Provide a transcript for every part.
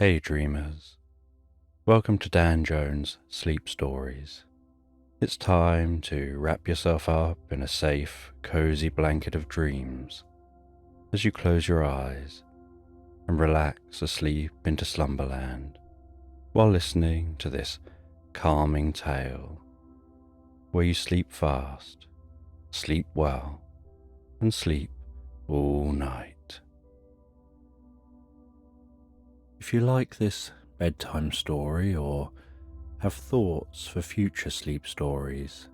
Hey dreamers, welcome to Dan Jones' Sleep Stories. It's time to wrap yourself up in a safe, cozy blanket of dreams as you close your eyes and relax asleep into slumberland while listening to this calming tale where you sleep fast, sleep well, and sleep all night. If you like this bedtime story or have thoughts for future sleep stories,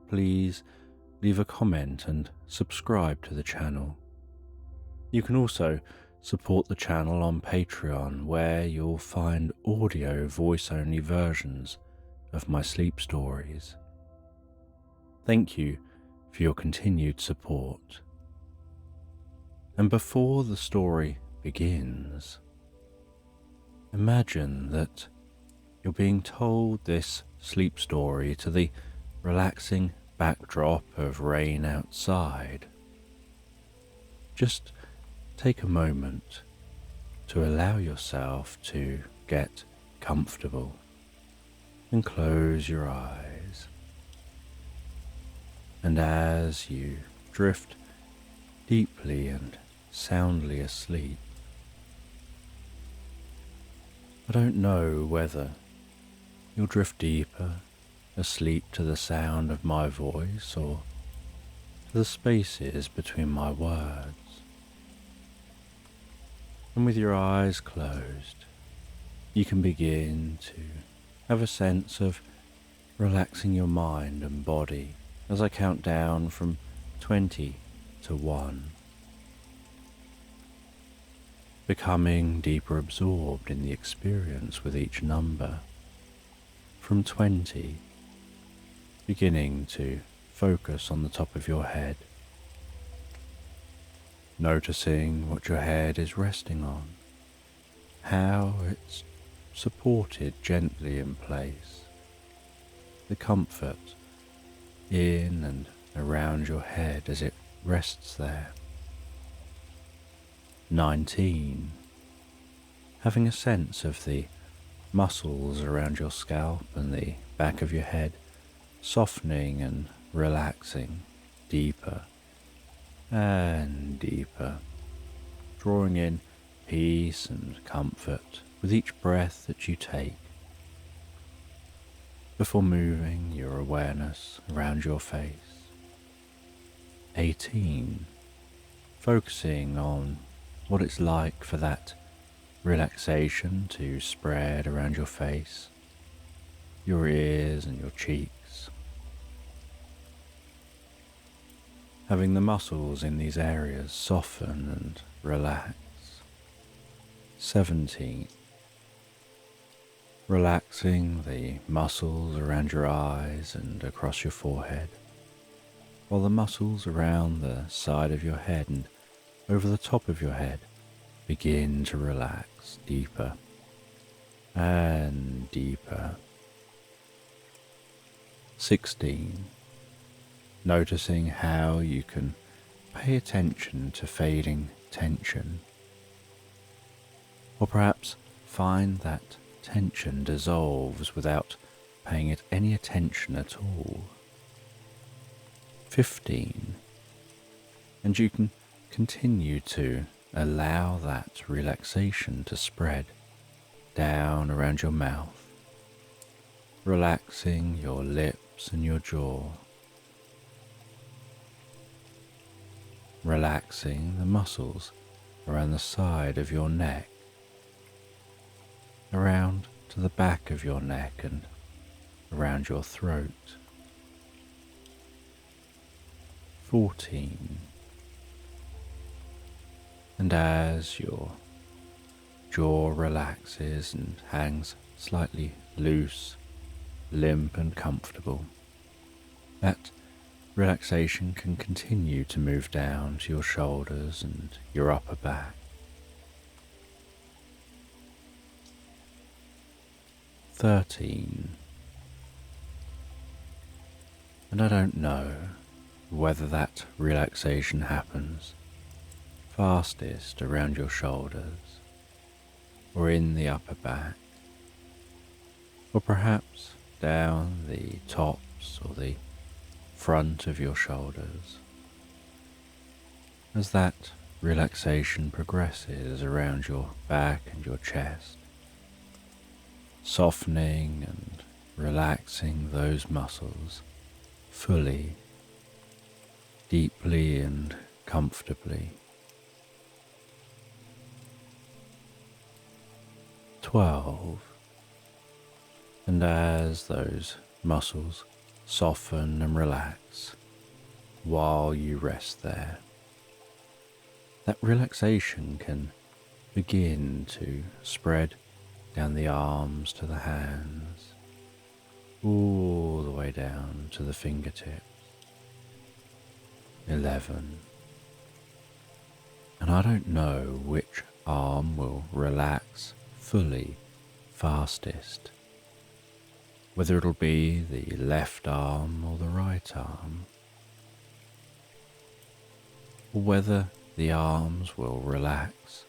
please leave a comment and subscribe to the channel. You can also support the channel on Patreon, where you'll find audio voice-only versions of my sleep stories. Thank you for your continued support. And before the story begins, imagine that you're being told this sleep story to the relaxing backdrop of rain outside. Just take a moment to allow yourself to get comfortable and close your eyes. And as you drift deeply and soundly asleep, I don't know whether you'll drift deeper asleep to the sound of my voice or to the spaces between my words. And with your eyes closed, you can begin to have a sense of relaxing your mind and body as I count down from 20 to 1. Becoming deeper absorbed in the experience with each number. From 20, beginning to focus on the top of your head, noticing what your head is resting on, how it's supported gently in place, the comfort in and around your head as it rests there. 19. Having a sense of the muscles around your scalp and the back of your head softening and relaxing deeper and deeper, drawing in peace and comfort with each breath that you take, before moving your awareness around your face. 18. Focusing on what it's like for that relaxation to spread around your face, your ears and your cheeks. Having the muscles in these areas soften and relax. 17. Relaxing the muscles around your eyes and across your forehead, while the muscles around the side of your head and over the top of your head begin to relax deeper and deeper. 16. Noticing how you can pay attention to fading tension, or perhaps find that tension dissolves without paying it any attention at all. 15. And you can continue to allow that relaxation to spread down around your mouth, relaxing your lips and your jaw, relaxing the muscles around the side of your neck, around to the back of your neck and around your throat. 14. And as your jaw relaxes and hangs slightly loose, limp and comfortable, that relaxation can continue to move down to your shoulders and your upper back. 13. And I don't know whether that relaxation happens fastest around your shoulders, or in the upper back, or perhaps down the tops or the front of your shoulders. As that relaxation progresses around your back and your chest, softening and relaxing those muscles fully, deeply and comfortably. 12. And as those muscles soften and relax while you rest there, that relaxation can begin to spread down the arms to the hands, all the way down to the fingertips. 11. And I don't know which arm will relax fully fastest, whether it'll be the left arm or the right arm, or whether the arms will relax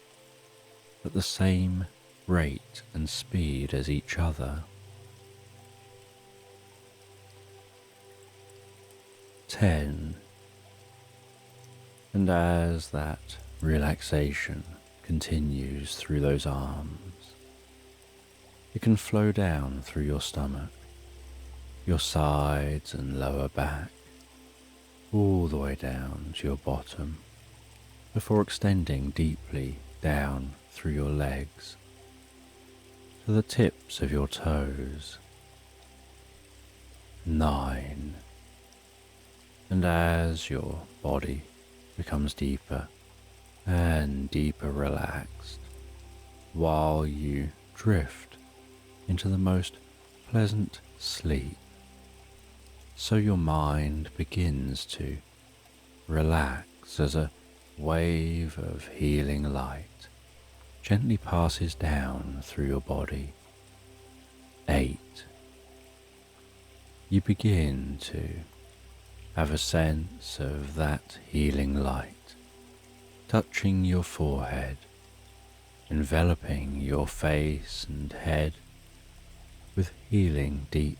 at the same rate and speed as each other. 10. And as that relaxation continues through those arms, it can flow down through your stomach, your sides and lower back, all the way down to your bottom, before extending deeply down through your legs to the tips of your toes. 9. And as your body becomes deeper and deeper relaxed, while you drift into the most pleasant sleep, so your mind begins to relax as a wave of healing light gently passes down through your body. 8. You begin to have a sense of that healing light touching your forehead, enveloping your face and head with healing deep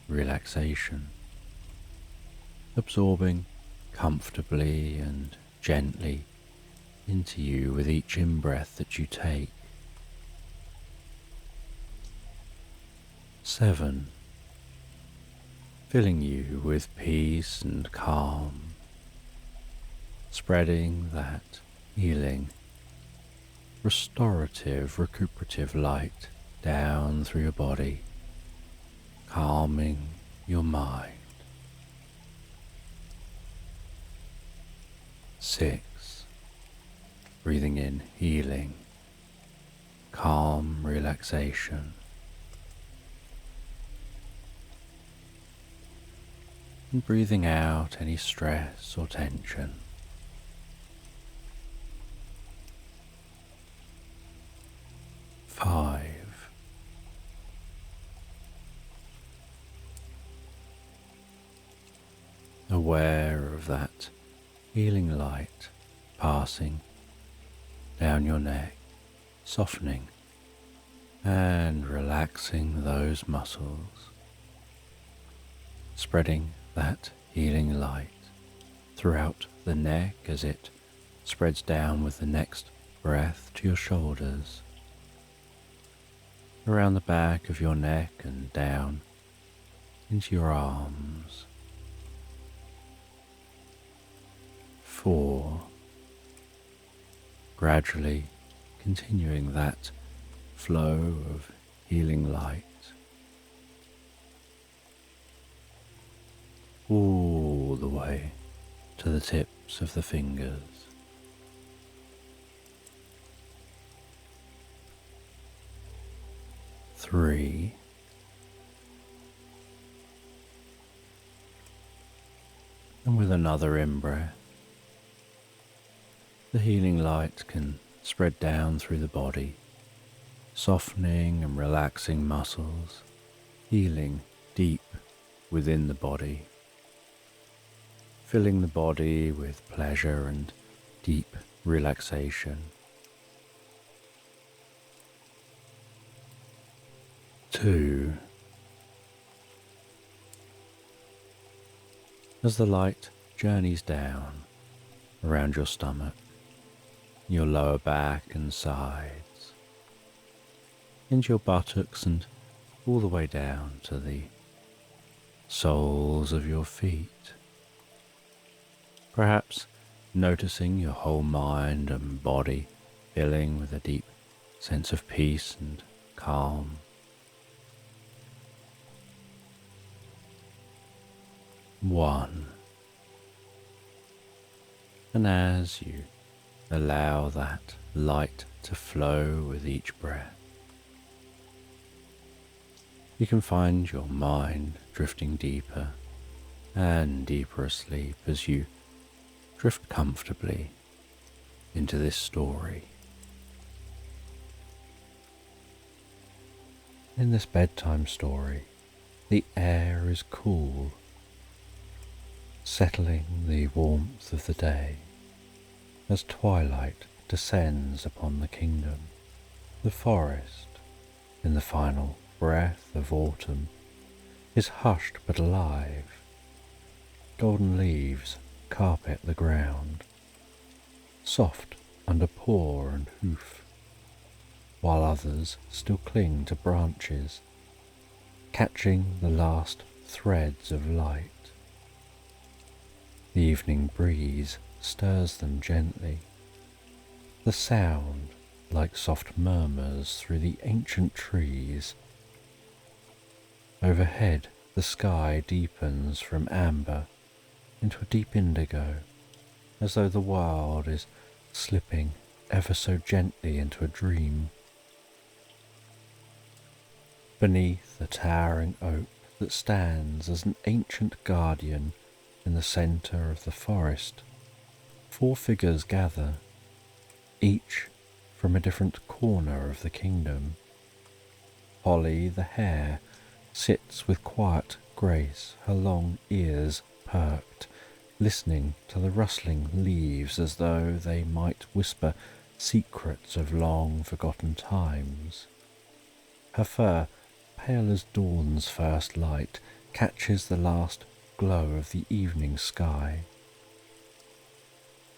relaxation, absorbing comfortably and gently into you with each in-breath that you take. 7. Filling you with peace and calm, spreading that healing, restorative, recuperative light down through your body, calming your mind. 6. Breathing in healing, calm relaxation. And breathing out any stress or tension. 5. Aware of that healing light passing down your neck, softening and relaxing those muscles, spreading that healing light throughout the neck as it spreads down with the next breath to your shoulders, around the back of your neck and down into your arms. 4. Gradually continuing that flow of healing light all the way to the tips of the fingers. 3. And with another in-breath, the healing light can spread down through the body, softening and relaxing muscles, healing deep within the body, filling the body with pleasure and deep relaxation. 2. As the light journeys down around your stomach, your lower back and sides, into your buttocks and all the way down to the soles of your feet, perhaps noticing your whole mind and body filling with a deep sense of peace and calm. 1. And as you allow that light to flow with each breath, you can find your mind drifting deeper and deeper asleep as you drift comfortably into this story. In this bedtime story, the air is cool, settling the warmth of the day as twilight descends upon the kingdom. The forest, in the final breath of autumn, is hushed but alive. Golden leaves carpet the ground, soft under paw and hoof, while others still cling to branches, catching the last threads of light. The evening breeze stirs them gently, the sound like soft murmurs through the ancient trees. Overhead, the sky deepens from amber into a deep indigo, as though the world is slipping ever so gently into a dream. Beneath a towering oak that stands as an ancient guardian in the centre of the forest, 4 figures gather, each from a different corner of the kingdom. Holly the Hare sits with quiet grace, her long ears perked, listening to the rustling leaves as though they might whisper secrets of long-forgotten times. Her fur, pale as dawn's first light, catches the last glow of the evening sky.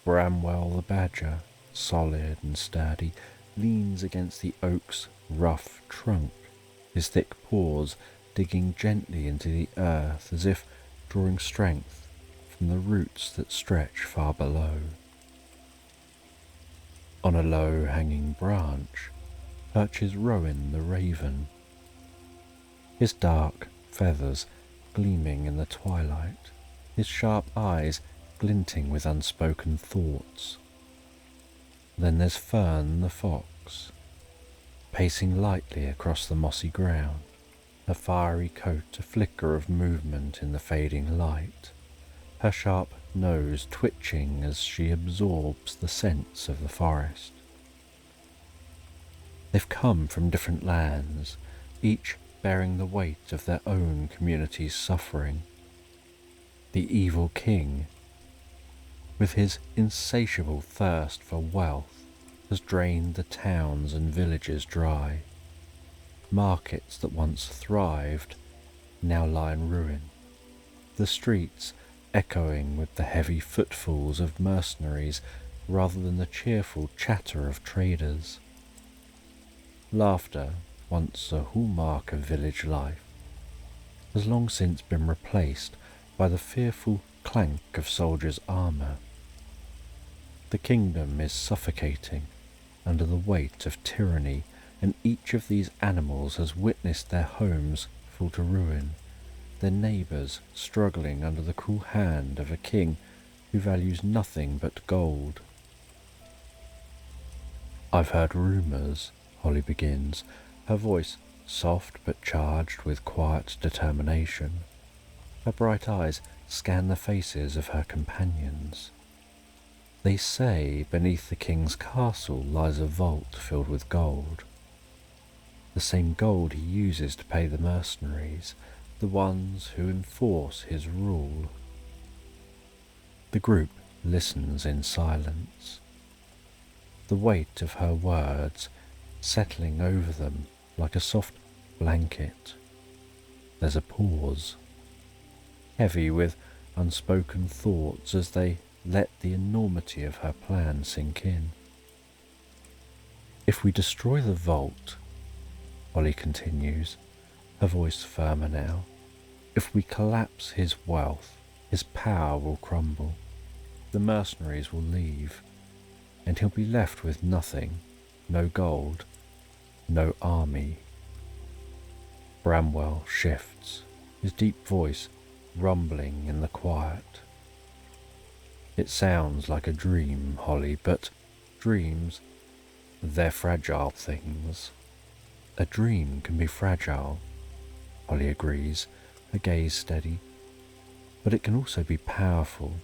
Bramwell the Badger, solid and sturdy, leans against the oak's rough trunk, his thick paws digging gently into the earth as if drawing strength from the roots that stretch far below. On a low-hanging branch perches Rowan the Raven, his dark feathers gleaming in the twilight, his sharp eyes glinting with unspoken thoughts. Then there's Fern the Fox, pacing lightly across the mossy ground, her fiery coat a flicker of movement in the fading light, her sharp nose twitching as she absorbs the scents of the forest. They've come from different lands, each bearing the weight of their own community's suffering. The evil king, with his insatiable thirst for wealth, has drained the towns and villages dry. Markets that once thrived now lie in ruin, the streets echoing with the heavy footfalls of mercenaries rather than the cheerful chatter of traders. Laughter, once a hallmark of village life, has long since been replaced by the fearful clank of soldiers' armour. The kingdom is suffocating under the weight of tyranny, and each of these animals has witnessed their homes fall to ruin, their neighbours struggling under the cruel hand of a king who values nothing but gold. "I've heard rumours," Holly begins, her voice soft but charged with quiet determination. Her bright eyes scan the faces of her companions. "They say beneath the king's castle lies a vault filled with gold. The same gold he uses to pay the mercenaries, the ones who enforce his rule." The group listens in silence, the weight of her words settling over them like a soft blanket. There's a pause, heavy with unspoken thoughts as they let the enormity of her plan sink in. If we destroy the vault, Holly continues, her voice firmer now, if we collapse his wealth, his power will crumble, the mercenaries will leave, and he'll be left with nothing, no gold, no army. Bramwell shifts, his deep voice rumbling in the quiet. It sounds like a dream, Holly, but dreams, they're fragile things. A dream can be fragile, Holly agrees, her gaze steady, but it can also be powerful.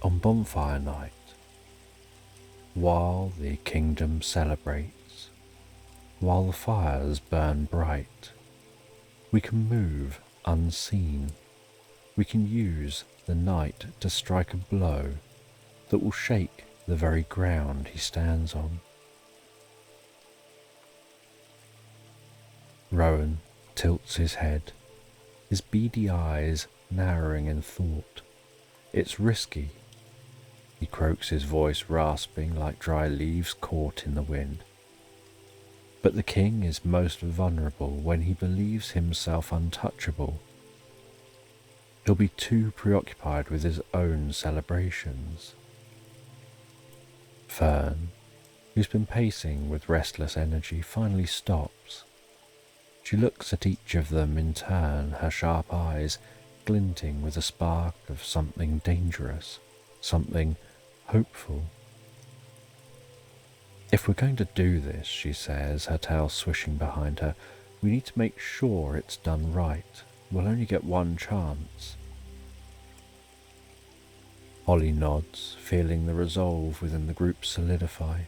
On Bonfire Night, while the kingdom celebrates, while the fires burn bright, we can move unseen. We can use the night to strike a blow that will shake the very ground he stands on. Rowan tilts his head, his beady eyes narrowing in thought. It's risky, he croaks, his voice rasping like dry leaves caught in the wind. But the king is most vulnerable when he believes himself untouchable. He'll be too preoccupied with his own celebrations. Fern, who's been pacing with restless energy, finally stops. She looks at each of them in turn, her sharp eyes glinting with a spark of something dangerous, something hopeful. If we're going to do this, she says, her tail swishing behind her, we need to make sure it's done right. We'll only get one chance. Holly nods, feeling the resolve within the group solidify.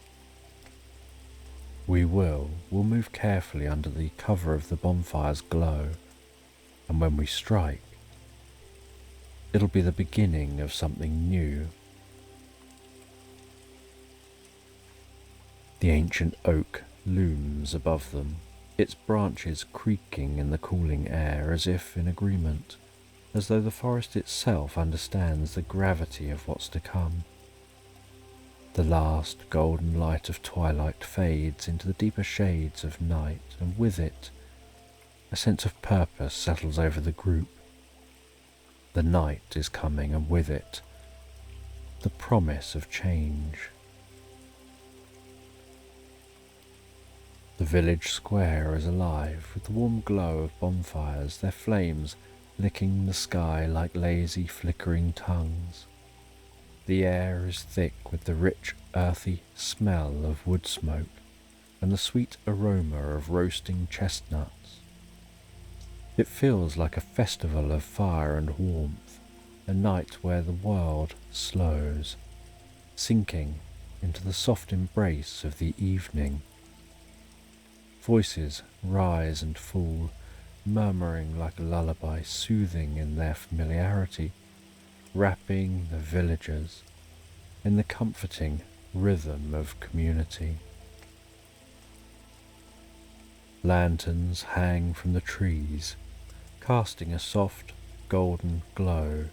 We'll move carefully under the cover of the bonfire's glow, and when we strike, it'll be the beginning of something new. The ancient oak looms above them, its branches creaking in the cooling air as if in agreement, as though the forest itself understands the gravity of what's to come. The last golden light of twilight fades into the deeper shades of night, and with it, a sense of purpose settles over the group. The night is coming, and with it, the promise of change. The village square is alive with the warm glow of bonfires, their flames licking the sky like lazy flickering tongues. The air is thick with the rich earthy smell of wood smoke and the sweet aroma of roasting chestnuts. It feels like a festival of fire and warmth, a night where the world slows, sinking into the soft embrace of the evening. Voices rise and fall, murmuring like a lullaby, soothing in their familiarity, wrapping the villagers in the comforting rhythm of community. Lanterns hang from the trees, casting a soft golden glow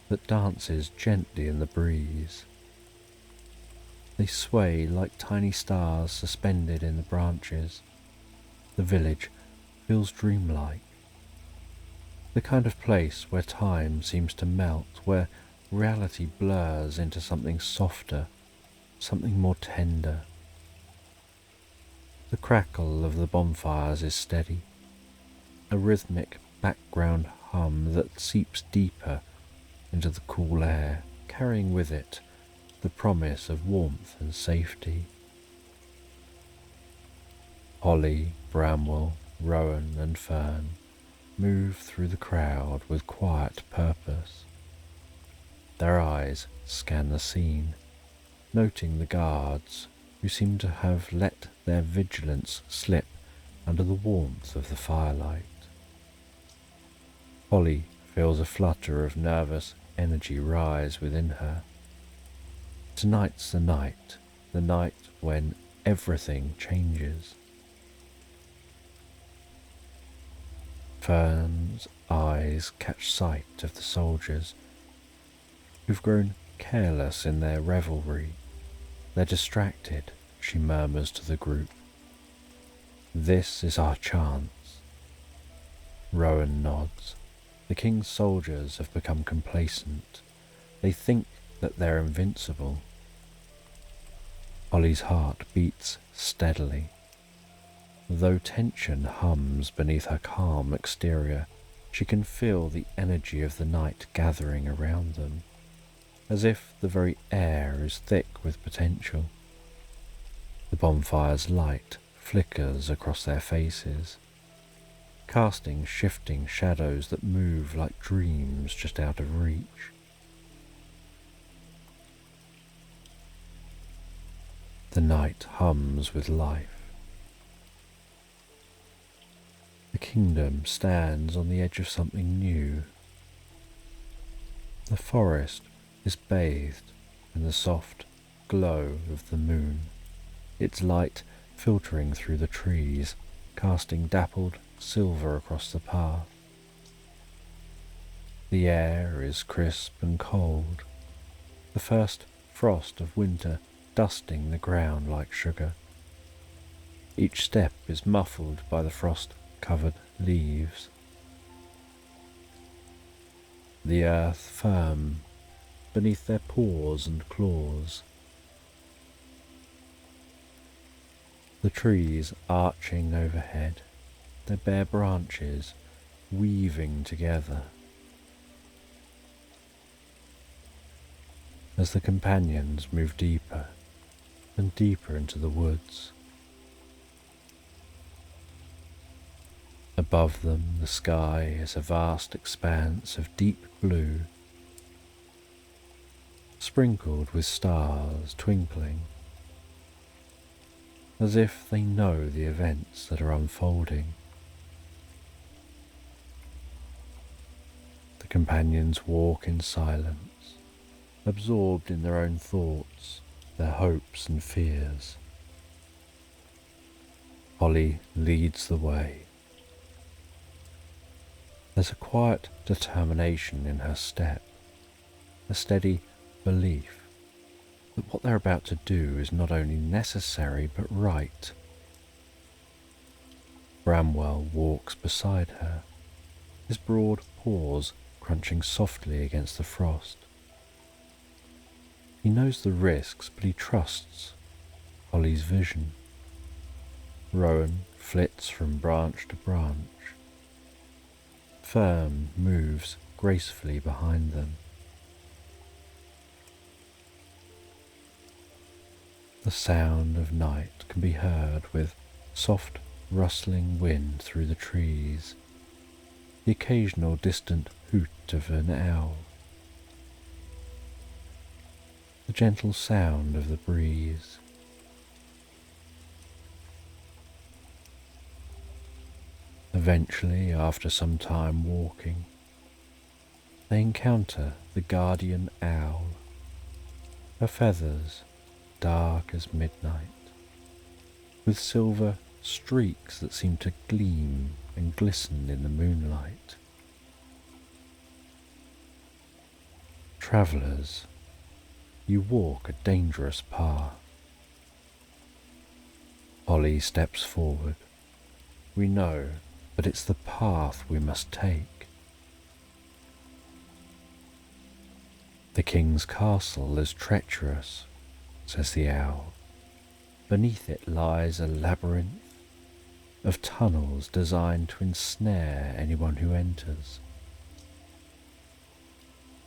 that dances gently in the breeze. They sway like tiny stars suspended in the branches. The village feels dreamlike, the kind of place where time seems to melt, where reality blurs into something softer, something more tender. The crackle of the bonfires is steady, a rhythmic background hum that seeps deeper into the cool air, carrying with it the promise of warmth and safety. Holly, Bramwell, Rowan and Fern move through the crowd with quiet purpose. Their eyes scan the scene, noting the guards who seem to have let their vigilance slip under the warmth of the firelight. Holly feels a flutter of nervous energy rise within her. Tonight's the night when everything changes. Fern's eyes catch sight of the soldiers, who've grown careless in their revelry. They're distracted, she murmurs to the group. This is our chance. Rowan nods. The king's soldiers have become complacent. They think that they're invincible. Holly's heart beats steadily. Though tension hums beneath her calm exterior, she can feel the energy of the night gathering around them, as if the very air is thick with potential. The bonfire's light flickers across their faces, casting shifting shadows that move like dreams just out of reach. The night hums with life. The kingdom stands on the edge of something new. The forest is bathed in the soft glow of the moon, its light filtering through the trees, casting dappled silver across the path. The air is crisp and cold, the first frost of winter dusting the ground like sugar. Each step is muffled by the frost-covered leaves. The earth firm beneath their paws and claws. The trees arching overhead, their bare branches weaving together. As the companions move deeper and deeper into the woods, above them the sky is a vast expanse of deep blue, sprinkled with stars twinkling, as if they know the events that are unfolding. The companions walk in silence, absorbed in their own thoughts, their hopes and fears. Holly leads the way. There's a quiet determination in her step, a steady belief that what they're about to do is not only necessary but right. Bramwell walks beside her, his broad paws crunching softly against the frost. He knows the risks, but he trusts Holly's vision. Rowan flits from branch to branch. Fern moves gracefully behind them. The sound of night can be heard with soft rustling wind through the trees, the occasional distant hoot of an owl, the gentle sound of the breeze. Eventually, after some time walking, they encounter the guardian owl, her feathers dark as midnight, with silver streaks that seem to gleam and glisten in the moonlight. Travellers, you walk a dangerous path. Holly steps forward. We know, but it's the path we must take. The king's castle is treacherous, says the owl. Beneath it lies a labyrinth of tunnels designed to ensnare anyone who enters.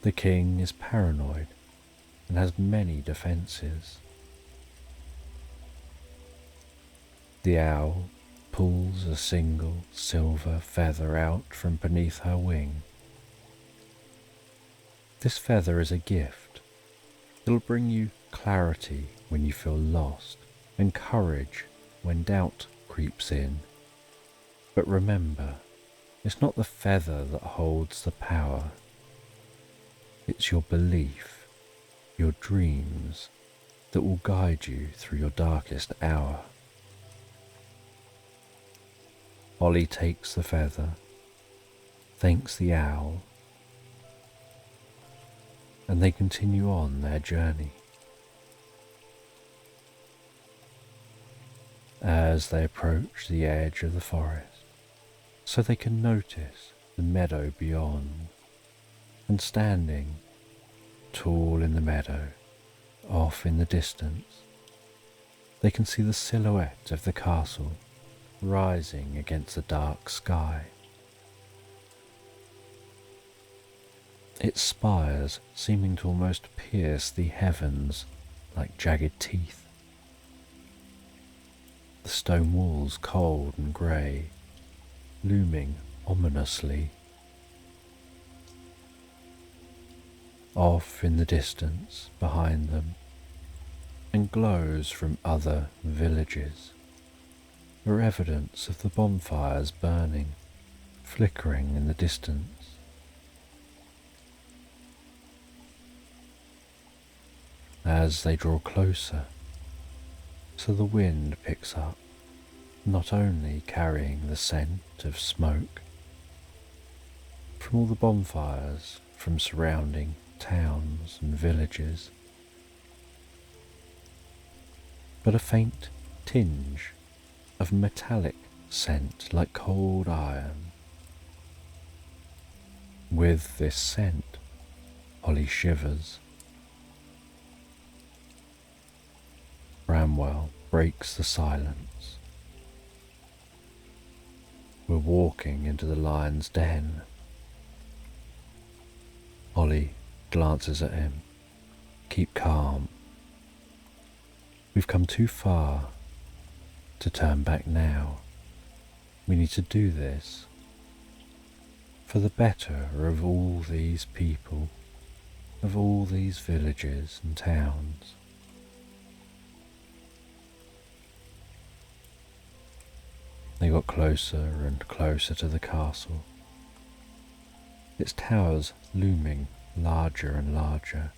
The king is paranoid and has many defences. The owl pulls a single silver feather out from beneath her wing. This feather is a gift. It'll bring you clarity when you feel lost, and courage when doubt creeps in. But remember, it's not the feather that holds the power. It's your belief, your dreams, that will guide you through your darkest hour. Holly takes the feather, thanks the owl, and they continue on their journey. As they approach the edge of the forest, so they can notice the meadow beyond, and standing tall in the meadow, off in the distance, they can see the silhouette of the castle rising against the dark sky. Its spires seeming to almost pierce the heavens like jagged teeth. The stone walls cold and grey, looming ominously. Off in the distance behind them, and glows from other villages, are evidence of the bonfires burning, flickering in the distance. As they draw closer, so the wind picks up, not only carrying the scent of smoke from all the bonfires from surrounding towns and villages, but a faint tinge of metallic scent like cold iron. With this scent, Holly shivers. Bramwell breaks the silence. We're walking into the lion's den. Holly glances at him. Keep calm. We've come too far to turn back now. We need to do this for the better of all these people, of all these villages and towns. They got closer and closer to the castle, its towers looming larger and larger.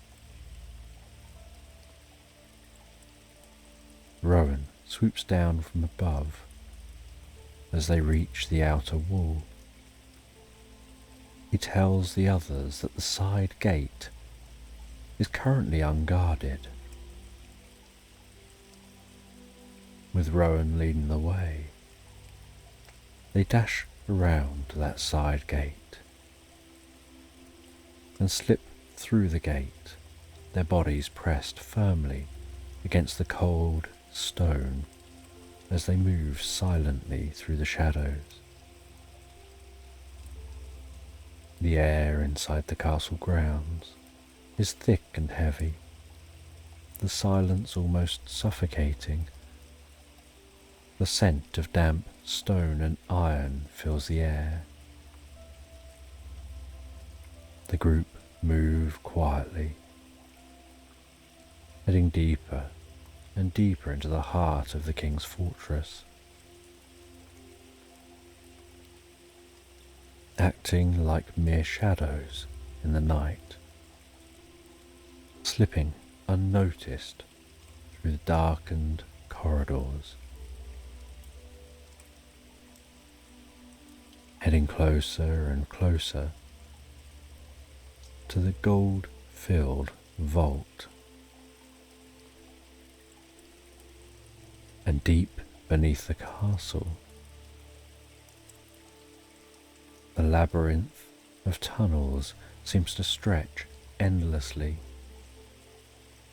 Rowan swoops down from above as they reach the outer wall. He tells the others that the side gate is currently unguarded, with Rowan leading the way. They dash around that side gate and slip through the gate, their bodies pressed firmly against the cold stone as they move silently through the shadows. The air inside the castle grounds is thick and heavy, the silence almost suffocating. The scent of damp stone and iron fills the air. The group move quietly, heading deeper and deeper into the heart of the king's fortress. Acting like mere shadows in the night, slipping unnoticed through the darkened corridors, heading closer and closer to the gold-filled vault. And deep beneath the castle, the labyrinth of tunnels seems to stretch endlessly.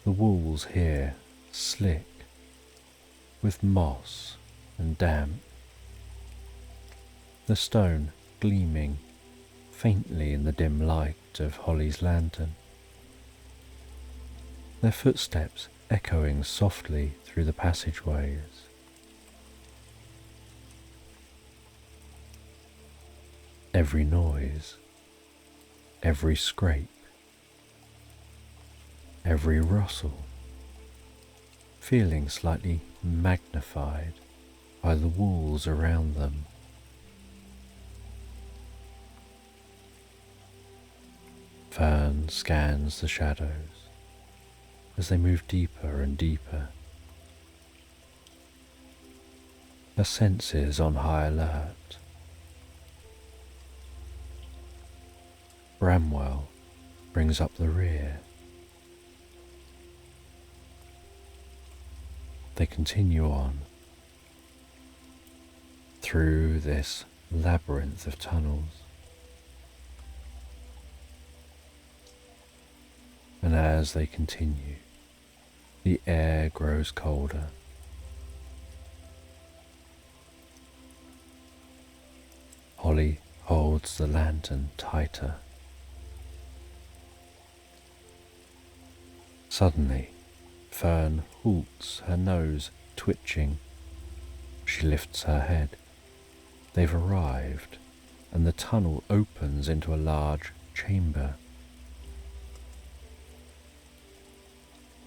The walls here slick with moss and damp, the stone gleaming faintly in the dim light of Holly's lantern, their footsteps echoing softly through the passageways. Every noise, every scrape, every rustle, feeling slightly magnified by the walls around them. Fern scans the shadows as they move deeper and deeper, her senses on high alert. Bramwell brings up the rear. They continue on through this labyrinth of tunnels, and as they continue, the air grows colder. Holly holds the lantern tighter. Suddenly, Fern halts, her nose twitching. She lifts her head. They've arrived, and the tunnel opens into a large chamber.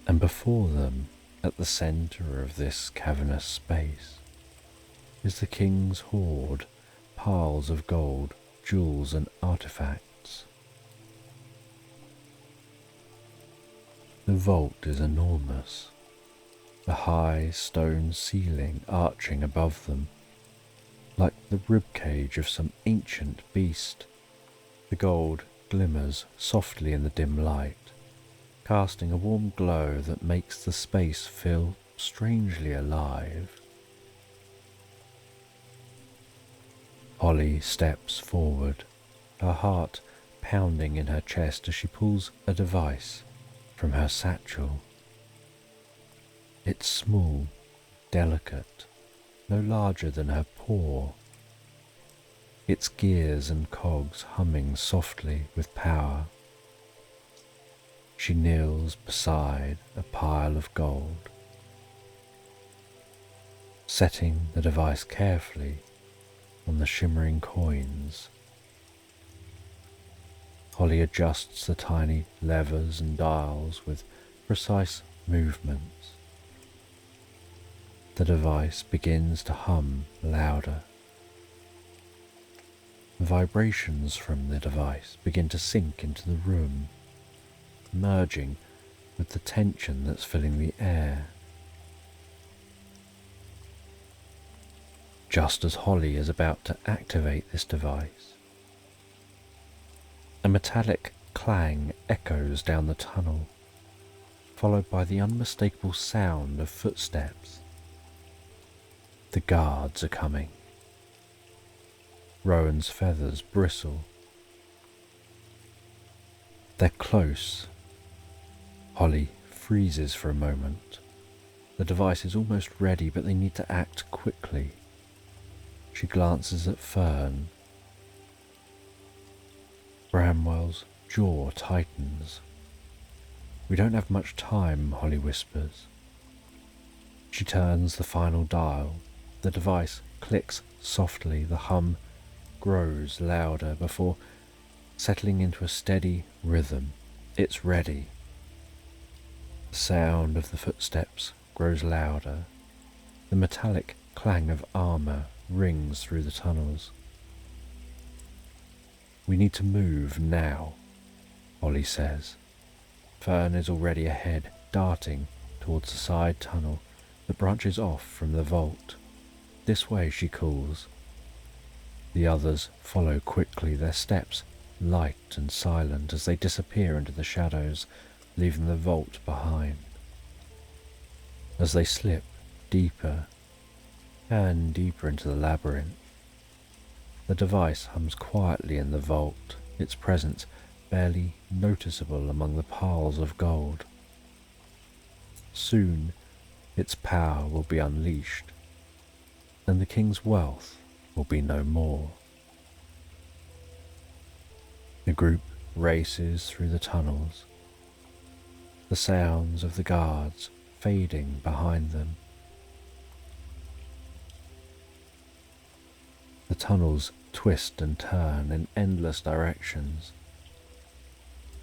And before them, at the centre of this cavernous space, is the king's hoard, piles of gold, jewels and artifacts. The vault is enormous, a high stone ceiling arching above them, like the ribcage of some ancient beast. The gold glimmers softly in the dim light, casting a warm glow that makes the space feel strangely alive. Holly steps forward, her heart pounding in her chest as she pulls a device from her satchel. It's small, delicate, no larger than her paw. Its gears and cogs humming softly with power. She kneels beside a pile of gold, setting the device carefully on the shimmering coins. Holly adjusts the tiny levers and dials with precise movements. The device begins to hum louder. Vibrations from the device begin to sink into the room, merging with the tension that's filling the air. Just as Holly is about to activate this device, a metallic clang echoes down the tunnel, followed by the unmistakable sound of footsteps. The guards are coming. Rowan's feathers bristle. They're close. Holly freezes for a moment. The device is almost ready, but they need to act quickly. She glances at Fern. Bramwell's jaw tightens. "We don't have much time," Holly whispers. She turns the final dial. The device clicks softly. The hum grows louder before settling into a steady rhythm. It's ready. The sound of the footsteps grows louder. The metallic clang of armour rings through the tunnels. "We need to move now," Holly says. Fern is already ahead, darting towards the side tunnel that branches off from the vault. "This way," she calls. The others follow quickly, their steps light and silent as they disappear into the shadows, leaving the vault behind. As they slip deeper and deeper into the labyrinth, the device hums quietly in the vault, its presence barely noticeable among the piles of gold. Soon its power will be unleashed, and the king's wealth will be no more. The group races through the tunnels, the sounds of the guards fading behind them. The tunnels twist and turn in endless directions.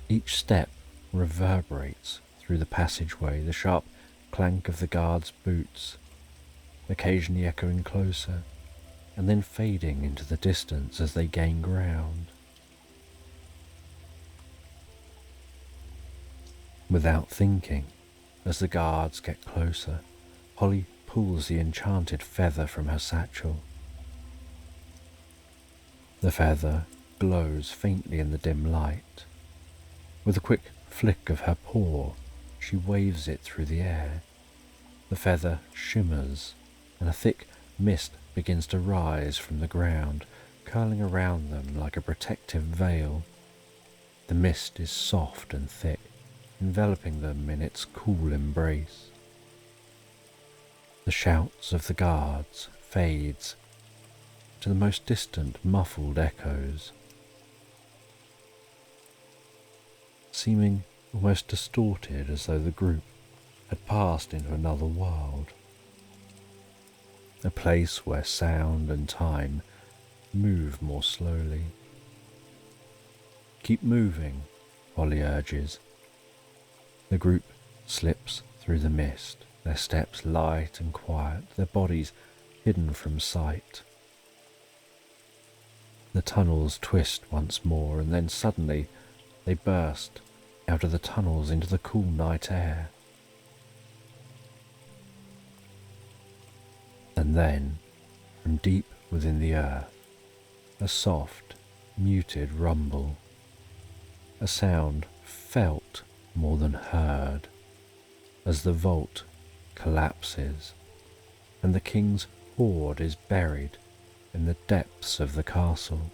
Each step reverberates through the passageway, the sharp clank of the guards' boots, occasionally echoing closer, and then fading into the distance as they gain ground. Without thinking, as the guards get closer, Holly pulls the enchanted feather from her satchel. The feather glows faintly in the dim light. With a quick flick of her paw, she waves it through the air. The feather shimmers, and a thick mist begins to rise from the ground, curling around them like a protective veil. The mist is soft and thick, enveloping them in its cool embrace. The shouts of the guards fades to the most distant muffled echoes, seeming almost distorted, as though the group had passed into another world, a place where sound and time move more slowly. "Keep moving," Holly urges. The group slips through the mist, their steps light and quiet, their bodies hidden from sight. The tunnels twist once more, and then suddenly they burst out of the tunnels into the cool night air. And then, from deep within the earth, a soft, muted rumble, a sound felt more than heard, as the vault collapses and the king's hoard is buried in the depths of the castle.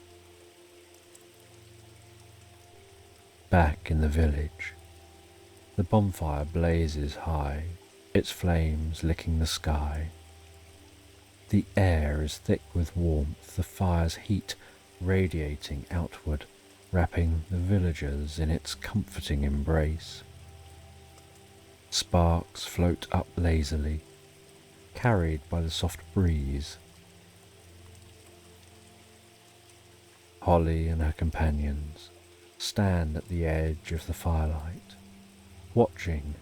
Back in the village, the bonfire blazes high, its flames licking the sky. The air is thick with warmth, the fire's heat radiating outward, wrapping the villagers in its comforting embrace. Sparks float up lazily, carried by the soft breeze. Holly and her companions stand at the edge of the firelight, watching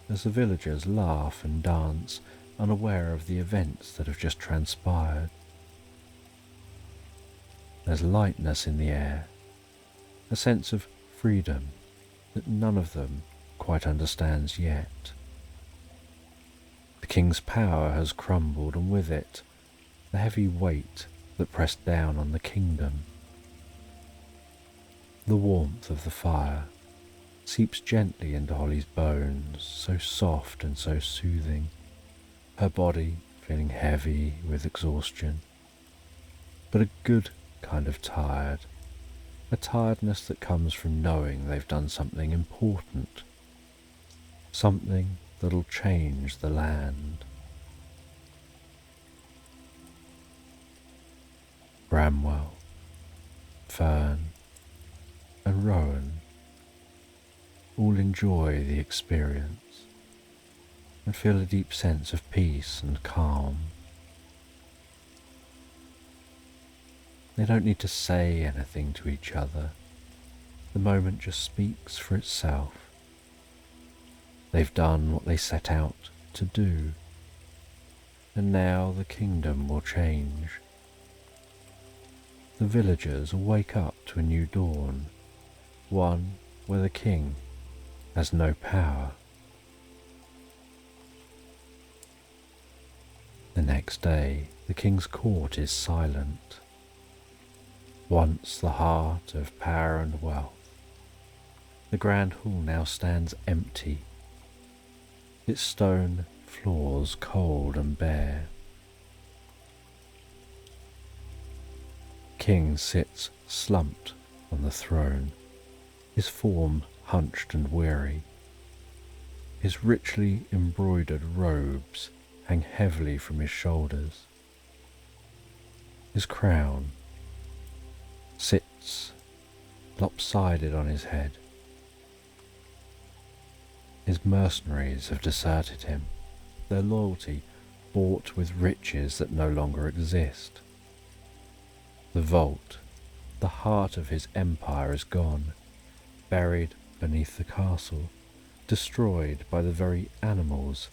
as the villagers laugh and dance, unaware of the events that have just transpired. There's lightness in the air, a sense of freedom that none of them quite understands yet. The king's power has crumbled, and with it, the heavy weight that pressed down on the kingdom. The warmth of the fire seeps gently into Holly's bones, so soft and so soothing, her body feeling heavy with exhaustion, but a good kind of tired, a tiredness that comes from knowing they've done something important, something that'll change the land. Bramwell, Fern, and Rowan all enjoy the experience and feel a deep sense of peace and calm. They don't need to say anything to each other. The moment just speaks for itself. They've done what they set out to do, and now the kingdom will change. The villagers will wake up to a new dawn, one where the king has no power. The next day, the king's court is silent. Once the heart of power and wealth, the grand hall now stands empty, its stone floors cold and bare. King sits slumped on the throne, his form hunched and weary. His richly embroidered robes hang heavily from his shoulders. His crown sits lopsided on his head. His mercenaries have deserted him, their loyalty bought with riches that no longer exist. The vault, the heart of his empire, is gone, buried beneath the castle, destroyed by the very animals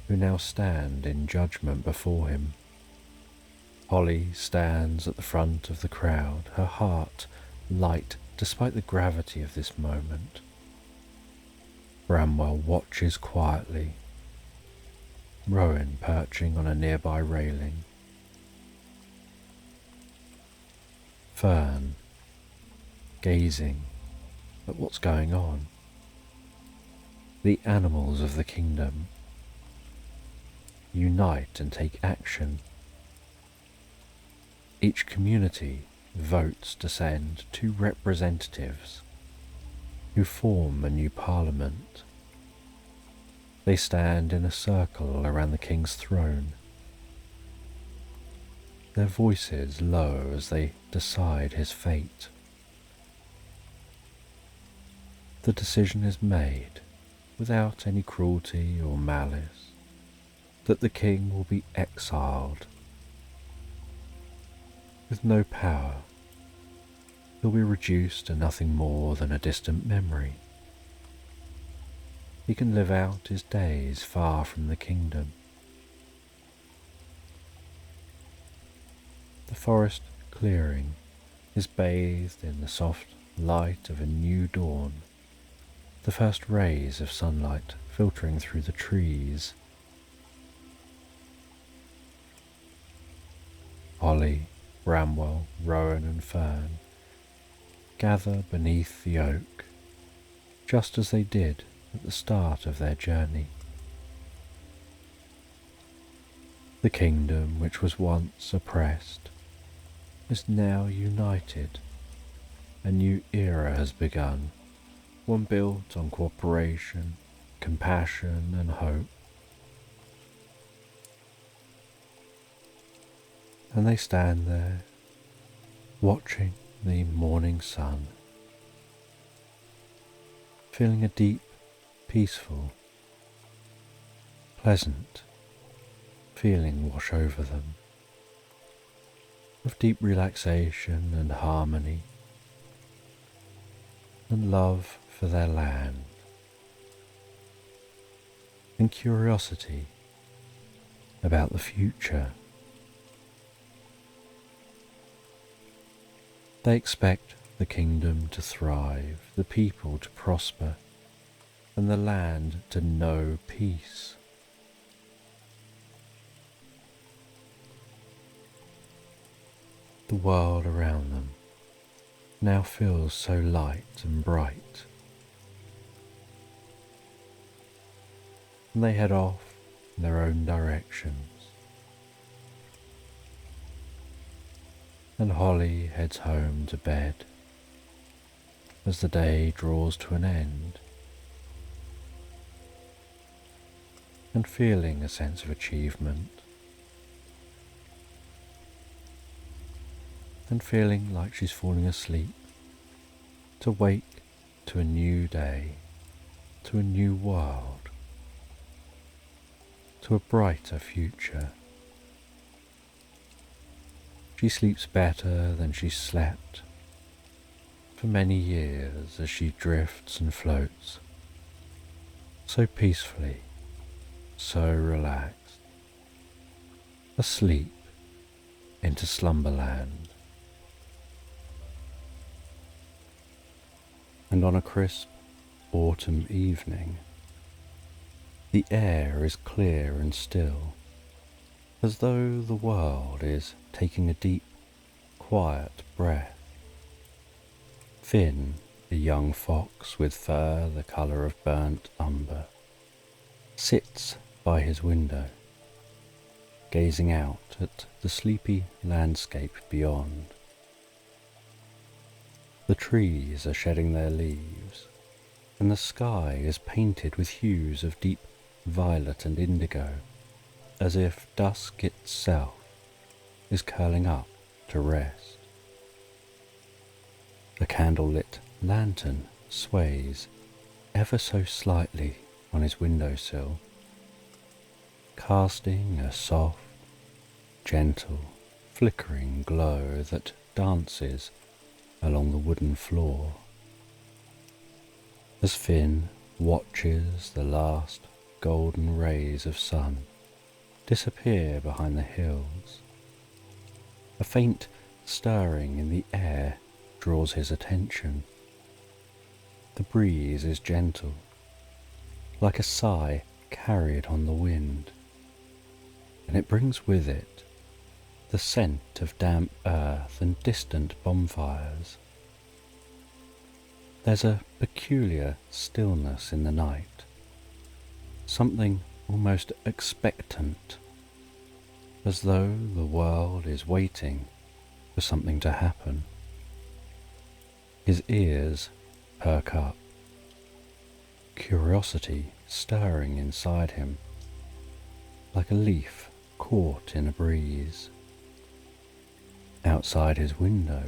who now stand in judgment before him. Holly stands at the front of the crowd, her heart light despite the gravity of this moment. Bramwell watches quietly, Rowan perching on a nearby railing. Fern gazing at what's going on. The animals of the kingdom unite and take action. Each community votes to send 2 representatives who form a new parliament. They stand in a circle around the king's throne, their voices low as they decide his fate. The decision is made without any cruelty or malice, that the king will be exiled. With no power, he'll be reduced to nothing more than a distant memory. He can live out his days far from the kingdom. The forest clearing is bathed in the soft light of a new dawn, the first rays of sunlight filtering through the trees. Holly, Bramwell, Rowan and Fern gather beneath the oak, just as they did at the start of their journey. The kingdom, which was once oppressed, is now united. A new era has begun, one built on cooperation, compassion and hope. And they stand there, watching the morning sun, feeling a deep, peaceful, pleasant feeling wash over them, of deep relaxation and harmony, and love for their land, and curiosity about the future. They expect the kingdom to thrive, the people to prosper, and the land to know peace. The world around them now feels so light and bright, and they head off in their own directions. And Holly heads home to bed as the day draws to an end, and feeling a sense of achievement, and feeling like she's falling asleep to wake to a new day, to a new world, to a brighter future. She sleeps better than she slept for many years as she drifts and floats, so peacefully, so relaxed, asleep into slumberland. And on a crisp autumn evening, the air is clear and still, as though the world is taking a deep, quiet breath. Finn, a young fox with fur the colour of burnt umber, sits by his window, gazing out at the sleepy landscape beyond. The trees are shedding their leaves, and the sky is painted with hues of deep violet and indigo, as if dusk itself is curling up to rest. The candle-lit lantern sways ever so slightly on his windowsill, casting a soft, gentle, flickering glow that dances along the wooden floor. As Finn watches the last golden rays of sun disappear behind the hills, a faint stirring in the air draws his attention. The breeze is gentle, like a sigh carried on the wind, and it brings with it the scent of damp earth and distant bonfires. There's a peculiar stillness in the night, something almost expectant, as though the world is waiting for something to happen. His ears perk up, curiosity stirring inside him, like a leaf caught in a breeze. Outside his window,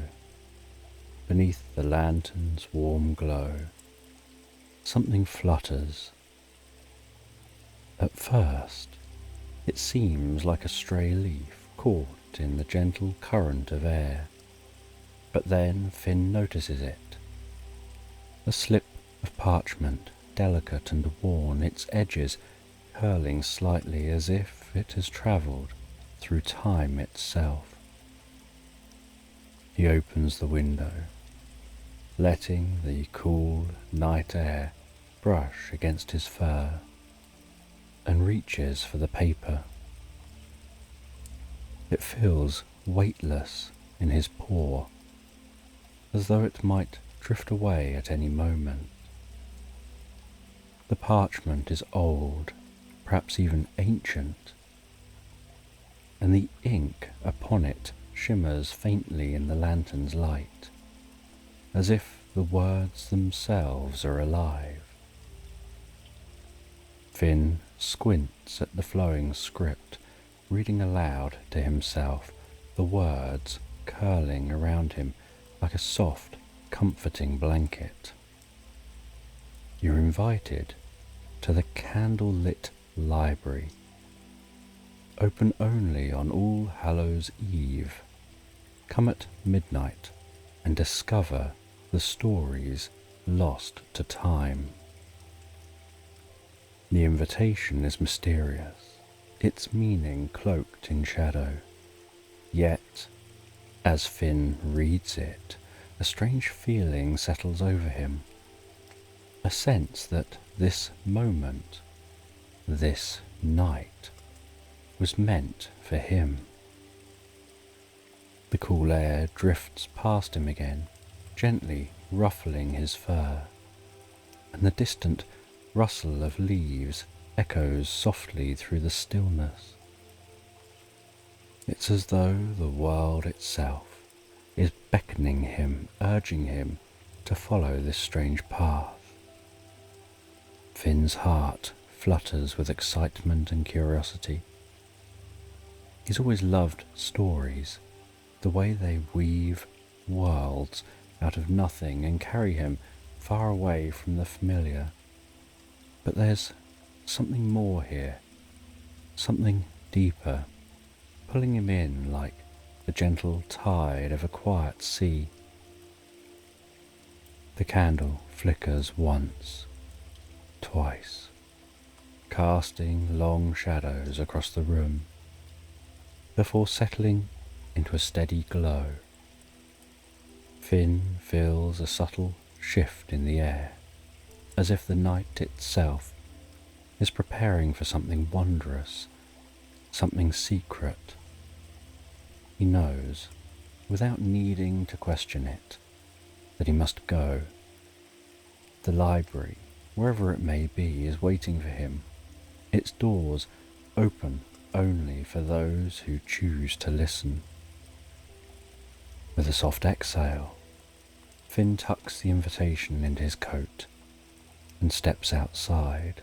beneath the lantern's warm glow, something flutters. At first, it seems like a stray leaf caught in the gentle current of air, but then Finn notices it. A slip of parchment, delicate and worn, its edges curling slightly as if it has travelled through time itself. He opens the window, letting the cool night air brush against his fur, and reaches for the paper. It feels weightless in his paw, as though it might drift away at any moment. The parchment is old, perhaps even ancient, and the ink upon it shimmers faintly in the lantern's light, as if the words themselves are alive. Finn squints at the flowing script, reading aloud to himself, the words curling around him like a soft, comforting blanket. You're invited to the candle-lit library, open only on All Hallows Eve. Come at midnight and discover the stories lost to time. The invitation is mysterious, its meaning cloaked in shadow. Yet, as Finn reads it, a strange feeling settles over him, a sense that this moment, this night, was meant for him. The cool air drifts past him again, gently ruffling his fur, and the distant rustle of leaves echoes softly through the stillness. It's as though the world itself is beckoning him, urging him to follow this strange path. Finn's heart flutters with excitement and curiosity. He's always loved stories, the way they weave worlds out of nothing and carry him far away from the familiar. But there's something more here, something deeper, pulling him in like the gentle tide of a quiet sea. The candle flickers once, twice, casting long shadows across the room, before settling into a steady glow. Finn feels a subtle shift in the air, as if the night itself is preparing for something wondrous, something secret. He knows, without needing to question it, that he must go. The library, wherever it may be, is waiting for him, its doors open only for those who choose to listen. With a soft exhale, Finn tucks the invitation into his coat and steps outside.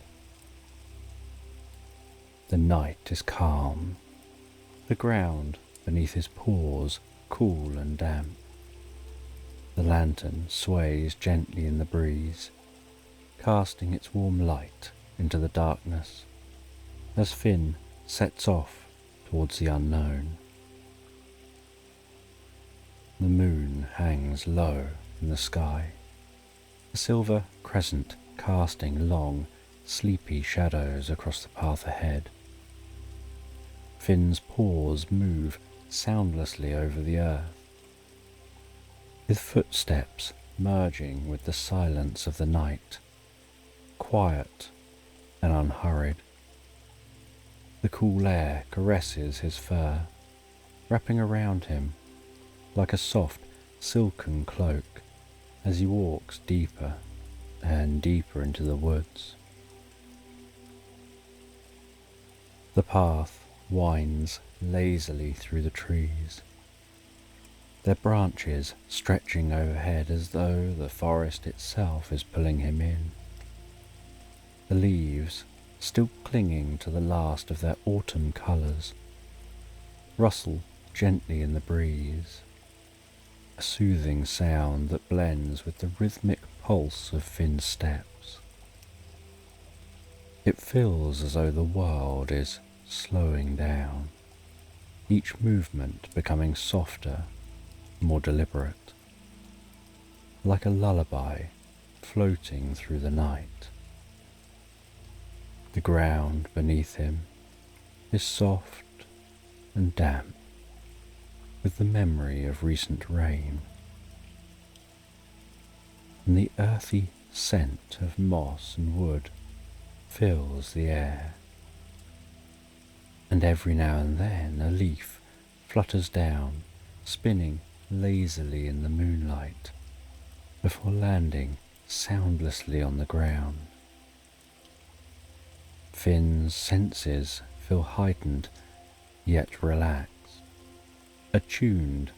The night is calm, the ground beneath his paws cool and damp. The lantern sways gently in the breeze, casting its warm light into the darkness as Finn sets off towards the unknown. The moon hangs low in the sky, a silver crescent casting long, sleepy shadows across the path ahead. Finn's paws move soundlessly over the earth, his footsteps merging with the silence of the night, quiet and unhurried. The cool air caresses his fur, wrapping around him like a soft, silken cloak, as he walks deeper and deeper into the woods. The path winds lazily through the trees, their branches stretching overhead as though the forest itself is pulling him in. The leaves, still clinging to the last of their autumn colours, rustle gently in the breeze, a soothing sound that blends with the rhythmic pulse of Finn's steps. It feels as though the world is slowing down, each movement becoming softer, more deliberate, like a lullaby floating through the night. The ground beneath him is soft and damp with the memory of recent rain, and the earthy scent of moss and wood fills the air. And every now and then a leaf flutters down, spinning lazily in the moonlight, before landing soundlessly on the ground. Finn's senses feel heightened yet relaxed, attuned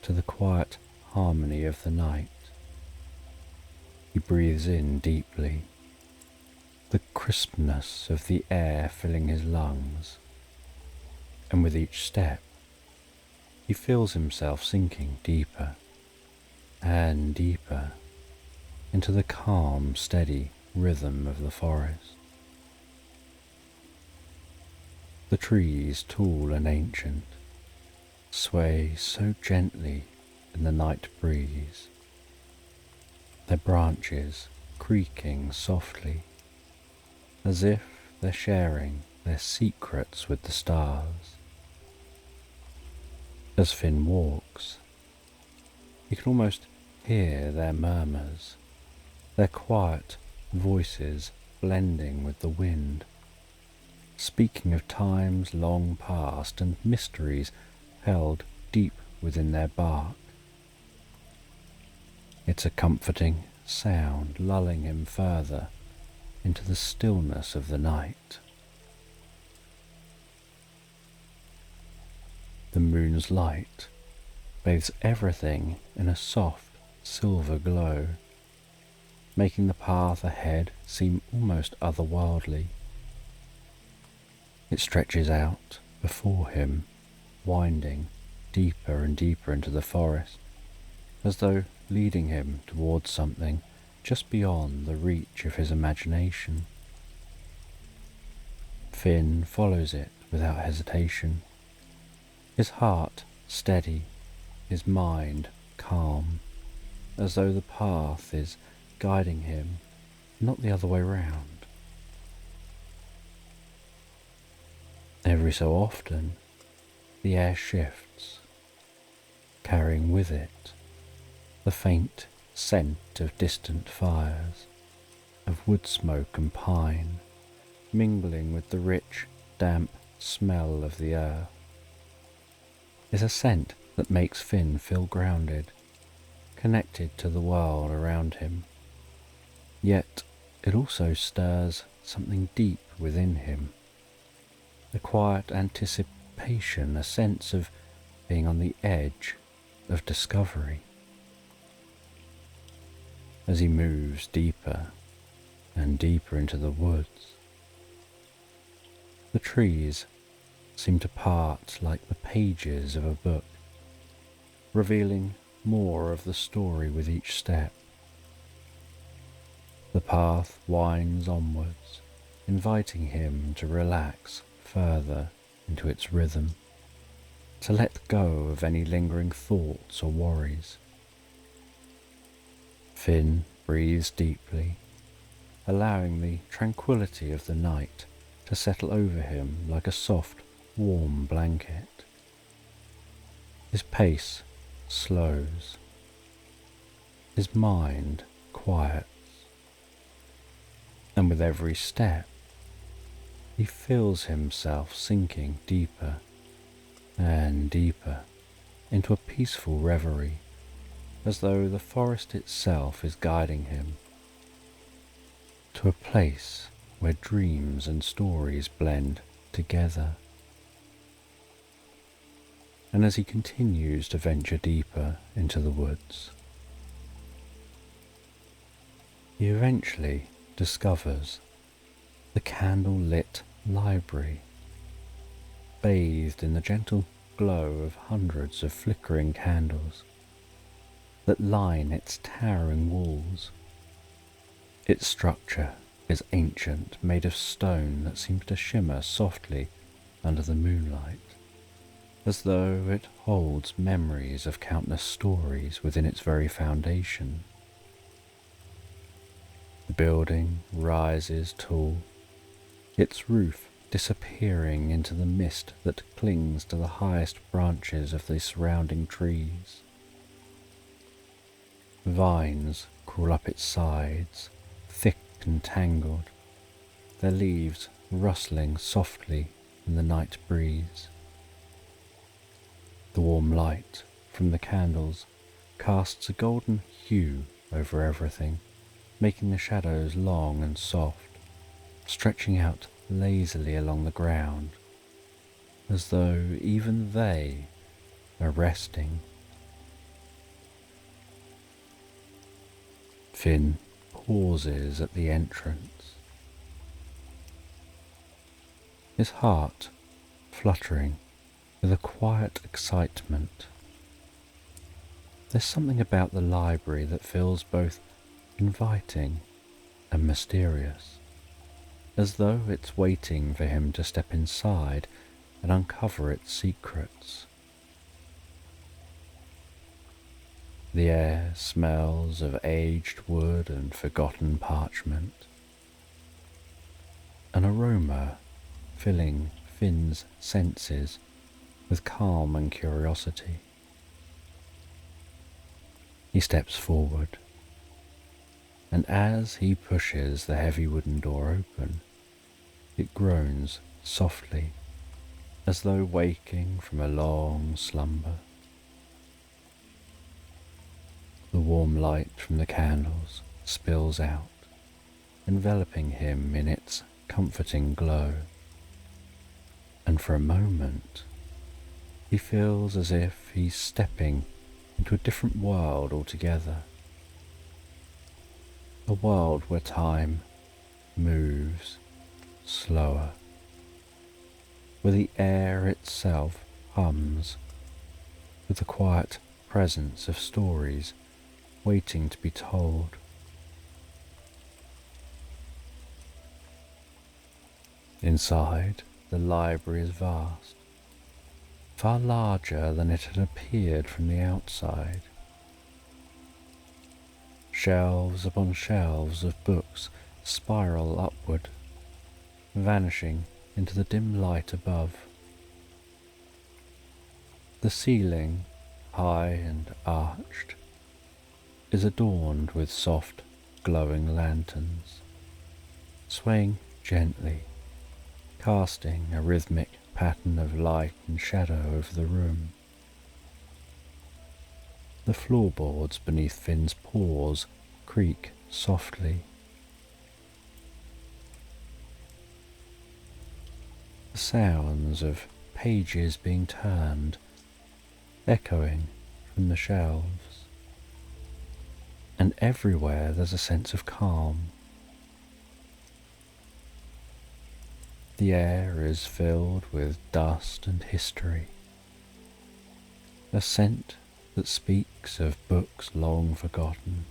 to the quiet harmony of the night. He breathes in deeply, the crispness of the air filling his lungs, and with each step he feels himself sinking deeper and deeper into the calm, steady rhythm of the forest. The trees, tall and ancient, sway so gently in the night breeze, their branches creaking softly, as if they're sharing their secrets with the stars. As Finn walks, he can almost hear their murmurs, their quiet voices blending with the wind, speaking of times long past and mysteries held deep within their bark. It's a comforting sound lulling him further into the stillness of the night. The moon's light bathes everything in a soft silver glow, making the path ahead seem almost otherworldly. It stretches out before him, winding deeper and deeper into the forest, as though leading him towards something just beyond the reach of his imagination. Finn follows it without hesitation, his heart steady, his mind calm, as though the path is guiding him, not the other way round. Every so often, the air shifts, carrying with it the faint scent of distant fires, of wood smoke and pine, mingling with the rich, damp smell of the earth. It's a scent that makes Finn feel grounded, connected to the world around him. Yet it also stirs something deep within him, a quiet anticipation, a sense of being on the edge of discovery. As he moves deeper and deeper into the woods, the trees seem to part like the pages of a book, revealing more of the story with each step. The path winds onwards, inviting him to relax further into its rhythm, to let go of any lingering thoughts or worries. Finn breathes deeply, allowing the tranquility of the night to settle over him like a soft, warm blanket. His pace slows, his mind quiets, and with every step he feels himself sinking deeper and deeper into a peaceful reverie, as though the forest itself is guiding him to a place where dreams and stories blend together. And as he continues to venture deeper into the woods, he eventually discovers the candle-lit library, bathed in the gentle glow of hundreds of flickering candles that line its towering walls. Its structure is ancient, made of stone that seems to shimmer softly under the moonlight, as though it holds memories of countless stories within its very foundation. The building rises tall, its roof disappearing into the mist that clings to the highest branches of the surrounding trees. Vines crawl up its sides, thick and tangled, their leaves rustling softly in the night breeze. The warm light from the candles casts a golden hue over everything, making the shadows long and soft, stretching out lazily along the ground, as though even they are resting. Finn pauses at the entrance, his heart fluttering with a quiet excitement. There's something about the library that feels both inviting and mysterious, as though it's waiting for him to step inside and uncover its secrets. The air smells of aged wood and forgotten parchment, an aroma filling Finn's senses with calm and curiosity. He steps forward, and as he pushes the heavy wooden door open, it groans softly, as though waking from a long slumber. The warm light from the candles spills out, enveloping him in its comforting glow, and for a moment he feels as if he's stepping into a different world altogether. A world where time moves slower, where the air itself hums with the quiet presence of stories waiting to be told. Inside, the library is vast, far larger than it had appeared from the outside. Shelves upon shelves of books spiral upward, vanishing into the dim light above. The ceiling, high and arched, is adorned with soft, glowing lanterns, swaying gently, casting a rhythmic pattern of light and shadow over the room. The floorboards beneath Finn's paws creak softly. The sounds of pages being turned, echoing from the shelves. And everywhere there's a sense of calm. The air is filled with dust and history, a scent that speaks of books long forgotten,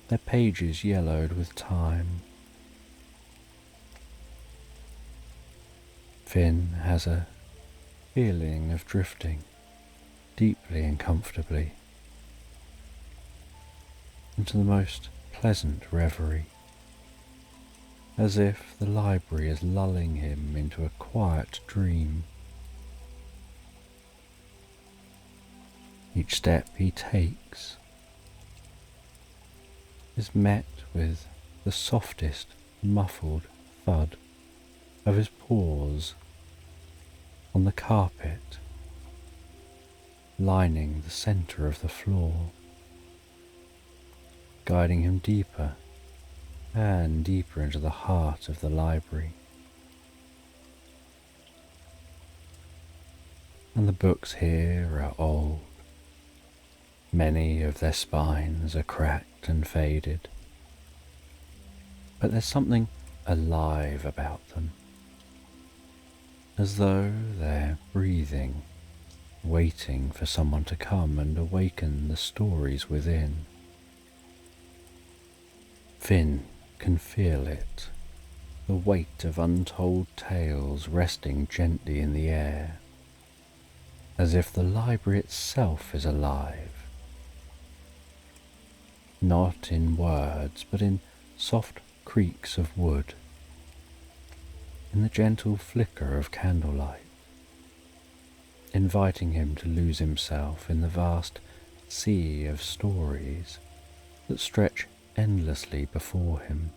their pages yellowed with time. Finn has a feeling of drifting deeply and comfortably into the most pleasant reverie, as if the library is lulling him into a quiet dream. Each step he takes is met with the softest muffled thud of his paws on the carpet, lining the centre of the floor, guiding him deeper and deeper into the heart of the library. And the books here are old. Many of their spines are cracked and faded, but there's something alive about them, as though they're breathing, waiting for someone to come and awaken the stories within. Finn can feel it, the weight of untold tales resting gently in the air, as if the library itself is alive, not in words but in soft creaks of wood, in the gentle flicker of candlelight, inviting him to lose himself in the vast sea of stories that stretch endlessly before him.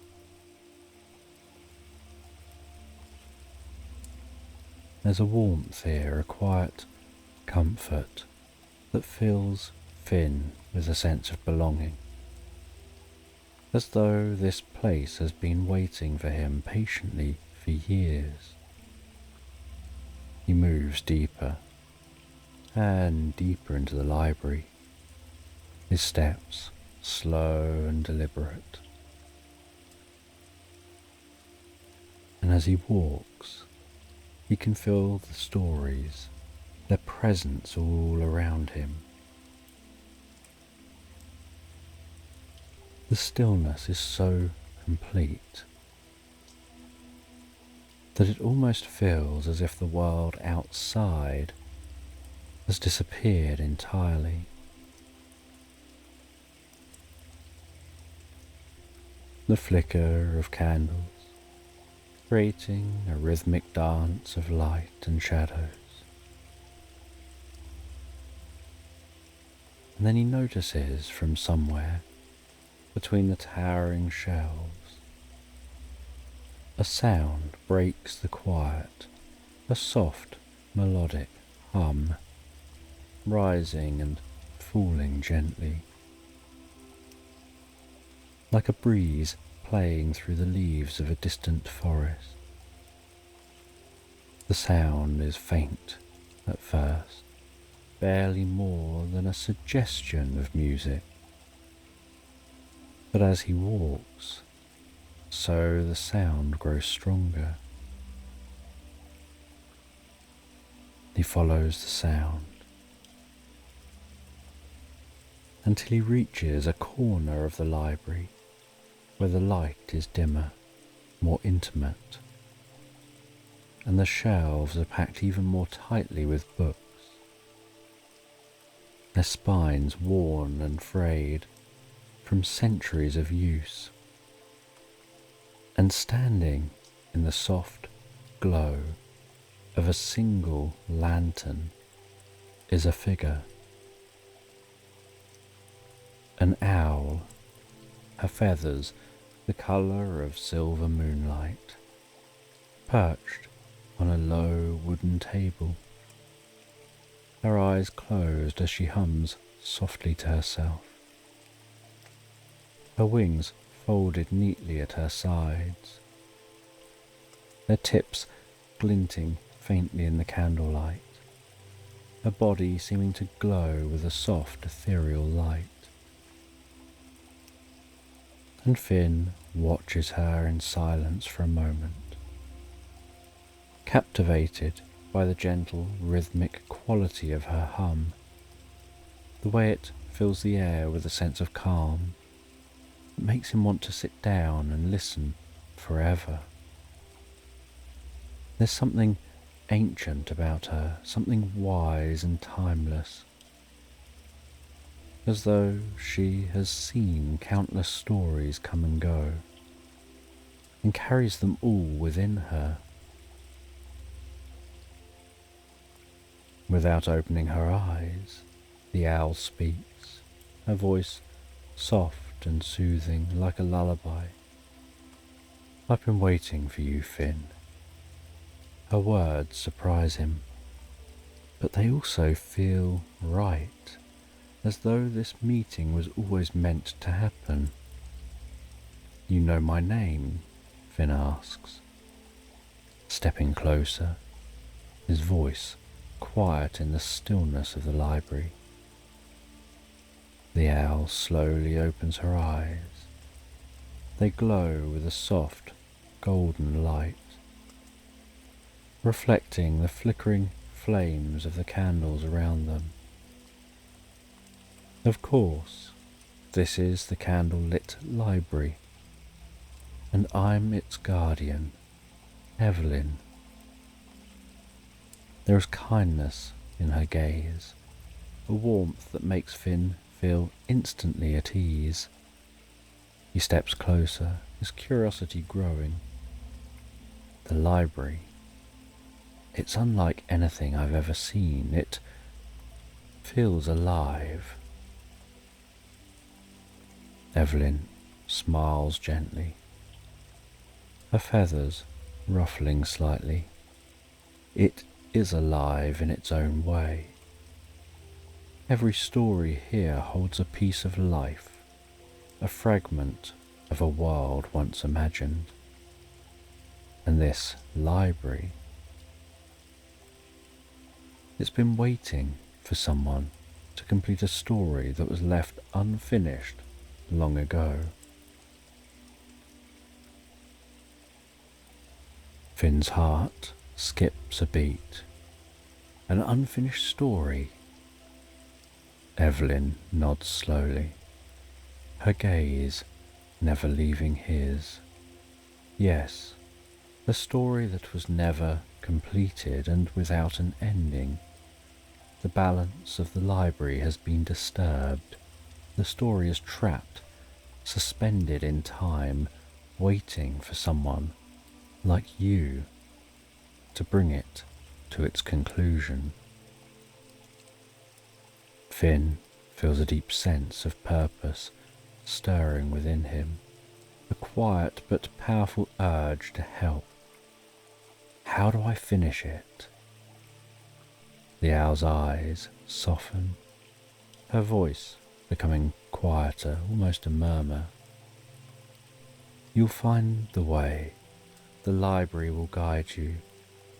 There's a warmth here, a quiet comfort that fills Finn with a sense of belonging, as though this place has been waiting for him patiently for years. He moves deeper and deeper into the library, his steps slow and deliberate. And as he walks, he can feel the stories, their presence all around him. The stillness is so complete that it almost feels as if the world outside has disappeared entirely. The flicker of candles, creating a rhythmic dance of light and shadows. And then he notices from somewhere between the towering shelves, a sound breaks the quiet, a soft, melodic hum, rising and falling gently, like a breeze playing through the leaves of a distant forest. The sound is faint at first, barely more than a suggestion of music. But as he walks, so the sound grows stronger. He follows the sound until he reaches a corner of the library where the light is dimmer, more intimate, and the shelves are packed even more tightly with books, their spines worn and frayed from centuries of use. And standing in the soft glow of a single lantern is a figure, an owl, her feathers the colour of silver moonlight, perched on a low wooden table, her eyes closed as she hums softly to herself, her wings folded neatly at her sides, their tips glinting faintly in the candlelight, her body seeming to glow with a soft ethereal light. And Finn watches her in silence for a moment, captivated by the gentle rhythmic quality of her hum, the way it fills the air with a sense of calm. It makes him want to sit down and listen forever. There's something ancient about her, something wise and timeless, as though she has seen countless stories come and go, and carries them all within her. Without opening her eyes, the owl speaks, her voice soft and soothing like a lullaby. "I've been waiting for you, Finn." Her words surprise him, but they also feel right, as though this meeting was always meant to happen. "You know my name?" Finn asks, stepping closer, his voice quiet in the stillness of the library. The owl slowly opens her eyes. They glow with a soft, golden light, reflecting the flickering flames of the candles around them. Of course, this is the candle-lit library, and I'm its guardian, Evelyn. There is kindness in her gaze, a warmth that makes Finn feel instantly at ease. He steps closer, his curiosity growing. The library. It's unlike anything I've ever seen. It feels alive. Evelyn smiles gently, her feathers ruffling slightly. It is alive in its own way. Every story here holds a piece of life, a fragment of a world once imagined. And this library, it's been waiting for someone to complete a story that was left unfinished long ago. Finn's heart skips a beat. An unfinished story. Evelyn nods slowly, her gaze never leaving his. Yes, a story that was never completed and without an ending. The balance of the library has been disturbed. The story is trapped, suspended in time, waiting for someone like you to bring it to its conclusion. Finn feels a deep sense of purpose stirring within him, a quiet but powerful urge to help. How do I finish it? The owl's eyes soften, her voice becoming quieter, almost a murmur. You'll find the way. The library will guide you,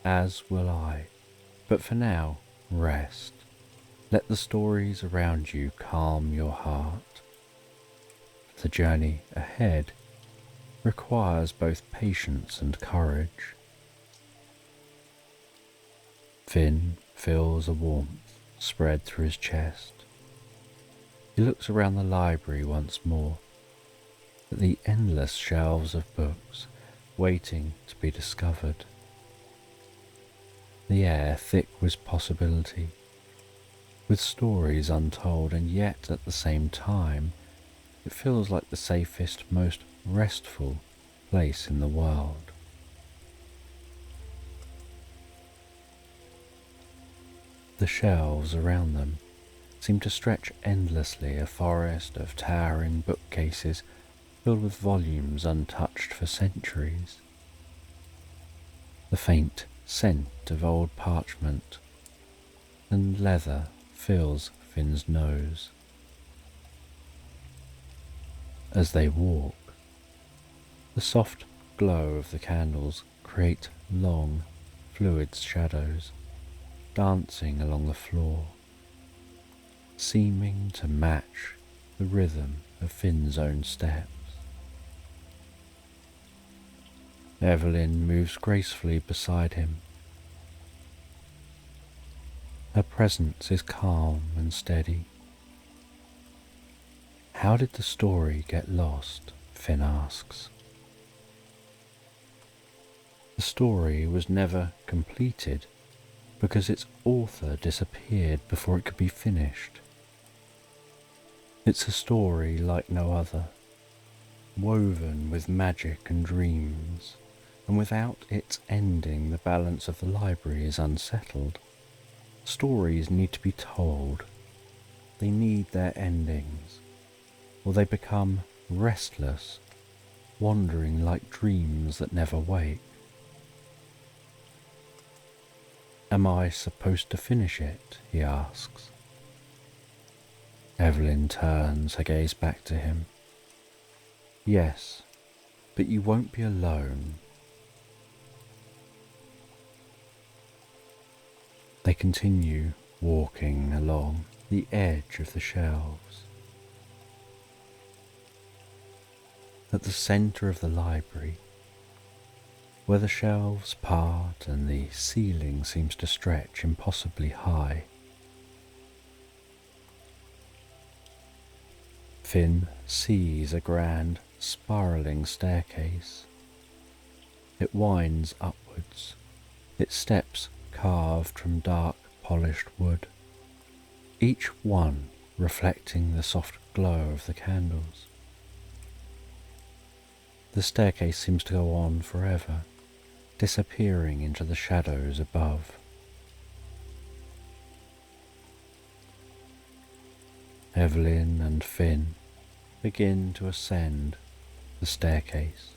as will I. But for now, rest. Let the stories around you calm your heart. The journey ahead requires both patience and courage. Finn feels a warmth spread through his chest. He looks around the library once more, at the endless shelves of books waiting to be discovered. The air thick with possibility, with stories untold, and yet at the same time it feels like the safest, most restful place in the world. The shelves around them seem to stretch endlessly, a forest of towering bookcases filled with volumes untouched for centuries. The faint scent of old parchment and leather fills Finn's nose. As they walk, the soft glow of the candles create long, fluid shadows dancing along the floor, seeming to match the rhythm of Finn's own steps. Evelyn moves gracefully beside him. Her presence is calm and steady. How did the story get lost? Finn asks. The story was never completed because its author disappeared before it could be finished. It's a story like no other, woven with magic and dreams, and without its ending the balance of the library is unsettled. Stories need to be told. They need their endings, or they become restless, wandering like dreams that never wake. Am I supposed to finish it? He asks. Evelyn turns her gaze back to him. Yes, but you won't be alone. They continue walking along the edge of the shelves. At the centre of the library, where the shelves part and the ceiling seems to stretch impossibly high, Finn sees a grand spiralling staircase. It winds upwards, its steps carved from dark polished wood, each one reflecting the soft glow of the candles. The staircase seems to go on forever, disappearing into the shadows above. Evelyn and Finn begin to ascend the staircase.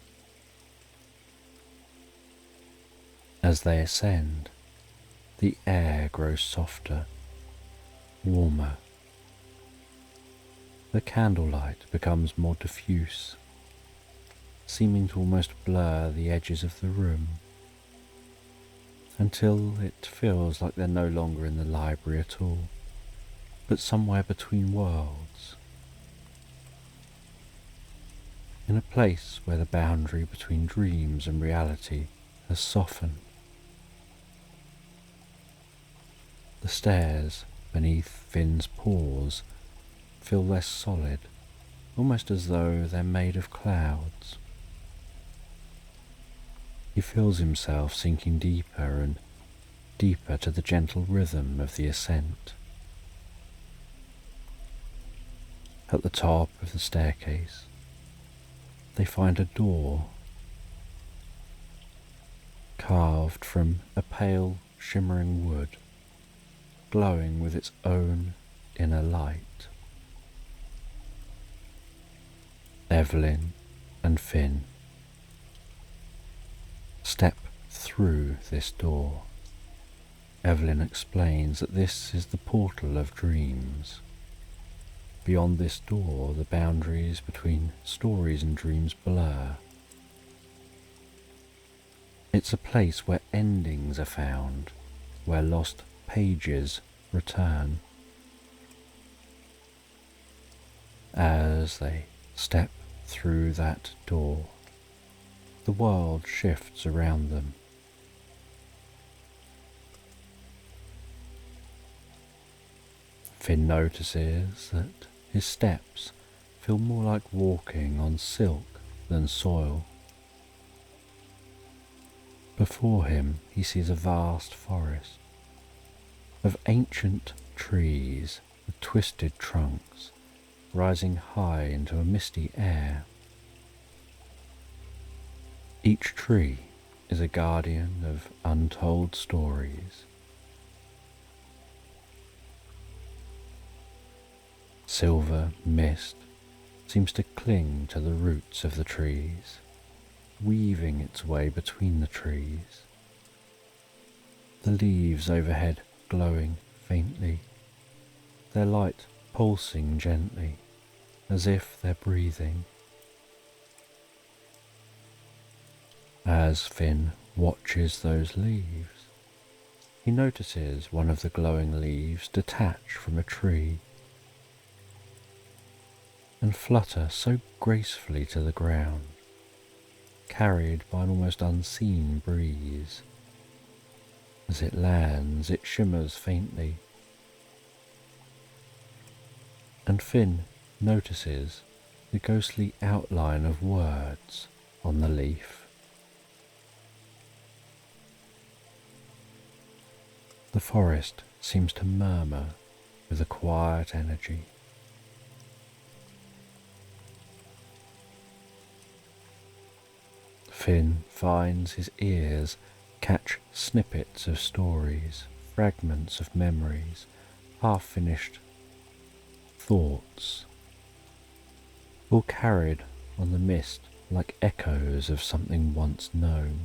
As they ascend, the air grows softer, warmer. The candlelight becomes more diffuse, seeming to almost blur the edges of the room, until it feels like they're no longer in the library at all, but somewhere between worlds, in a place where the boundary between dreams and reality has softened. The stairs beneath Finn's paws feel less solid, almost as though they're made of clouds. He feels himself sinking deeper and deeper to the gentle rhythm of the ascent. At the top of the staircase, they find a door carved from a pale, shimmering wood, glowing with its own inner light. Evelyn and Finn step through this door. Evelyn explains that this is the portal of dreams. Beyond this door, the boundaries between stories and dreams blur. It's a place where endings are found, where lost pages return. As they step through that door, the world shifts around them. Finn notices that his steps feel more like walking on silk than soil. Before him he sees a vast forest of ancient trees with twisted trunks rising high into a misty air. Each tree is a guardian of untold stories. Silver mist seems to cling to the roots of the trees, weaving its way between the trees. The leaves overhead glowing faintly, their light pulsing gently, as if they're breathing. As Finn watches those leaves, he notices one of the glowing leaves detach from a tree and flutter so gracefully to the ground, carried by an almost unseen breeze. As it lands, it shimmers faintly, and Finn notices the ghostly outline of words on the leaf. The forest seems to murmur with a quiet energy. Finn finds his ears catch snippets of stories, fragments of memories, half-finished thoughts, all carried on the mist like echoes of something once known.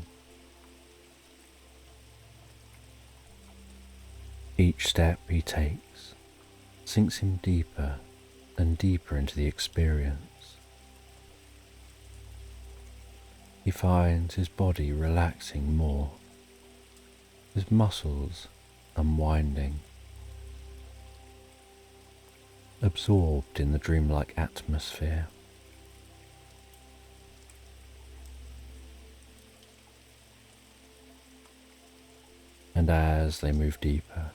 Each step he takes sinks him deeper and deeper into the experience. He finds his body relaxing more, his muscles unwinding, absorbed in the dreamlike atmosphere. And as they move deeper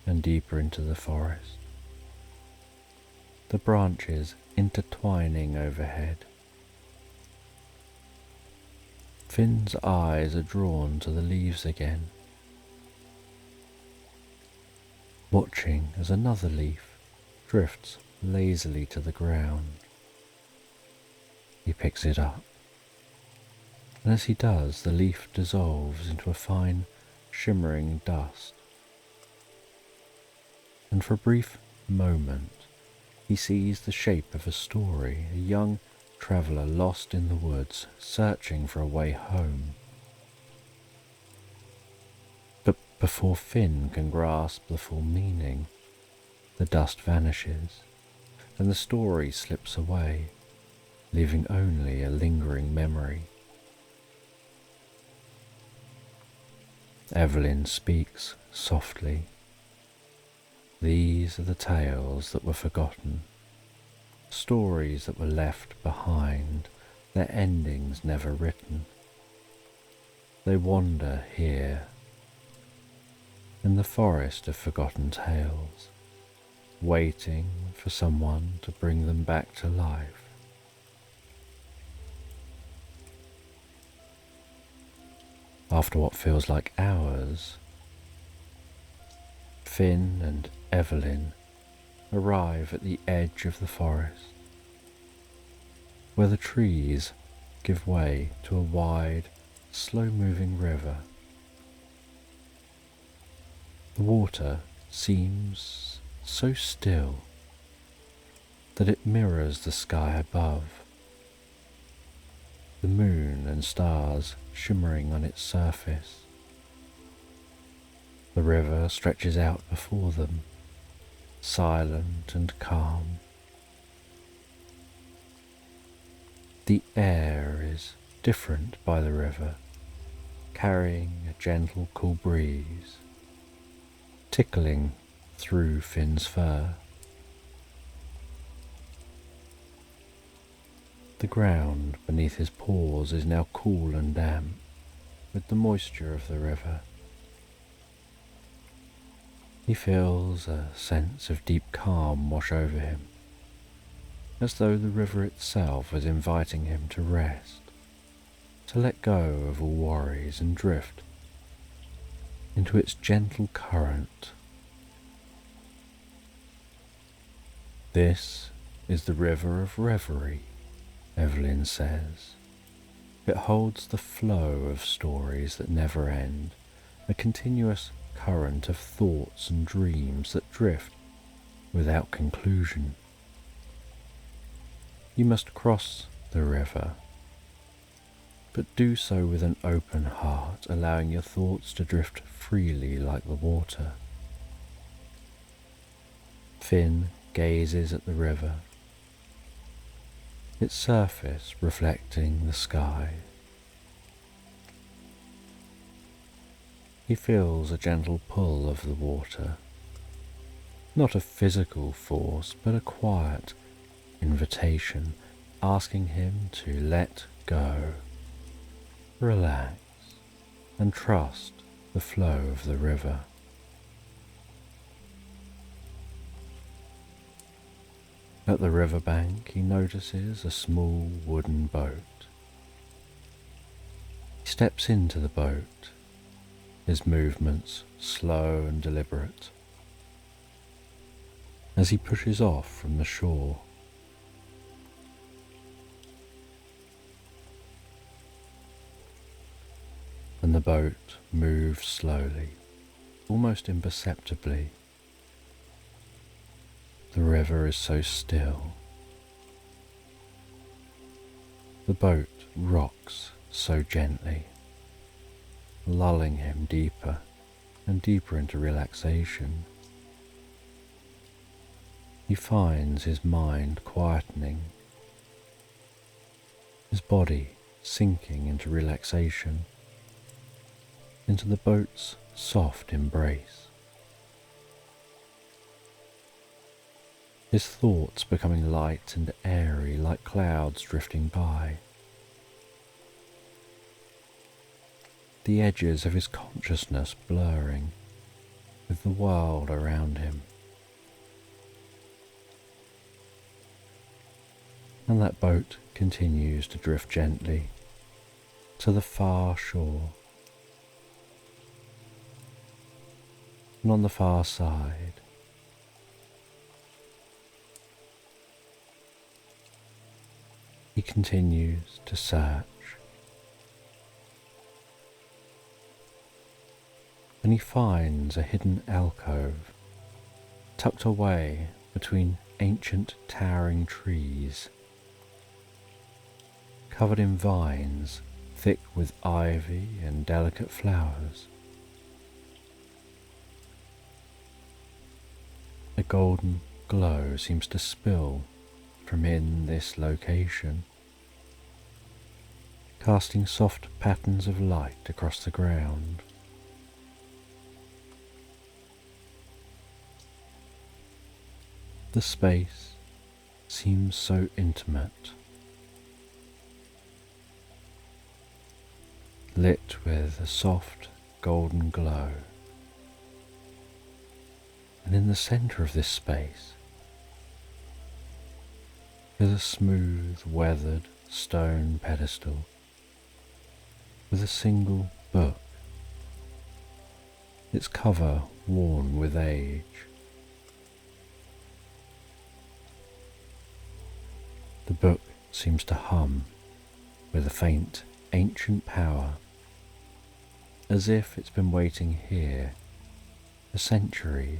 and deeper into the forest, the branches intertwining overhead, Finn's eyes are drawn to the leaves again, watching as another leaf drifts lazily to the ground. He picks it up, and as he does, the leaf dissolves into a fine, shimmering dust. And for a brief moment, he sees the shape of a story, a young traveller lost in the woods, searching for a way home. But before Finn can grasp the full meaning, the dust vanishes, and the story slips away, leaving only a lingering memory. Evelyn speaks softly. These are the tales that were forgotten, stories that were left behind, their endings never written. They wander here, in the forest of forgotten tales, waiting for someone to bring them back to life. After what feels like hours, Finn and Evelyn arrive at the edge of the forest, where the trees give way to a wide, slow-moving river. The water seems so still that it mirrors the sky above, the moon and stars shimmering on its surface. The river stretches out before them, silent and calm. The air is different by the river, carrying a gentle cool breeze, tickling through Finn's fur. The ground beneath his paws is now cool and damp with the moisture of the river. He feels a sense of deep calm wash over him, as though the river itself was inviting him to rest, to let go of all worries and drift into its gentle current. This is the river of reverie, Evelyn says. It holds the flow of stories that never end, a continuous current of thoughts and dreams that drift without conclusion. You must cross the river, but do so with an open heart, allowing your thoughts to drift freely like the water. Finn gazes at the river, its surface reflecting the sky. He feels a gentle pull of the water, not a physical force, but a quiet invitation asking him to let go, relax, and trust the flow of the river. At the riverbank, he notices a small wooden boat. He steps into the boat, his movements slow and deliberate, as he pushes off from the shore. And the boat moves slowly, almost imperceptibly. The river is so still. The boat rocks so gently, lulling him deeper and deeper into relaxation. he finds his mind quietening, his body sinking into relaxation, into the boat's soft embrace. His thoughts becoming light and airy like clouds drifting by. The edges of his consciousness blurring with the world around him. And that boat continues to drift gently to the far shore. And on the far side, he continues to search. And he finds a hidden alcove tucked away between ancient towering trees, covered in vines thick with ivy and delicate flowers. A golden glow seems to spill from in this location, casting soft patterns of light across the ground. The space seems so intimate, lit with a soft golden glow. And in the centre of this space is a smooth, weathered stone pedestal with a single book, its cover worn with age. The book seems to hum with a faint, ancient power, as if it's been waiting here for centuries.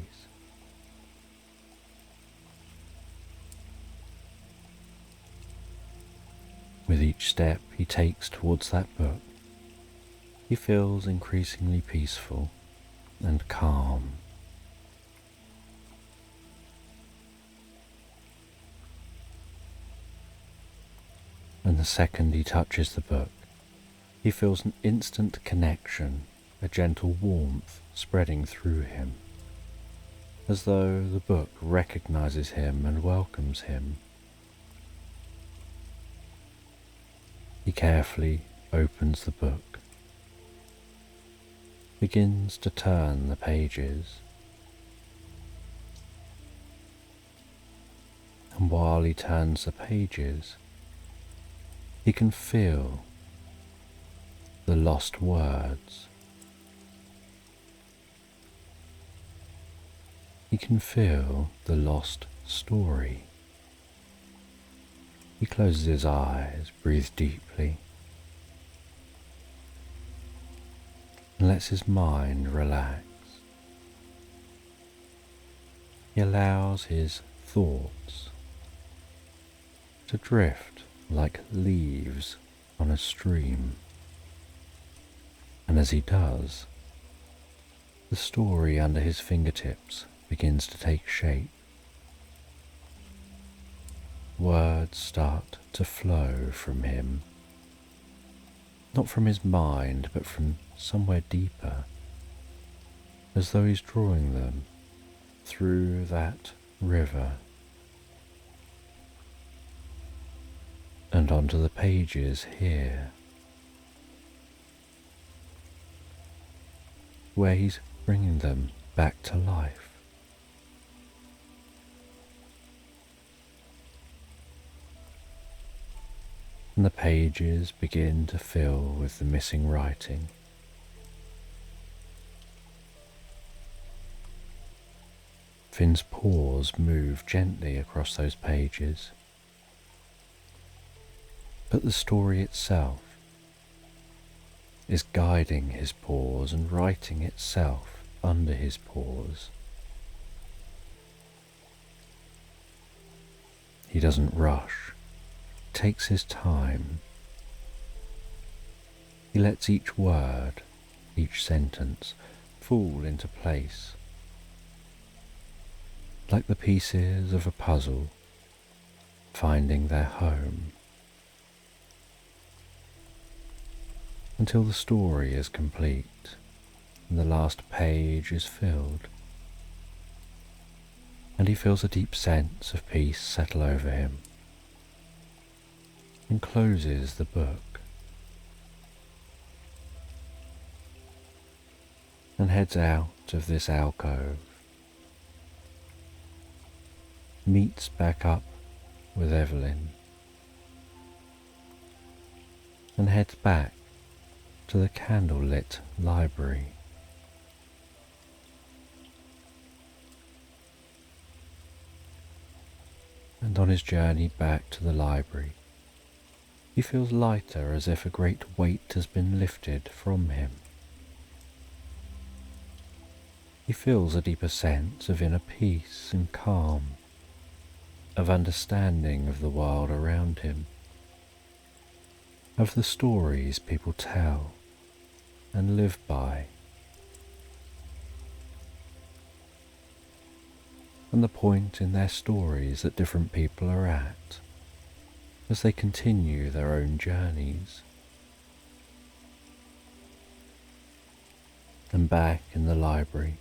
With each step he takes towards that book, he feels increasingly peaceful and calm. And the second he touches the book, he feels an instant connection, a gentle warmth spreading through him, as though the book recognizes him and welcomes him. He carefully opens the book, begins to turn the pages, and while he turns the pages, he can feel the lost words. He can feel the lost story. He closes his eyes, breathes deeply, and lets his mind relax. He allows his thoughts to drift like leaves on a stream, and as he does, the story under his fingertips begins to take shape. Words start to flow from him, not from his mind, but from somewhere deeper, as though he's drawing them through that river and onto the pages here, where he's bringing them back to life. And the pages begin to fill with the missing writing. Finn's paws move gently across those pages, but the story itself is guiding his paws and writing itself under his paws. He doesn't rush, takes his time. He lets each word, each sentence fall into place, like the pieces of a puzzle finding their home, until the story is complete and the last page is filled, and he feels a deep sense of peace settle over him and closes the book and heads out of this alcove, meets back up with Evelyn, and heads back to the candle-lit library. And on his journey back to the library, he feels lighter, as if a great weight has been lifted from him. He feels a deeper sense of inner peace and calm, of understanding of the world around him, of the stories people tell and live by, and the point in their stories that different people are at as they continue their own journeys. And back in the library,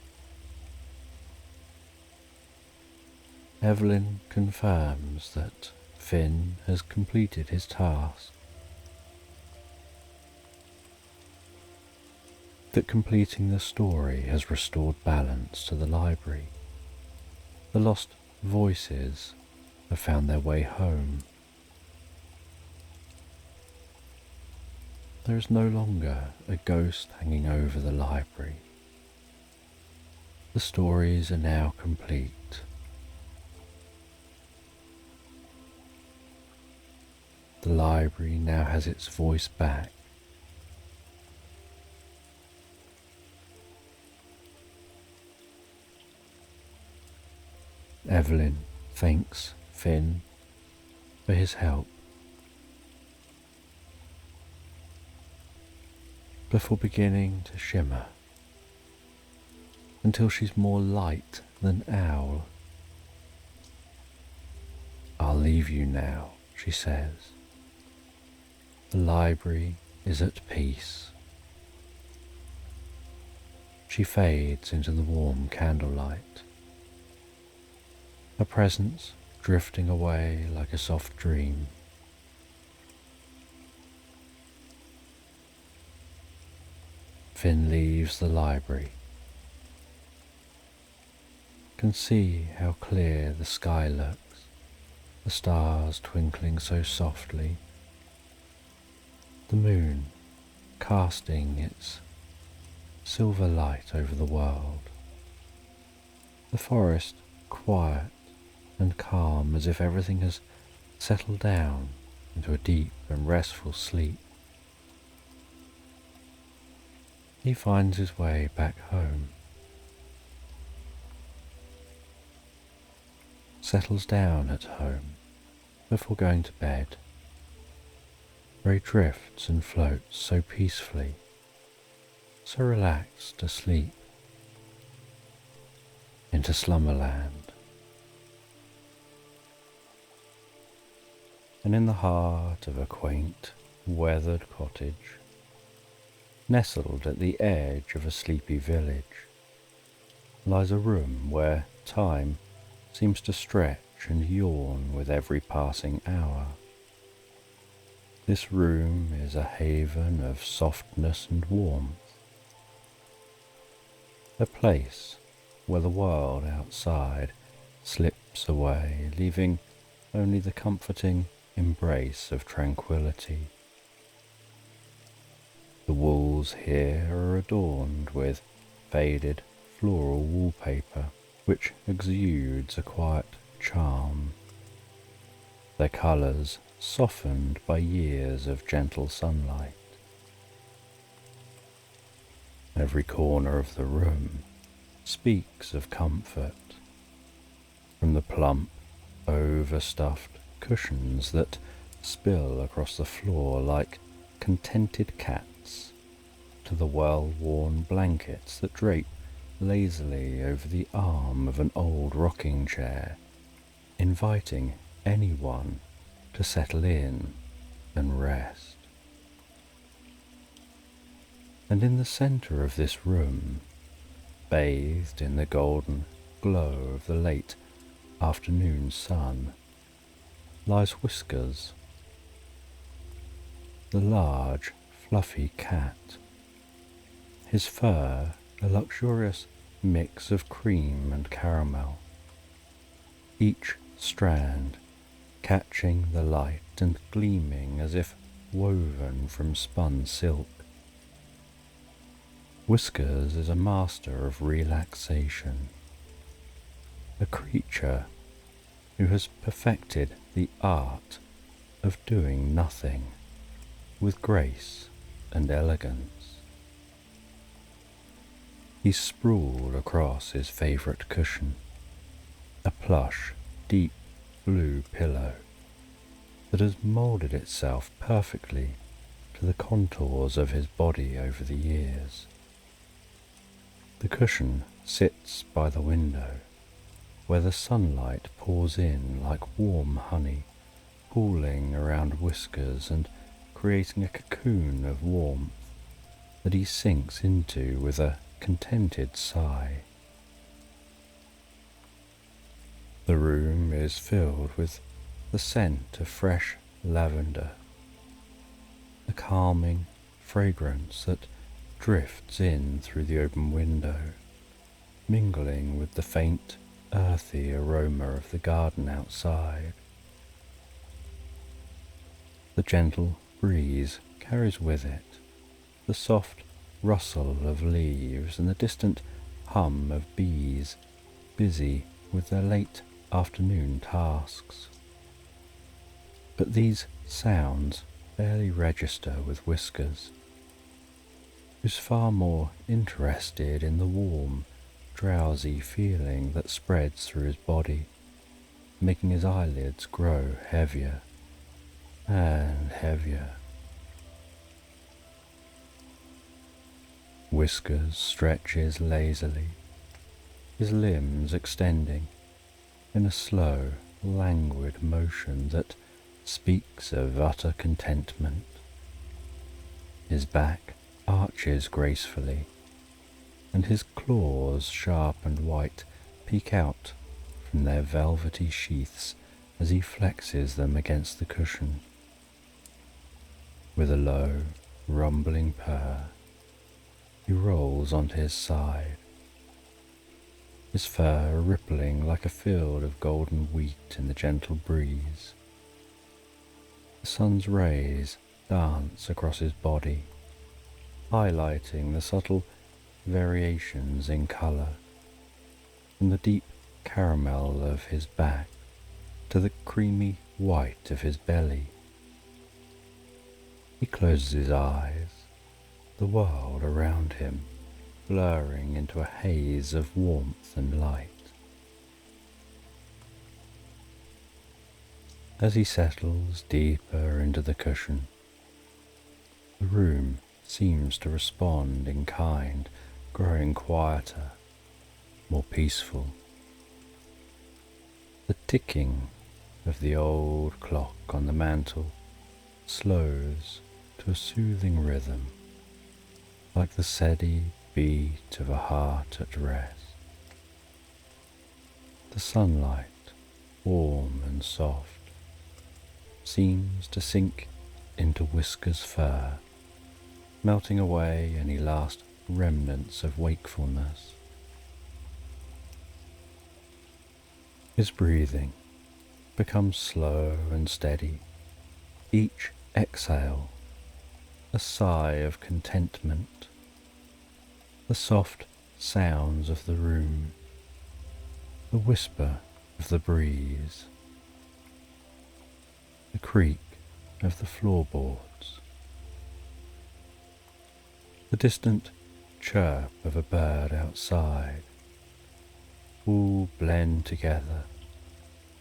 Evelyn confirms that Finn has completed his task, that completing the story has restored balance to the library. The lost voices have found their way home. There is no longer a ghost hanging over the library. The stories are now complete. The library now has its voice back. Evelyn thanks Finn for his help before beginning to shimmer until she's more light than owl. "I'll leave you now," she says. "The library is at peace." She fades into the warm candlelight, her presence drifting away like a soft dream. Finn leaves the library, can see how clear the sky looks, the stars twinkling so softly, the moon casting its silver light over the world, the forest quiet and calm, as if everything has settled down into a deep and restful sleep. He finds his way back home, settles down at home before going to bed, where he drifts and floats so peacefully, so relaxed asleep, into slumberland. And in the heart of a quaint, weathered cottage, nestled at the edge of a sleepy village, lies a room where time seems to stretch and yawn with every passing hour. This room is a haven of softness and warmth, a place where the world outside slips away, leaving only the comforting embrace of tranquility. The walls here are adorned with faded floral wallpaper, which exudes a quiet charm, their colours softened by years of gentle sunlight. Every corner of the room speaks of comfort, from the plump, overstuffed cushions that spill across the floor like contented cats, to the well-worn blankets that drape lazily over the arm of an old rocking chair, inviting anyone to settle in and rest. And in the centre of this room, bathed in the golden glow of the late afternoon sun, lies Whiskers, the large, fluffy cat, his fur a luxurious mix of cream and caramel, each strand catching the light and gleaming as if woven from spun silk. Whiskers is a master of relaxation, a creature who has perfected the art of doing nothing with grace and elegance. He sprawled across his favourite cushion, a plush, deep blue pillow that has moulded itself perfectly to the contours of his body over the years. The cushion sits by the window, where the sunlight pours in like warm honey, pooling around Whiskers and creating a cocoon of warmth that he sinks into with a contented sigh. The room is filled with the scent of fresh lavender, a calming fragrance that drifts in through the open window, mingling with the faint, earthy aroma of the garden outside. The gentle breeze carries with it the soft rustle of leaves and the distant hum of bees busy with their late afternoon tasks. But these sounds barely register with Whiskers, who's far more interested in the warm, drowsy feeling that spreads through his body, making his eyelids grow heavier and heavier. Whiskers stretches lazily, his limbs extending in a slow, languid motion that speaks of utter contentment. His back arches gracefully, and his claws, sharp and white, peek out from their velvety sheaths as he flexes them against the cushion. With a low, rumbling purr, he rolls onto his side, his fur rippling like a field of golden wheat in the gentle breeze. The sun's rays dance across his body, highlighting the subtle variations in colour, from the deep caramel of his back to the creamy white of his belly. He closes his eyes, the world around him blurring into a haze of warmth and light. As he settles deeper into the cushion, the room seems to respond in kind, growing quieter, more peaceful. The ticking of the old clock on the mantel slows to a soothing rhythm, like the steady beat of a heart at rest. The sunlight, warm and soft, seems to sink into Whiskers' fur, melting away any last remnants of wakefulness. His breathing becomes slow and steady, each exhale a sigh of contentment. The soft sounds of the room, the whisper of the breeze, the creak of the floorboards, the distant chirp of a bird outside, all blend together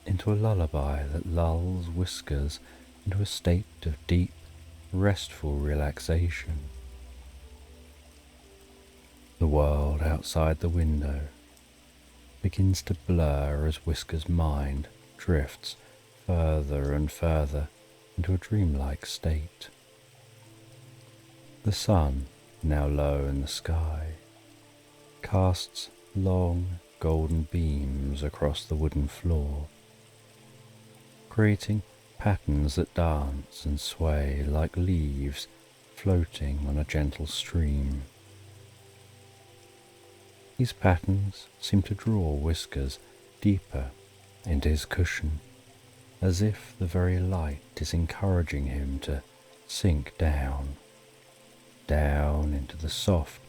into a lullaby that lulls Whiskers into a state of deep, restful relaxation. The world outside the window begins to blur as Whisker's mind drifts further and further into a dreamlike state. The sun, now low in the sky, casts long golden beams across the wooden floor, creating patterns that dance and sway like leaves floating on a gentle stream. These patterns seem to draw Whiskers deeper into his cushion, as if the very light is encouraging him to sink down into the soft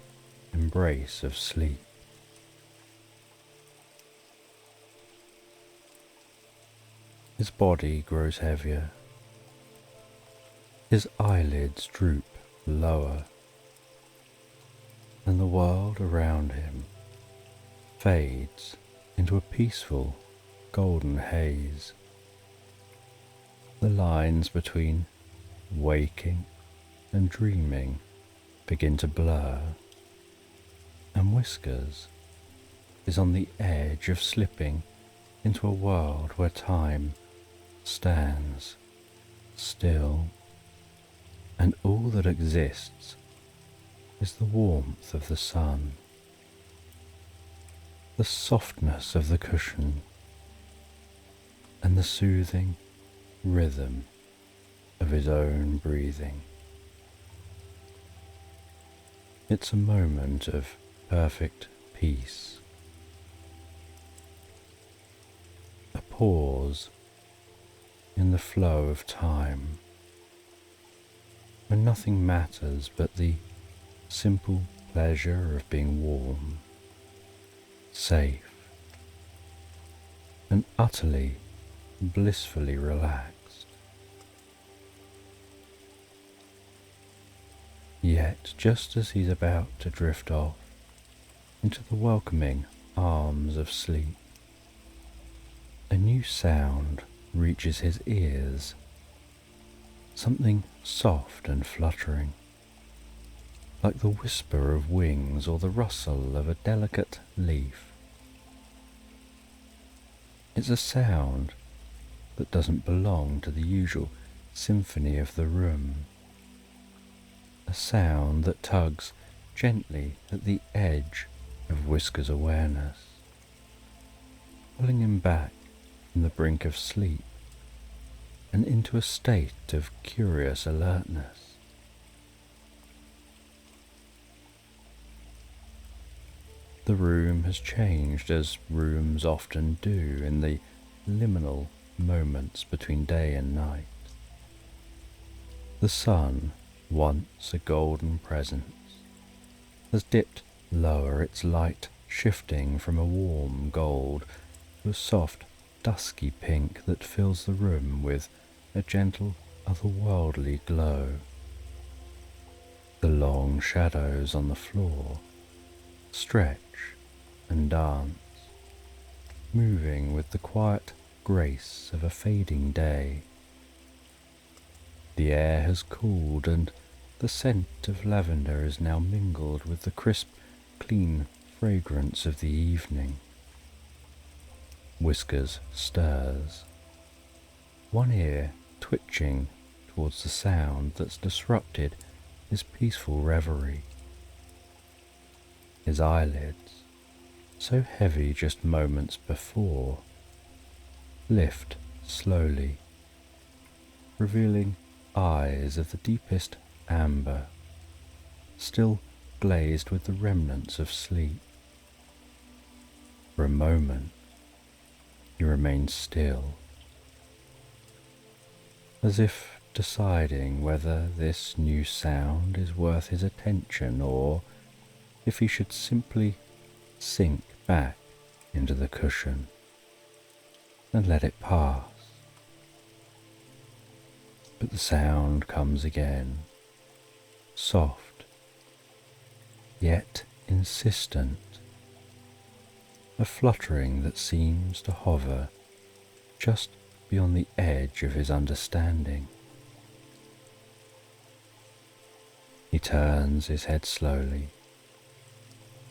embrace of sleep. His body grows heavier. His eyelids droop lower, and the world around him fades into a peaceful golden haze. The lines between waking and dreaming begin to blur, and Whiskers is on the edge of slipping into a world where time stands still, and all that exists is the warmth of the sun, the softness of the cushion, and the soothing rhythm of his own breathing. It's a moment of perfect peace, a pause in the flow of time, when nothing matters but the simple pleasure of being warm, safe, and utterly, blissfully relaxed. Yet, just as he's about to drift off into the welcoming arms of sleep, a new sound reaches his ears, something soft and fluttering, like the whisper of wings or the rustle of a delicate leaf. It's a sound that doesn't belong to the usual symphony of the room, a sound that tugs gently at the edge of Whisker's awareness, pulling him back from the brink of sleep and into a state of curious alertness. The room has changed, as rooms often do in the liminal moments between day and night. The sun, once a golden presence, has dipped lower, its light shifting from a warm gold to a soft, dusky pink that fills the room with a gentle, otherworldly glow. The long shadows on the floor stretch and dance, moving with the quiet grace of a fading day. The air has cooled, and the scent of lavender is now mingled with the crisp, clean fragrance of the evening. Whiskers stirs, one ear twitching towards the sound that's disrupted his peaceful reverie. His eyelids, so heavy just moments before, lift slowly, revealing eyes of the deepest amber, still glazed with the remnants of sleep. For a moment, he remains still, as if deciding whether this new sound is worth his attention or if he should simply sink back into the cushion and let it pass. But the sound comes again, soft, yet insistent, a fluttering that seems to hover just beyond the edge of his understanding. He turns his head slowly,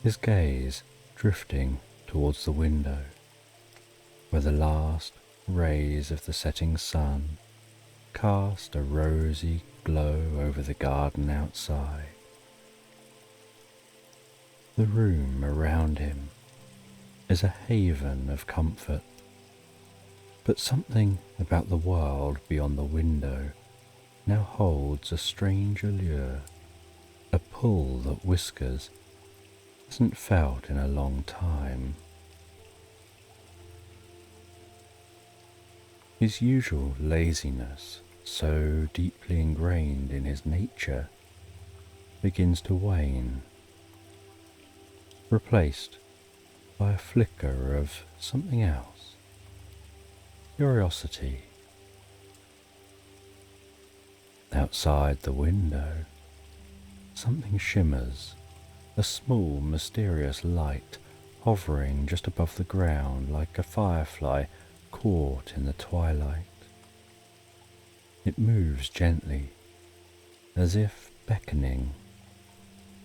his gaze drifting towards the window, where the last rays of the setting sun cast a rosy glow over the garden outside. The room around him is a haven of comfort, but something about the world beyond the window now holds a strange allure, a pull that Whiskers hasn't felt in a long time. His usual laziness, so deeply ingrained in his nature, begins to wane, replaced by a flicker of something else, curiosity. Outside the window, something shimmers, a small mysterious light hovering just above the ground like a firefly caught in the twilight. It moves gently, as if beckoning,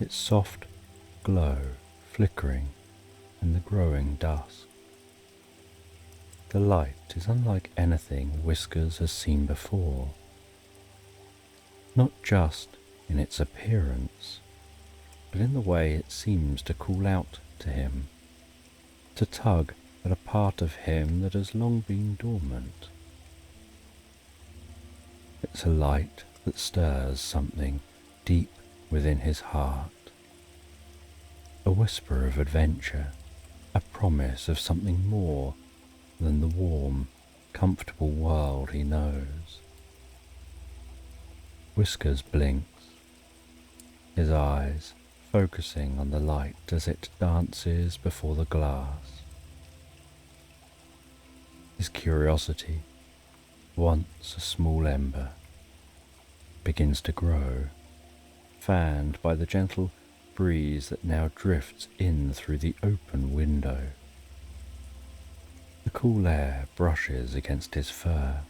its soft glow flickering in the growing dusk. The light is unlike anything Whiskers has seen before, not just in its appearance, but in the way it seems to call out to him, to tug at a part of him that has long been dormant. It's a light that stirs something deep within his heart, a whisper of adventure, a promise of something more than the warm, comfortable world he knows. Whiskers blinks, his eyes focusing on the light as it dances before the glass. His curiosity, once a small ember, begins to grow, fanned by the gentle breeze that now drifts in through the open window. The cool air brushes against his fur,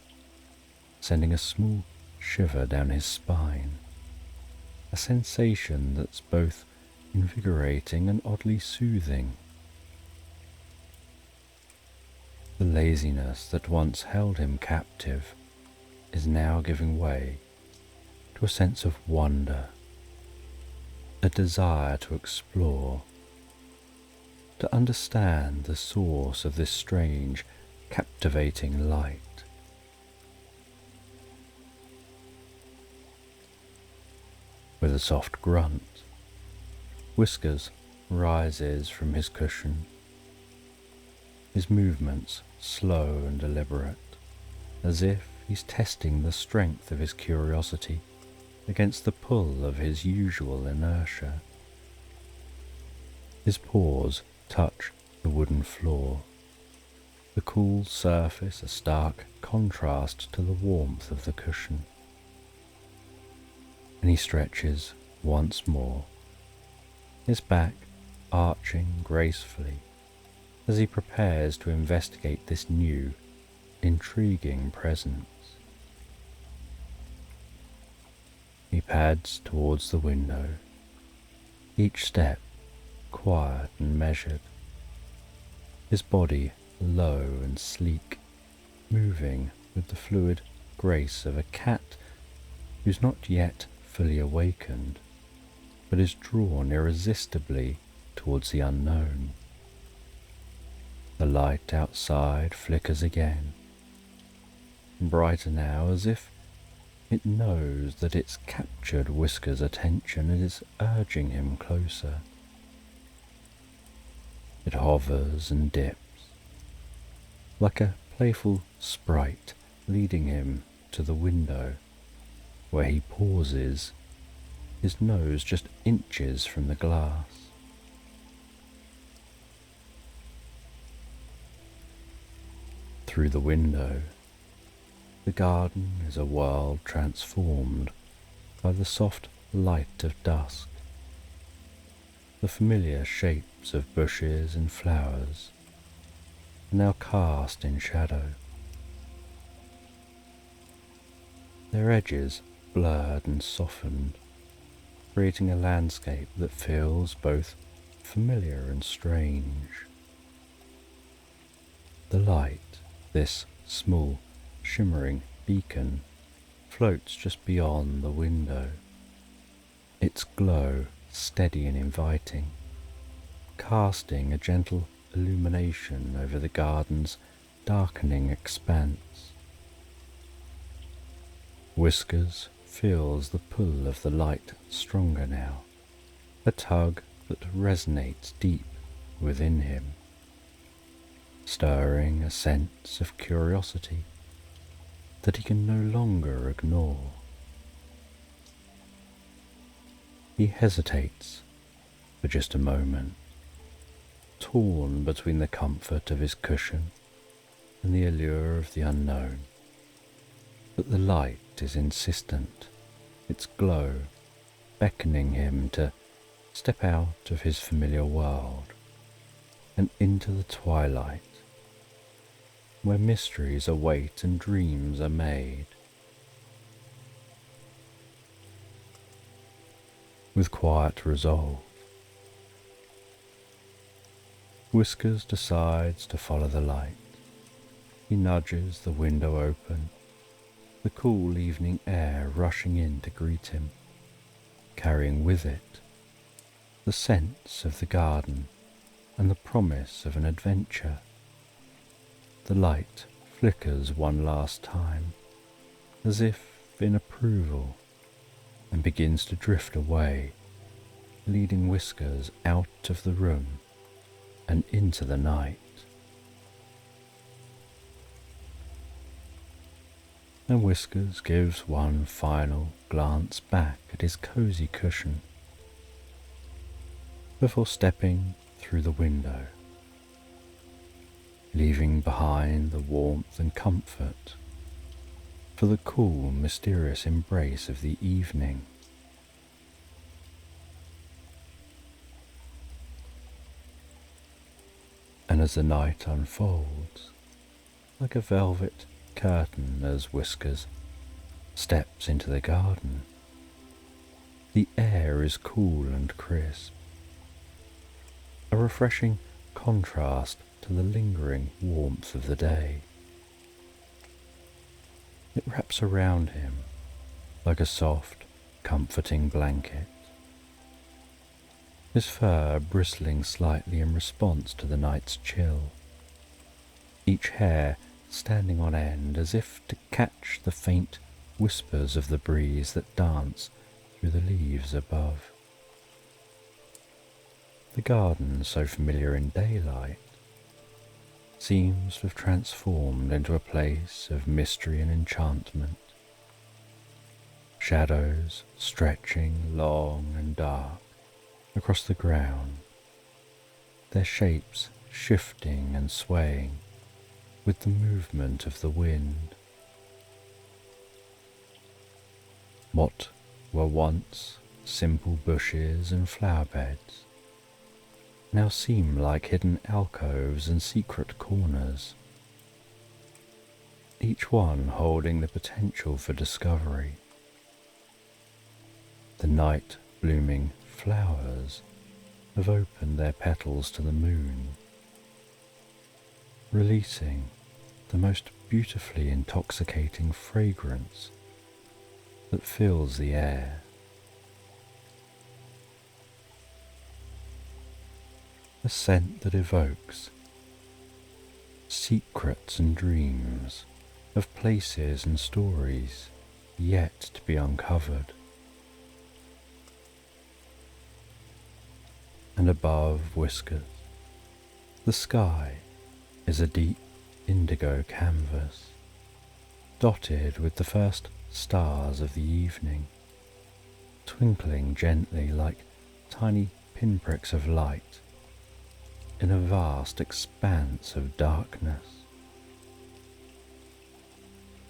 sending a small shiver down his spine, a sensation that's both invigorating and oddly soothing. The laziness that once held him captive is now giving way to a sense of wonder, a desire to explore, to understand the source of this strange, captivating light. With a soft grunt, Whiskers rises from his cushion, his movements slow and deliberate, as if he's testing the strength of his curiosity against the pull of his usual inertia. His paws touch the wooden floor, the cool surface a stark contrast to the warmth of the cushion. And he stretches once more, his back arching gracefully as he prepares to investigate this new, intriguing presence. He pads towards the window, each step quiet and measured, his body low and sleek, moving with the fluid grace of a cat who's not yet fully awakened, but is drawn irresistibly towards the unknown. The light outside flickers again, brighter now, as if it knows that it's captured Whiskers' attention and is urging him closer. It hovers and dips, like a playful sprite leading him to the window, where he pauses, his nose just inches from the glass. Through the window, the garden is a world transformed by the soft light of dusk. The familiar shapes of bushes and flowers are now cast in shadow, their edges blurred and softened, creating a landscape that feels both familiar and strange. The light, this small, shimmering beacon, floats just beyond the window, its glow steady and inviting, casting a gentle illumination over the garden's darkening expanse. Whiskers feels the pull of the light stronger now, a tug that resonates deep within him, stirring a sense of curiosity that he can no longer ignore. He hesitates for just a moment, torn between the comfort of his cushion and the allure of the unknown. But the light is insistent, its glow beckoning him to step out of his familiar world and into the twilight, where mysteries await and dreams are made. With quiet resolve, Whiskers decides to follow the light. He nudges the window open, the cool evening air rushing in to greet him, carrying with it the scents of the garden and the promise of an adventure. The light flickers one last time, as if in approval, and begins to drift away, leading Whiskers out of the room and into the night. And Whiskers gives one final glance back at his cosy cushion before stepping through the window, leaving behind the warmth and comfort for the cool, mysterious embrace of the evening. And as the night unfolds, like a velvet curtain as Whiskers steps into the garden, the air is cool and crisp, a refreshing contrast to the lingering warmth of the day. It wraps around him like a soft, comforting blanket, his fur bristling slightly in response to the night's chill, each hair standing on end as if to catch the faint whispers of the breeze that dance through the leaves above. The garden, so familiar in daylight, seems to have transformed into a place of mystery and enchantment. Shadows stretching long and dark across the ground, their shapes shifting and swaying with the movement of the wind. What were once simple bushes and flower beds now seem like hidden alcoves and secret corners, each one holding the potential for discovery. The night-blooming flowers have opened their petals to the moon, releasing the most beautifully intoxicating fragrance that fills the air. A scent that evokes secrets and dreams of places and stories yet to be uncovered. And above Whiskers, the sky is a deep indigo canvas, dotted with the first stars of the evening, twinkling gently like tiny pinpricks of light in a vast expanse of darkness.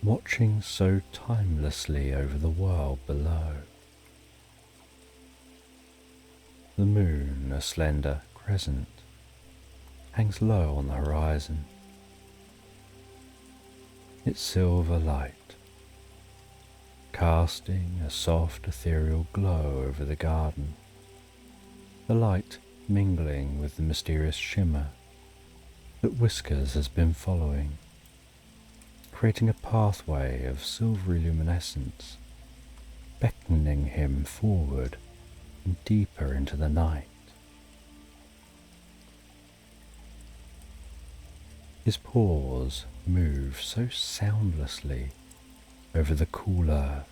Watching so timelessly over the world below. The moon, a slender crescent, hangs low on the horizon, its silver light casting a soft ethereal glow over the garden, the light mingling with the mysterious shimmer that Whiskers has been following, creating a pathway of silvery luminescence, beckoning him forward and deeper into the night. His paws move so soundlessly over the cool earth,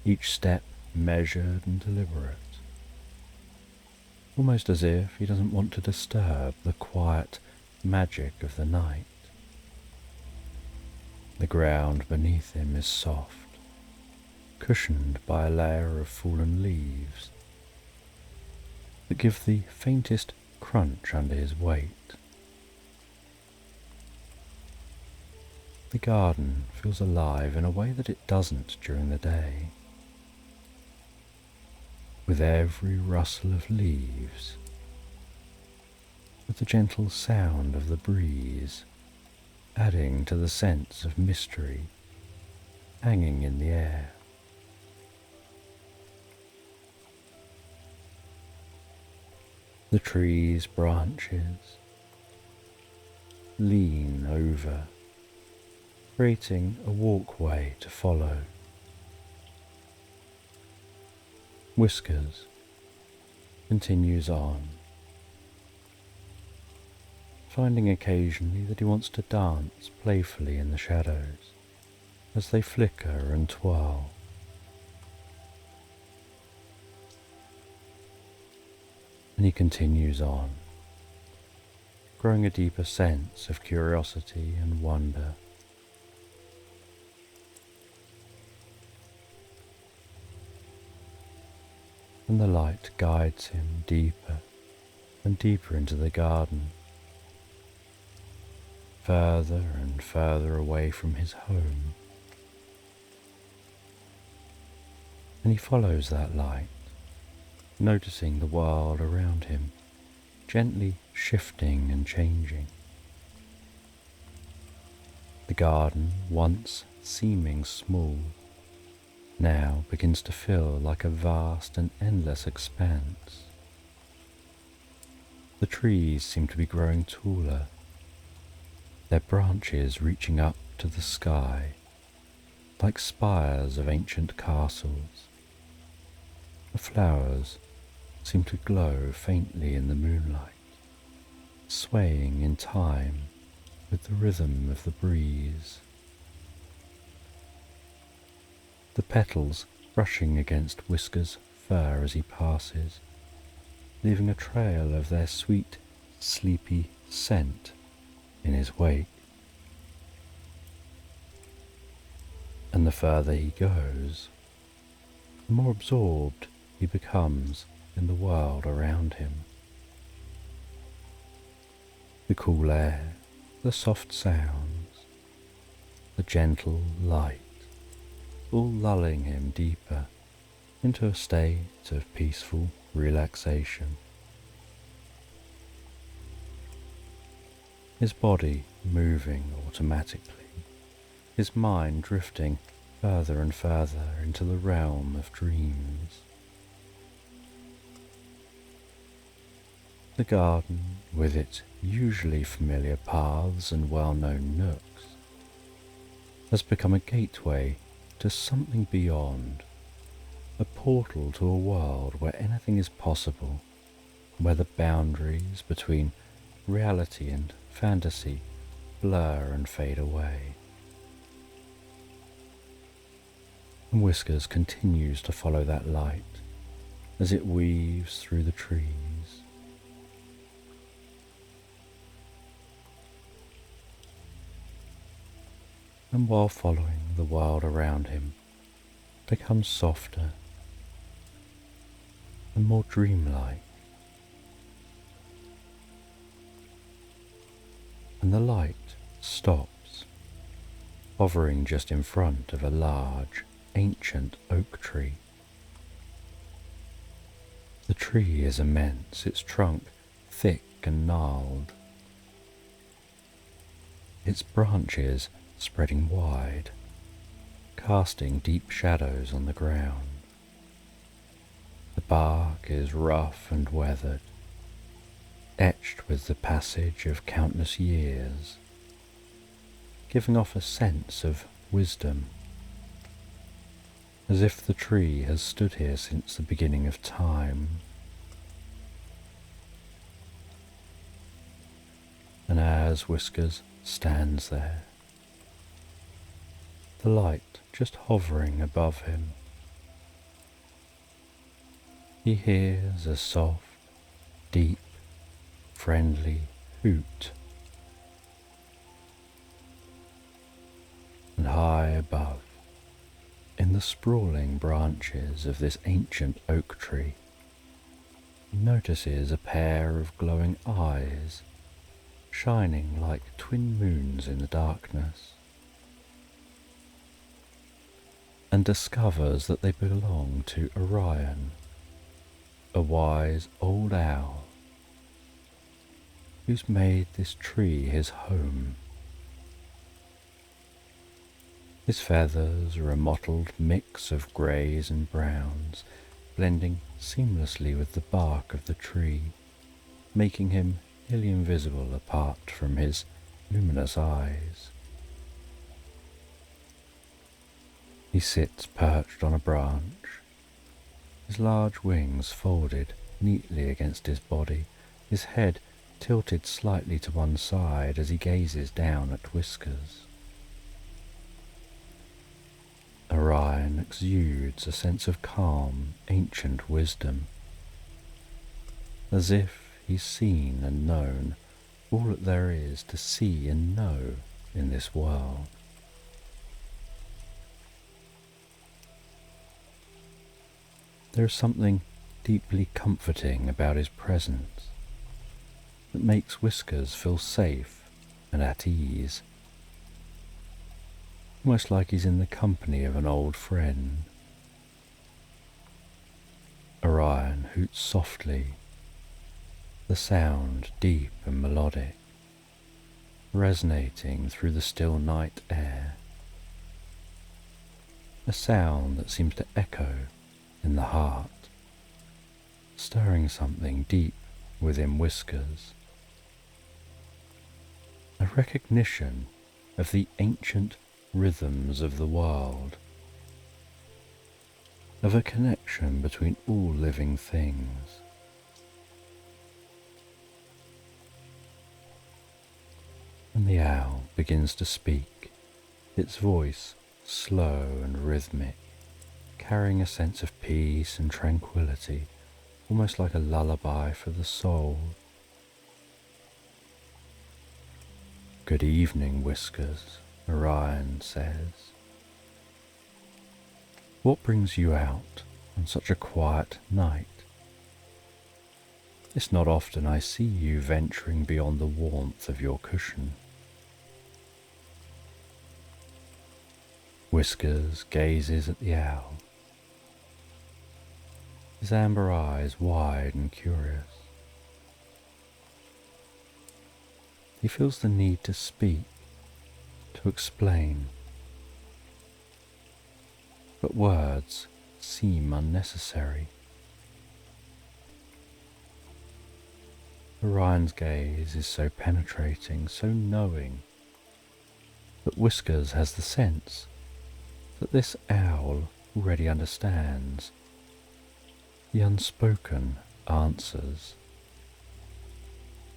each step measured and deliberate, almost as if he doesn't want to disturb the quiet magic of the night. The ground beneath him is soft, cushioned by a layer of fallen leaves that give the faintest crunch under his weight. The garden feels alive in a way that it doesn't during the day, with every rustle of leaves, with the gentle sound of the breeze adding to the sense of mystery hanging in the air. The tree's branches lean over, creating a walkway to follow. Whiskers continues on, finding occasionally that he wants to dance playfully in the shadows as they flicker and twirl. And he continues on, growing a deeper sense of curiosity and wonder. And the light guides him deeper and deeper into the garden, further and further away from his home. And he follows that light, noticing the world around him gently shifting and changing. The garden, once seeming small, now begins to feel like a vast and endless expanse. The trees seem to be growing taller, their branches reaching up to the sky like spires of ancient castles. The flowers seem to glow faintly in the moonlight, swaying in time with the rhythm of the breeze. The petals brushing against Whiskers' fur as he passes, leaving a trail of their sweet, sleepy scent in his wake. And the further he goes, the more absorbed he becomes in the world around him. The cool air, the soft sounds, the gentle light, all lulling him deeper into a state of peaceful relaxation. His body moving automatically, his mind drifting further and further into the realm of dreams. The garden, with its usually familiar paths and well-known nooks, has become a gateway to something beyond, a portal to a world where anything is possible, where the boundaries between reality and fantasy blur and fade away. And Whiskers continues to follow that light as it weaves through the trees. And while following the world around him, becomes softer and more dreamlike. And the light stops, hovering just in front of a large, ancient oak tree. The tree is immense, its trunk thick and gnarled, its branches spreading wide, casting deep shadows on the ground. The bark is rough and weathered, etched with the passage of countless years, giving off a sense of wisdom, as if the tree has stood here since the beginning of time. And as Whiskers stands there, the light just hovering above him, he hears a soft, deep, friendly hoot. And high above, in the sprawling branches of this ancient oak tree, he notices a pair of glowing eyes shining like twin moons in the darkness, and discovers that they belong to Orion, a wise old owl who's made this tree his home. His feathers are a mottled mix of greys and browns, blending seamlessly with the bark of the tree, making him nearly invisible apart from his luminous eyes. He sits perched on a branch, his large wings folded neatly against his body, his head tilted slightly to one side as he gazes down at Whiskers. Orion exudes a sense of calm, ancient wisdom, as if he's seen and known all that there is to see and know in this world. There is something deeply comforting about his presence that makes Whiskers feel safe and at ease, almost like he's in the company of an old friend. Orion hoots softly, the sound deep and melodic, resonating through the still night air, a sound that seems to echo in the heart, stirring something deep within Whiskers, a recognition of the ancient rhythms of the world, of a connection between all living things. And the owl begins to speak, its voice slow and rhythmic, carrying a sense of peace and tranquility, almost like a lullaby for the soul. "Good evening, Whiskers," Orion says. "What brings you out on such a quiet night? It's not often I see you venturing beyond the warmth of your cushion." Whiskers gazes at the owl, his amber eyes wide and curious. He feels the need to speak, to explain, but words seem unnecessary. Orion's gaze is so penetrating, so knowing, that Whiskers has the sense that this owl already understands the unspoken answers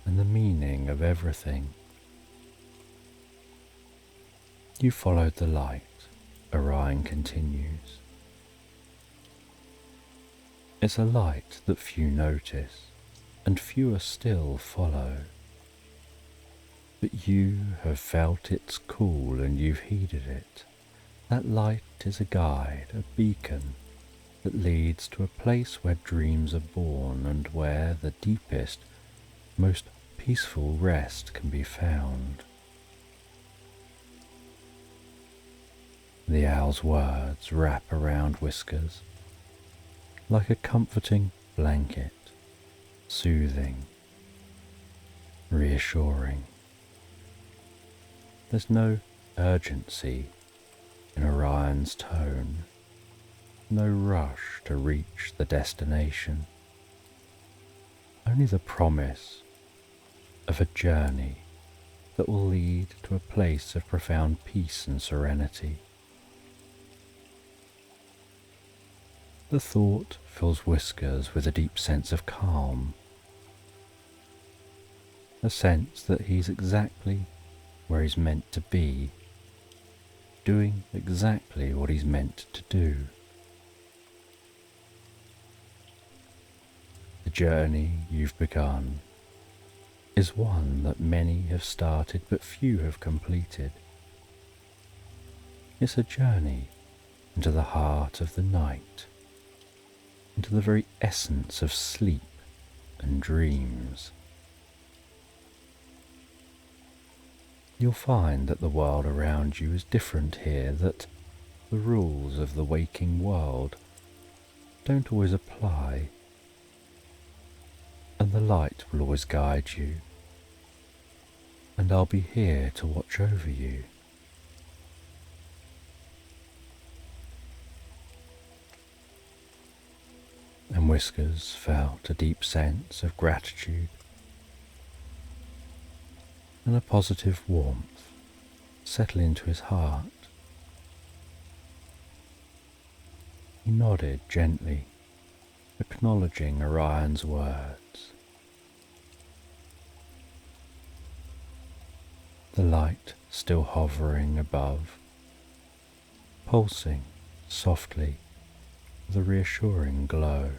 and the meaning of everything. "You followed the light," Orion continues. "It's a light that few notice, and fewer still follow. But you have felt its call and you've heeded it. That light is a guide, a beacon, that leads to a place where dreams are born and where the deepest, most peaceful rest can be found." The owl's words wrap around Whiskers like a comforting blanket, soothing, reassuring. There's no urgency in Orion's tone, no rush to reach the destination, only the promise of a journey that will lead to a place of profound peace and serenity. The thought fills Whiskers with a deep sense of calm, a sense that he's exactly where he's meant to be, doing exactly what he's meant to do. The journey you've begun is one that many have started but few have completed. It's a journey into the heart of the night, into the very essence of sleep and dreams. You'll find that the world around you is different here, that the rules of the waking world don't always apply, and the light will always guide you, and I'll be here to watch over you. And Whiskers felt a deep sense of gratitude and a positive warmth settle into his heart. He nodded gently, acknowledging Orion's words. The light still hovering above, pulsing softly with a reassuring glow.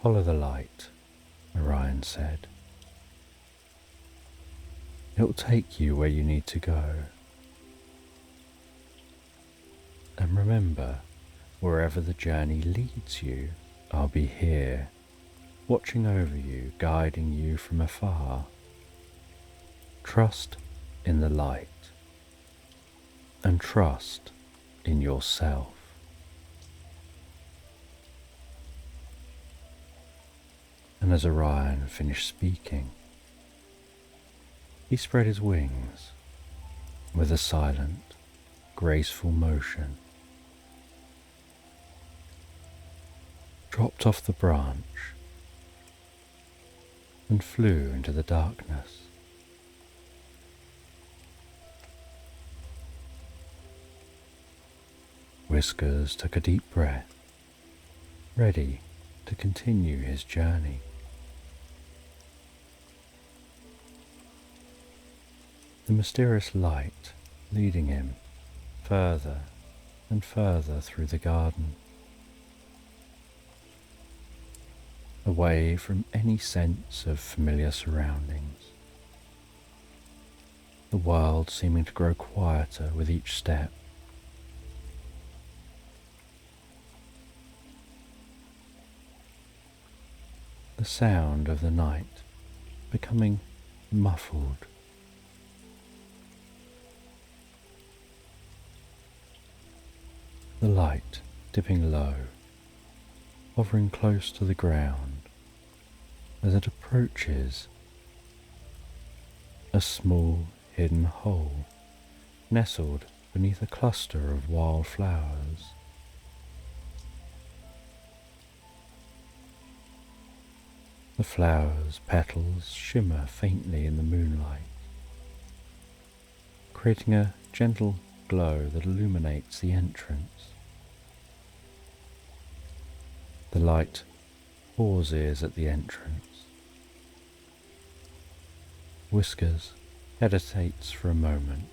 "Follow the light," Orion said. "It'll take you where you need to go. And remember, wherever the journey leads you, I'll be here, watching over you, guiding you from afar. Trust in the light, and trust in yourself." And as Orion finished speaking, he spread his wings with a silent, graceful motion, dropped off the branch, and flew into the darkness. Whiskers took a deep breath, ready to continue his journey. The mysterious light leading him further and further through the garden, away from any sense of familiar surroundings, the world seeming to grow quieter with each step. The sound of the night becoming muffled. The light dipping low, hovering close to the ground as it approaches a small hidden hole nestled beneath a cluster of wild flowers. The flowers' petals shimmer faintly in the moonlight, creating a gentle glow that illuminates the entrance. The light pauses at the entrance. Whiskers hesitates for a moment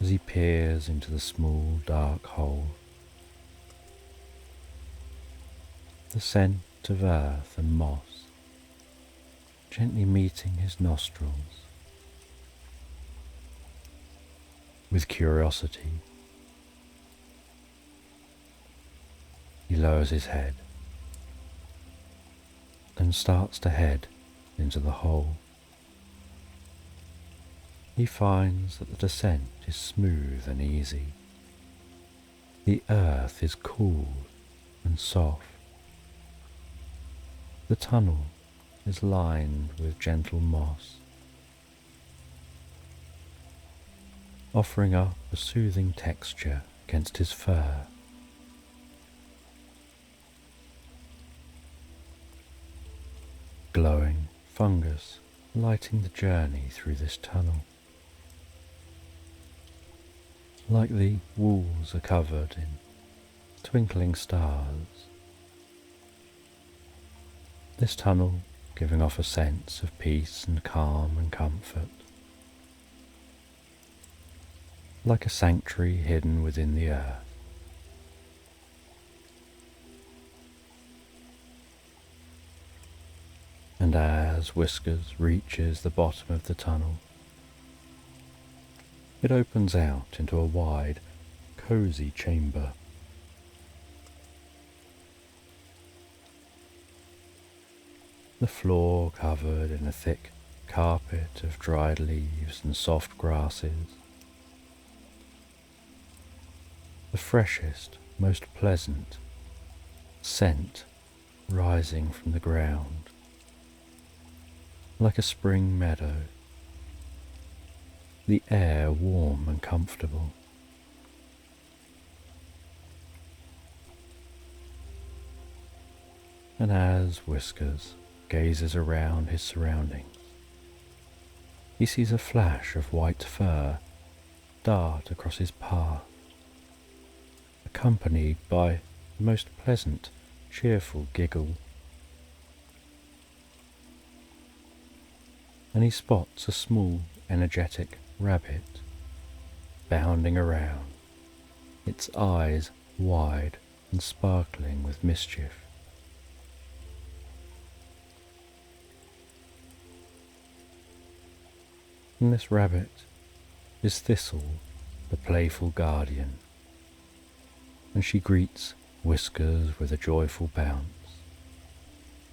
as he peers into the small dark hole. The scent of earth and moss gently meeting his nostrils. With curiosity, he lowers his head and starts to head into the hole. He finds that the descent is smooth and easy. The earth is cool and soft. The tunnel is lined with gentle moss, offering up a soothing texture against his fur. glowing fungus lighting the journey through this tunnel. Like the walls are covered in twinkling stars, this tunnel giving off a sense of peace and calm and comfort, like a sanctuary hidden within the earth. And as Whiskers reaches the bottom of the tunnel, it opens out into a wide, cosy chamber. The floor covered in a thick carpet of dried leaves and soft grasses. The freshest, most pleasant scent rising from the ground, like a spring meadow, the air warm and comfortable. And as Whiskers gazes around his surroundings, he sees a flash of white fur dart across his path, accompanied by a most pleasant, cheerful giggle. And he spots a small, energetic rabbit bounding around, its eyes wide and sparkling with mischief. And this rabbit is Thistle, the playful guardian, and she greets Whiskers with a joyful bounce,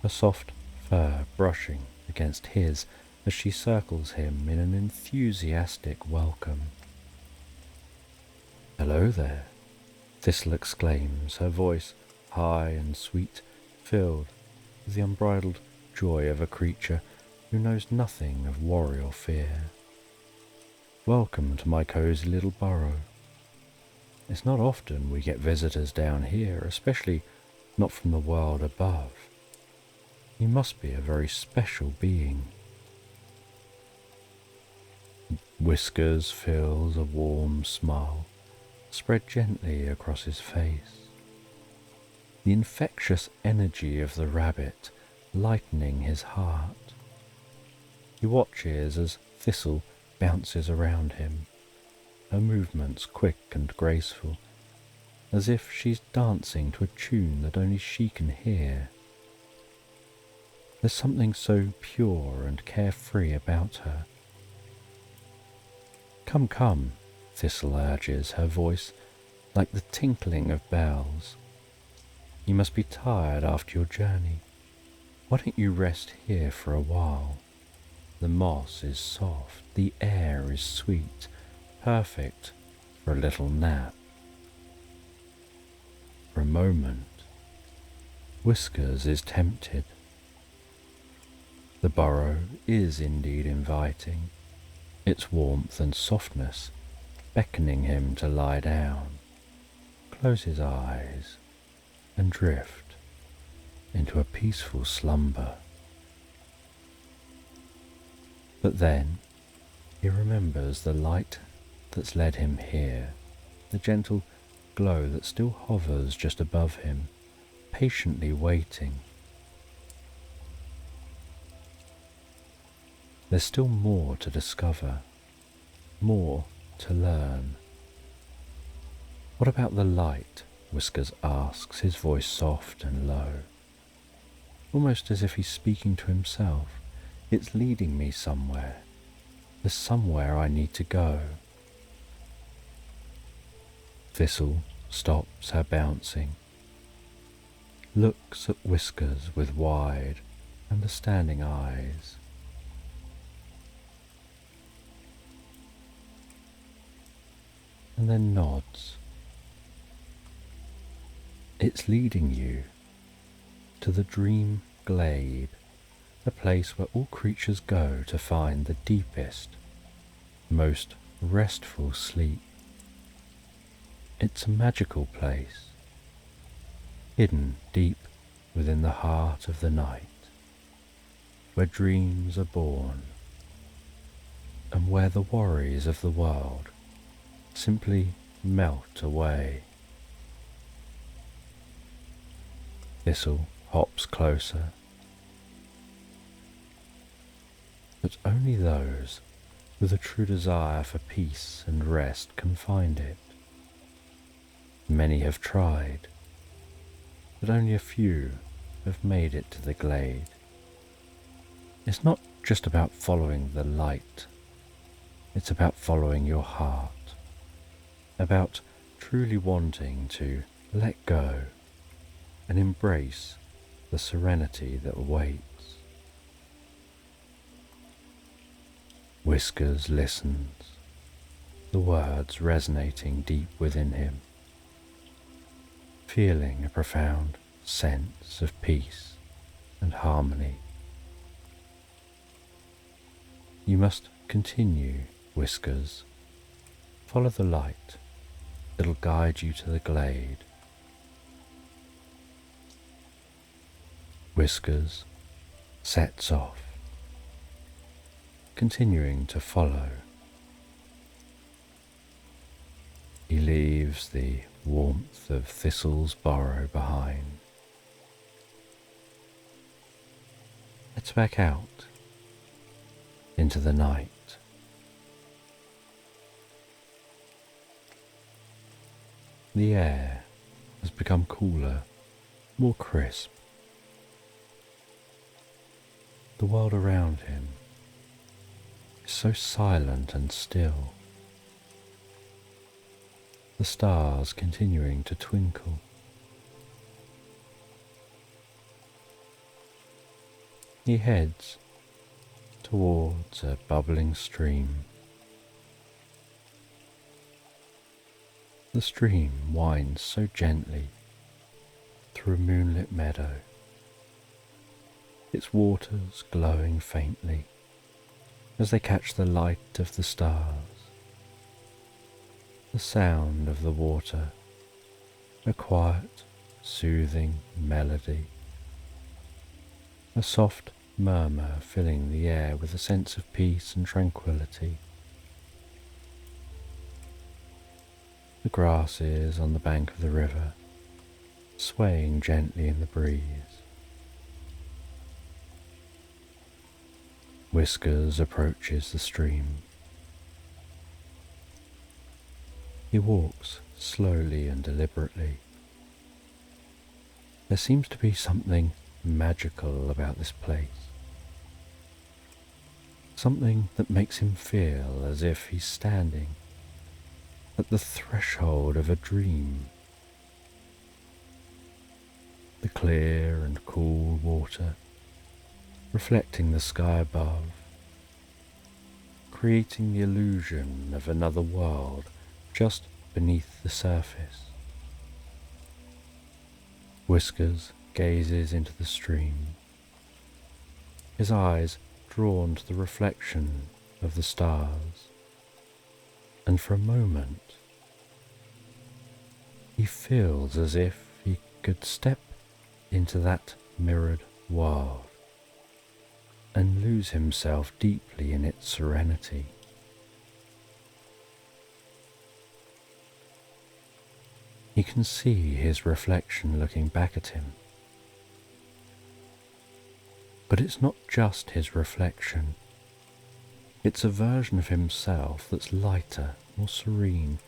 her soft fur brushing against his as she circles him in an enthusiastic welcome. "Hello there," Thistle exclaims, her voice high and sweet, filled with the unbridled joy of a creature who knows nothing of worry or fear. "Welcome to my cosy little burrow. It's not often we get visitors down here, especially not from the world above. You must be a very special being." Whiskers feels a warm smile spread gently across his face, the infectious energy of the rabbit lightening his heart. He watches as Thistle bounces around him, her movements quick and graceful, as if she's dancing to a tune that only she can hear. There's something so pure and carefree about her. "Come, come," Thistle urges, her voice like the tinkling of bells. "You must be tired after your journey. Why don't you rest here for a while? The moss is soft, the air is sweet, perfect for a little nap." For a moment, Whiskers is tempted. The burrow is indeed inviting, its warmth and softness beckoning him to lie down, close his eyes, and drift into a peaceful slumber. But then he remembers the light that's led him here, the gentle glow that still hovers just above him, patiently waiting. There's still more to discover, more to learn. "What about the light?" Whiskers asks, his voice soft and low, almost as if he's speaking to himself. "It's leading me somewhere. There's somewhere I need to go." Thistle stops her bouncing, looks at Whiskers with wide, understanding eyes. And then nods. "It's leading you to the dream glade, a place where all creatures go to find the deepest, most restful sleep. It's a magical place, hidden deep within the heart of the night. where dreams are born, and where the worries of the world simply melt away. Thistle hops closer, but only those with a true desire for peace and rest can find it. Many have tried, but only a few have made it to the glade. It's not just about following the light, it's about following your heart, about truly wanting to let go and embrace the serenity that awaits. Whiskers listens, the words resonating deep within him, feeling a profound sense of peace and harmony. You must continue, Whiskers. Follow the light. It'll guide you to the glade. Whiskers sets off, continuing to follow. He leaves the warmth of Thistle's burrow behind. Heads back out into the night. The air has become cooler, more crisp. The world around him is so silent and still. The stars continuing to twinkle. He heads towards a bubbling stream. The stream winds so gently through a moonlit meadow, its waters glowing faintly as they catch the light of the stars. The sound of the water, a quiet, soothing melody, a soft murmur filling the air with a sense of peace and tranquility. The grasses on the bank of the river swaying gently in the breeze. Whiskers approaches the stream. He walks slowly and deliberately. There seems to be something magical about this place. Something that makes him feel as if he's standing at the threshold of a dream. The clear and cool water reflecting the sky above, creating the illusion of another world just beneath the surface. Whiskers gazes into the stream, his eyes drawn to the reflection of the stars, and for a moment he feels as if he could step into that mirrored world and lose himself deeply in its serenity. He can see his reflection looking back at him. But it's not just his reflection. It's a version of himself that's lighter, more serene,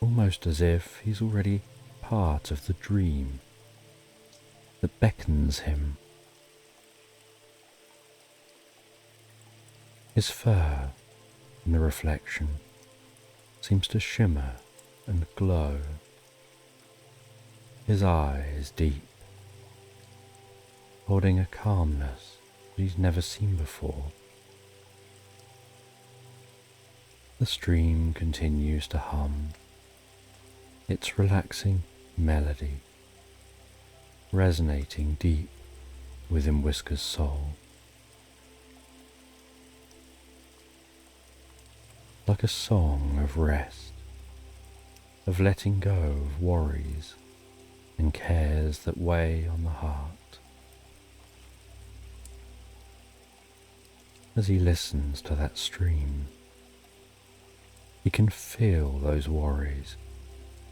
almost as if he's already part of the dream that beckons him. His fur in the reflection seems to shimmer and glow. His eyes deep, holding a calmness that he's never seen before. The stream continues to hum, its relaxing melody resonating deep within Whisker's soul. Like a song of rest, of letting go of worries and cares that weigh on the heart. As he listens to that stream, he can feel those worries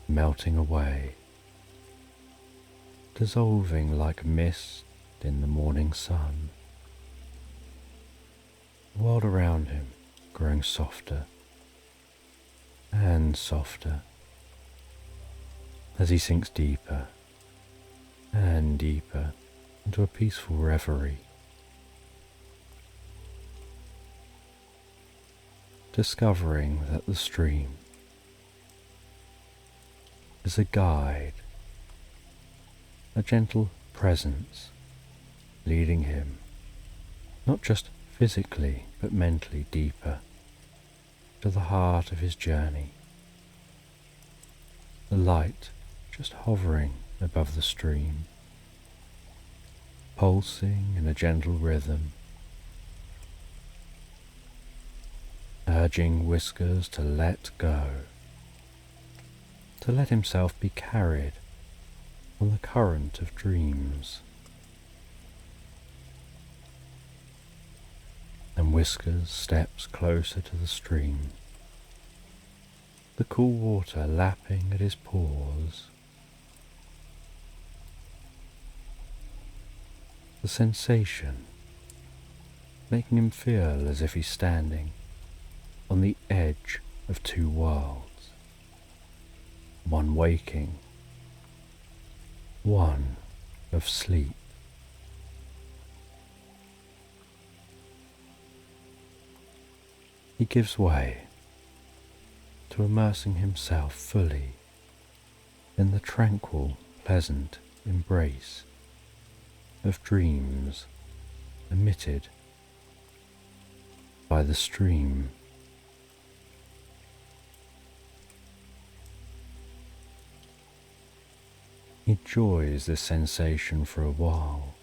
melting away, dissolving like mist in the morning sun. The world around him growing softer and softer as he sinks deeper and deeper into a peaceful reverie. Discovering that the stream is a guide, a gentle presence leading him not just physically but mentally deeper to the heart of his journey. The light just hovering above the stream, pulsing in a gentle rhythm, urging Whiskers to let go, to let himself be carried on the current of dreams. And Whiskers steps closer to the stream, the cool water lapping at his pores, the sensation making him feel as if he's standing on the edge of two worlds, one waking, one of sleep. He gives way to immersing himself fully in the tranquil, pleasant embrace of dreams emitted by the stream. He enjoys this sensation for a while,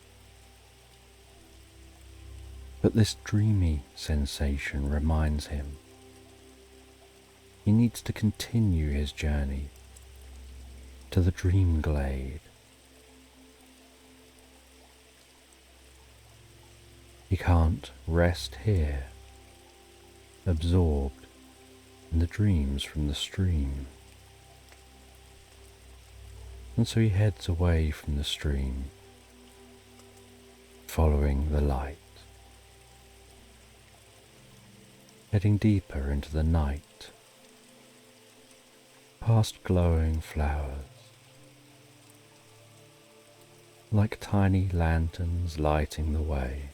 but this dreamy sensation reminds him he needs to continue his journey to the dream glade. He can't rest here, absorbed in the dreams from the stream. And so he heads away from the stream, following the light, heading deeper into the night, past glowing flowers, like tiny lanterns lighting the way,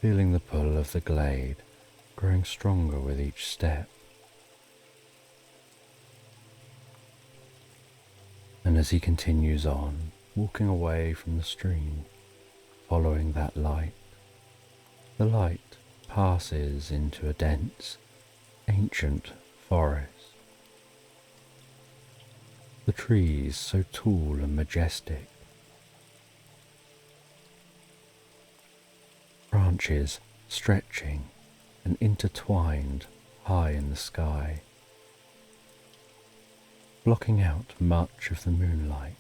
feeling the pull of the glade growing stronger with each step. And as he continues on, walking away from the stream, following that light, the light passes into a dense, ancient forest. The trees so tall and majestic, branches stretching and intertwined high in the sky, blocking out much of the moonlight.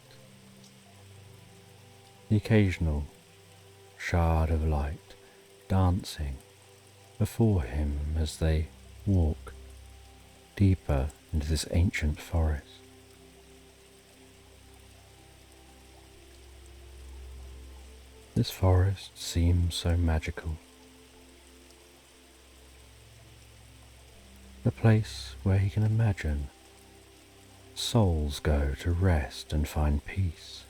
The occasional shard of light dancing before him as they walk deeper into this ancient forest. This forest seems so magical. A place where he can imagine souls go to rest and find peace.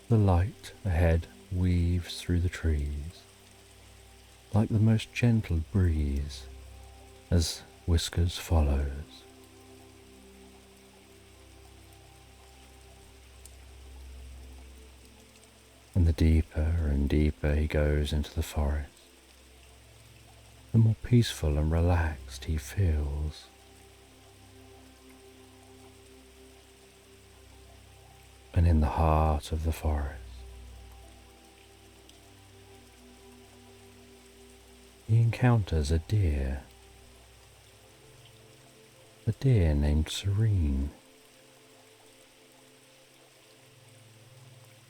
The light ahead weaves through the trees like the most gentle breeze as Whiskers follows. And the deeper and deeper he goes into the forest, the more peaceful and relaxed he feels. And in the heart of the forest, he encounters a deer named Serene.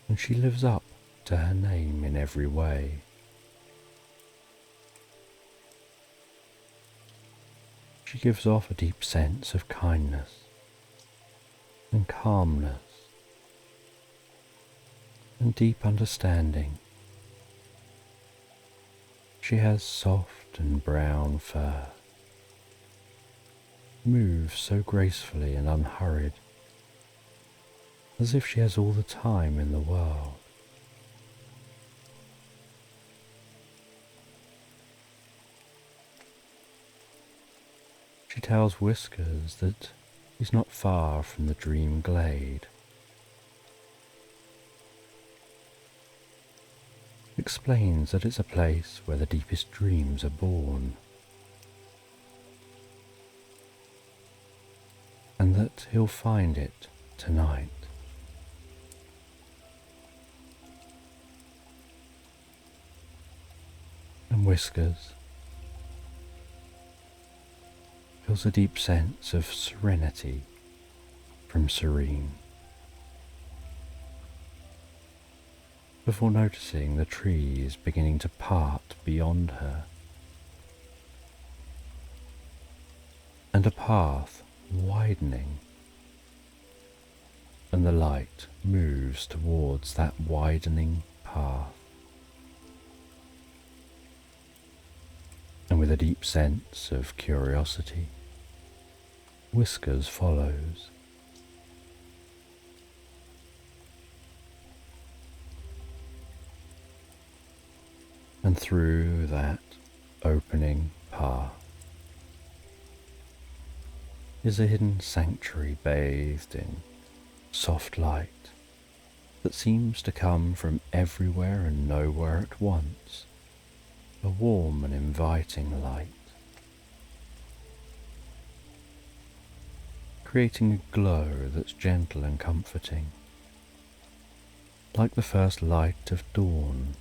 and she lives up to her name in every way. She gives off a deep sense of kindness and calmness and deep understanding. She has soft and brown fur, moves so gracefully and unhurried, as if she has all the time in the world. She tells Whiskers that he's not far from the dream glade. Explains that it's a place where the deepest dreams are born, and that he'll find it tonight. And Whiskers feels a deep sense of serenity from Serene, before noticing the trees beginning to part beyond her, and a path widening, and the light moves towards that widening path. And with a deep sense of curiosity, Whiskers follows. And through that opening path is a hidden sanctuary bathed in soft light that seems to come from everywhere and nowhere at once, a warm and inviting light, creating a glow that's gentle and comforting, like the first light of dawn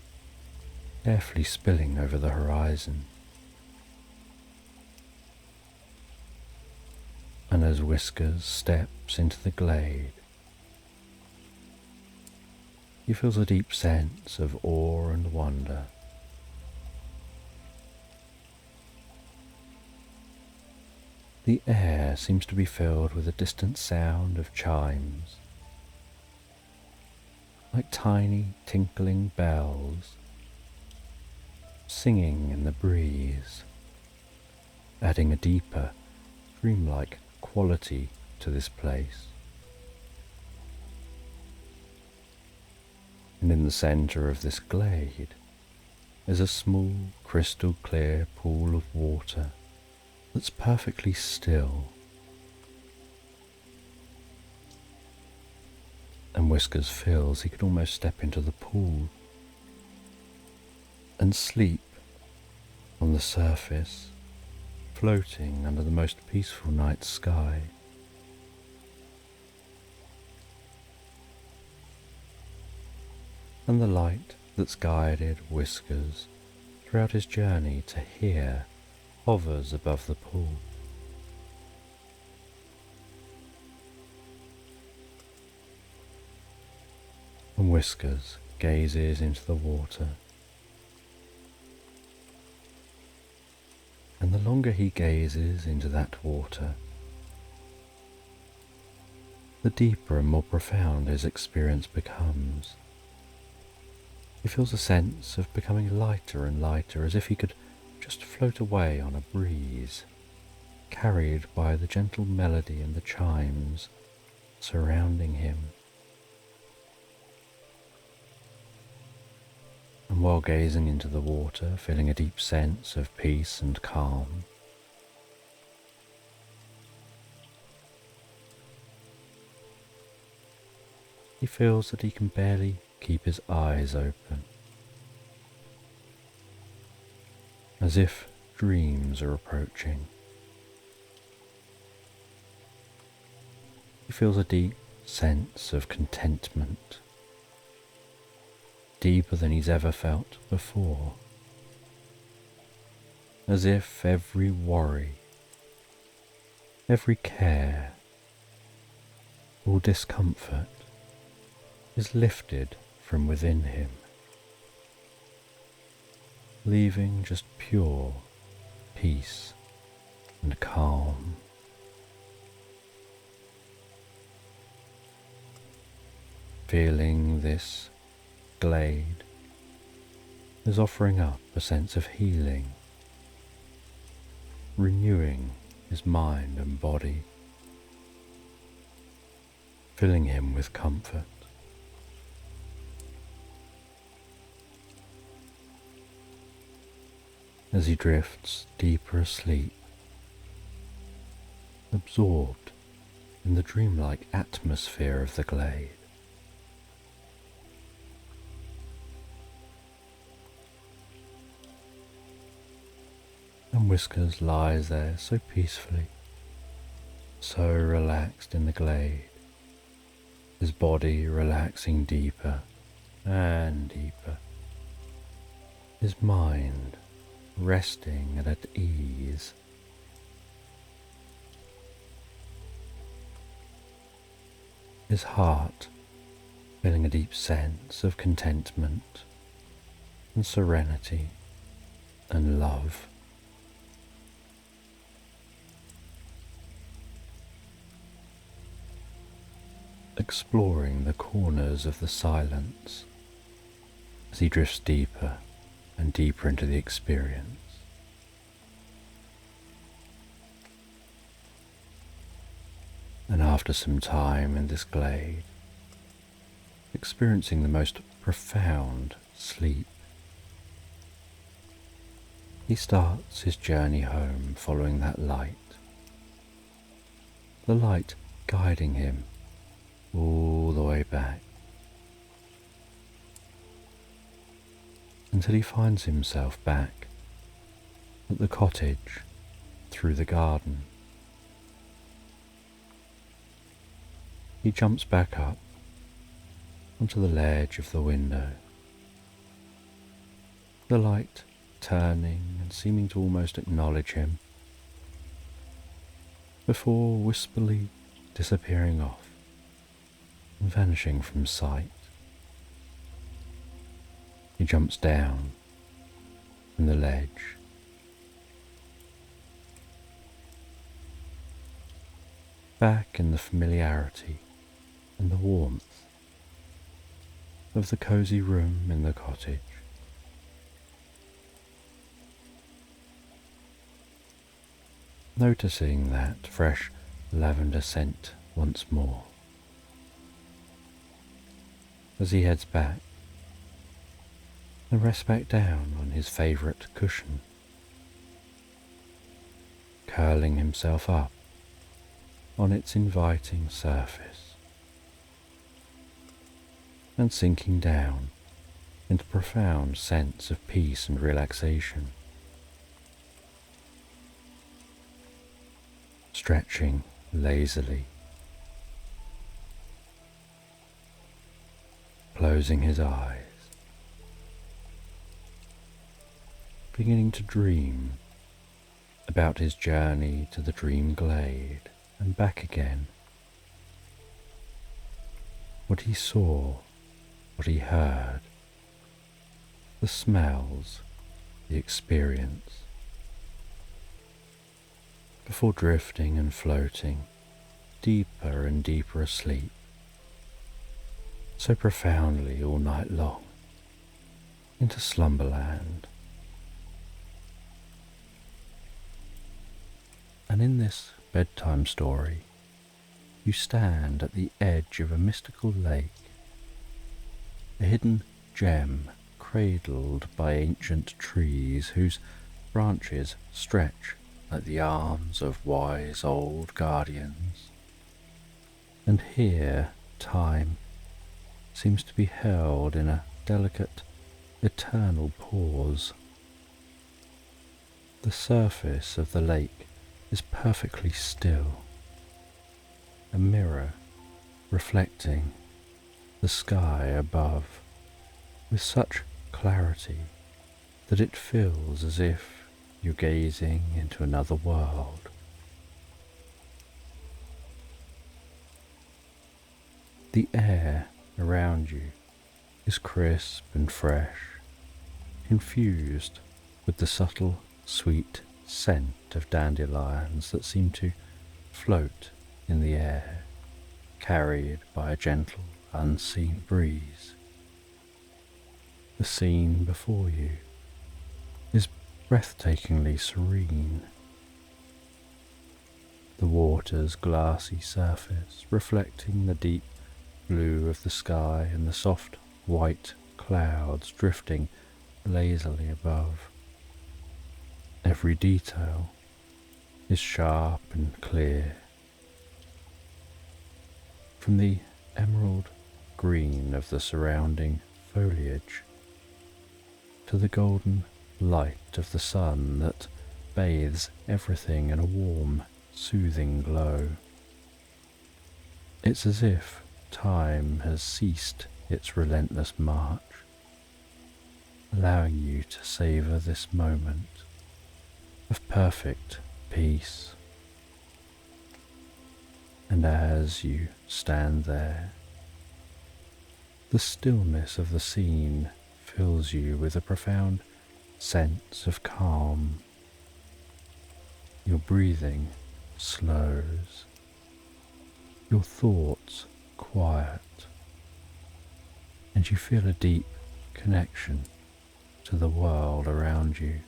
carefully spilling over the horizon. And as Whiskers steps into the glade, he feels a deep sense of awe and wonder. The air seems to be filled with a distant sound of chimes, like tiny tinkling bells, singing in the breeze, adding a deeper, dreamlike quality to this place. And in the centre of this glade is a small, crystal clear pool of water that's perfectly still. And Whiskers feels he could almost step into the pool and sleep on the surface, floating under the most peaceful night sky. And the light that's guided Whiskers throughout his journey to here hovers above the pool. And Whiskers gazes into the water. And the longer he gazes into that water, the deeper and more profound his experience becomes. He feels a sense of becoming lighter and lighter, as if he could just float away on a breeze, carried by the gentle melody and the chimes surrounding him. And while gazing into the water, feeling a deep sense of peace and calm, he feels that he can barely keep his eyes open, as if dreams are approaching. He feels a deep sense of contentment, deeper than he's ever felt before, as if every worry, every care, all discomfort is lifted from within him, leaving just pure peace and calm. Feeling this glade as offering up a sense of healing, renewing his mind and body, filling him with comfort. As he drifts deeper asleep, absorbed in the dreamlike atmosphere of the glade. And Whiskers lies there so peacefully, so relaxed in the glade, his body relaxing deeper and deeper, his mind resting and at ease. His heart feeling a deep sense of contentment and serenity and love. Exploring the corners of the silence as he drifts deeper and deeper into the experience. And after some time in this glade, experiencing the most profound sleep, he starts his journey home following that light, the light guiding him all the way back, until he finds himself back at the cottage through the garden. He jumps back up onto the ledge of the window, the light turning and seeming to almost acknowledge him, before wistfully disappearing off and vanishing from sight. He jumps down from the ledge, back in the familiarity and the warmth of the cosy room in the cottage. Noticing that fresh lavender scent once more, as he heads back and rests back down on his favourite cushion, curling himself up on its inviting surface and sinking down into a profound sense of peace and relaxation, stretching lazily, closing his eyes, beginning to dream about his journey to the dream glade and back again. What he saw, what he heard, the smells, the experience, before drifting and floating deeper and deeper asleep, so profoundly all night long, into slumberland. And in this bedtime story, you stand at the edge of a mystical lake, a hidden gem cradled by ancient trees whose branches stretch like the arms of wise old guardians. And here time seems to be held in a delicate, eternal pause. The surface of the lake is perfectly still, a mirror reflecting the sky above with such clarity that it feels as if you're gazing into another world. The air around you is crisp and fresh, infused with the subtle, sweet scent of dandelions that seem to float in the air, carried by a gentle, unseen breeze. The scene before you is breathtakingly serene. The water's glassy surface reflecting the deep blue of the sky and the soft white clouds drifting lazily above. Every detail is sharp and clear. From the emerald green of the surrounding foliage to the golden light of the sun that bathes everything in a warm, soothing glow. It's as if time has ceased its relentless march, allowing you to savor this moment of perfect peace. And as you stand there, the stillness of the scene fills you with a profound sense of calm. Your breathing slows, your thoughts quiet, and you feel a deep connection to the world around you.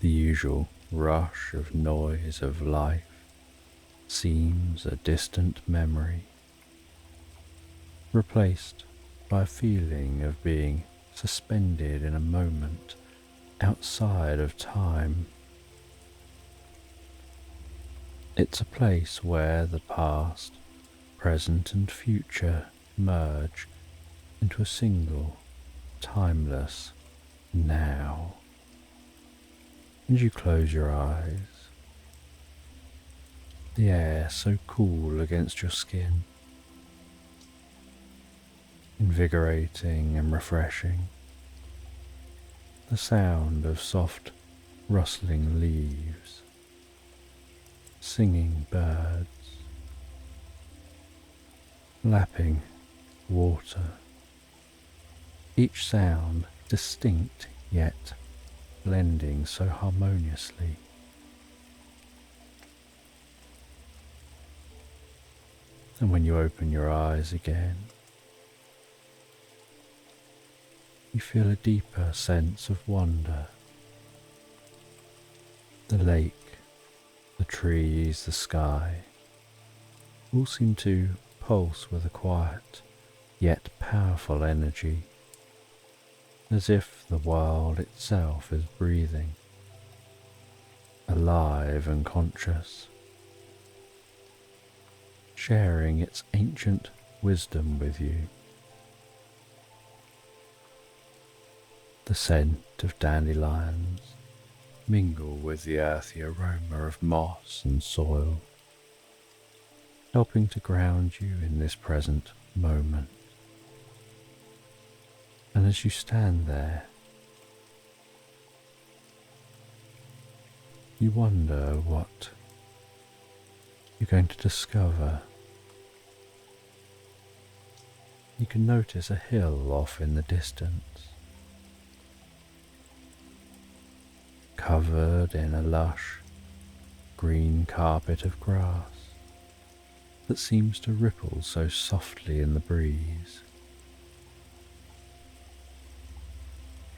The usual rush of noise of life seems a distant memory, replaced by a feeling of being suspended in a moment outside of time. It's a place where the past, present and future merge into a single, timeless now. And you close your eyes. The air so cool against your skin, invigorating and refreshing. The sound of soft rustling leaves, singing birds, lapping water, each sound distinct yet blending so harmoniously. And when you open your eyes again, you feel a deeper sense of wonder. The lake, the trees, the sky, all seem to pulse with a quiet yet powerful energy, as if the world itself is breathing, alive and conscious, sharing its ancient wisdom with you. The scent of dandelions mingle with the earthy aroma of moss and soil, helping to ground you in this present moment. And as you stand there, you wonder what you're going to discover. You can notice a hill off in the distance, covered in a lush green carpet of grass that seems to ripple so softly in the breeze.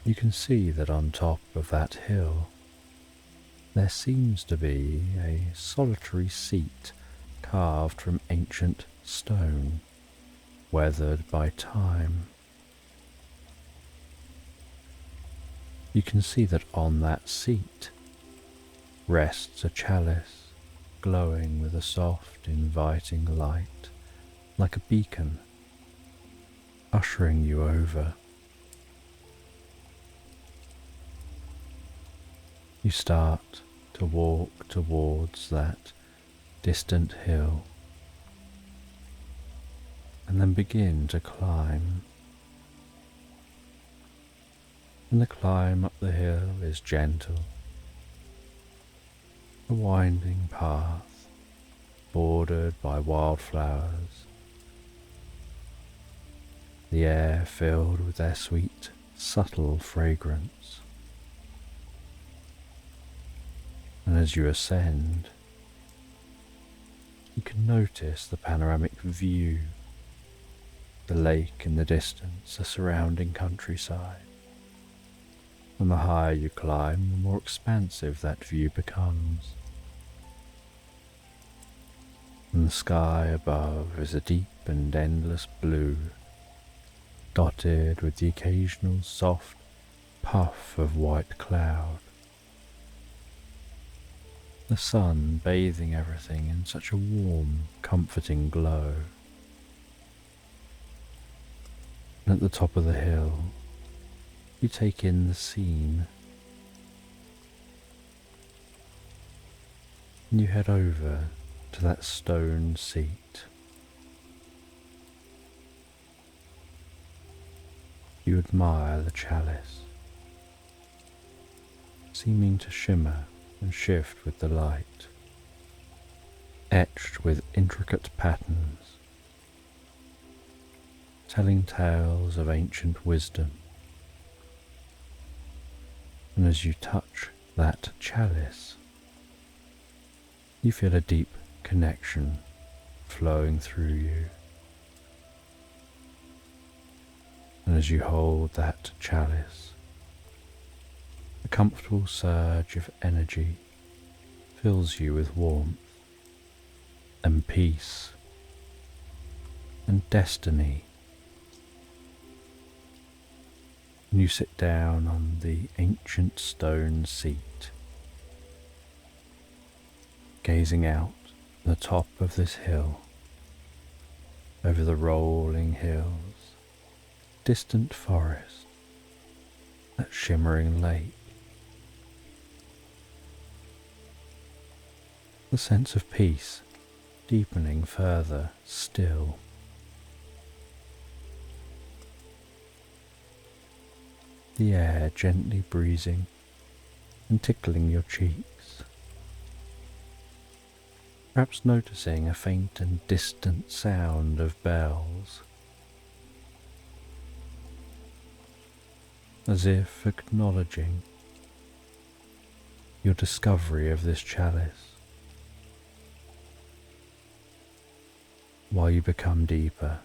You can see that on top of that hill there seems to be a solitary seat carved from ancient stone, weathered by time. You can see that on that seat rests a chalice glowing with a soft, inviting light, like a beacon, ushering you over. You start to walk towards that distant hill, and then begin to climb. And the climb up the hill is gentle, a winding path bordered by wildflowers. the air filled with their sweet, subtle fragrance. And as you ascend, you can notice the panoramic view, the lake in the distance, the surrounding countryside. And the higher you climb, the more expansive that view becomes. And the sky above is a deep and endless blue, dotted with the occasional soft puff of white cloud. The sun bathing everything in such a warm, comforting glow. And at the top of the hill, you take in the scene. And you head over to that stone seat. You admire the chalice, seeming to shimmer and shift with the light, etched with intricate patterns, telling tales of ancient wisdom. And as you touch that chalice, you feel a deep connection flowing through you. And as you hold that chalice, a comfortable surge of energy fills you with warmth and peace and destiny. And you sit down on the ancient stone seat, gazing out the top of this hill, over the rolling hills, distant forest, that shimmering lake. The sense of peace deepening further still. The air gently breezing and tickling your cheeks. Perhaps noticing a faint and distant sound of bells, as if acknowledging your discovery of this chalice, while you become deeper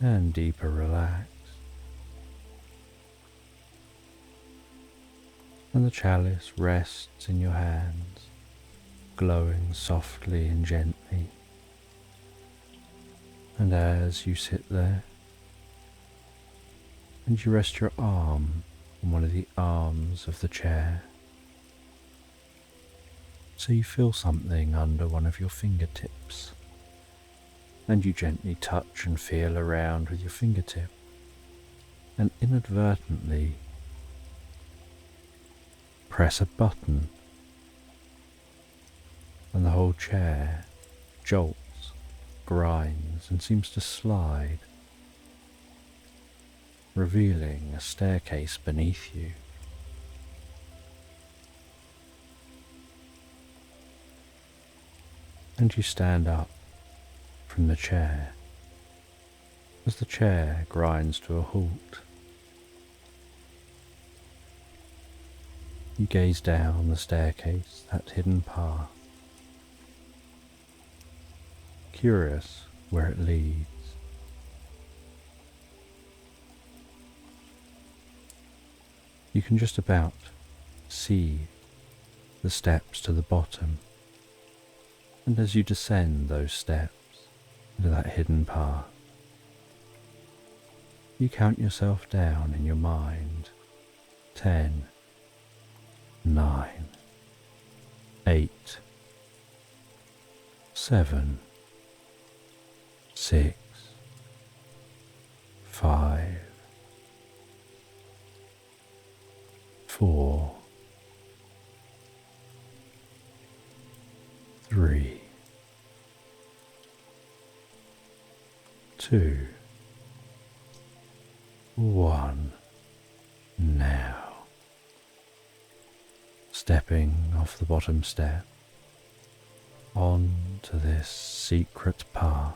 and deeper relaxed. And the chalice rests in your hands, glowing softly and gently. And as you sit there, and you rest your arm on one of the arms of the chair, so you feel something under one of your fingertips, and you gently touch and feel around with your fingertip, and inadvertently press a button, and the whole chair jolts, grinds, and seems to slide, revealing a staircase beneath you. And you stand up from the chair as the chair grinds to a halt. You gaze down the staircase, that hidden path, curious where it leads. You can just about see the steps to the bottom, and as you descend those steps into that hidden path, you count yourself down in your mind. 10, 9, 8, 7, 6, 5, 4, 3, 2, 1. Now, stepping off the bottom step onto this secret path,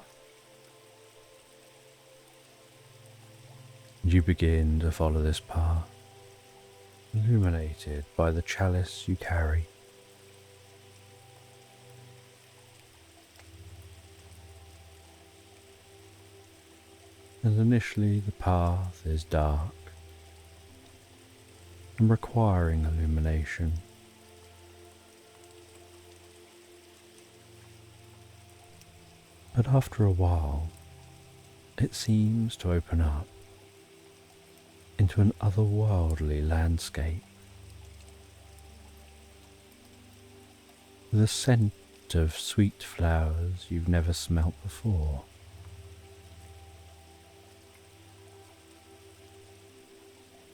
You begin to follow this path, illuminated by the chalice you carry. And initially the path is dark and requiring illumination. But after a while, it seems to open up into an otherworldly landscape with a scent of sweet flowers you've never smelt before.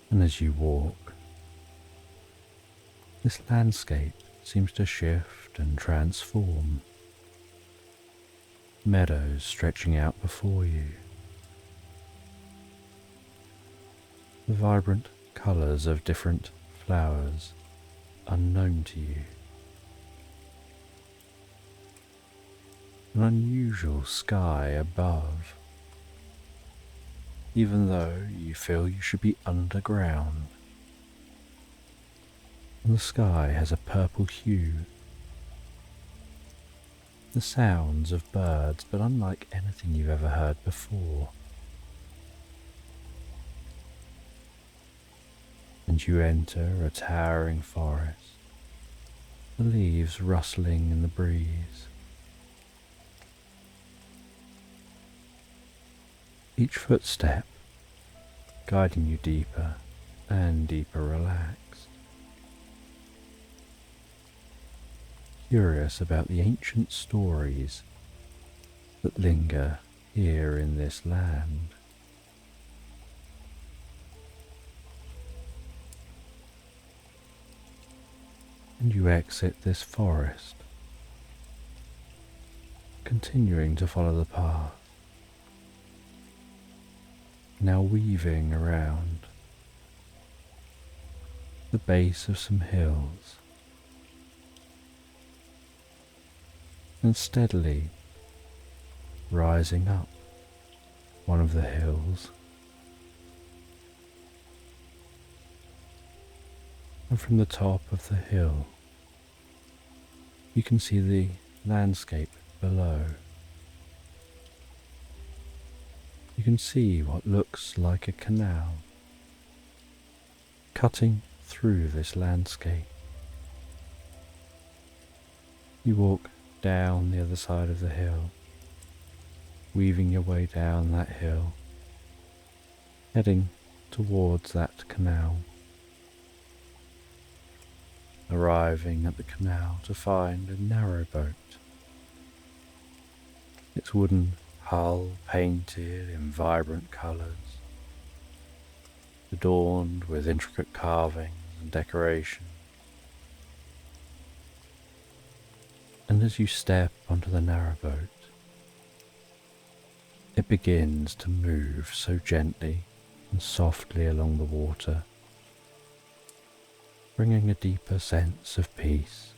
And as you walk, this landscape seems to shift and transform. Meadows stretching out before you. The vibrant colours of different flowers unknown to you. An unusual sky above, even though you feel you should be underground. And the sky has a purple hue. The sounds of birds, but unlike anything you've ever heard before. And you enter a towering forest, the leaves rustling in the breeze. Each footstep guiding you deeper and deeper relaxed. Curious about the ancient stories that linger here in this land. And you exit this forest, continuing to follow the path, now weaving around the base of some hills, and steadily rising up one of the hills. And from the top of the hill, you can see the landscape below. You can see what looks like a canal cutting through this landscape. You walk down the other side of the hill, weaving your way down that hill, heading towards that canal. Arriving at the canal to find a narrowboat, its wooden hull painted in vibrant colours, adorned with intricate carvings and decoration. And as you step onto the narrowboat, it begins to move so gently and softly along the water, bringing a deeper sense of peace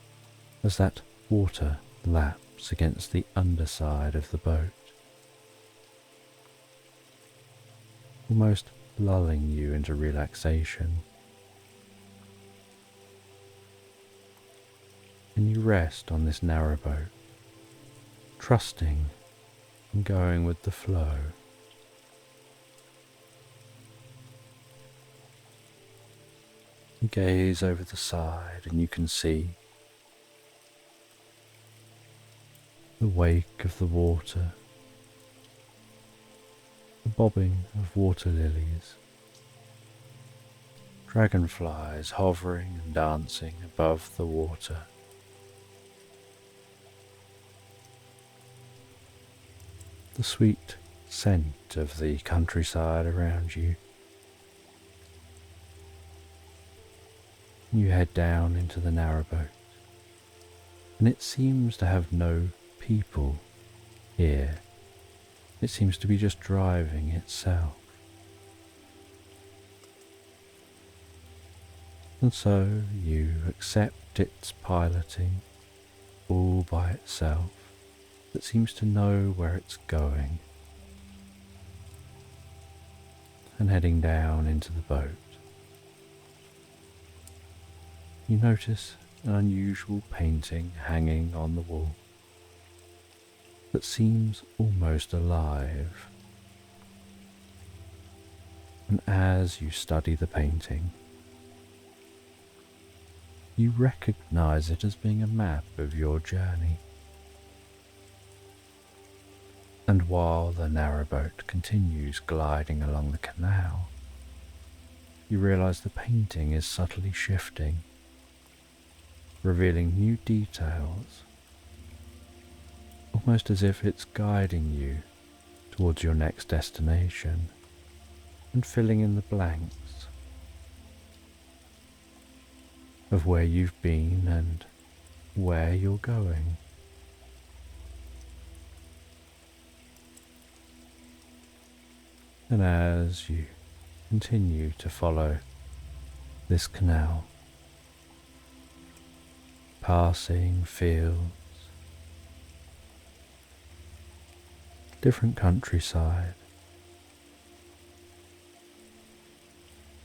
as that water laps against the underside of the boat, almost lulling you into relaxation. And you rest on this narrowboat, trusting and going with the flow. You gaze over the side and you can see the wake of the water, the bobbing of water lilies, dragonflies hovering and dancing above the water. The sweet scent of the countryside around you. You head down into the narrowboat, and it seems to have no people here. It seems to be just driving itself. And so you accept its piloting all by itself, that seems to know where it's going. and heading down into the boat, you notice an unusual painting hanging on the wall that seems almost alive. And as you study the painting, you recognize it as being a map of your journey. And while the narrowboat continues gliding along the canal, you realize the painting is subtly shifting, revealing new details, almost as if it's guiding you towards your next destination and filling in the blanks of where you've been and where you're going. And as you continue to follow this canal, passing fields, different countryside,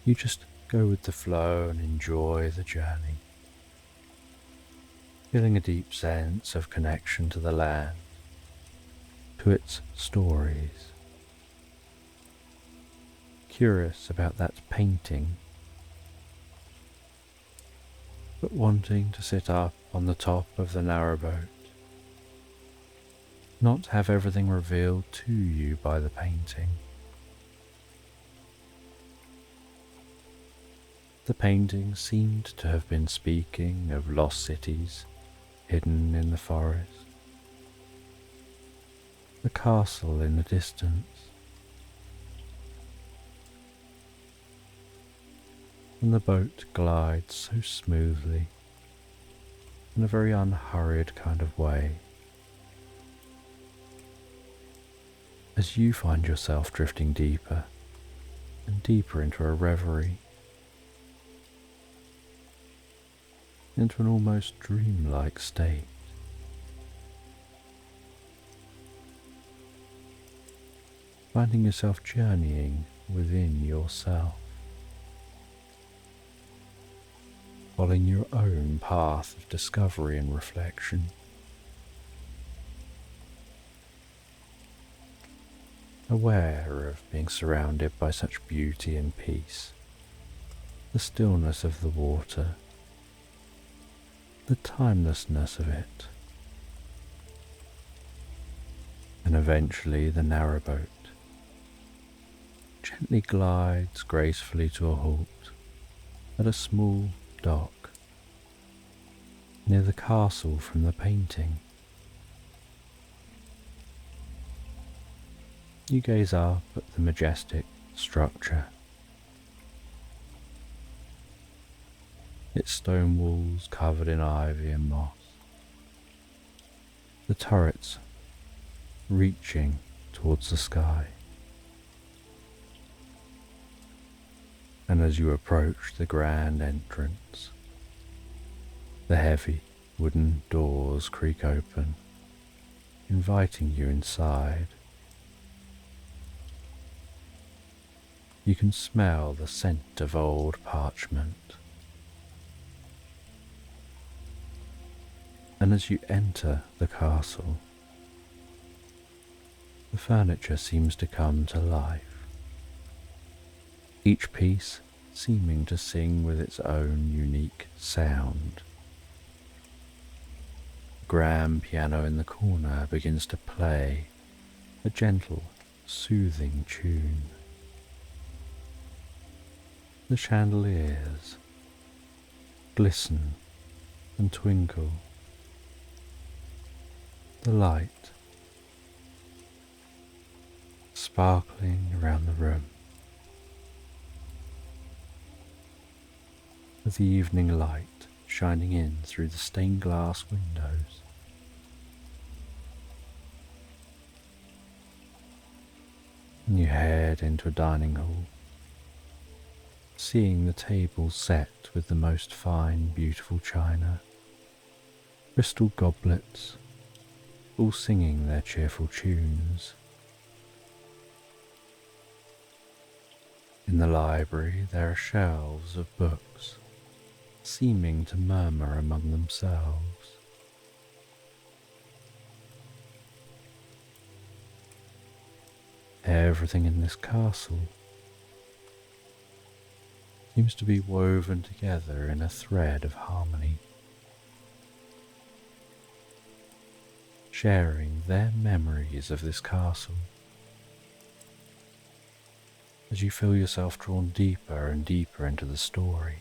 you just go with the flow and enjoy the journey, feeling a deep sense of connection to the land, to its stories. Curious about that painting, but wanting to sit up on the top of the narrowboat, not have everything revealed to you by the painting. The painting seemed to have been speaking of lost cities hidden in the forest, the castle in the distance, and the boat glides so smoothly in a very unhurried kind of way as you find yourself drifting deeper and deeper into a reverie, into an almost dreamlike state. Finding yourself journeying within yourself, following your own path of discovery and reflection. Aware of being surrounded by such beauty and peace, the stillness of the water, the timelessness of it, and eventually the narrowboat gently glides gracefully to a halt at a small dock near the castle from the painting. You gaze up at the majestic structure, its stone walls covered in ivy and moss, the turrets reaching towards the sky. And as you approach the grand entrance, the heavy wooden doors creak open, inviting you inside. You can smell the scent of old parchment. And as you enter the castle, the furniture seems to come to life, each piece seeming to sing with its own unique sound. The grand piano in the corner begins to play a gentle, soothing tune. The chandeliers glisten and twinkle, the light sparkling around the room, with the evening light shining in through the stained glass windows. And you head into a dining hall, seeing the tables set with the most fine, beautiful china, crystal goblets, all singing their cheerful tunes. In the library there are shelves of books, seeming to murmur among themselves. Everything in this castle seems to be woven together in a thread of harmony, sharing their memories of this castle. As you feel yourself drawn deeper and deeper into the story,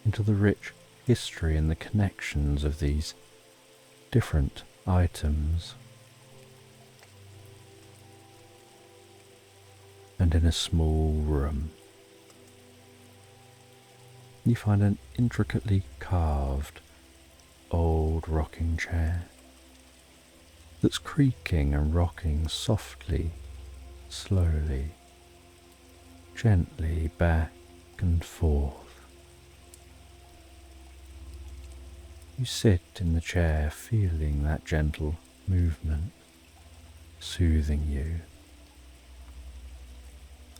into the rich history and the connections of these different items. And in a small room, you find an intricately carved old rocking chair that's creaking and rocking softly, slowly, gently back and forth. You sit in the chair feeling that gentle movement, soothing you,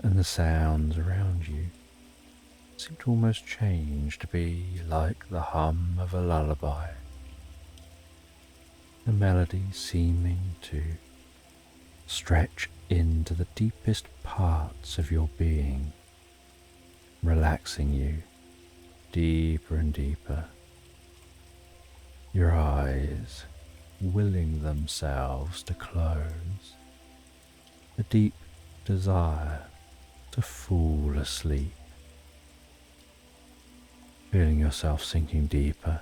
and the sounds around you seem to almost change to be like the hum of a lullaby, a melody seeming to stretch into the deepest parts of your being, relaxing you deeper and deeper, your eyes willing themselves to close, a deep desire to fall asleep, feeling yourself sinking deeper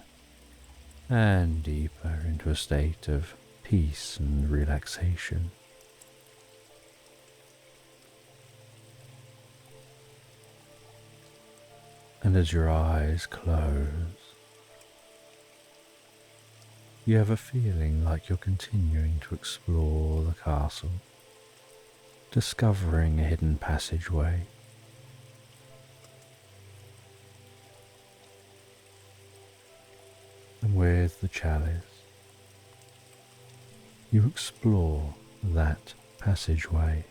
and deeper into a state of peace and relaxation. And as your eyes close, you have a feeling like you're continuing to explore the castle, discovering a hidden passageway. And with the chalice, you explore that passageway,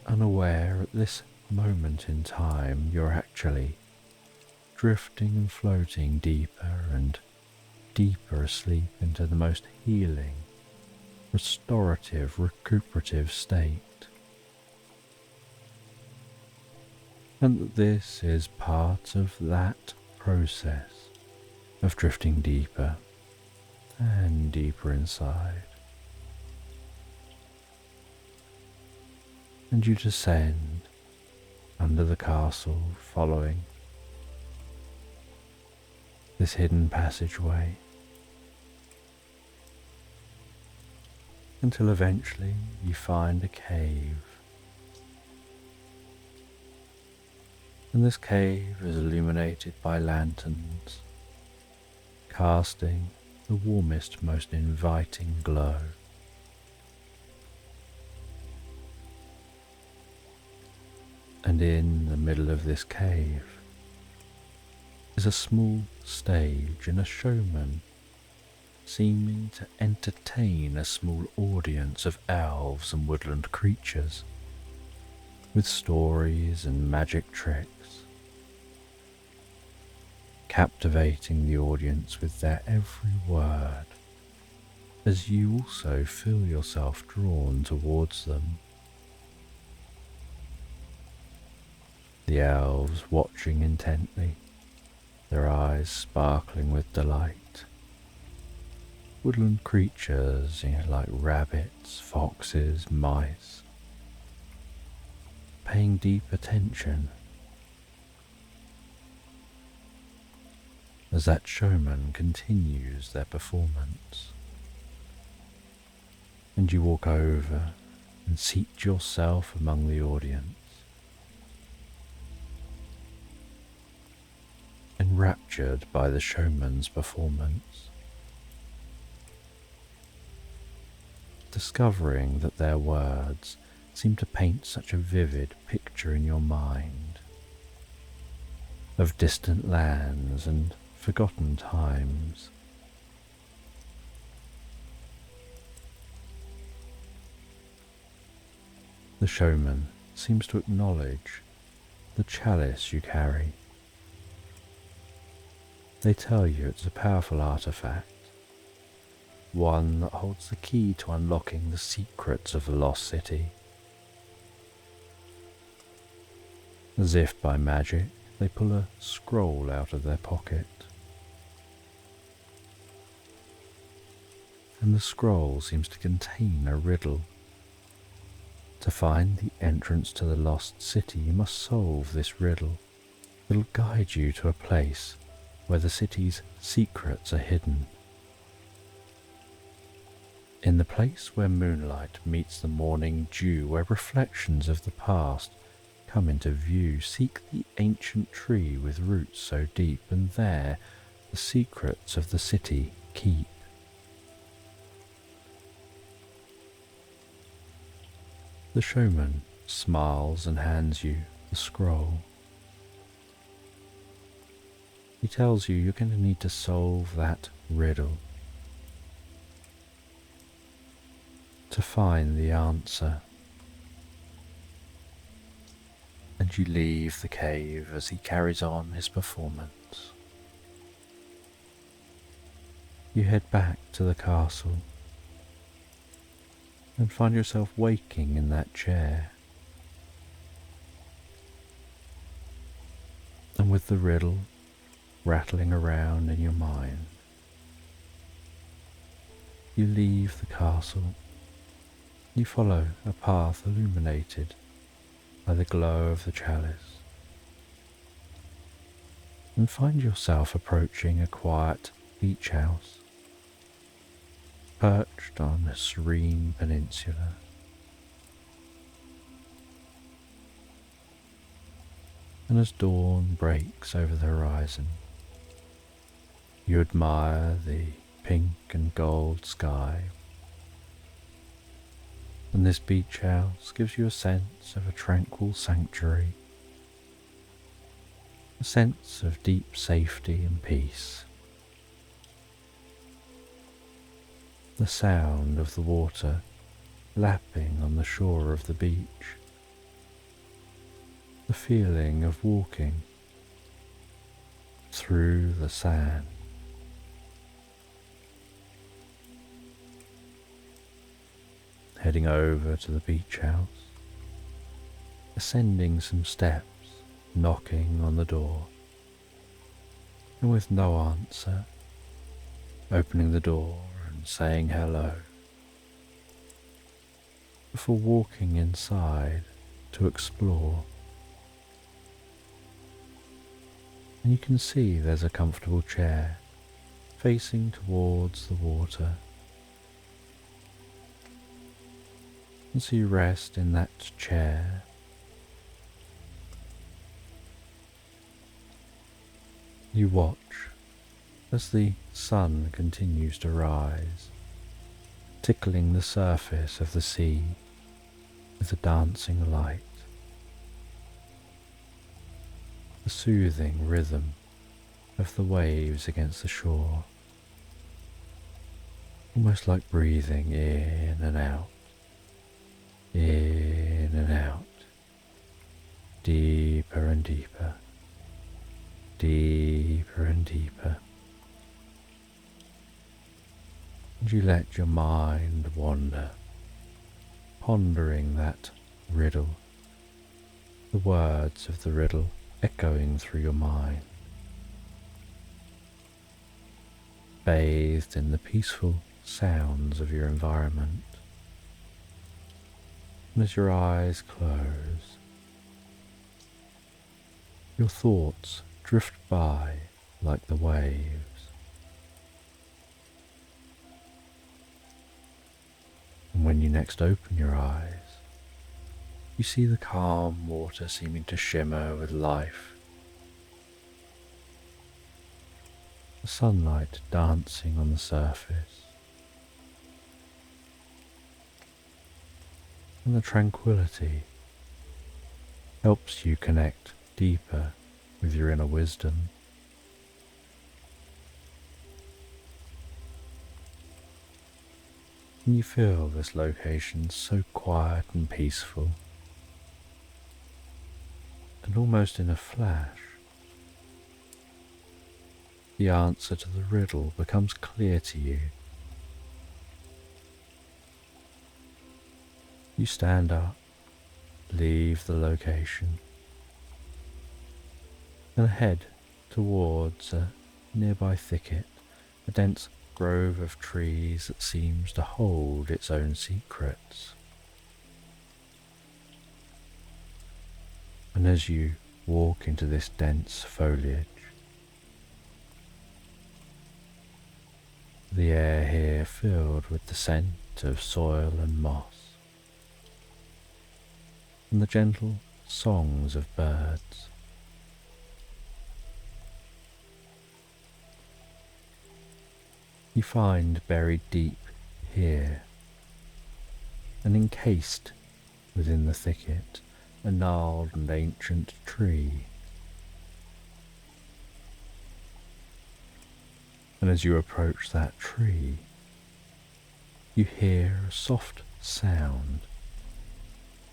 unaware at this moment in time you're actually drifting and floating deeper and deeper asleep into the most healing, restorative, recuperative state. And that this is part of that process of drifting deeper and deeper inside. And you descend under the castle, following this hidden passageway, until eventually you find a cave. And this cave is illuminated by lanterns, casting the warmest, most inviting glow. And in the middle of this cave is a small stage and a showman seeming to entertain a small audience of elves and woodland creatures with stories and magic tricks, captivating the audience with their every word as you also feel yourself drawn towards them. The elves watching intently, their eyes sparkling with delight. Woodland creatures, like rabbits, foxes, mice, paying deep attention as that showman continues their performance. And you walk over and seat yourself among the audience, enraptured by the showman's performance, discovering that their words seem to paint such a vivid picture in your mind of distant lands and forgotten times. The showman seems to acknowledge the chalice you carry. They tell you it's a powerful artifact, one that holds the key to unlocking the secrets of the lost city. As if by magic, they pull a scroll out of their pocket. And the scroll seems to contain a riddle. To find the entrance to the lost city, you must solve this riddle. It'll guide you to a place where the city's secrets are hidden. In the place where moonlight meets the morning dew, where reflections of the past come into view, seek the ancient tree with roots so deep, and there the secrets of the city keep. The showman smiles and hands you the scroll. He tells you you're going to need to solve that riddle to find the answer. And you leave the cave as he carries on his performance. You head back to the castle and find yourself waking in that chair, and with the riddle rattling around in your mind. You leave the castle. You follow a path illuminated by the glow of the chalice, and find yourself approaching a quiet beach house perched on a serene peninsula. And as dawn breaks over the horizon, you admire the pink and gold sky, and this beach house gives you a sense of a tranquil sanctuary, a sense of deep safety and peace. The sound of the water lapping on the shore of the beach, the feeling of walking through the sand, heading over to the beach house, ascending some steps, knocking on the door, and with no answer, opening the door and saying hello, before walking inside to explore. And you can see there's a comfortable chair facing towards the water. And so you rest in that chair, you watch as the sun continues to rise, tickling the surface of the sea with a dancing light. The soothing rhythm of the waves against the shore, almost like breathing in and out, in and out, deeper and deeper, deeper and deeper. And you let your mind wander, pondering that riddle, the words of the riddle echoing through your mind, bathed in the peaceful sounds of your environment. And as your eyes close, your thoughts drift by like the waves. And when you next open your eyes, you see the calm water seeming to shimmer with life, the sunlight dancing on the surface, and the tranquility helps you connect deeper with your inner wisdom. And you feel this location so quiet and peaceful, and almost in a flash, the answer to the riddle becomes clear to you. You stand up, leave the location, and head towards a nearby thicket, a dense grove of trees that seems to hold its own secrets. And as you walk into this dense foliage, the air here filled with the scent of soil and moss, and the gentle songs of birds. You find buried deep here, and encased within the thicket, a gnarled and ancient tree. And as you approach that tree, you hear a soft sound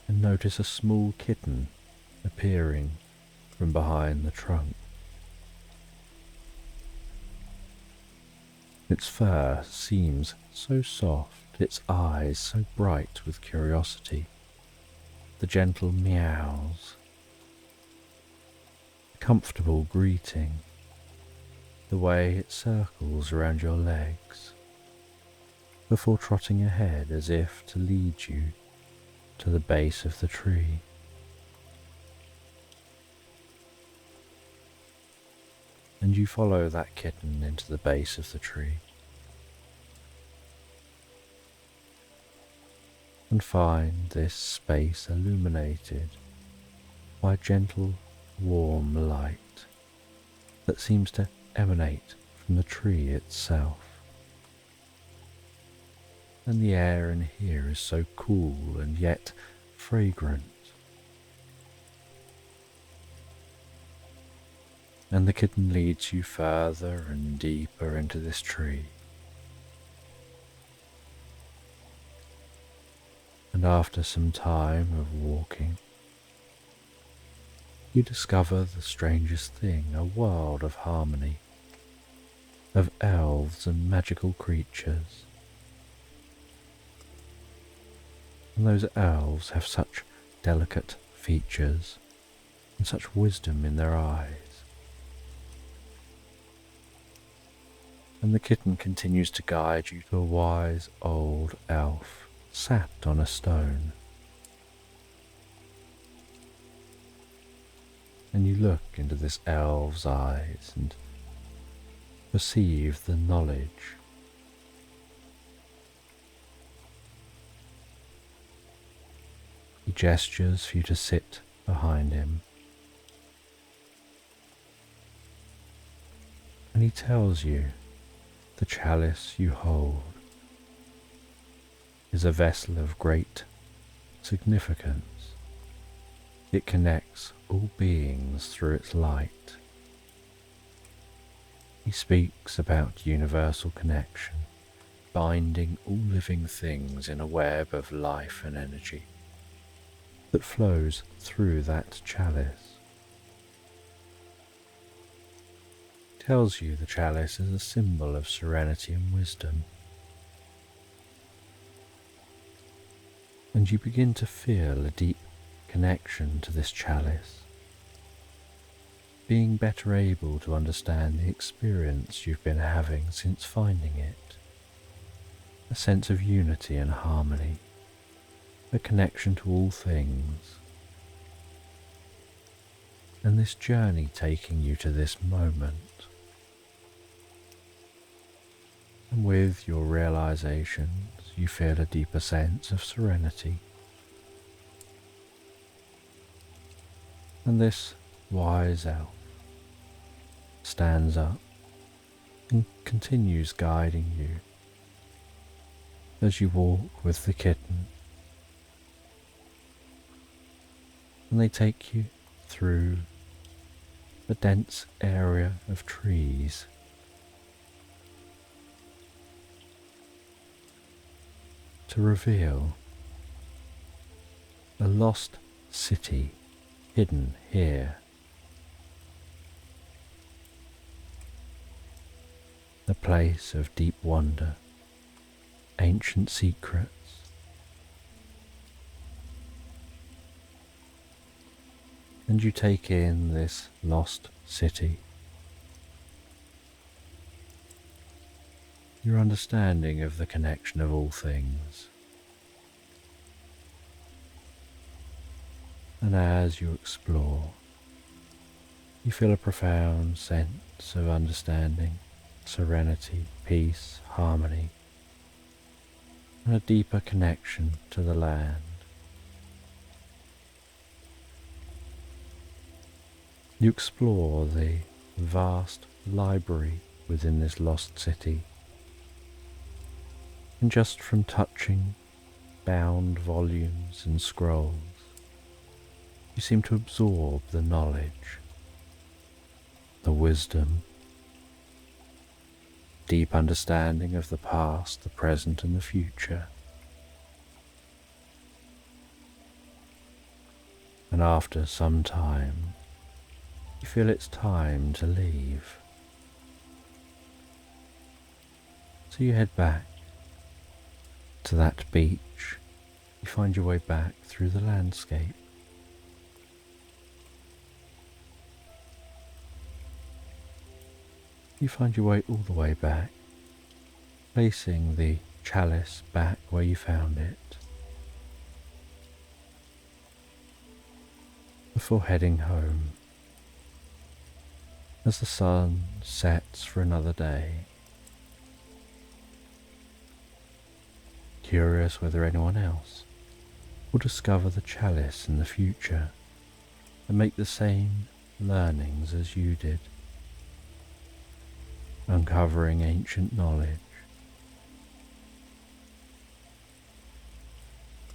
and notice a small kitten appearing from behind the trunk. Its fur seems so soft, its eyes so bright with curiosity. The gentle meows, the comfortable greeting, the way it circles around your legs before trotting ahead as if to lead you to the base of the tree. And you follow that kitten into the base of the tree and find this space illuminated by gentle, warm light that seems to emanate from the tree itself. And the air in here is so cool and yet fragrant. And the kitten leads you further and deeper into this tree. And after some time of walking, you discover the strangest thing, a world of harmony, of elves and magical creatures. And those elves have such delicate features and such wisdom in their eyes. And the kitten continues to guide you to a wise old elf sat on a stone. And you look into this elf's eyes and perceive the knowledge. He gestures for you to sit behind him. And he tells you the chalice you hold is a vessel of great significance. It connects all beings through its light. He speaks about universal connection, binding all living things in a web of life and energy that flows through that chalice. He tells you the chalice is a symbol of serenity and wisdom. And you begin to feel a deep connection to this chalice, being better able to understand the experience you've been having since finding it, a sense of unity and harmony, a connection to all things, and this journey taking you to this moment. And with your realizations, you feel a deeper sense of serenity. And this wise elf stands up and continues guiding you as you walk with the kitten. And they take you through a dense area of trees to reveal a lost city hidden here. A place of deep wonder, ancient secrets, and you take in this lost city. Your understanding of the connection of all things. And as you explore, you feel a profound sense of understanding, serenity, peace, harmony, and a deeper connection to the land. You explore the vast library within this lost city, and just from touching bound volumes and scrolls, you seem to absorb the knowledge, the wisdom, deep understanding of the past, the present, and the future. And after some time, you feel it's time to leave. So you head back to that beach. You find your way back through the landscape. You find your way all the way back, placing the chalice back where you found it, before heading home. As the sun sets for another day, curious whether anyone else will discover the chalice in the future and make the same learnings as you did, uncovering ancient knowledge,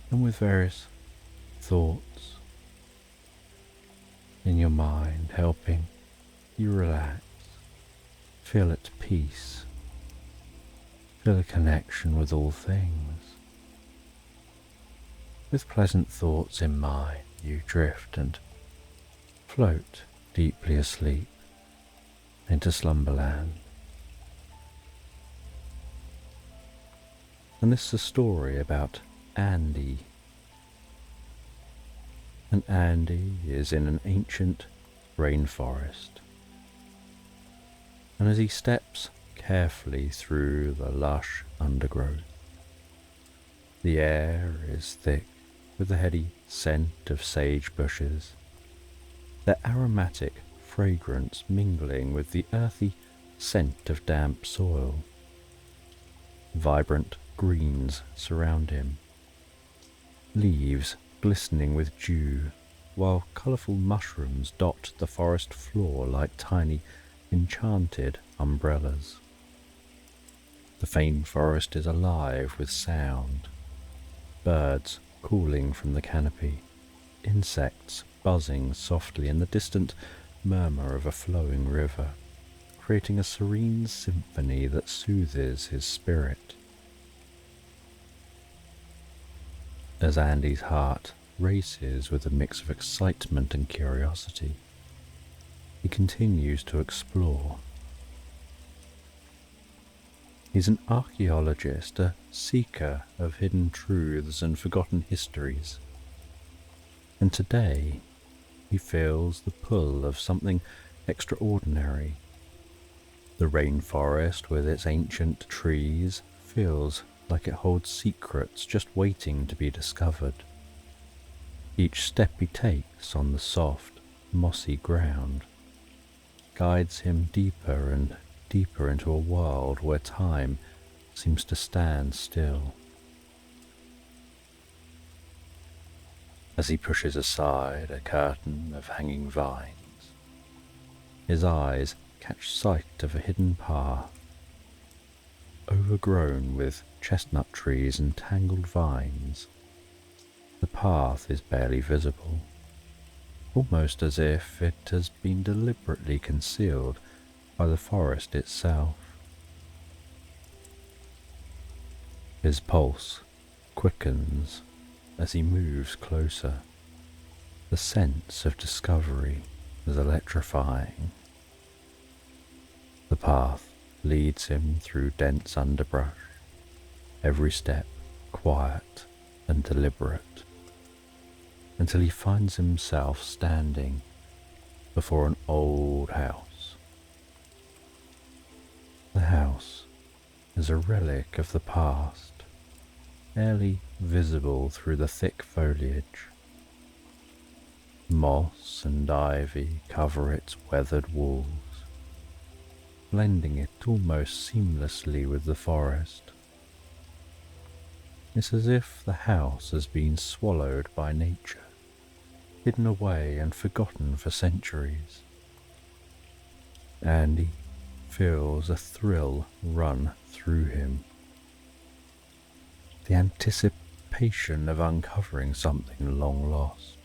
and with various thoughts in your mind helping you relax, feel at peace, feel a connection with all things. With pleasant thoughts in mind, you drift and float deeply asleep into slumberland. And this is a story about Andy. And Andy is in an ancient rainforest. And as he steps carefully through the lush undergrowth, the air is thick with the heady scent of sage bushes, their aromatic fragrance mingling with the earthy scent of damp soil. Vibrant greens surround him, leaves glistening with dew, while colourful mushrooms dot the forest floor like tiny, enchanted umbrellas. The faint forest is alive with sound, birds calling from the canopy, insects buzzing softly, and the distant murmur of a flowing river, creating a serene symphony that soothes his spirit. As Andy's heart races with a mix of excitement and curiosity, he continues to explore. He's an archaeologist, a seeker of hidden truths and forgotten histories. And today, he feels the pull of something extraordinary. The rainforest with its ancient trees feels like it holds secrets just waiting to be discovered. Each step he takes on the soft, mossy ground guides him deeper and deeper into a world where time seems to stand still. As he pushes aside a curtain of hanging vines, his eyes catch sight of a hidden path, overgrown with chestnut trees and tangled vines. The path is barely visible, almost as if it has been deliberately concealed by the forest itself. His pulse quickens as he moves closer, The sense of discovery is electrifying. The path leads him through dense underbrush, every step quiet and deliberate, until he finds himself standing before an old house. The house is a relic of the past, barely visible through the thick foliage. Moss and ivy cover its weathered walls, blending it almost seamlessly with the forest. It's as if the house has been swallowed by nature, hidden away and forgotten for centuries. Andy feels a thrill run through him. The anticipation of uncovering something long lost.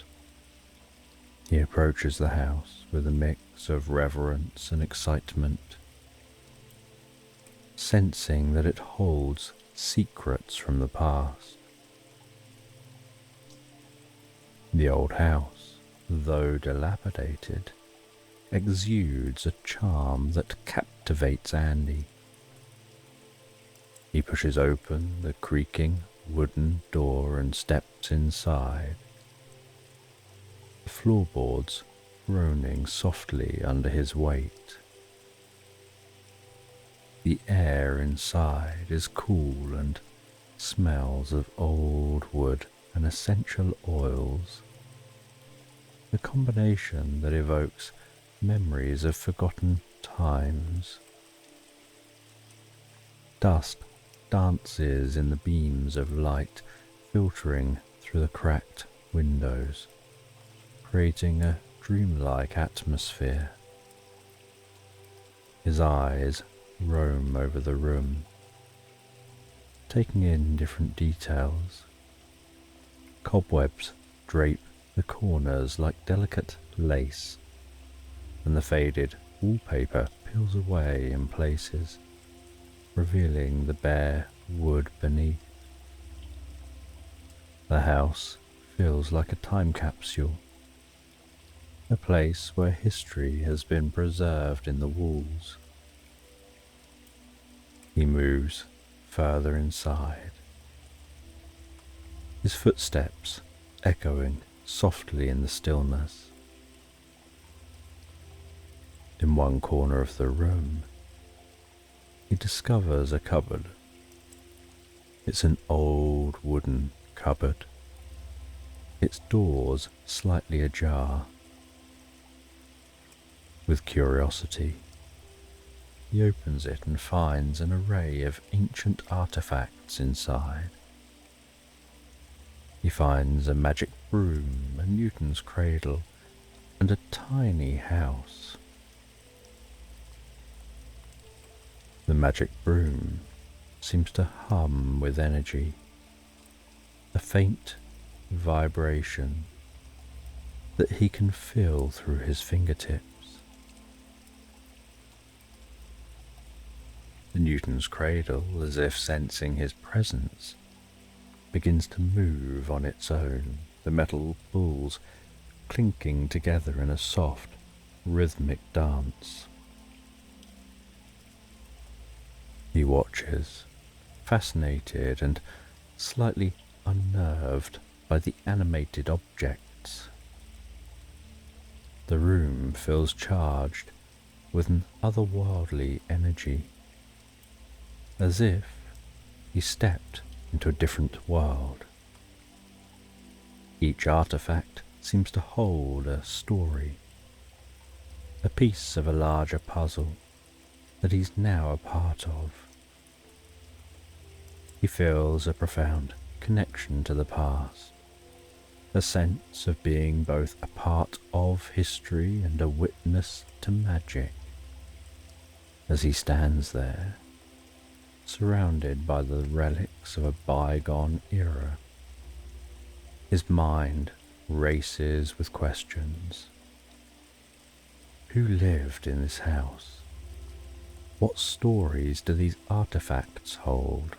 He approaches the house with a mix of reverence and excitement, sensing that it holds secrets from the past. The old house, though dilapidated, exudes a charm that captivates Andy. He pushes open the creaking wooden door and steps inside, the floorboards groaning softly under his weight. The air inside is cool and smells of old wood and essential oils, a combination that evokes memories of forgotten times. Dust dances in the beams of light filtering through the cracked windows, creating a dreamlike atmosphere. His eyes roam over the room, taking in different details. Cobwebs drape the corners like delicate lace, and the faded wallpaper peels away in places, revealing the bare wood beneath. The house feels like a time capsule, a place where history has been preserved in the walls. He moves further inside, his footsteps echoing softly in the stillness. In one corner of the room, he discovers a cupboard. It's an old wooden cupboard, its doors slightly ajar. With curiosity, he opens it and finds an array of ancient artifacts inside. He finds a magic broom, a Newton's cradle, and a tiny house. The magic broom seems to hum with energy, a faint vibration that he can feel through his fingertips. The Newton's cradle, as if sensing his presence, begins to move on its own, the metal balls clinking together in a soft, rhythmic dance. He watches, fascinated and slightly unnerved by the animated objects. The room feels charged with an otherworldly energy, as if he stepped into a different world. Each artifact seems to hold a story, a piece of a larger puzzle that he's now a part of. He feels a profound connection to the past, a sense of being both a part of history and a witness to magic. As he stands there, surrounded by the relics of a bygone era, his mind races with questions. Who lived in this house? What stories do these artifacts hold?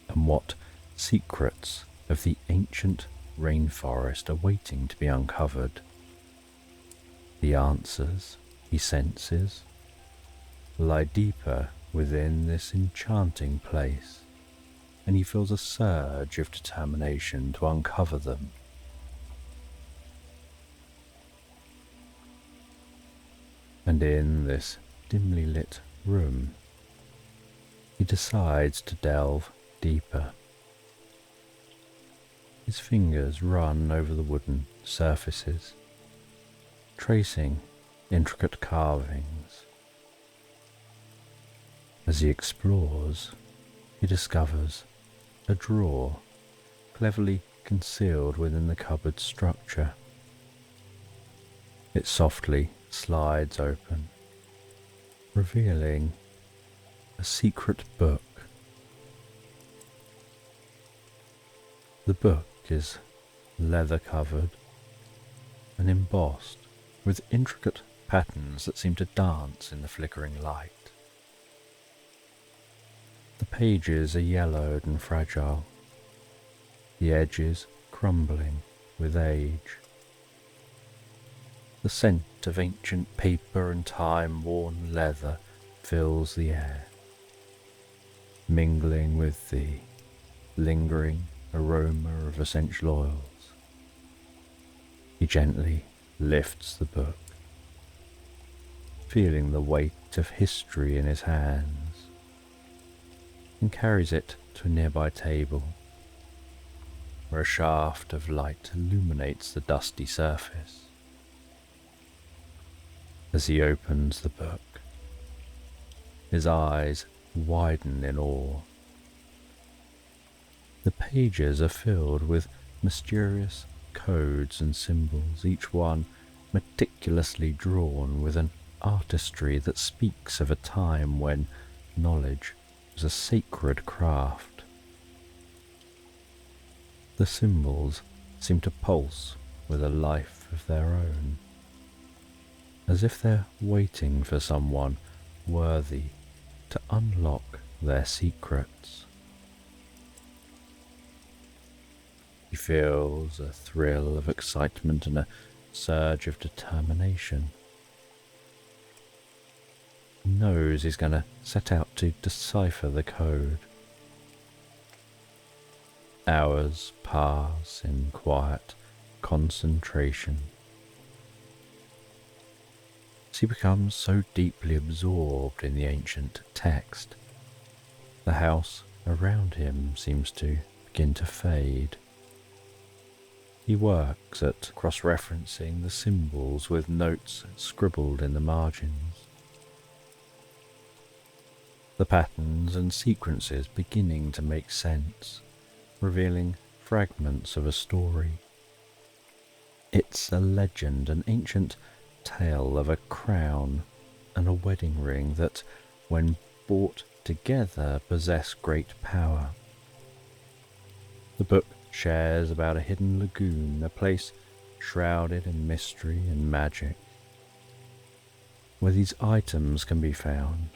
And what secrets of the ancient rainforest awaiting to be uncovered. The answers, he senses, lie deeper within this enchanting place, and he feels a surge of determination to uncover them. And in this dimly lit room, he decides to delve deeper. His fingers run over the wooden surfaces, tracing intricate carvings. As he explores, he discovers a drawer cleverly concealed within the cupboard structure. It softly slides open, revealing a secret book. The book is leather covered and embossed with intricate patterns that seem to dance in the flickering light. The pages are yellowed and fragile, the edges crumbling with age. The scent of ancient paper and time-worn leather fills the air, mingling with the lingering aroma of essential oils. He gently lifts the book, feeling the weight of history in his hands, and carries it to a nearby table, where a shaft of light illuminates the dusty surface. As he opens the book, his eyes widen in awe. The pages are filled with mysterious codes and symbols, each one meticulously drawn with an artistry that speaks of a time when knowledge was a sacred craft. The symbols seem to pulse with a life of their own, as if they're waiting for someone worthy to unlock their secrets. He feels a thrill of excitement and a surge of determination. He knows he's going to set out to decipher the code. Hours pass in quiet concentration. He becomes so deeply absorbed in the ancient text, the house around him seems to begin to fade. He works at cross-referencing the symbols with notes scribbled in the margins, the patterns and sequences beginning to make sense, revealing fragments of a story. It's a legend, an ancient tale of a crown and a wedding ring that, when brought together, possess great power. The book shares about a hidden lagoon, a place shrouded in mystery and magic, where these items can be found.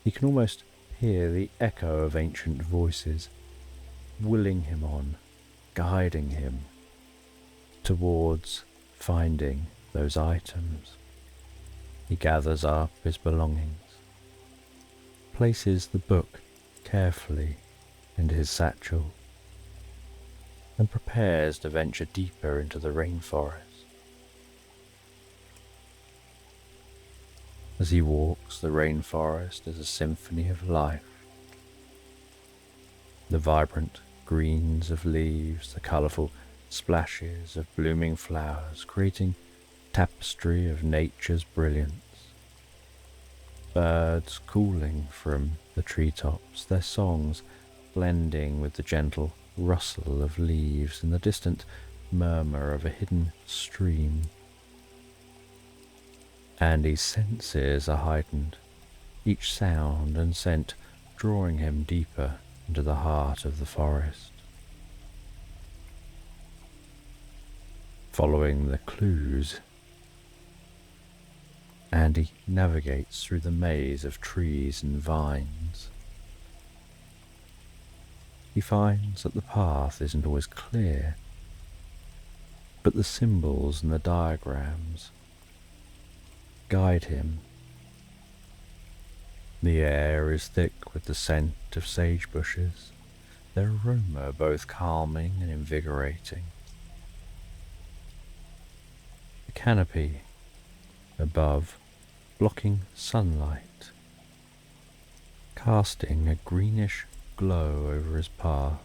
He can almost hear the echo of ancient voices, willing him on, guiding him towards finding those items. He gathers up his belongings, places the book carefully into his satchel, and prepares to venture deeper into the rainforest. As he walks, the rainforest is a symphony of life. The vibrant greens of leaves, the colourful splashes of blooming flowers, creating tapestry of nature's brilliance. Birds calling from the treetops, their songs blending with the gentle rustle of leaves and the distant murmur of a hidden stream. Andy's senses are heightened, each sound and scent drawing him deeper into the heart of the forest. Following the clues, Andy navigates through the maze of trees and vines. He finds that the path isn't always clear, but the symbols and the diagrams guide him. The air is thick with the scent of sage bushes, their aroma both calming and invigorating. The canopy above blocking sunlight, casting a greenish glow over his path,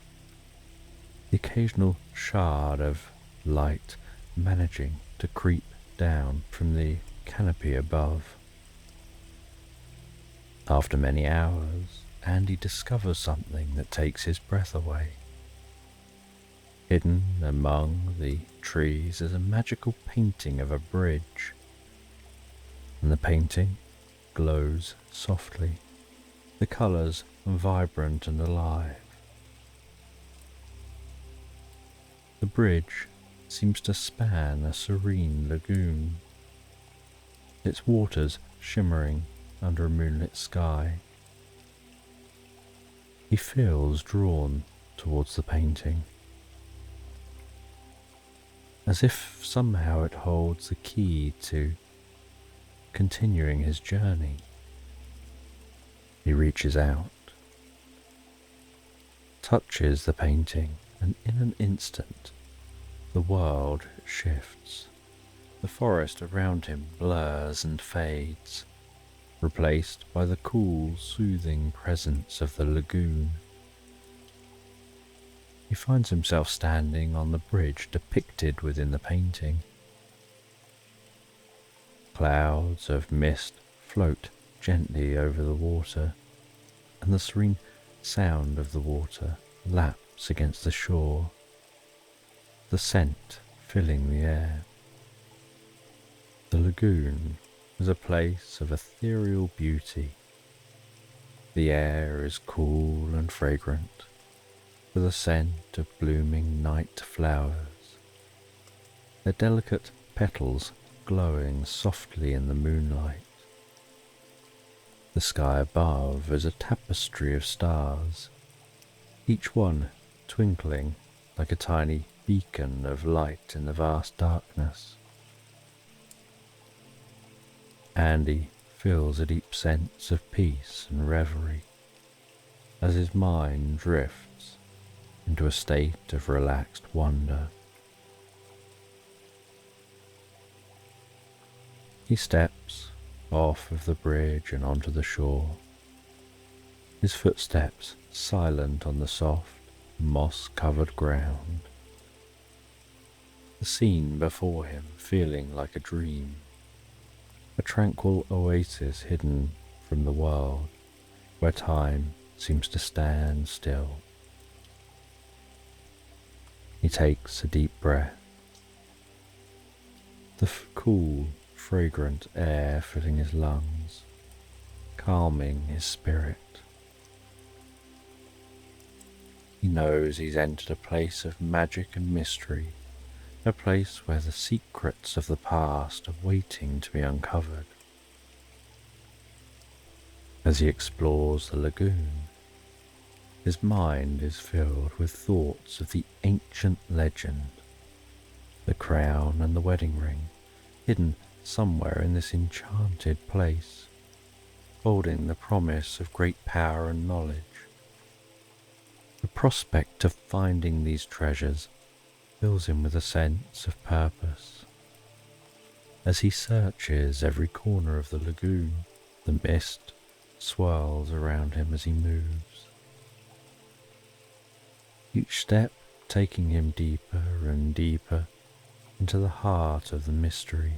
the occasional shard of light managing to creep down from the canopy above. After many hours, Andy discovers something that takes his breath away. Hidden among the trees is a magical painting of a bridge, and the painting glows softly, the colours vibrant and alive. The bridge seems to span a serene lagoon, its waters shimmering under a moonlit sky. He feels drawn towards the painting, as if somehow it holds the key to continuing his journey. He reaches out, touches the painting, and in an instant the world shifts. The forest around him blurs and fades, replaced by the cool, soothing presence of the lagoon. He finds himself standing on the bridge depicted within the painting. Clouds of mist float gently over the water, and the serene sound of the water laps against the shore, the scent filling the air. The lagoon is a place of ethereal beauty. The air is cool and fragrant, with a scent of blooming night flowers, their delicate petals glowing softly in the moonlight. The sky above is a tapestry of stars, each one twinkling like a tiny beacon of light in the vast darkness. Andy feels a deep sense of peace and reverie as his mind drifts into a state of relaxed wonder. He steps off of the bridge and onto the shore, his footsteps silent on the soft, moss-covered ground. The scene before him feeling like a dream, a tranquil oasis hidden from the world, where time seems to stand still. He takes a deep breath, the cool, fragrant air filling his lungs, calming his spirit. He knows he's entered a place of magic and mystery, a place where the secrets of the past are waiting to be uncovered. As he explores the lagoon, his mind is filled with thoughts of the ancient legend, the crown and the wedding ring, hidden somewhere in this enchanted place, holding the promise of great power and knowledge. The prospect of finding these treasures fills him with a sense of purpose. As he searches every corner of the lagoon, the mist swirls around him as he moves, each step taking him deeper and deeper into the heart of the mystery.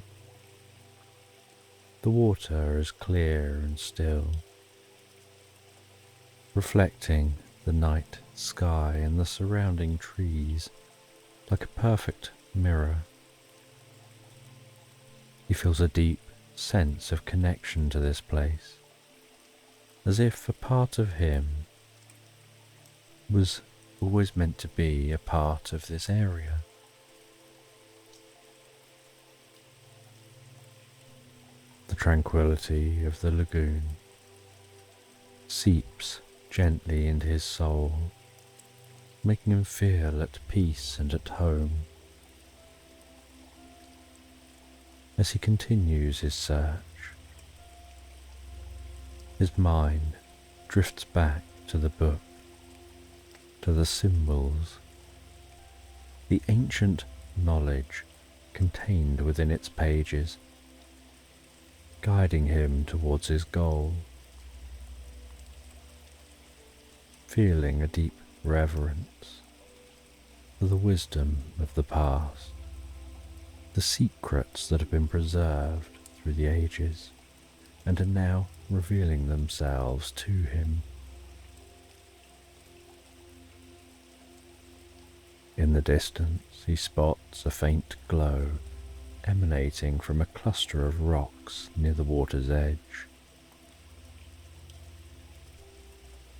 The water is clear and still, reflecting the night sky and the surrounding trees like a perfect mirror. He feels a deep sense of connection to this place, as if a part of him was always meant to be a part of this area. The tranquility of the lagoon seeps gently into his soul, making him feel at peace and at home. As he continues his search, his mind drifts back to the book, to the symbols, the ancient knowledge contained within its pages, guiding him towards his goal. Feeling a deep reverence for the wisdom of the past, the secrets that have been preserved through the ages and are now revealing themselves to him. In the distance, he spots a faint glow emanating from a cluster of rocks near the water's edge.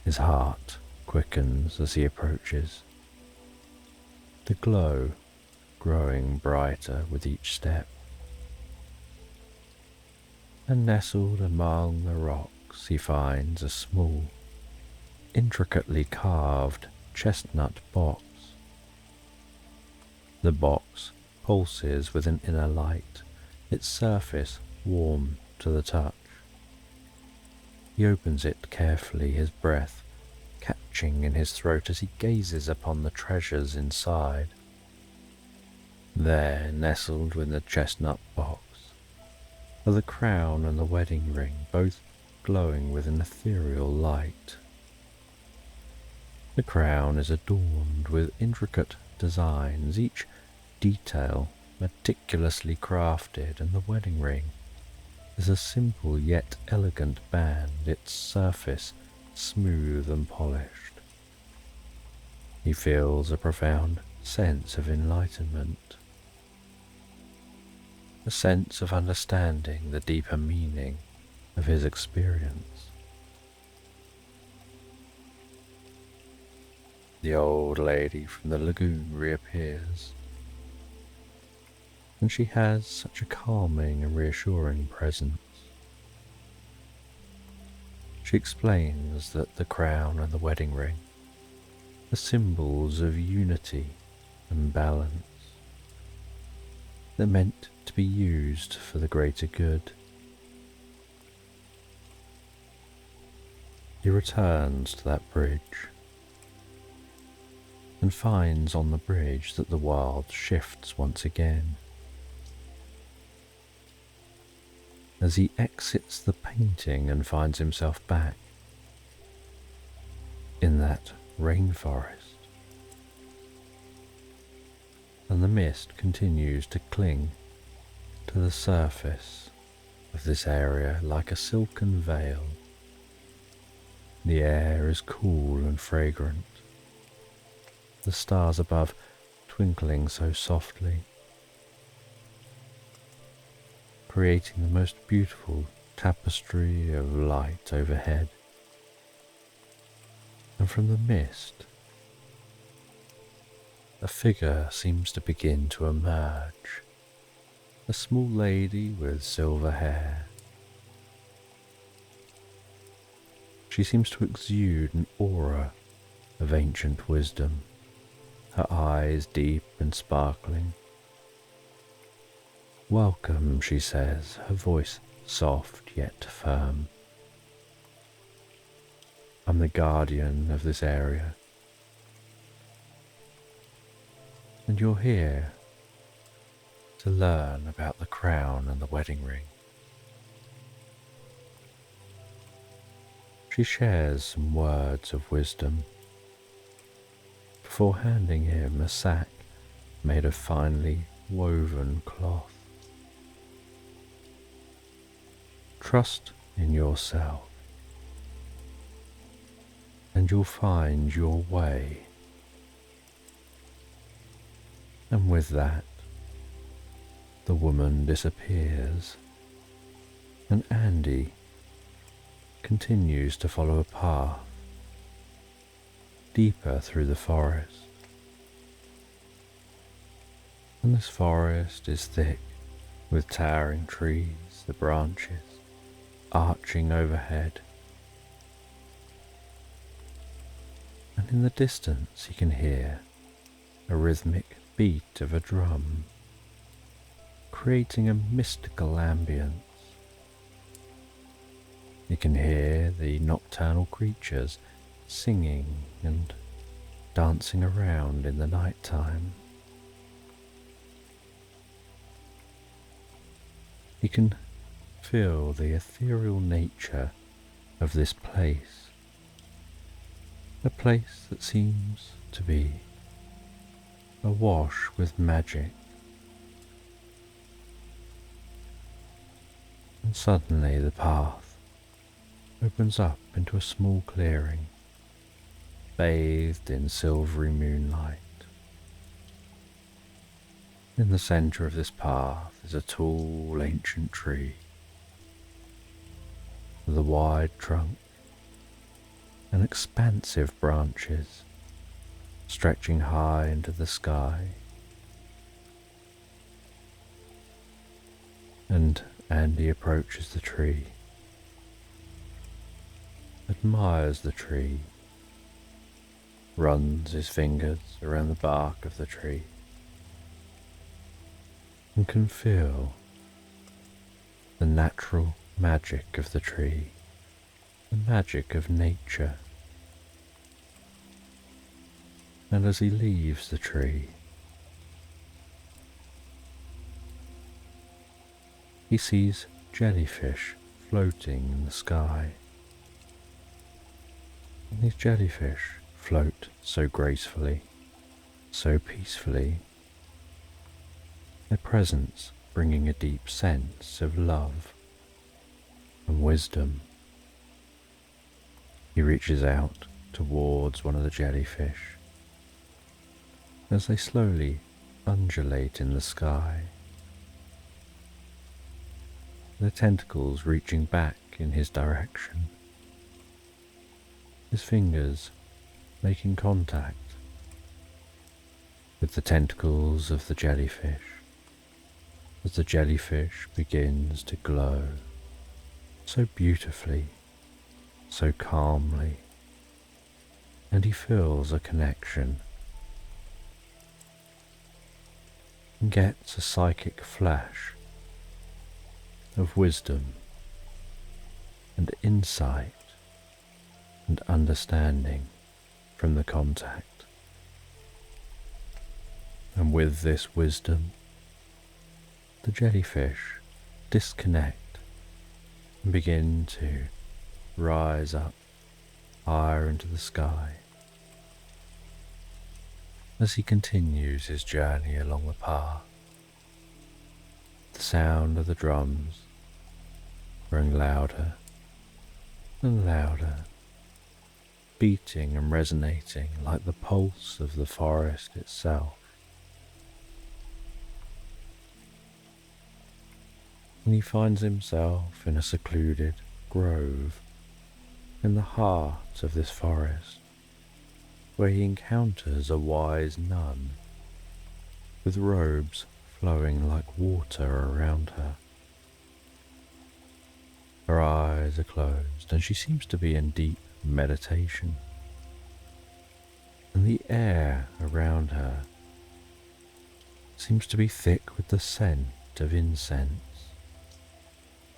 His heart quickens as he approaches, the glow growing brighter with each step. And nestled among the rocks he finds a small, intricately carved chestnut box. The box pulses with an inner light, its surface warm to the touch. He opens it carefully, his breath catching in his throat as he gazes upon the treasures inside. There, nestled within the chestnut box, are the crown and the wedding ring, both glowing with an ethereal light. The crown is adorned with intricate designs, each detail meticulously crafted, and the wedding ring is a simple yet elegant band, its surface smooth and polished. He feels a profound sense of enlightenment, a sense of understanding the deeper meaning of his experience. The old lady from the lagoon reappears, and she has such a calming and reassuring presence. She explains that the crown and the wedding ring are symbols of unity and balance. They're meant to be used for the greater good. He returns to that bridge and finds on the bridge that the world shifts once again. As he exits the painting and finds himself back in that rainforest, and the mist continues to cling to the surface of this area like a silken veil. The air is cool and fragrant, the stars above twinkling so softly, creating the most beautiful tapestry of light overhead. And from the mist, a figure seems to begin to emerge, a small lady with silver hair. She seems to exude an aura of ancient wisdom, her eyes deep and sparkling. "Welcome," she says, her voice soft yet firm. "I'm the guardian of this area, and you're here to learn about the crown and the wedding ring." She shares some words of wisdom before handing him a sack made of finely woven cloth. "Trust in yourself, and you'll find your way." And with that, the woman disappears, and Andy continues to follow a path deeper through the forest. And this forest is thick with towering trees, the branches arching overhead. and in the distance he can hear a rhythmic beat of a drum, creating a mystical ambience. He can hear the nocturnal creatures singing and dancing around in the night time. He can feel the ethereal nature of this place, a place that seems to be awash with magic. And suddenly the path opens up into a small clearing, bathed in silvery moonlight. In the centre of this path is a tall, ancient tree with a wide trunk and expansive branches stretching high into the sky. And Andy approaches the tree, admires the tree, runs his fingers around the bark of the tree, and can feel the natural magic of the tree, the magic of nature. And as he leaves the tree, he sees jellyfish floating in the sky. And these jellyfish float so gracefully, so peacefully, their presence bringing a deep sense of love and wisdom. He reaches out towards one of the jellyfish as they slowly undulate in the sky, their tentacles reaching back in his direction, his fingers making contact with the tentacles of the jellyfish as the jellyfish begins to glow so beautifully, so calmly, and he feels a connection and gets a psychic flash of wisdom and insight and understanding from the contact. And with this wisdom, the jellyfish disconnect and begin to rise up higher into the sky. As he continues his journey along the path, the sound of the drums growing louder and louder, beating and resonating like the pulse of the forest itself. And he finds himself in a secluded grove in the heart of this forest, where he encounters a wise nun with robes flowing like water around her. Her eyes are closed and she seems to be in deep meditation, and the air around her seems to be thick with the scent of incense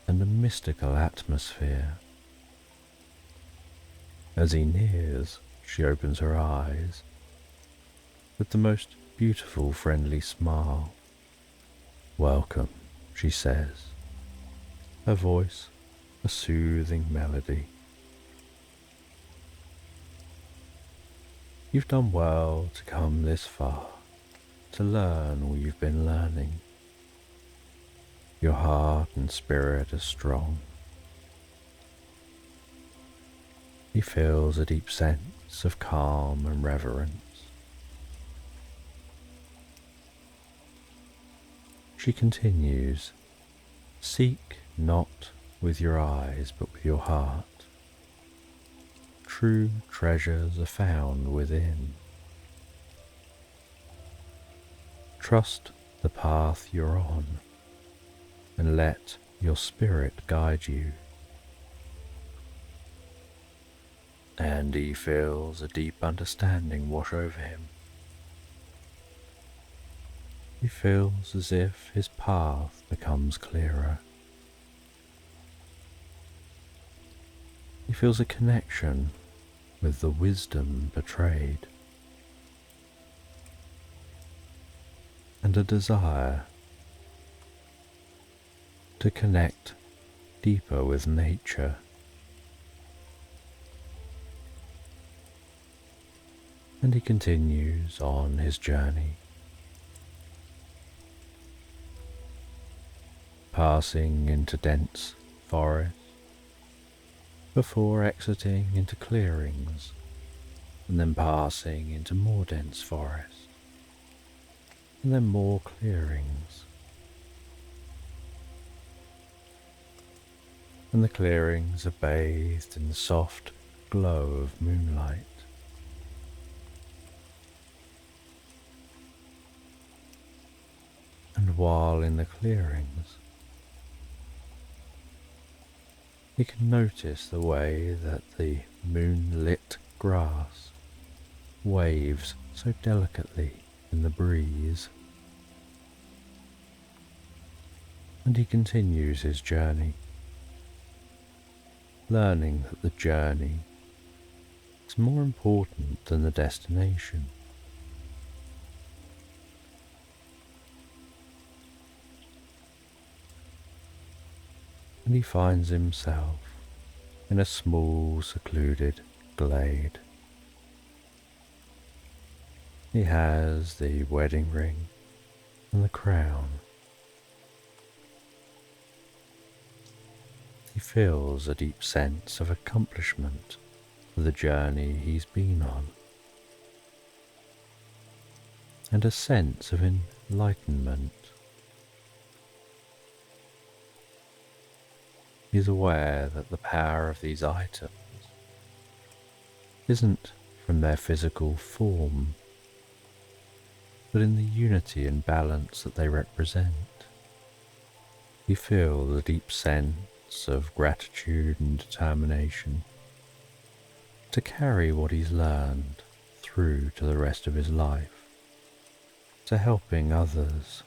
and a mystical atmosphere. As he nears, she opens her eyes with the most beautiful friendly smile. "Welcome," she says, her voice a soothing melody. "You've done well to come this far, to learn all you've been learning. Your heart and spirit are strong." He feels a deep sense of calm and reverence. She continues, "Seek not with your eyes but with your heart. True treasures are found within. Trust the path you're on and let your spirit guide you. and he feels a deep understanding wash over him. He feels as if his path becomes clearer. He feels a connection with the wisdom betrayed, and a desire to connect deeper with nature. And he continues on his journey, passing into dense forest before exiting into clearings, and then passing into more dense forest, and then more clearings. And the clearings are bathed in the soft glow of moonlight. And while in the clearings, you can notice the way that the moonlit grass waves so delicately in the breeze. And he continues his journey, learning that the journey is more important than the destination. And he finds himself in a small, secluded glade. He has the wedding ring and the crown. He feels a deep sense of accomplishment for the journey he's been on, and a sense of enlightenment. He's aware that the power of these items isn't from their physical form, but in the unity and balance that they represent. He feels a deep sense of gratitude and determination to carry what he's learned through to the rest of his life, to helping others.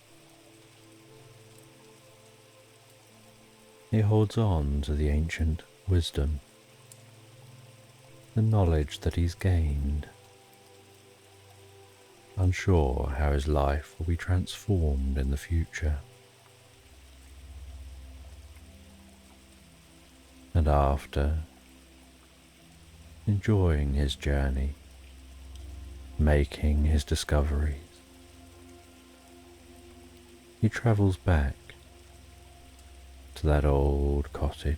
He holds on to the ancient wisdom, the knowledge that he's gained, unsure how his life will be transformed in the future. And after enjoying his journey, making his discoveries, he travels back to that old cottage.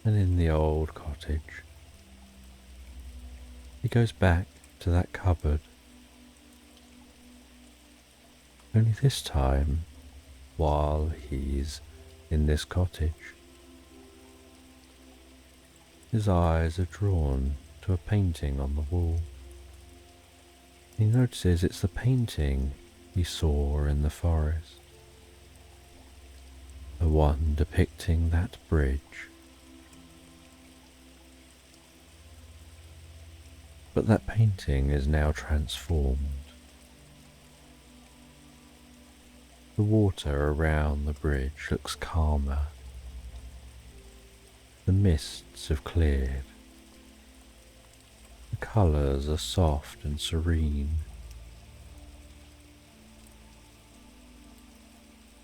And in the old cottage, he goes back to that cupboard. Only this time, while he's in this cottage, his eyes are drawn to a painting on the wall. He notices it's the painting he saw in the forest, the one depicting that bridge. But that painting is now transformed. The water around the bridge looks calmer. The mists have cleared. The colours are soft and serene.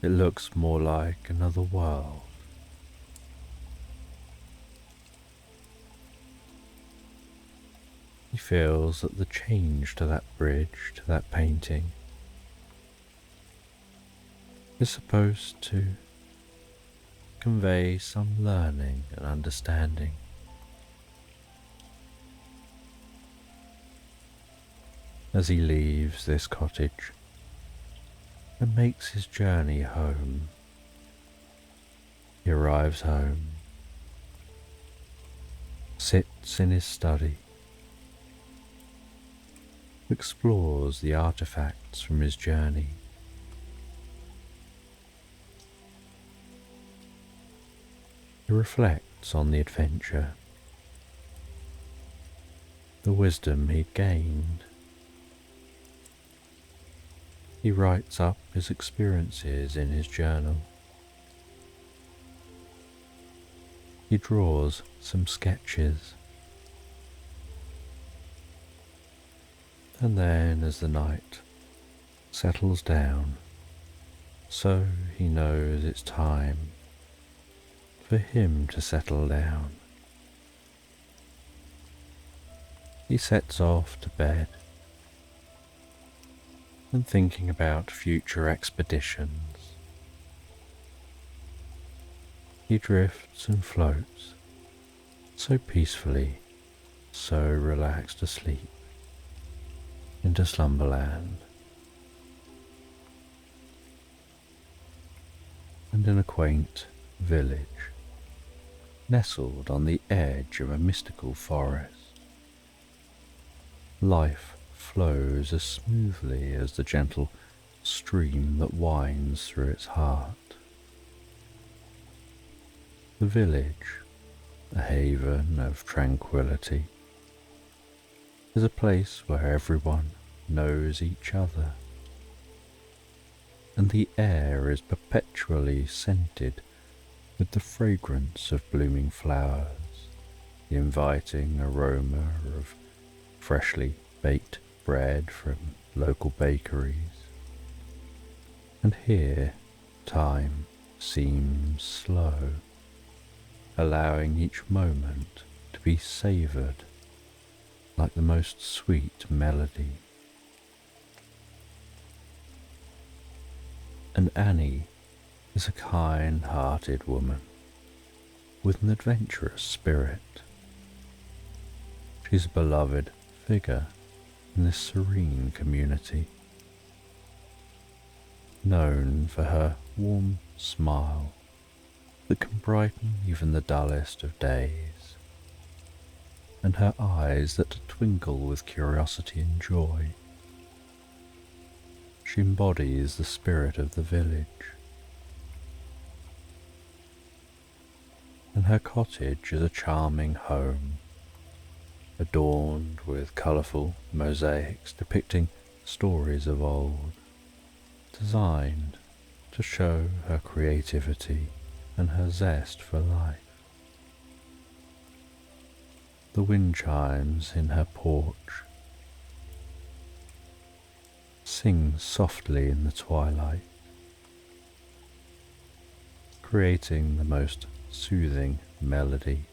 It looks more like another world. He feels that the change to that bridge, to that painting, is supposed to convey some learning and understanding. As he leaves this cottage and makes his journey home, he arrives home, sits in his study, explores the artifacts from his journey. He reflects reflects on the adventure, the wisdom he'd gained. He writes up his experiences in his journal. He draws some sketches. And then as the night settles down, so he knows it's time for him to settle down. He sets off to bed and thinking about future expeditions. He drifts and floats so peacefully, so relaxed asleep into slumberland. And in a quaint village, nestled on the edge of a mystical forest, life flows as smoothly as the gentle stream that winds through its heart. The village, a haven of tranquility, is a place where everyone knows each other, and the air is perpetually scented with the fragrance of blooming flowers, the inviting aroma of freshly baked bread from local bakeries. And here time seems slow, allowing each moment to be savoured like the most sweet melody. And Annie is a kind-hearted woman with an adventurous spirit. She's a beloved figure in this serene community, known for her warm smile that can brighten even the dullest of days, and her eyes that twinkle with curiosity and joy. She embodies the spirit of the village, and her cottage is a charming home, adorned with colourful mosaics depicting stories of old, designed to show her creativity and her zest for life. The wind chimes in her porch sing softly in the twilight, creating the most soothing melody,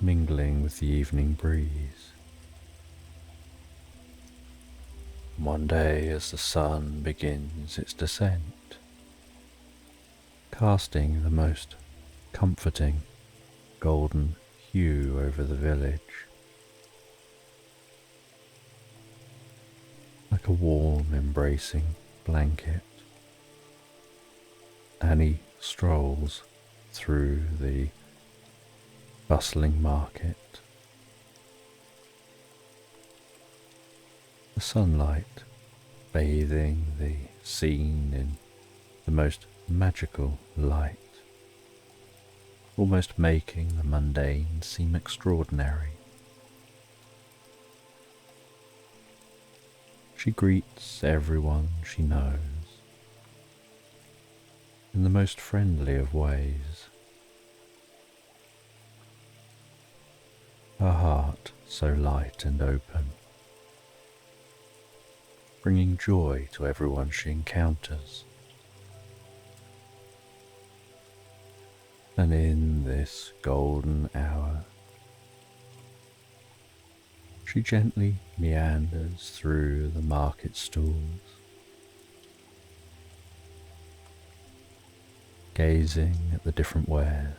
mingling with the evening breeze. One day, as the sun begins its descent, casting the most comforting golden hue over the village, like a warm embracing blanket, Annie strolls through the bustling market. The sunlight bathing the scene in the most magical light, almost making the mundane seem extraordinary. She greets everyone she knows in the most friendly of ways, her heart so light and open, bringing joy to everyone she encounters. And in this golden hour, she gently meanders through the market stalls, gazing at the different wares,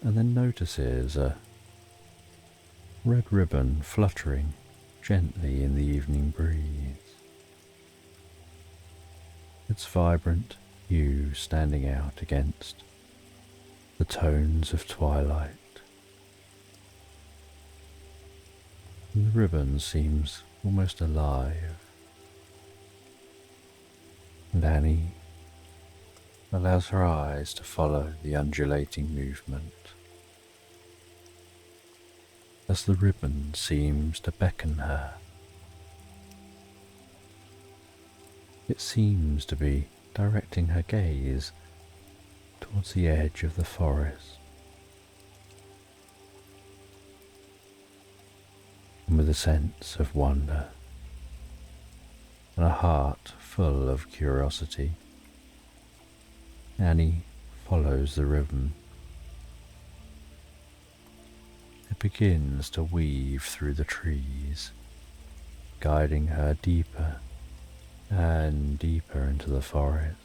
and then notices a red ribbon fluttering gently in the evening breeze, its vibrant hue standing out against the tones of twilight. And the ribbon seems almost alive, and Annie, allows her eyes to follow the undulating movement as the ribbon seems to beckon her. It seems to be directing her gaze towards the edge of the forest. And with a sense of wonder and a heart full of curiosity, Annie follows the ribbon. It begins to weave through the trees, guiding her deeper and deeper into the forest.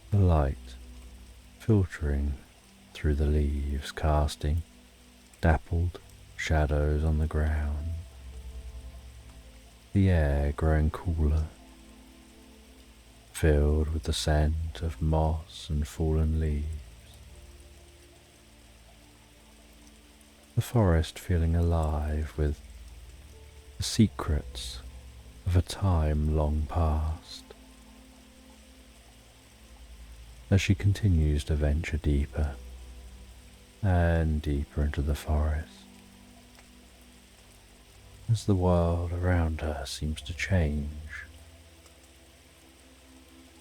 The light filtering through the leaves, casting dappled shadows on the ground. The air growing cooler, filled with the scent of moss and fallen leaves. The forest feeling alive with the secrets of a time long past. As she continues to venture deeper and deeper into the forest, as the world around her seems to change,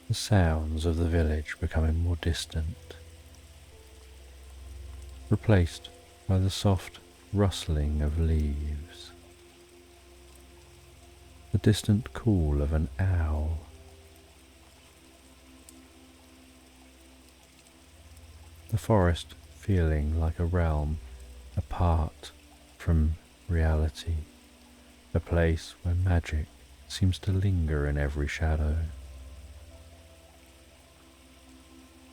the sounds of the village becoming more distant, replaced by the soft rustling of leaves, the distant call of an owl, the forest feeling like a realm apart from reality, a place where magic seems to linger in every shadow.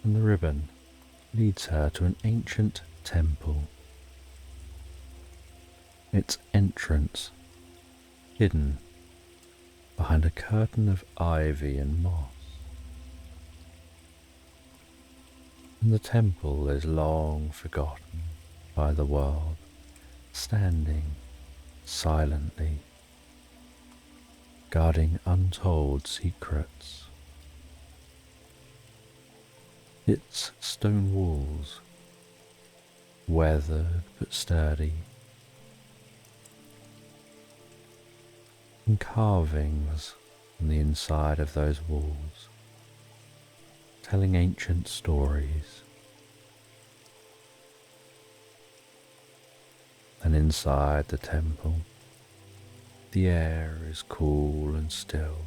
And the ribbon leads her to an ancient temple, its entrance hidden behind a curtain of ivy and moss. And the temple is long forgotten by the world, standing silently, guarding untold secrets. Its stone walls, weathered but sturdy, and carvings on the inside of those walls, telling ancient stories. And inside the temple, the air is cool and still,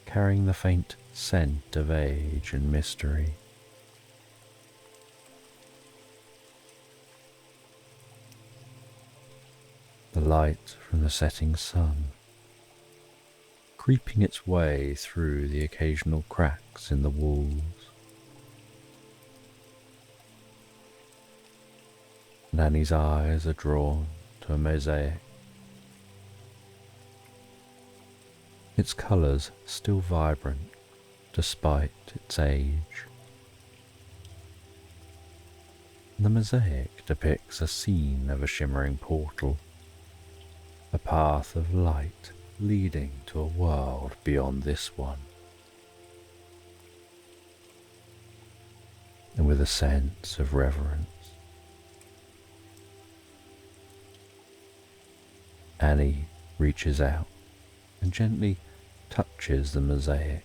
carrying the faint scent of age and mystery. The light from the setting sun, creeping its way through the occasional cracks in the walls. And Annie's eyes are drawn to a mosaic, its colours still vibrant despite its age. The mosaic depicts a scene of a shimmering portal, a path of light leading to a world beyond this one. And with a sense of reverence, Annie reaches out and gently touches the mosaic,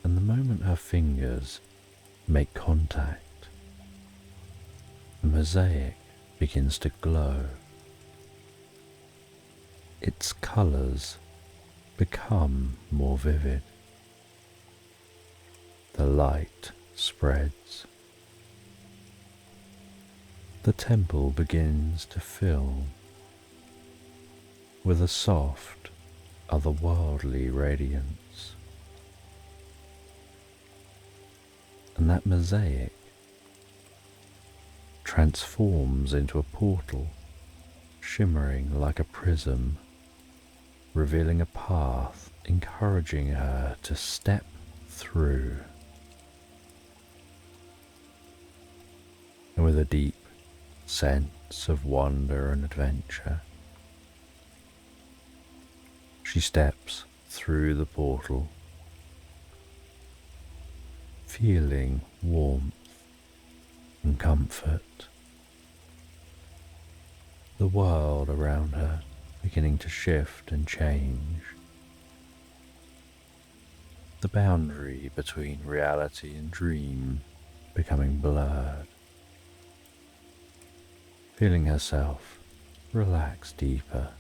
and the moment her fingers make contact, the mosaic begins to glow. Its colours become more vivid. The light spreads. The temple begins to fill with a soft, otherworldly radiance. And that mosaic transforms into a portal, shimmering like a prism, revealing a path, encouraging her to step through. And with a deep sense of wonder and adventure, She steps through the portal, feeling warmth and comfort. The world around her beginning to shift and change. The boundary between reality and dream becoming blurred. Feeling herself relax deeper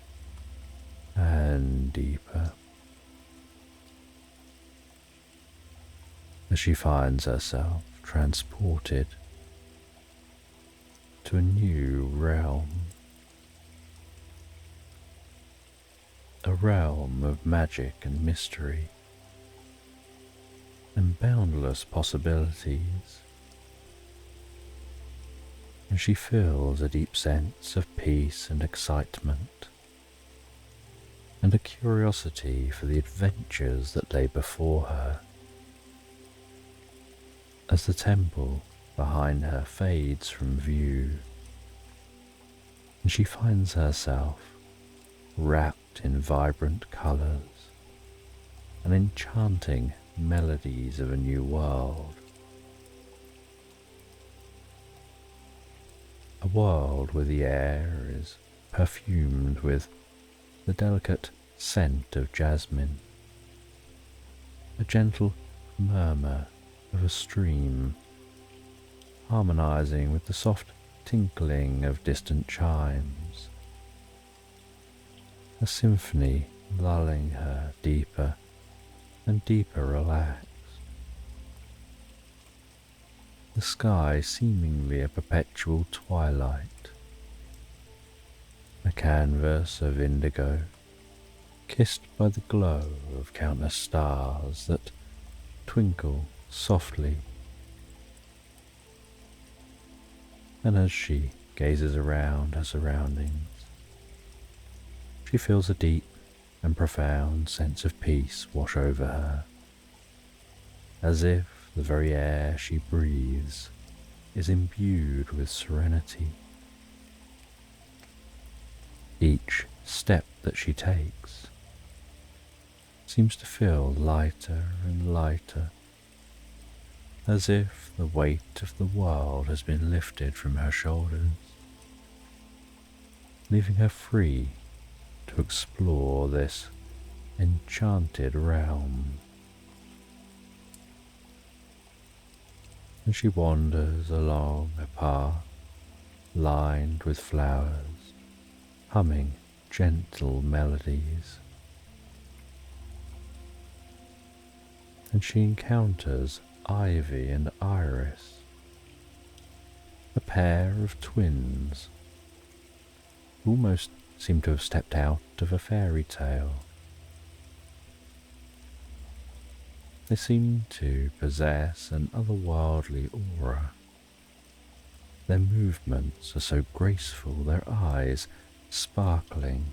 and deeper as she finds herself transported to a new realm. A realm of magic and mystery and boundless possibilities, and she feels a deep sense of peace and excitement, and a curiosity for the adventures that lay before her. As the temple behind her fades from view, and she finds herself wrapped in vibrant colours and enchanting melodies of a new world. A world where the air is perfumed with the delicate scent of jasmine, a gentle murmur of a stream, harmonizing with the soft tinkling of distant chimes, a symphony lulling her deeper and deeper relaxed. The sky seemingly a perpetual twilight, a canvas of indigo kissed by the glow of countless stars that twinkle softly. And as she gazes around her surroundings, she feels a deep and profound sense of peace wash over her, as if the very air she breathes is imbued with serenity. Each step that she takes seems to feel lighter and lighter, as if the weight of the world has been lifted from her shoulders, leaving her free to explore this enchanted realm. And she wanders along a path lined with flowers, humming gentle melodies. And she encounters Ivy and Iris, a pair of twins who almost seem to have stepped out of a fairy tale. They seem to possess an otherworldly aura. Their movements are so graceful, their eyes sparkling,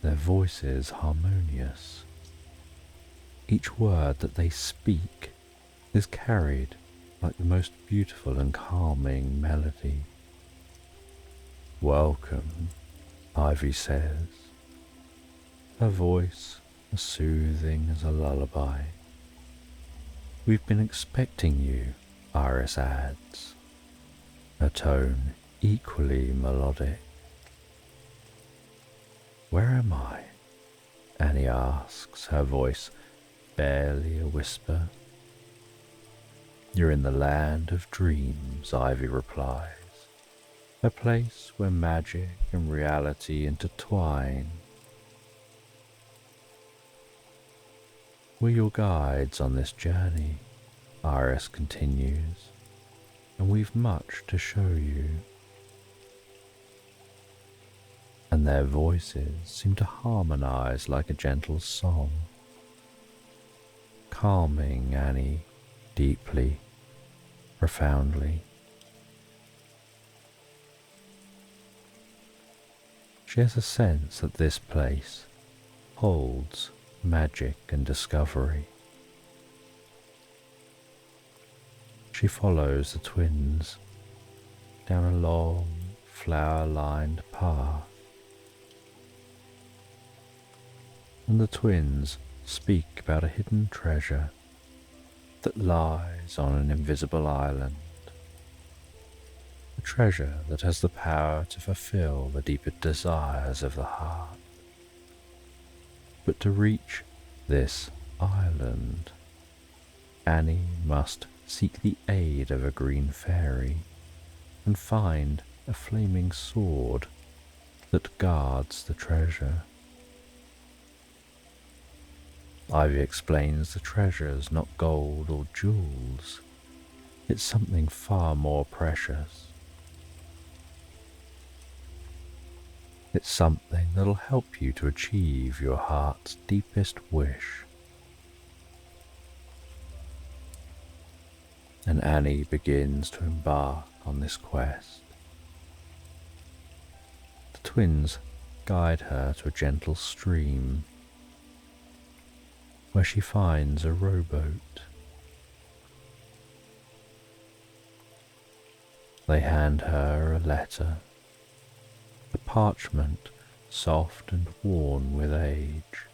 their voices harmonious. Each word that they speak is carried like the most beautiful and calming melody. "Welcome," Ivy says, her voice as soothing as a lullaby. "We've been expecting you," Iris adds, her tone equally melodic. "Where am I?" Annie asks, her voice barely a whisper. "You're in the land of dreams," Ivy replies, "a place where magic and reality intertwine. We're your guides on this journey," Iris continues, "and we've much to show you." And their voices seem to harmonize like a gentle song, calming Annie deeply, profoundly. She has a sense that this place holds magic and discovery. She follows the twins down a long, flower-lined path. and the twins speak about a hidden treasure that lies on an invisible island. A treasure that has the power to fulfill the deeper desires of the heart. But to reach this island, Annie must seek the aid of a green fairy and find a flaming sword that guards the treasure. Ivy explains the treasure is not gold or jewels, it's something far more precious. It's something that'll help you to achieve your heart's deepest wish. And Annie begins to embark on this quest. The twins guide her to a gentle stream where she finds a rowboat. They hand her a letter, a parchment soft and worn with age,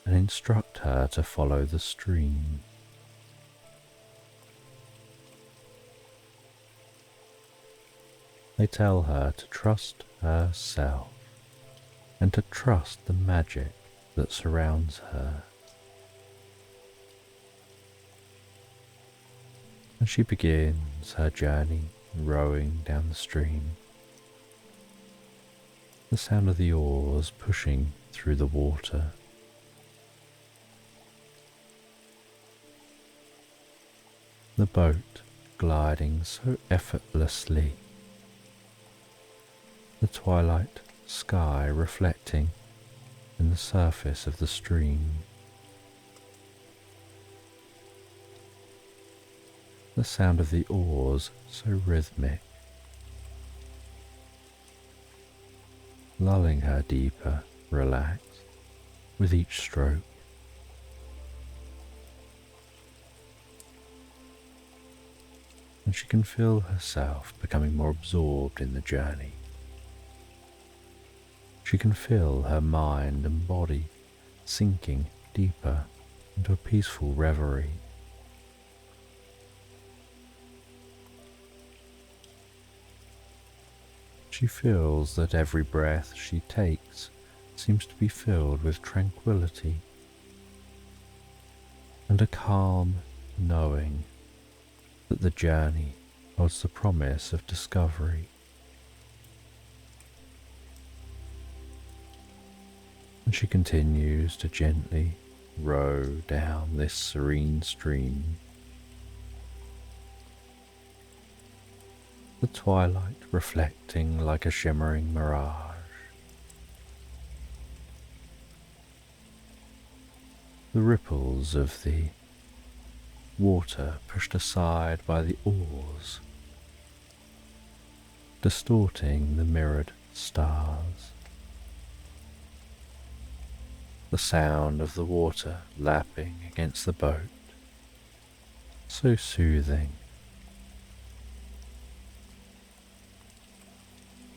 and instruct her to follow the stream. They tell her to trust herself and to trust the magic that surrounds her. And she begins her journey rowing down the stream. The sound of the oars pushing through the water. The boat gliding so effortlessly. The twilight sky reflecting in the surface of the stream. The sound of the oars so rhythmic, lulling her deeper, relaxed, with each stroke. And she can feel herself becoming more absorbed in the journey. She can feel her mind and body sinking deeper into a peaceful reverie. She feels that every breath she takes seems to be filled with tranquility and a calm knowing that the journey holds the promise of discovery. And she continues to gently row down this serene stream. The twilight reflecting like a shimmering mirage. The ripples of the water pushed aside by the oars, distorting the mirrored stars. The sound of the water lapping against the boat, so soothing.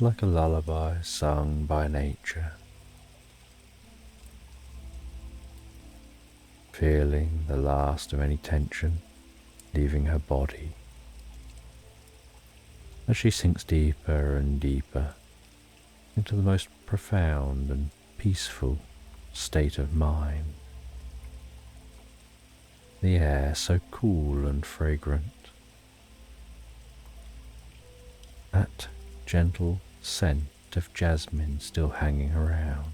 Like a lullaby sung by nature. Feeling the last of any tension leaving her body as she sinks deeper and deeper into the most profound and peaceful state of mind. The air so cool and fragrant. That gentle scent of jasmine still hanging around,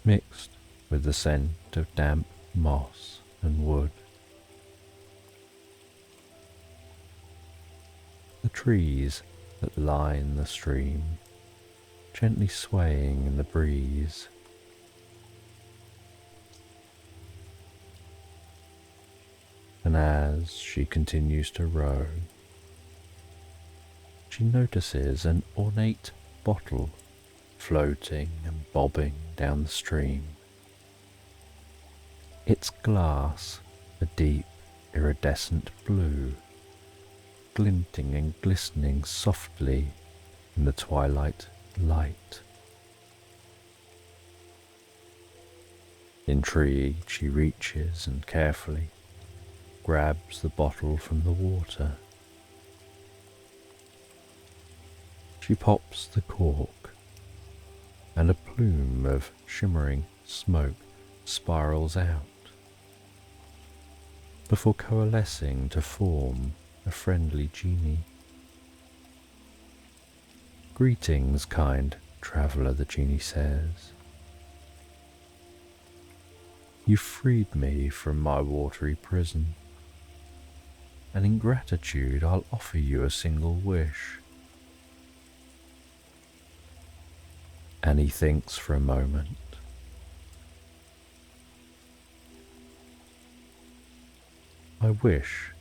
mixed with the scent of damp moss and wood. The trees that line the stream, gently swaying in the breeze. And as she continues to row, she notices an ornate bottle floating and bobbing down the stream. Its glass a deep iridescent blue, glinting and glistening softly in the twilight light. Intrigued, she reaches and carefully grabs the bottle from the water. She pops the cork, and a plume of shimmering smoke spirals out, before coalescing to form a friendly genie. "Greetings, kind traveller," the genie says. "You freed me from my watery prison, and in gratitude I'll offer you a single wish." Annie thinks for a moment. "I wish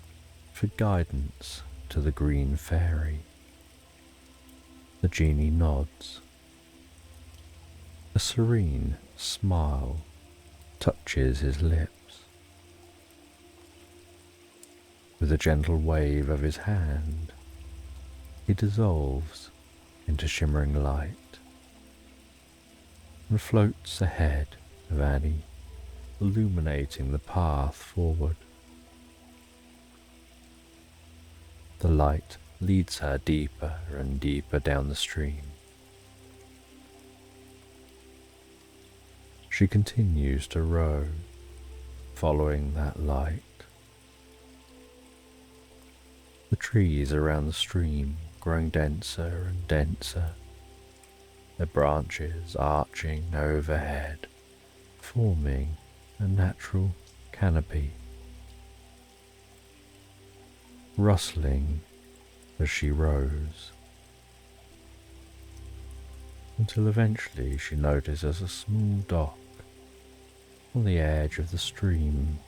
for guidance to the green fairy." The genie nods. A serene smile touches his lips. With a gentle wave of his hand, he dissolves into shimmering light and floats ahead of Annie, illuminating the path forward. The light leads her deeper and deeper down the stream. She continues to row, following that light. The trees around the stream growing denser and denser, their branches arching overhead, forming a natural canopy. Rustling as she rows, until eventually she notices a small dock on the edge of the stream.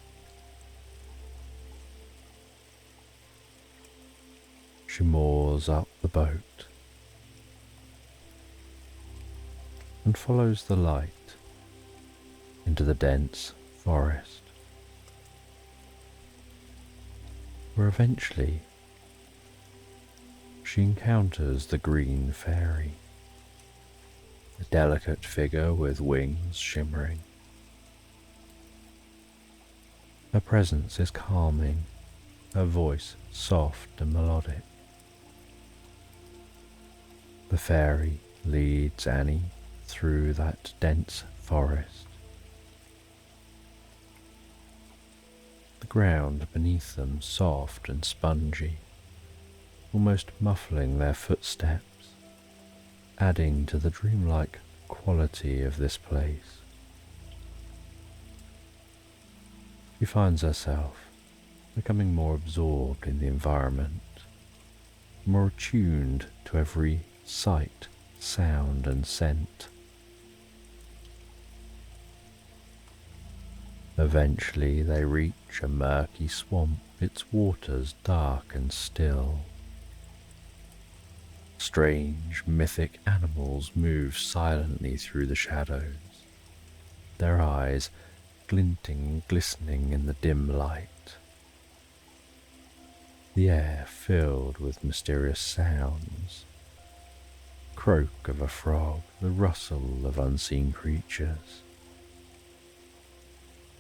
She moors up the boat and follows the light into the dense forest, where eventually she encounters the green fairy, a delicate figure with wings shimmering. Her presence is calming, her voice soft and melodic. The fairy leads Annie through that dense forest. The ground beneath them soft and spongy, almost muffling their footsteps, adding to the dreamlike quality of this place. She finds herself becoming more absorbed in the environment, more attuned to every sight, sound, and scent. Eventually they reach a murky swamp, its waters dark and still. Strange, mythic animals move silently through the shadows, their eyes glinting and glistening in the dim light. The air filled with mysterious sounds, croak of a frog, the rustle of unseen creatures.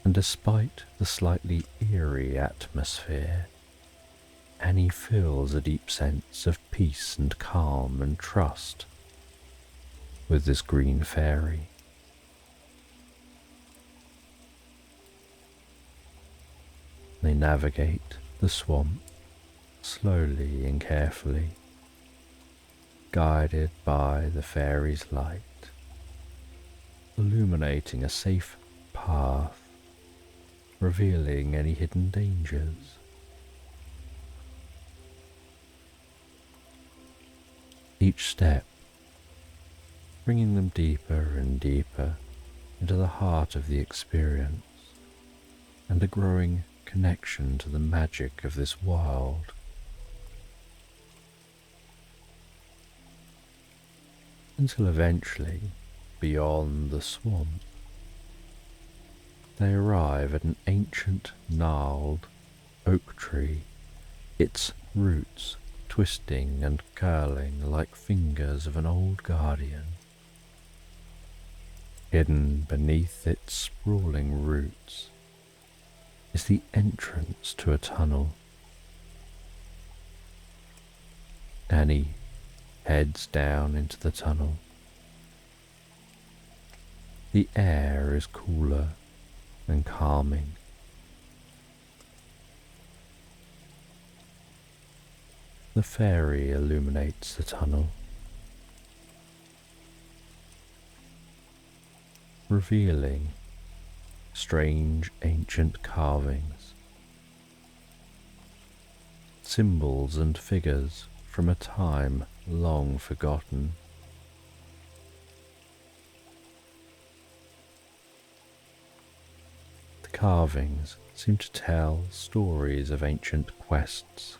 And despite the slightly eerie atmosphere, Annie feels a deep sense of peace and calm and trust with this green fairy. They navigate the swamp slowly and carefully, guided by the fairy's light, illuminating a safe path, revealing any hidden dangers. Each step bringing them deeper and deeper into the heart of the experience and a growing connection to the magic of this world. Until eventually, beyond the swamp, they arrive at an ancient gnarled oak tree, its roots twisting and curling like fingers of an old guardian. Hidden beneath its sprawling roots is the entrance to a tunnel. Annie heads down into the tunnel. The air is cooler and calming. The fairy illuminates the tunnel, revealing strange ancient carvings, symbols and figures from a time long forgotten. The carvings seem to tell stories of ancient quests,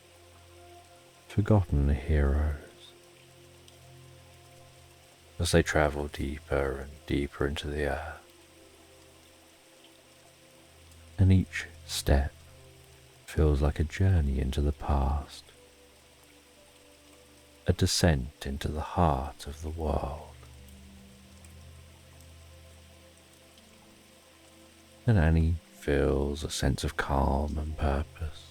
forgotten heroes. As they travel deeper and deeper into the earth, and each step feels like a journey into the past, a descent into the heart of the world. And Annie feels a sense of calm and purpose.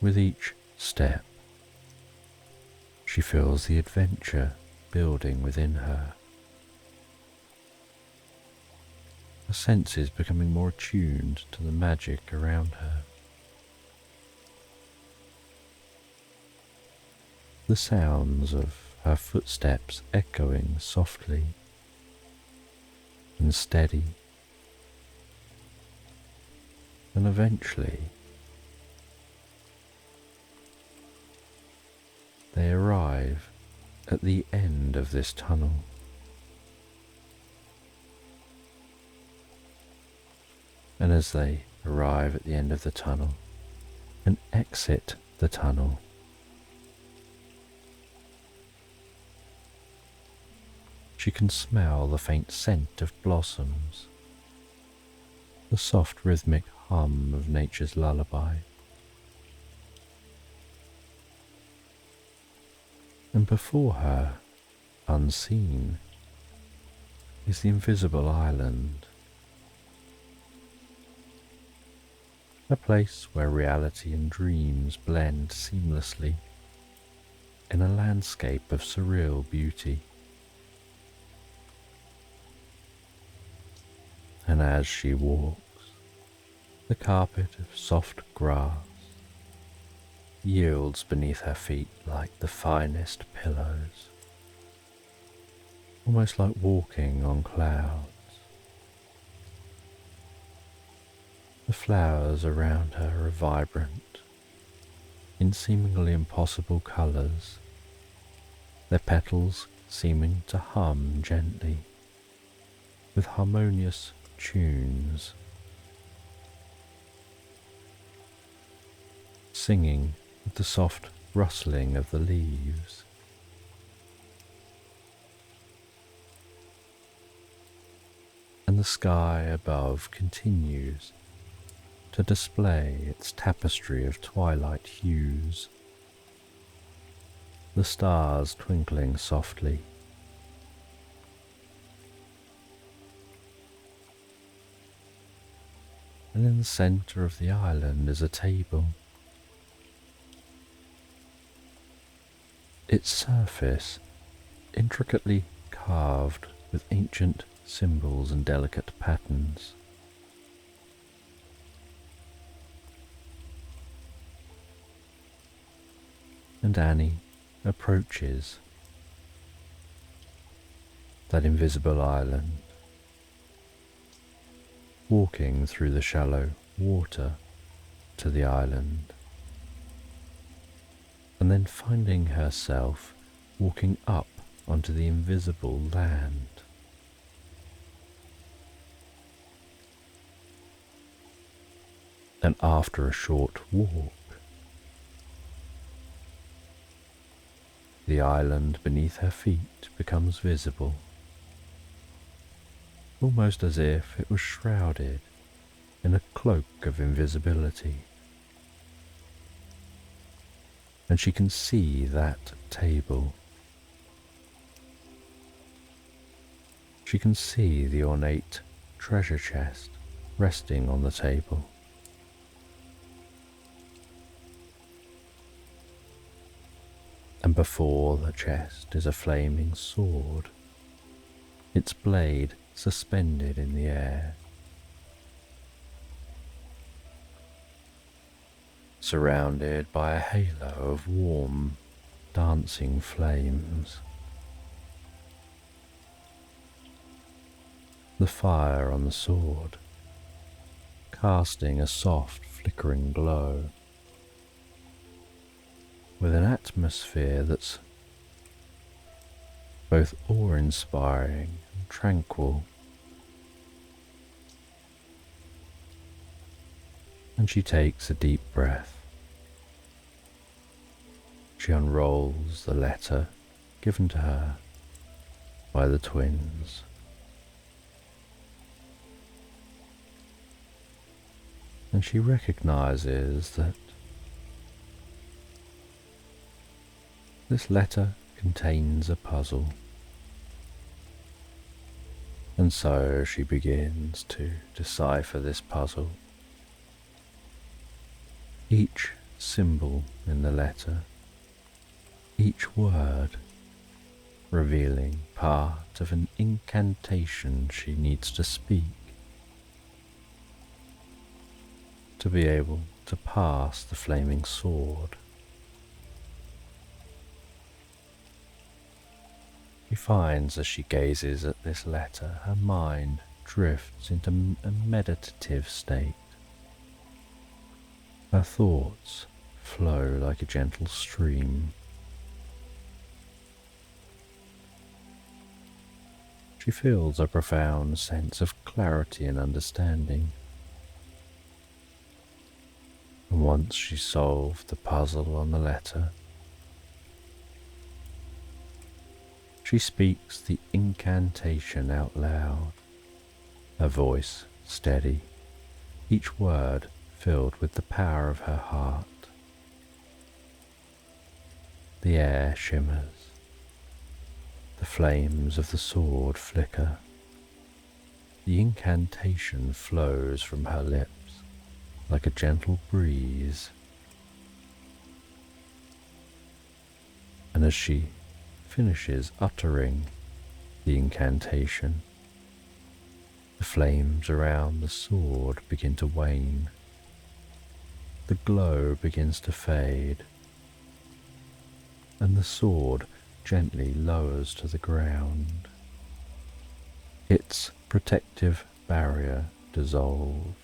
With each step, she feels the adventure building within her. Her senses becoming more attuned to the magic around her. The sounds of her footsteps echoing softly and steady, and eventually they arrive at the end of this tunnel. And as they arrive at the end of the tunnel and exit the tunnel, she can smell the faint scent of blossoms, the soft rhythmic hum of nature's lullaby. And before her, unseen, is the invisible island, a place where reality and dreams blend seamlessly in a landscape of surreal beauty. And as she walks, the carpet of soft grass yields beneath her feet like the finest pillows, almost like walking on clouds. The flowers around her are vibrant, in seemingly impossible colours, their petals seeming to hum gently, with harmonious tunes, singing with the soft rustling of the leaves. And the sky above continues to display its tapestry of twilight hues, the stars twinkling softly. And in the centre of the island is a table. Its surface intricately carved with ancient symbols and delicate patterns. And Annie approaches that invisible island, walking through the shallow water to the island, and then finding herself walking up onto the invisible land. And after a short walk, the island beneath her feet becomes visible, almost as if it was shrouded in a cloak of invisibility. And she can see that table She can see the ornate treasure chest resting on the table. And before the chest is a flaming sword, its blade suspended in the air. Surrounded by a halo of warm, dancing flames. The fire on the sword, casting a soft flickering glow, with an atmosphere that's both awe-inspiring and tranquil. And she takes a deep breath. She unrolls the letter given to her by the twins. And she recognizes that this letter contains a puzzle. And so she begins to decipher this puzzle. Each symbol in the letter, each word, revealing part of an incantation she needs to speak to be able to pass the flaming sword. She finds as she gazes at this letter, her mind drifts into a meditative state. Her thoughts flow like a gentle stream. She feels a profound sense of clarity and understanding. And once she solved the puzzle on the letter, she speaks the incantation out loud, her voice steady, each word filled with the power of her heart. The air shimmers, the flames of the sword flicker, the incantation flows from her lips like a gentle breeze. And as she finishes uttering the incantation, the flames around the sword begin to wane. The glow begins to fade, and the sword gently lowers to the ground, its protective barrier dissolved.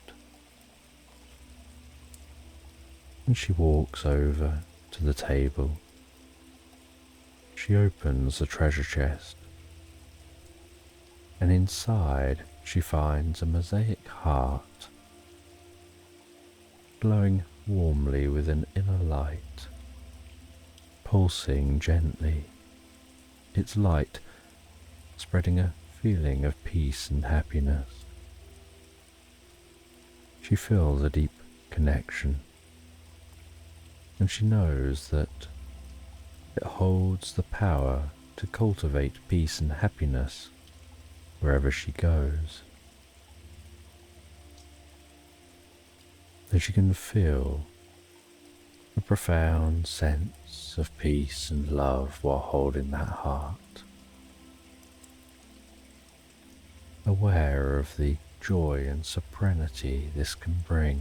And she walks over to the table. She opens the treasure chest, and inside she finds a mosaic heart, glowing warmly with an inner light, pulsing gently, its light spreading a feeling of peace and happiness. She feels a deep connection, and she knows that it holds the power to cultivate peace and happiness wherever she goes. That she can feel a profound sense of peace and love while holding that heart, aware of the joy and serenity this can bring.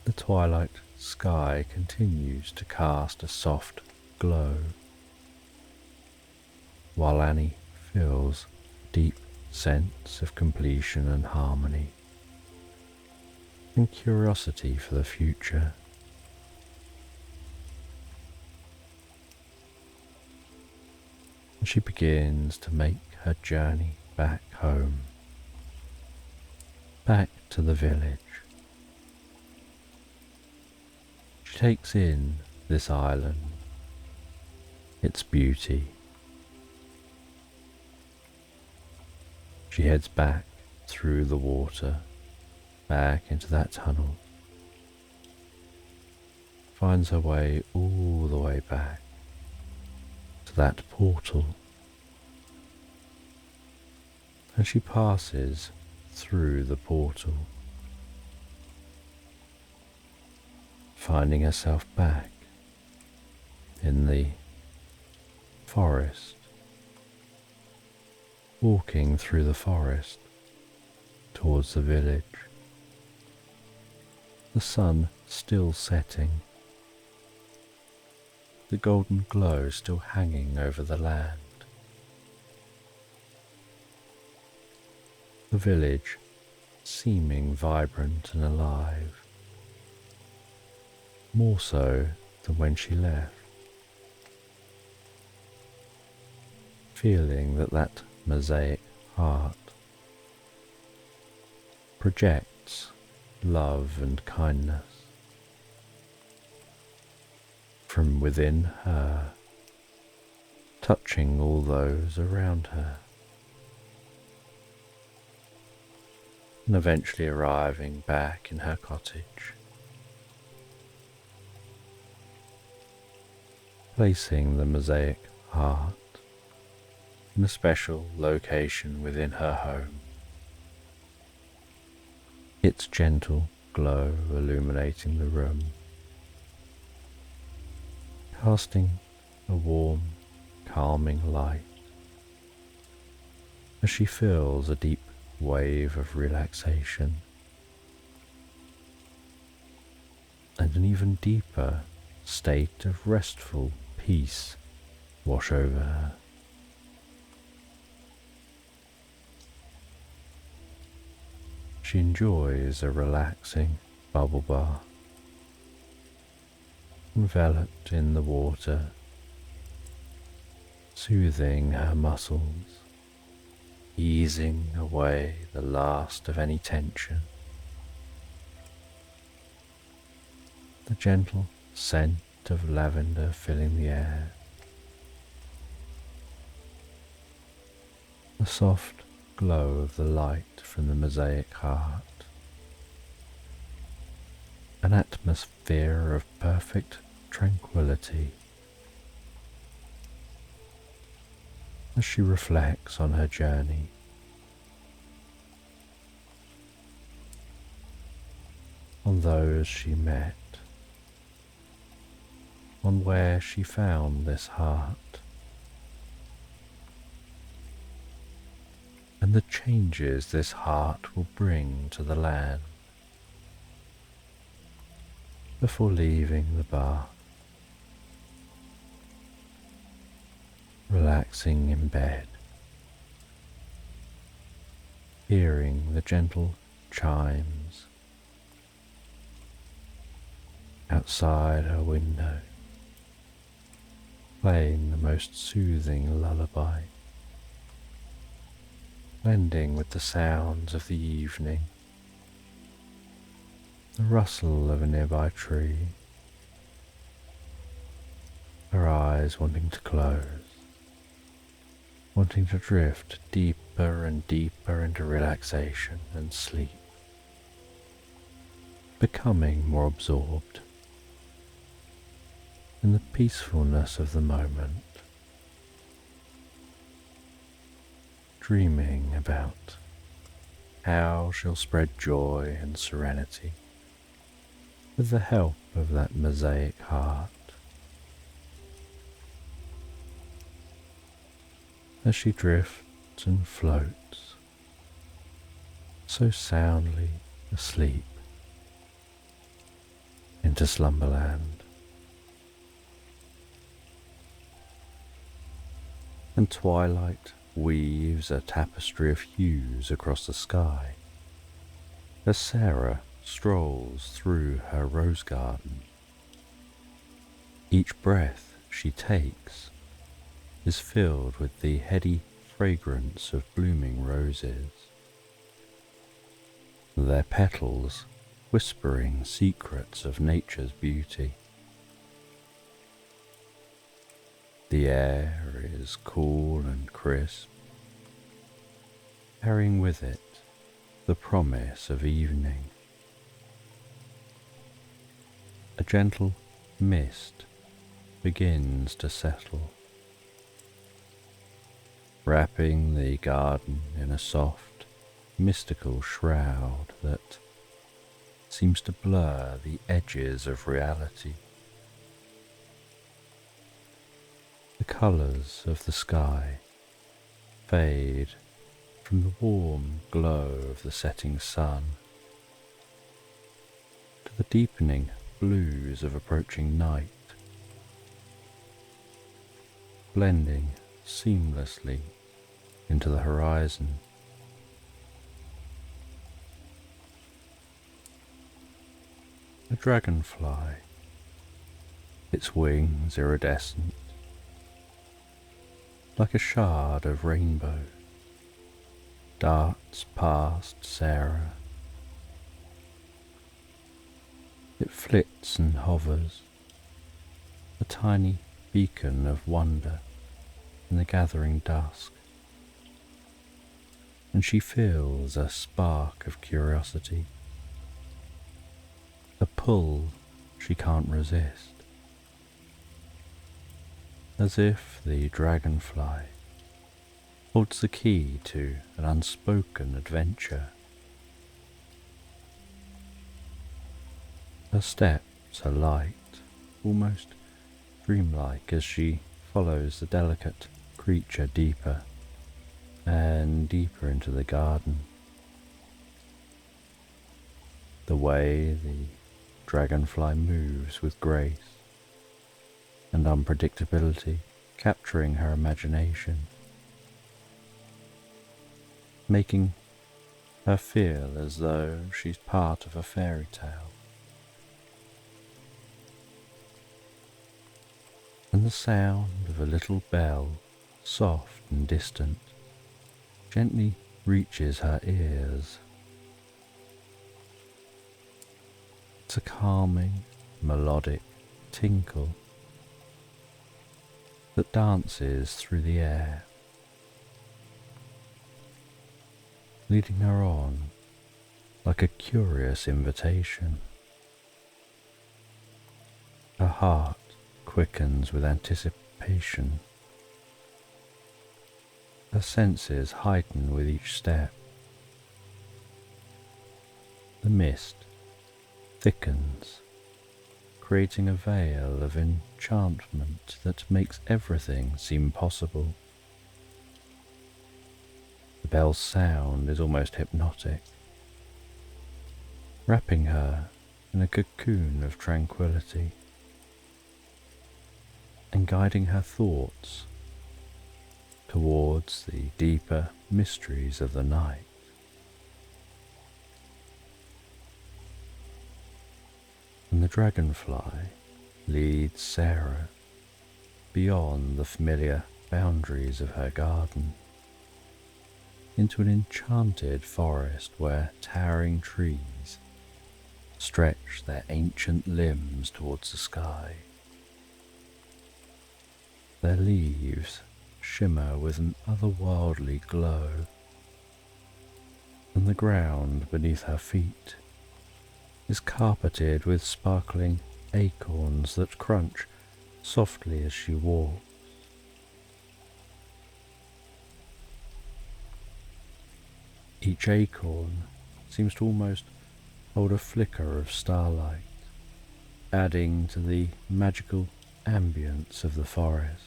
The twilight sky continues to cast a soft glow, while Annie feels a deep sense of completion and harmony, and curiosity for the future. And she begins to make her journey back home, back to the village. She takes in this island, its beauty. She heads back through the water, back into that tunnel, finds her way all the way back to that portal, and she passes through the portal, finding herself back in the forest, walking through the forest towards the village, the sun still setting, the golden glow still hanging over the land. The village seeming vibrant and alive, more so than when she left, feeling that mosaic heart projects love and kindness from within her, touching all those around her, and eventually arriving back in her cottage, placing the mosaic heart in a special location within her home, its gentle glow illuminating the room, casting a warm, calming light as she feels a deep wave of relaxation and an even deeper state of restful peace wash over her. She enjoys a relaxing bubble bath, enveloped in the water, soothing her muscles, easing away the last of any tension. The gentle scent of lavender filling the air, the soft glow of the light from the mosaic heart, an atmosphere of perfect tranquility as she reflects on her journey, on those she met, on where she found this heart, and the changes this heart will bring to the land. Before leaving the bath, relaxing in bed, hearing the gentle chimes outside her window, playing the most soothing lullaby, blending with the sounds of the evening, the rustle of a nearby tree, her eyes wanting to close, wanting to drift deeper and deeper into relaxation and sleep, becoming more absorbed in the peacefulness of the moment, dreaming about how she'll spread joy and serenity with the help of that mosaic heart, as she drifts and floats so soundly asleep into slumberland. And twilight weaves a tapestry of hues across the sky as Sarah strolls through her rose garden. Each breath she takes is filled with the heady fragrance of blooming roses, their petals whispering secrets of nature's beauty. The air is cool and crisp, carrying with it the promise of evening. A gentle mist begins to settle, wrapping the garden in a soft, mystical shroud that seems to blur the edges of reality. The colours of the sky fade from the warm glow of the setting sun to the deepening blues of approaching night, blending seamlessly into the horizon. A dragonfly, its wings iridescent, like a shard of rainbow, darts past Sarah. It flits and hovers, a tiny beacon of wonder in the gathering dusk, and she feels a spark of curiosity, a pull she can't resist, as if the dragonfly holds the key to an unspoken adventure. Her steps are light, almost dreamlike, as she follows the delicate creature deeper and deeper into the garden. The way the dragonfly moves with grace and unpredictability, capturing her imagination, making her feel as though she's part of a fairy tale. And the sound of a little bell, soft and distant, gently reaches her ears. It's a calming, melodic tinkle that dances through the air, leading her on like a curious invitation. Her heart quickens with anticipation. Her senses heighten with each step. The mist thickens, creating a veil of enchantment that makes everything seem possible. The bell's sound is almost hypnotic, wrapping her in a cocoon of tranquility and guiding her thoughts towards the deeper mysteries of the night. And the dragonfly leads Sarah beyond the familiar boundaries of her garden into an enchanted forest where towering trees stretch their ancient limbs towards the sky. Their leaves shimmer with an otherworldly glow, and the ground beneath her feet is carpeted with sparkling acorns that crunch softly as she walks. Each acorn seems to almost hold a flicker of starlight, adding to the magical ambience of the forest.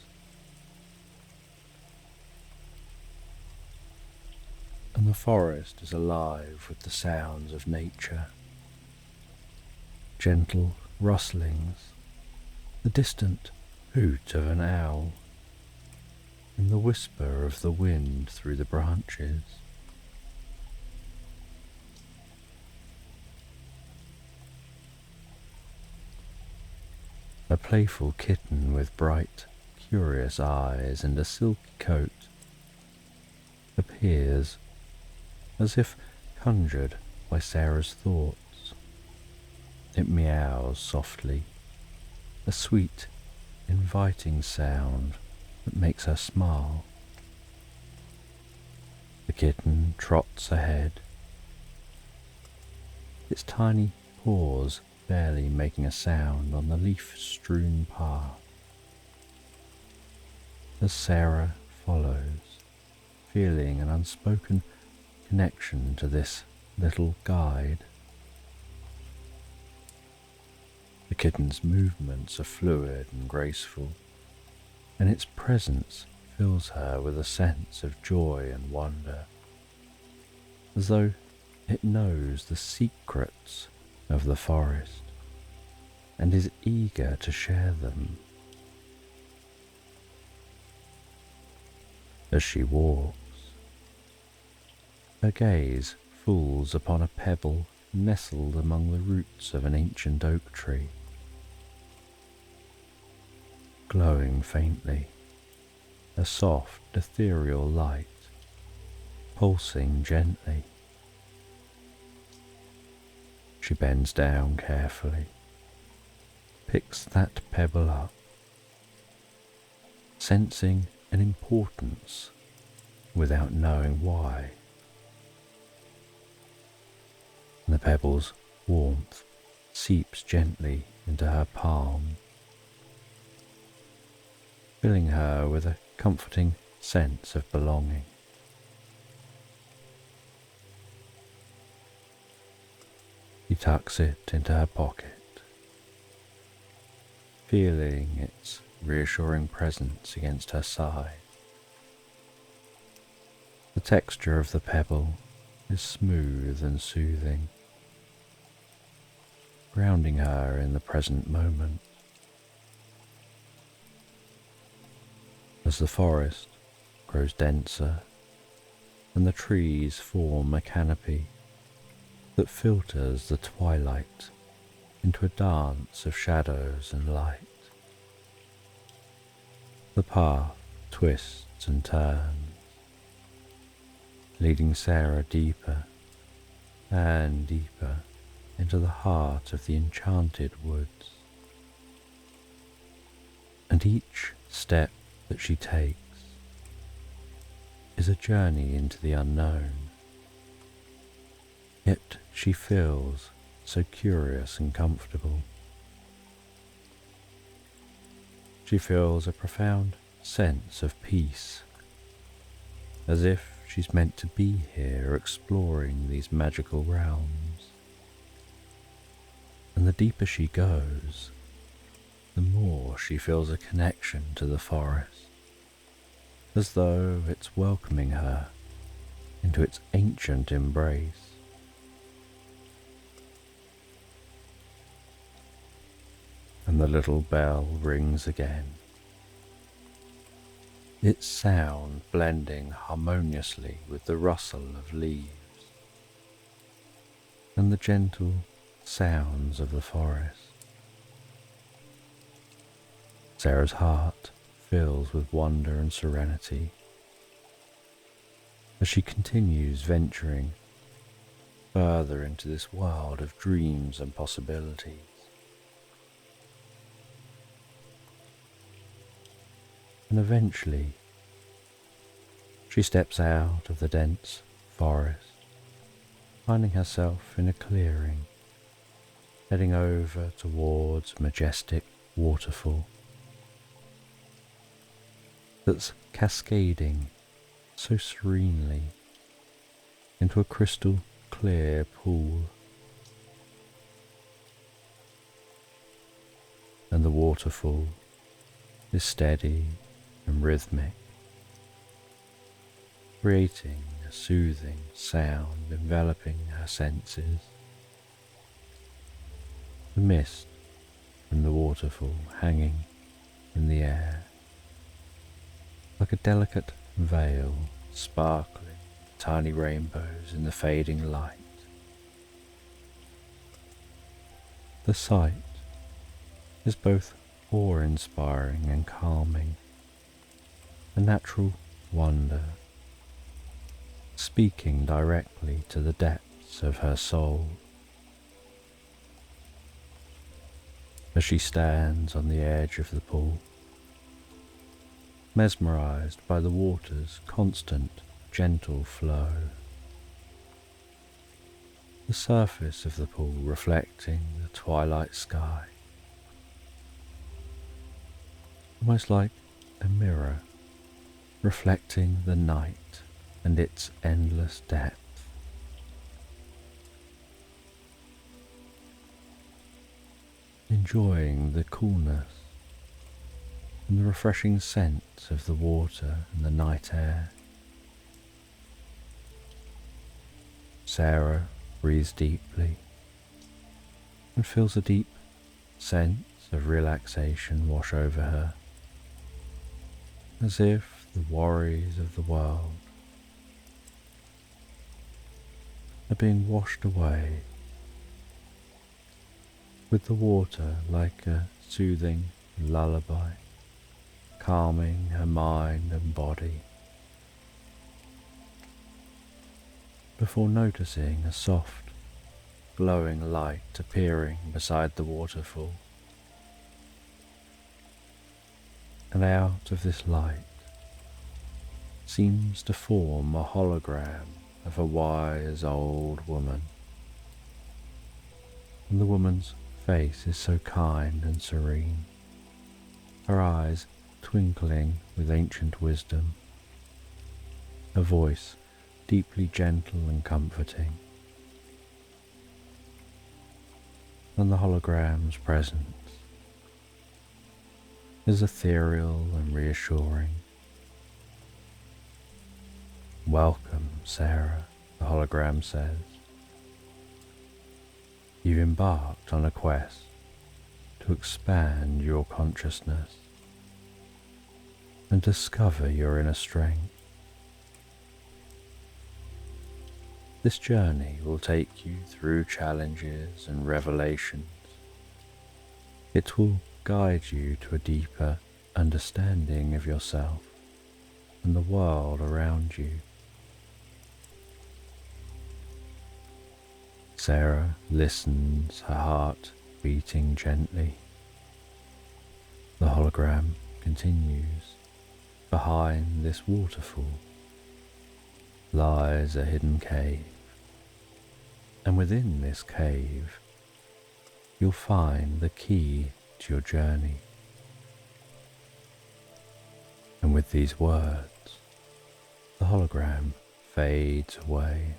And the forest is alive with the sounds of nature. Gentle rustlings, the distant hoot of an owl, and the whisper of the wind through the branches. A playful kitten with bright, curious eyes and a silky coat appears as if conjured by Sarah's thoughts. It meows softly, a sweet, inviting sound that makes her smile. The kitten trots ahead, its tiny paws barely making a sound on the leaf-strewn path. As Sarah follows, feeling an unspoken connection to this little guide. The kitten's movements are fluid and graceful, and its presence fills her with a sense of joy and wonder, as though it knows the secrets of the forest and is eager to share them. As she walks, her gaze falls upon a pebble nestled among the roots of an ancient oak tree. Glowing faintly, a soft, ethereal light, pulsing gently. She bends down carefully, picks that pebble up, sensing an importance without knowing why. The pebble's warmth seeps gently into her palm, filling her with a comforting sense of belonging. She tucks it into her pocket, feeling its reassuring presence against her side. The texture of the pebble is smooth and soothing, grounding her in the present moment. As the forest grows denser and the trees form a canopy that filters the twilight into a dance of shadows and light, the path twists and turns, leading Sarah deeper and deeper into the heart of the enchanted woods. And each step that she takes is a journey into the unknown, yet she feels so curious and comfortable. She feels a profound sense of peace, as if she's meant to be here exploring these magical realms. And the deeper she goes, the more she feels a connection to the forest, as though it's welcoming her into its ancient embrace. And the little bell rings again, its sound blending harmoniously with the rustle of leaves and the gentle sounds of the forest. Sarah's heart fills with wonder and serenity as she continues venturing further into this world of dreams and possibilities. And eventually, she steps out of the dense forest, finding herself in a clearing, heading over towards a majestic waterfall that's cascading so serenely into a crystal clear pool. And the waterfall is steady and rhythmic, creating a soothing sound enveloping her senses. The mist from the waterfall hanging in the air, like a delicate veil sparkling tiny rainbows in the fading light. The sight is both awe-inspiring and calming, a natural wonder, speaking directly to the depths of her soul. As she stands on the edge of the pool, mesmerized by the water's constant, gentle flow, the surface of the pool reflecting the twilight sky, almost like a mirror reflecting the night and its endless depth. Enjoying the coolness and the refreshing scent of the water and the night air. Sarah breathes deeply and feels a deep sense of relaxation wash over her, as if the worries of the world are being washed away, with the water like a soothing lullaby, calming her mind and body, before noticing a soft, glowing light appearing beside the waterfall. And out of this light seems to form a hologram of a wise old woman. And the woman's face is so kind and serene, her eyes twinkling with ancient wisdom, her voice deeply gentle and comforting. And the hologram's presence is ethereal and reassuring. "Welcome, Sarah," the hologram says. "You've embarked on a quest to expand your consciousness and discover your inner strength. This journey will take you through challenges and revelations. It will guide you to a deeper understanding of yourself and the world around you." Sarah listens, her heart beating gently. The hologram continues. "Behind this waterfall lies a hidden cave, and within this cave you'll find the key to your journey." And with these words, the hologram fades away.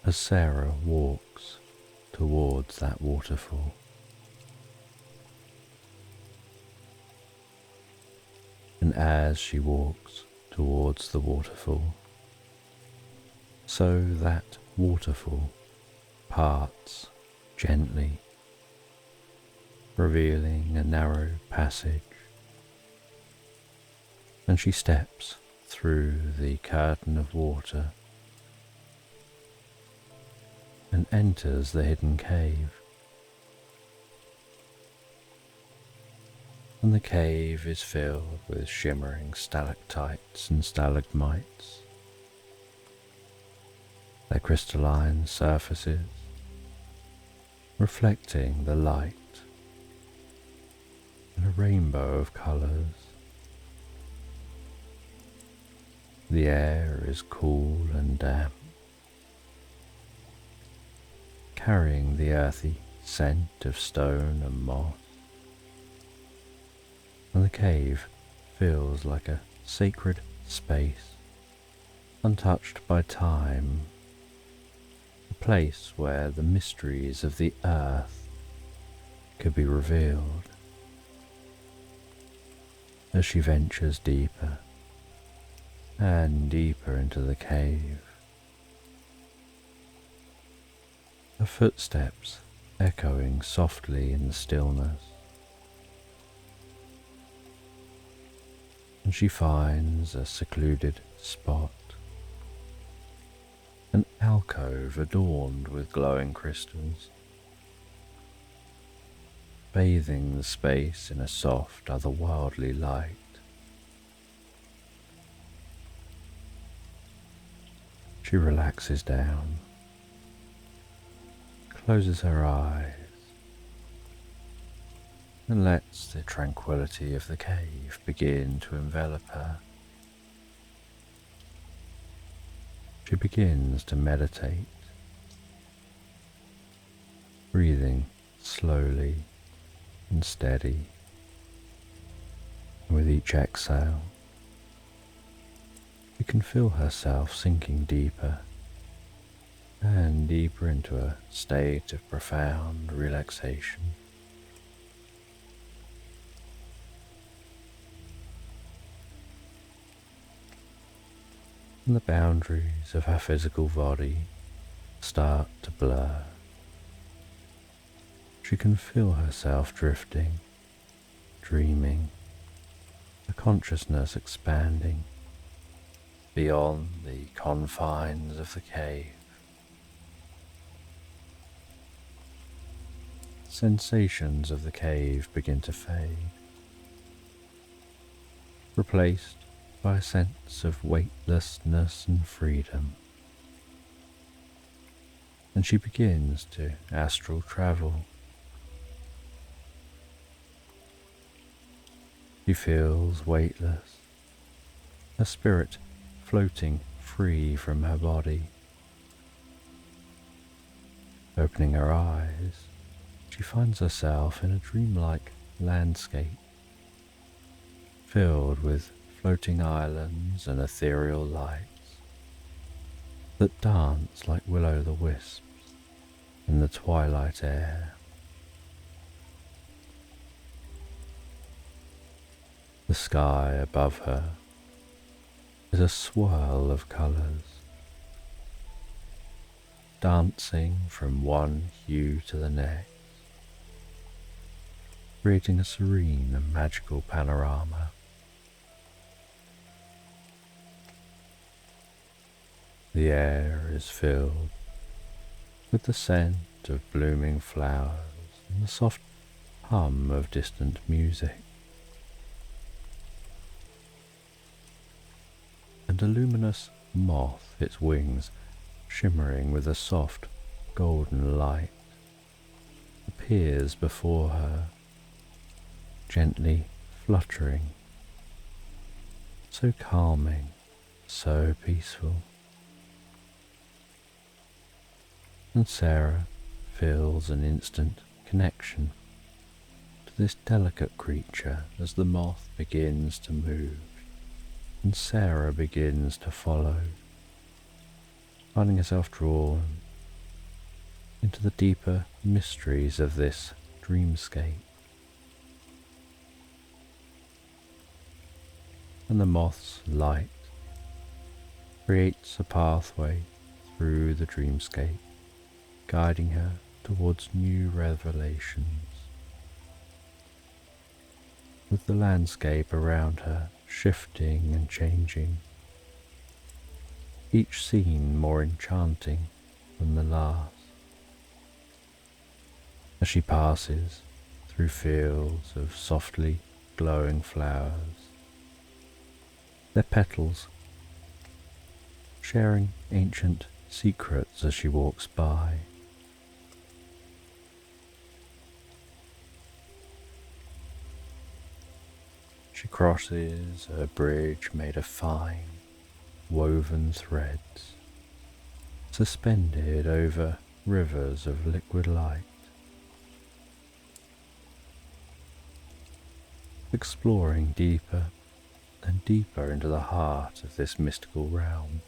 As Sarah walks towards that waterfall, and as she walks towards the waterfall, so that waterfall parts gently, revealing a narrow passage, and she steps through the curtain of water and enters the hidden cave. And the cave is filled with shimmering stalactites and stalagmites, their crystalline surfaces reflecting the light in a rainbow of colours. The air is cool and damp, carrying the earthy scent of stone and moss, and the cave feels like a sacred space, untouched by time, a place where the mysteries of the earth could be revealed. As she ventures deeper and deeper into the cave, her footsteps echoing softly in the stillness, and she finds a secluded spot, an alcove adorned with glowing crystals, bathing the space in a soft, otherworldly light. She relaxes down, closes her eyes, and lets the tranquility of the cave begin to envelop her. She begins to meditate, breathing slowly and steady, and with each exhale, She can feel herself sinking deeper and deeper into a state of profound relaxation. And the boundaries of her physical body start to blur. She can feel herself drifting, dreaming, her consciousness expanding beyond the confines of the cave. Sensations of the cave begin to fade, replaced by a sense of weightlessness and freedom. And she begins to astral travel. She feels weightless, her spirit floating free from her body. Opening her eyes, she finds herself in a dreamlike landscape, filled with floating islands and ethereal lights that dance like will-o'-the-wisps in the twilight air. The sky above her is a swirl of colours, dancing from one hue to the next, creating a serene and magical panorama. The air is filled with the scent of blooming flowers and the soft hum of distant music. And a luminous moth, its wings shimmering with a soft golden light, appears before her, gently fluttering, so calming, so peaceful. And Sarah feels an instant connection to this delicate creature as the moth begins to move, and Sarah begins to follow, finding herself drawn into the deeper mysteries of this dreamscape. And the moth's light creates a pathway through the dreamscape, guiding her towards new revelations, with the landscape around her shifting and changing, each scene more enchanting than the last. As she passes through fields of softly glowing flowers, their petals sharing ancient secrets as she walks by. She crosses a bridge made of fine, woven threads, suspended over rivers of liquid light, exploring deeper and deeper into the heart of this mystical realm,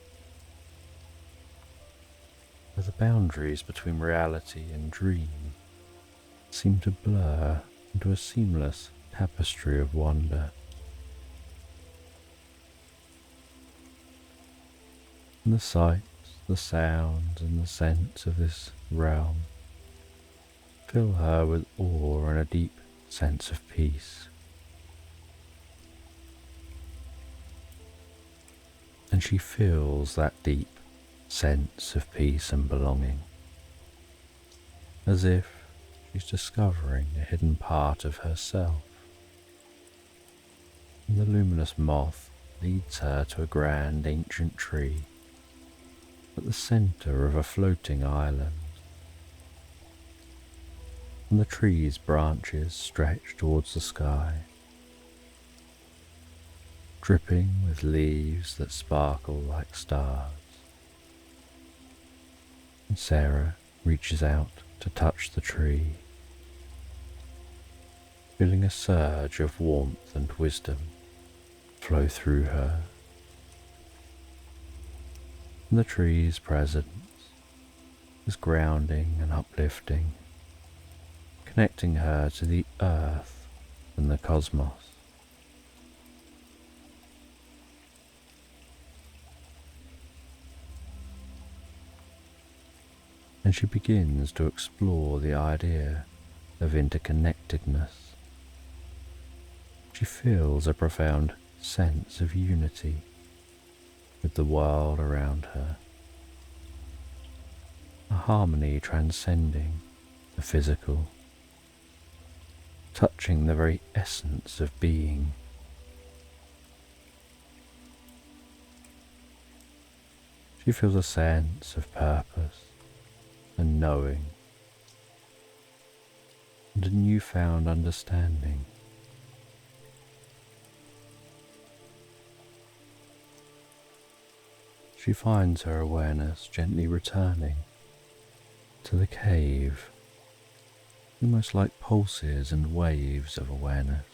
where the boundaries between reality and dream seem to blur into a seamless tapestry of wonder. And the sights, the sounds, and the scents of this realm fill her with awe and a deep sense of peace. And she feels that deep sense of peace and belonging, as if she's discovering a hidden part of herself. And the luminous moth leads her to a grand ancient tree at the centre of a floating island, and the tree's branches stretch towards the sky, dripping with leaves that sparkle like stars. And Sarah reaches out to touch the tree, feeling a surge of warmth and wisdom flow through her. and the tree's presence is grounding and uplifting, connecting her to the earth and the cosmos. And she begins to explore the idea of interconnectedness. She feels a profound sense of unity with the world around her, a harmony transcending the physical, touching the very essence of being. She feels a sense of purpose and knowing, and a newfound understanding. She finds her awareness gently returning to the cave, almost like pulses and waves of awareness,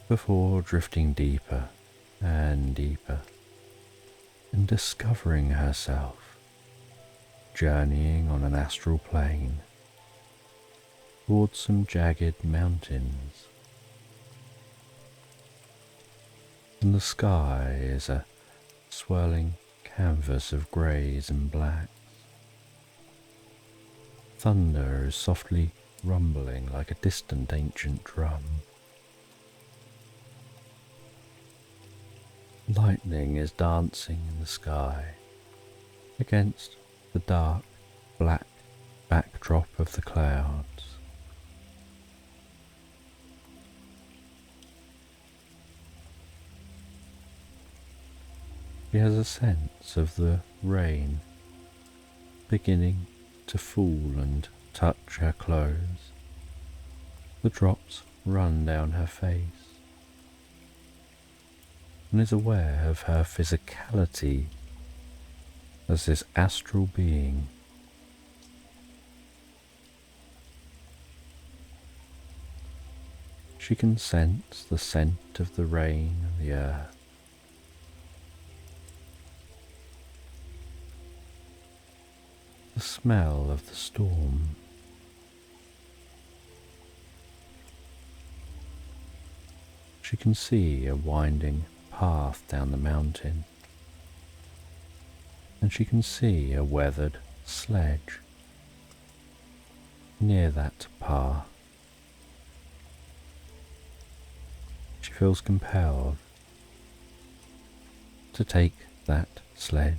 before drifting deeper and deeper and discovering herself journeying on an astral plane towards some jagged mountains. And the sky is a swirling canvas of greys and blacks. Thunder is softly rumbling like a distant ancient drum. Lightning is dancing in the sky against the dark black backdrop of the clouds. She has a sense of the rain beginning to fall and touch her clothes. The drops run down her face, and is aware of her physicality as this astral being. She can sense the scent of the rain and the earth. The smell of the storm. She can see a winding path down the mountain, and she can see a weathered sledge near that path. She feels compelled to take that sledge,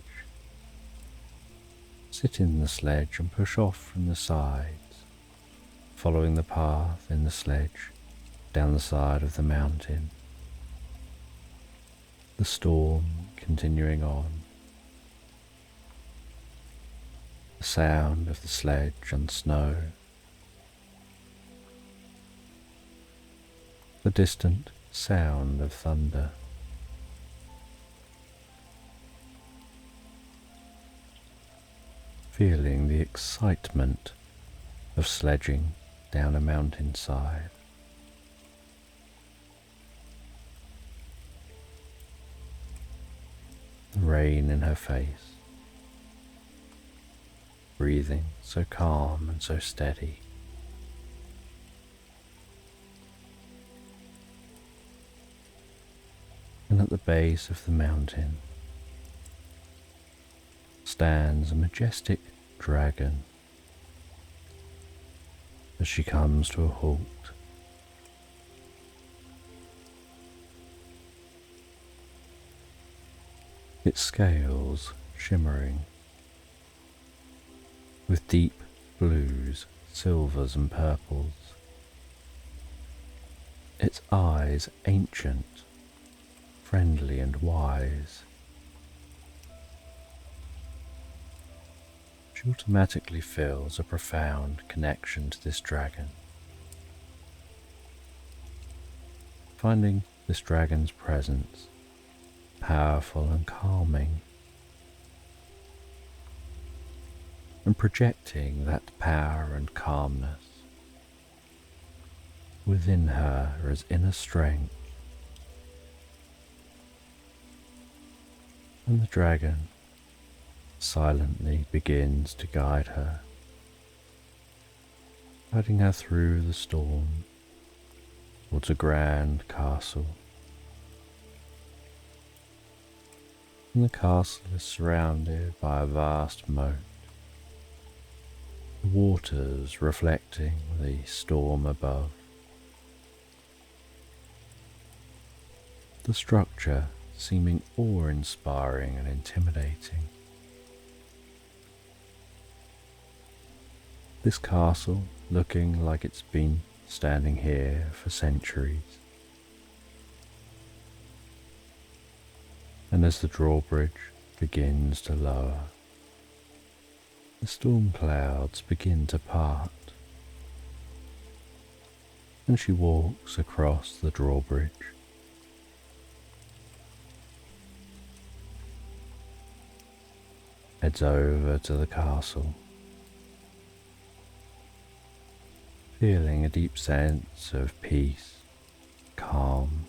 sit in the sledge and push off from the sides, following the path in the sledge down the side of the mountain. The storm continuing on. The sound of the sledge on snow. The distant sound of thunder. Feeling the excitement of sledging down a mountainside. The rain in her face, breathing so calm and so steady. And at the base of the mountain stands a majestic dragon. As she comes to a halt, its scales shimmering with deep blues, silvers and purples, its eyes ancient, friendly and wise. She automatically feels a profound connection to this dragon, finding this dragon's presence powerful and calming, and projecting that power and calmness within her as inner strength. and the dragon silently begins to guide her, guiding her through the storm towards a grand castle. And the castle is surrounded by a vast moat, the waters reflecting the storm above. The structure seeming awe-inspiring and intimidating. This castle looking like it's been standing here for centuries. And as the drawbridge begins to lower, the storm clouds begin to part, and she walks across the drawbridge. Heads over to the castle, feeling a deep sense of peace, calm,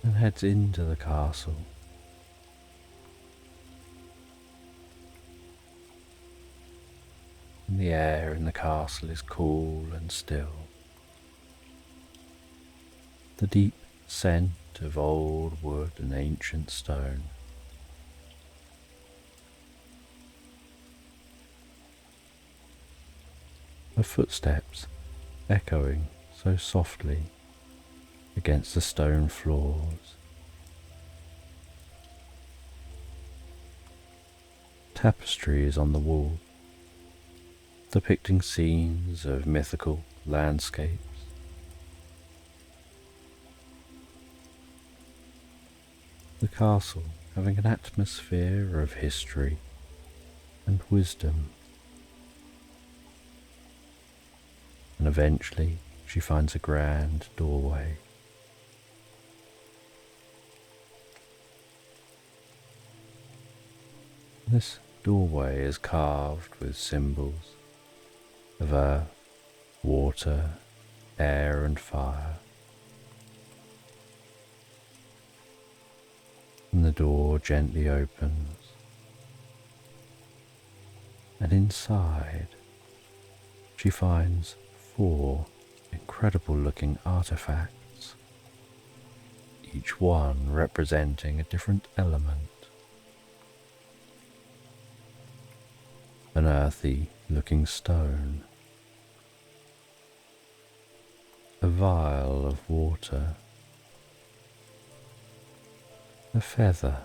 and heads into the castle. And the air in the castle is cool and still. The deep scent of old wood and ancient stone. Her footsteps echoing so softly against the stone floors. Tapestries on the wall, depicting scenes of mythical landscapes. The castle having an atmosphere of history and wisdom. And eventually she finds a grand doorway. This doorway is carved with symbols of earth, water, air and fire. And the door gently opens, and inside she finds 4 incredible looking artifacts, each one representing a different element. An earthy looking stone, a vial of water, a feather,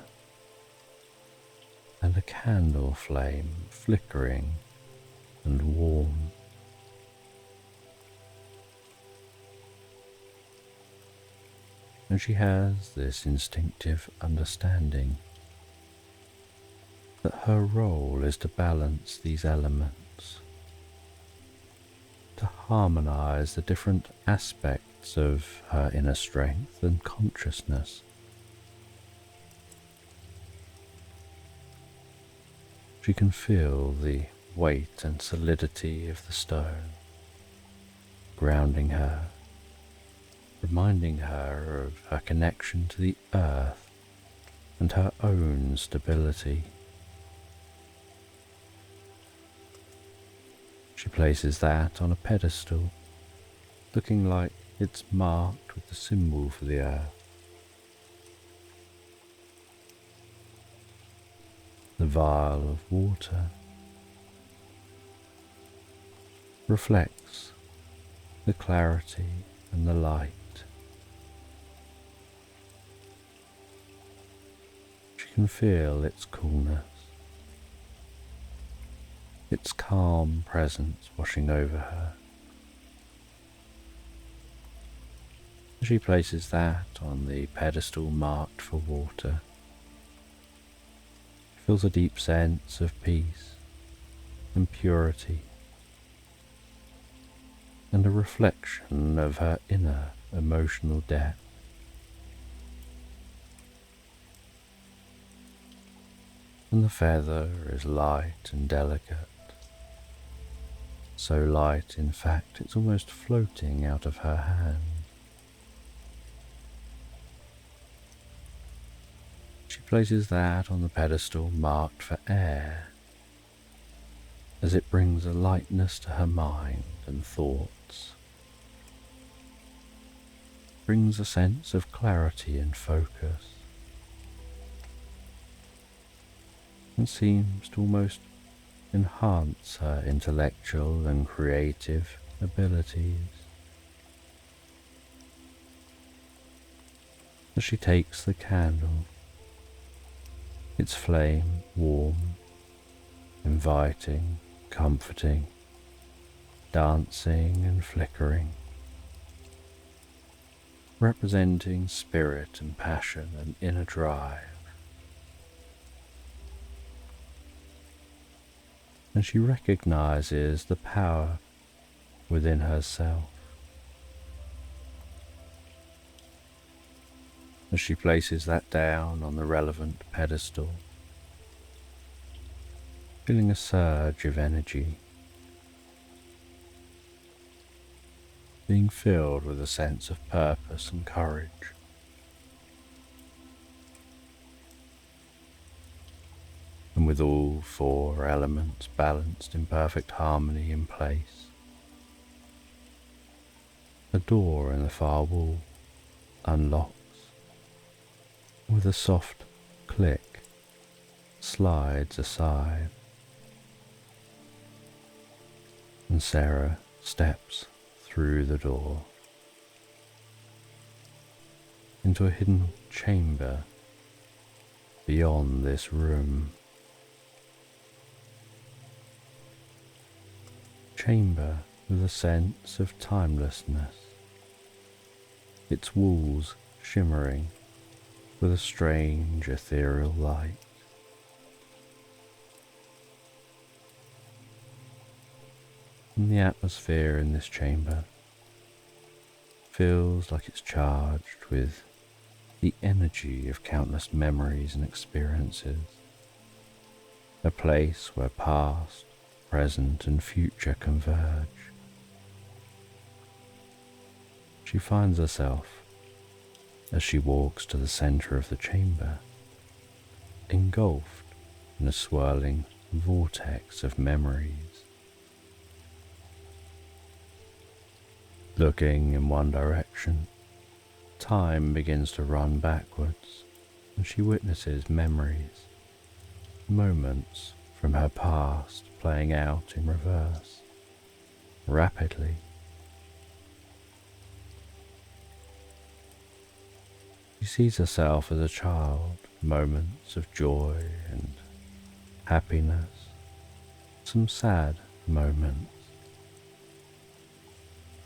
and a candle flame flickering and warm. And she has this instinctive understanding that her role is to balance these elements, to harmonize the different aspects of her inner strength and consciousness. She can feel the weight and solidity of the stone, grounding her, reminding her of her connection to the earth and her own stability. She places that on a pedestal, looking like it's marked with the symbol for the earth. The vial of water reflects the clarity and the light. She can feel its coolness, its calm presence washing over her. She places that on the pedestal marked for water. She feels a deep sense of peace and purity, and a reflection of her inner emotional depth. And the feather is light and delicate, so light in fact it's almost floating out of her hand. places that on the pedestal marked for air, as it brings a lightness to her mind and thoughts, brings a sense of clarity and focus, and seems to almost enhance her intellectual and creative abilities. As she takes the candle, its flame warm, inviting, comforting, dancing and flickering, representing spirit and passion and inner drive. And she recognizes the power within herself. As she places that down on the relevant pedestal, feeling a surge of energy, being filled with a sense of purpose and courage. And with all four elements balanced in perfect harmony in place, a door in the far wall unlocks. With a soft click, slides aside, and Sarah steps through the door into a hidden chamber beyond this room. Chamber with a sense of timelessness, its walls shimmering with a strange ethereal light. And the atmosphere in this chamber feels like it's charged with the energy of countless memories and experiences, a place where past, present and future converge. She finds herself, as she walks to the center of the chamber, engulfed in a swirling vortex of memories. Looking in one direction, time begins to run backwards, and she witnesses memories, moments from her past playing out in reverse, rapidly. She sees herself as a child, moments of joy and happiness, some sad moments,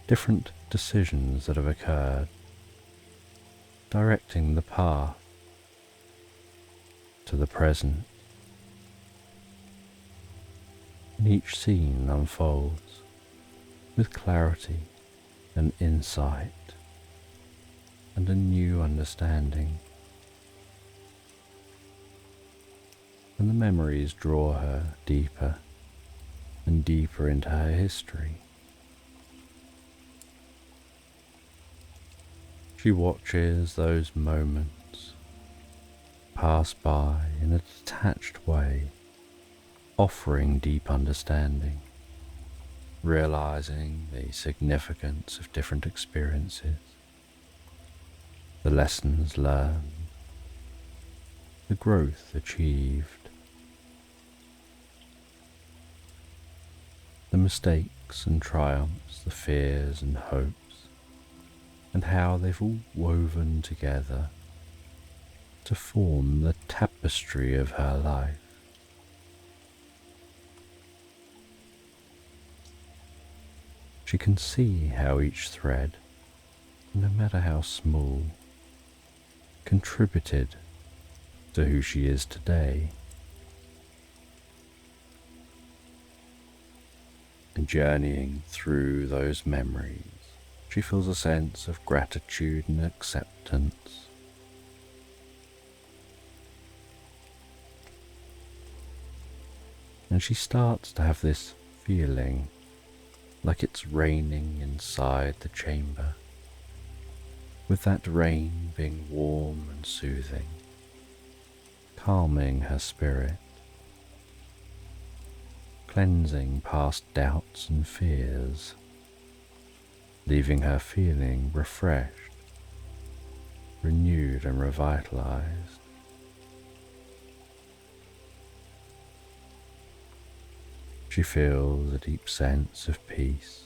different decisions that have occurred, directing the path to the present. And each scene unfolds with clarity and insight and a new understanding, and the memories draw her deeper and deeper into her history. She watches those moments pass by in a detached way, offering deep understanding, realizing the significance of different experiences, the lessons learned, the growth achieved, the mistakes and triumphs, the fears and hopes, and how they've all woven together to form the tapestry of her life. She can see how each thread, no matter how small, contributed to who she is today. And journeying through those memories, she feels a sense of gratitude and acceptance. And she starts to have this feeling like it's raining inside the chamber, with that rain being warm and soothing, calming her spirit, cleansing past doubts and fears, leaving her feeling refreshed, renewed and revitalized. She feels a deep sense of peace,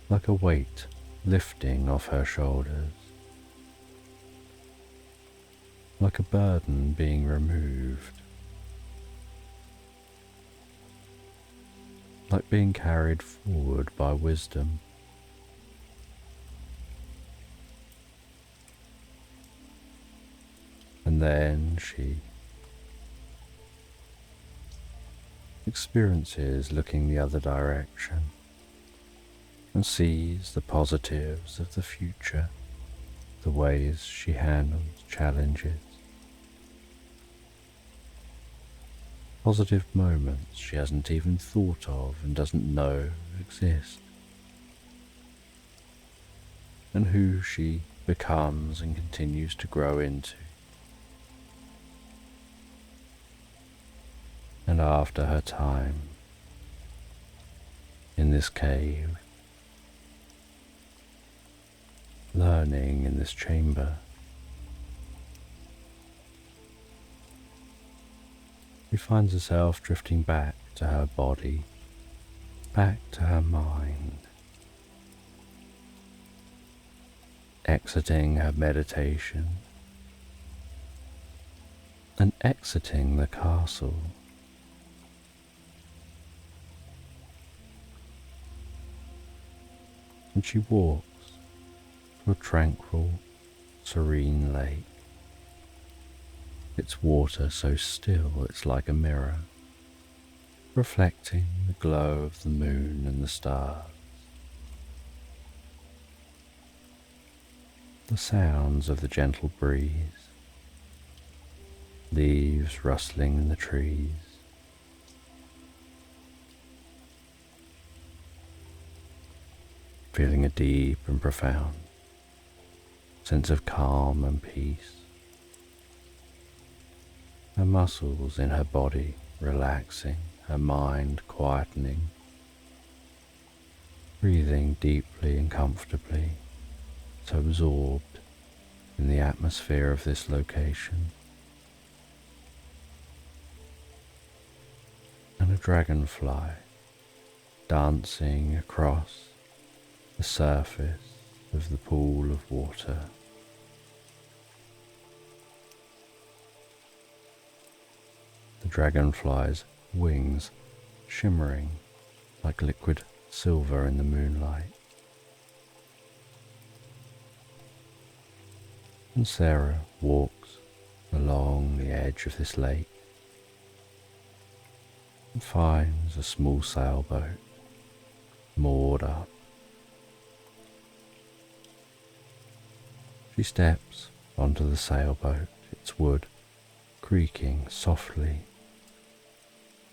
like a weight lifting off her shoulders, like a burden being removed, like being carried forward by wisdom. And then she experiences looking the other direction and sees the positives of the future, the ways she handles challenges, positive moments she hasn't even thought of and doesn't know exist, and who she becomes and continues to grow into. And after her time in this cave, learning in this chamber, she finds herself drifting back to her body, back to her mind, exiting her meditation and exiting the castle. And she walks to a tranquil, serene lake, its water so still it's like a mirror, reflecting the glow of the moon and the stars. The sounds of the gentle breeze, leaves rustling in the trees, feeling a deep and profound sense of calm and peace. Her muscles in her body relaxing, her mind quietening, breathing deeply and comfortably, so absorbed in the atmosphere of this location. And a dragonfly dancing across the surface of the pool of water. The dragonfly's wings shimmering like liquid silver in the moonlight. And Sarah walks along the edge of this lake and finds a small sailboat moored up. She steps onto the sailboat, its wood creaking softly,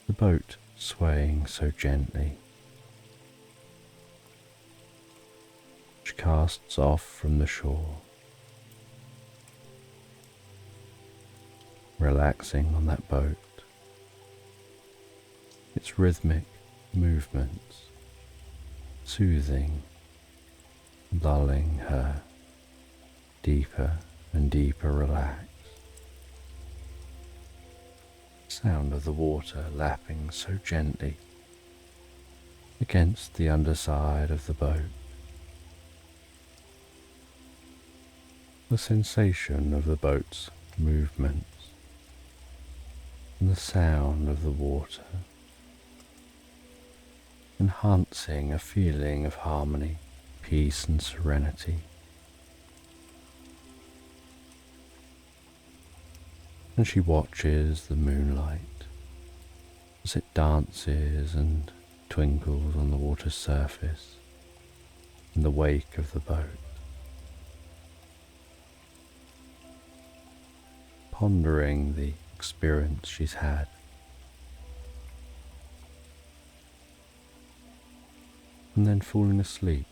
the boat swaying so gently. She casts off from the shore, relaxing on that boat, its rhythmic movements soothing, lulling her deeper and deeper relaxed. Sound of the water lapping so gently against the underside of the boat. The sensation of the boat's movements and the sound of the water, enhancing a feeling of harmony, peace and serenity. And she watches the moonlight as it dances and twinkles on the water's surface in the wake of the boat, pondering the experience she's had. And then falling asleep,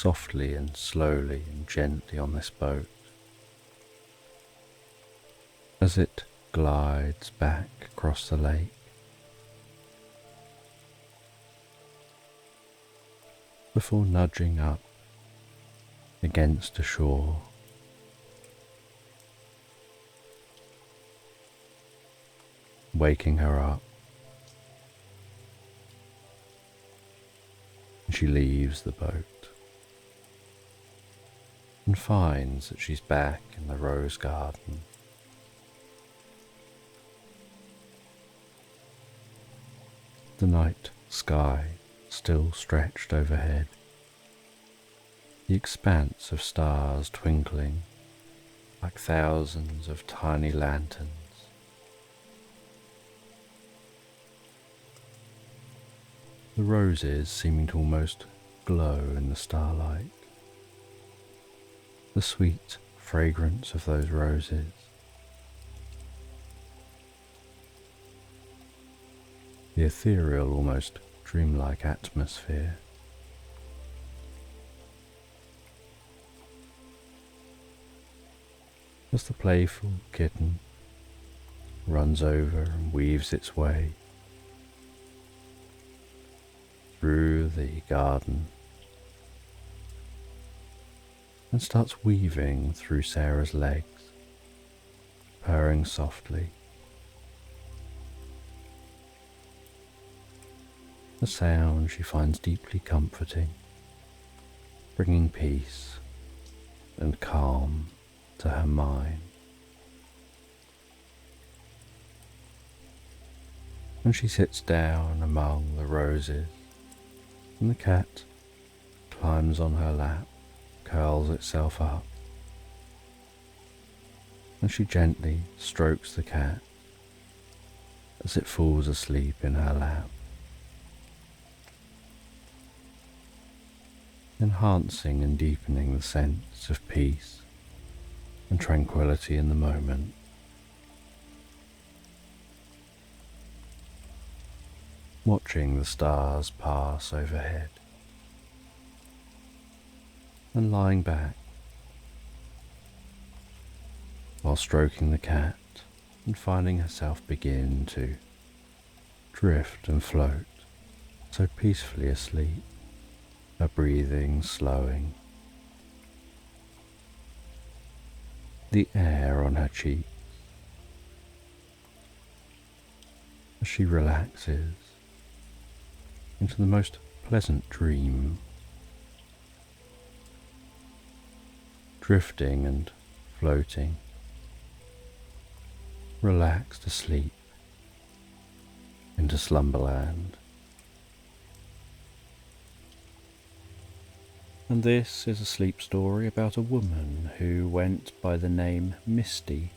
softly and slowly and gently on this boat as it glides back across the lake. Before nudging up against the shore, waking her up. She leaves the boat and finds that she's back in the rose garden. The night sky still stretched overhead, the expanse of stars twinkling like thousands of tiny lanterns. The roses seeming to almost glow in the starlight. The sweet fragrance of those roses. The ethereal, almost dreamlike atmosphere. As the playful kitten runs over and weaves its way through the garden and starts weaving through Sarah's legs, purring softly. The sound she finds deeply comforting, bringing peace and calm to her mind. And she sits down among the roses, and the cat climbs on her lap, curls itself up, and she gently strokes the cat as it falls asleep in her lap, enhancing and deepening the sense of peace and tranquility in the moment. Watching the stars pass overhead and lying back while stroking the cat and finding herself begin to drift and float so peacefully asleep, her breathing slowing, the air on her cheeks as she relaxes into the most pleasant dream, drifting and floating, relaxed asleep into slumberland. And this is a sleep story about a woman who went by the name Misty.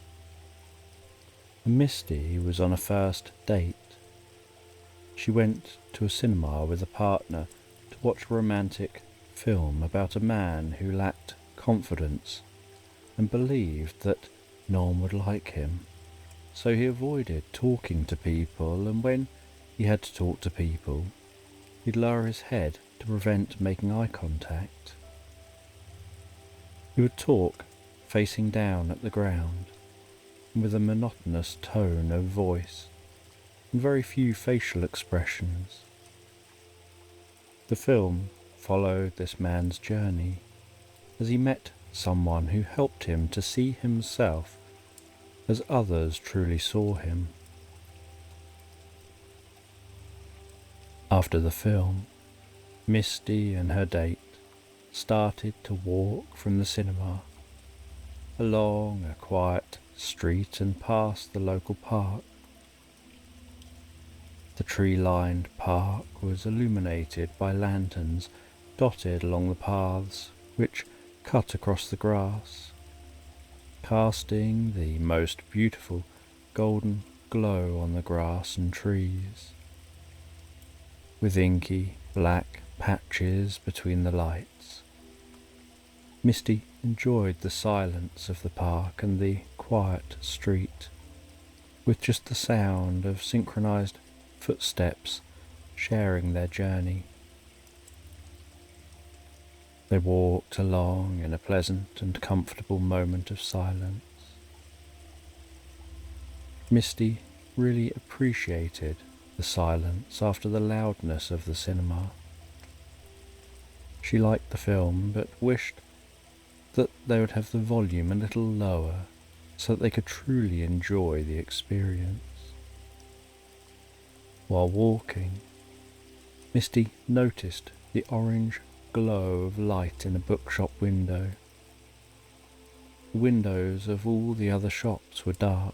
And Misty was on a first date. She went to a cinema with a partner to watch a romantic film about a man who lacked confidence and believed that no one would like him. So he avoided talking to people, and when he had to talk to people, he'd lower his head to prevent making eye contact. He would talk facing down at the ground and with a monotonous tone of voice and very few facial expressions. The film followed this man's journey as he met someone who helped him to see himself as others truly saw him. After the film, Misty and her date started to walk from the cinema along a quiet street and past the local park. The tree-lined park was illuminated by lanterns dotted along the paths which cut across the grass, casting the most beautiful golden glow on the grass and trees, with inky black patches between the lights. Misty enjoyed the silence of the park and the quiet street, with just the sound of synchronized footsteps sharing their journey. They walked along in a pleasant and comfortable moment of silence. Misty really appreciated the silence after the loudness of the cinema. She liked the film, but wished that they would have the volume a little lower so that they could truly enjoy the experience. While walking, Misty noticed the orange glow of light in a bookshop window. The windows of all the other shops were dark.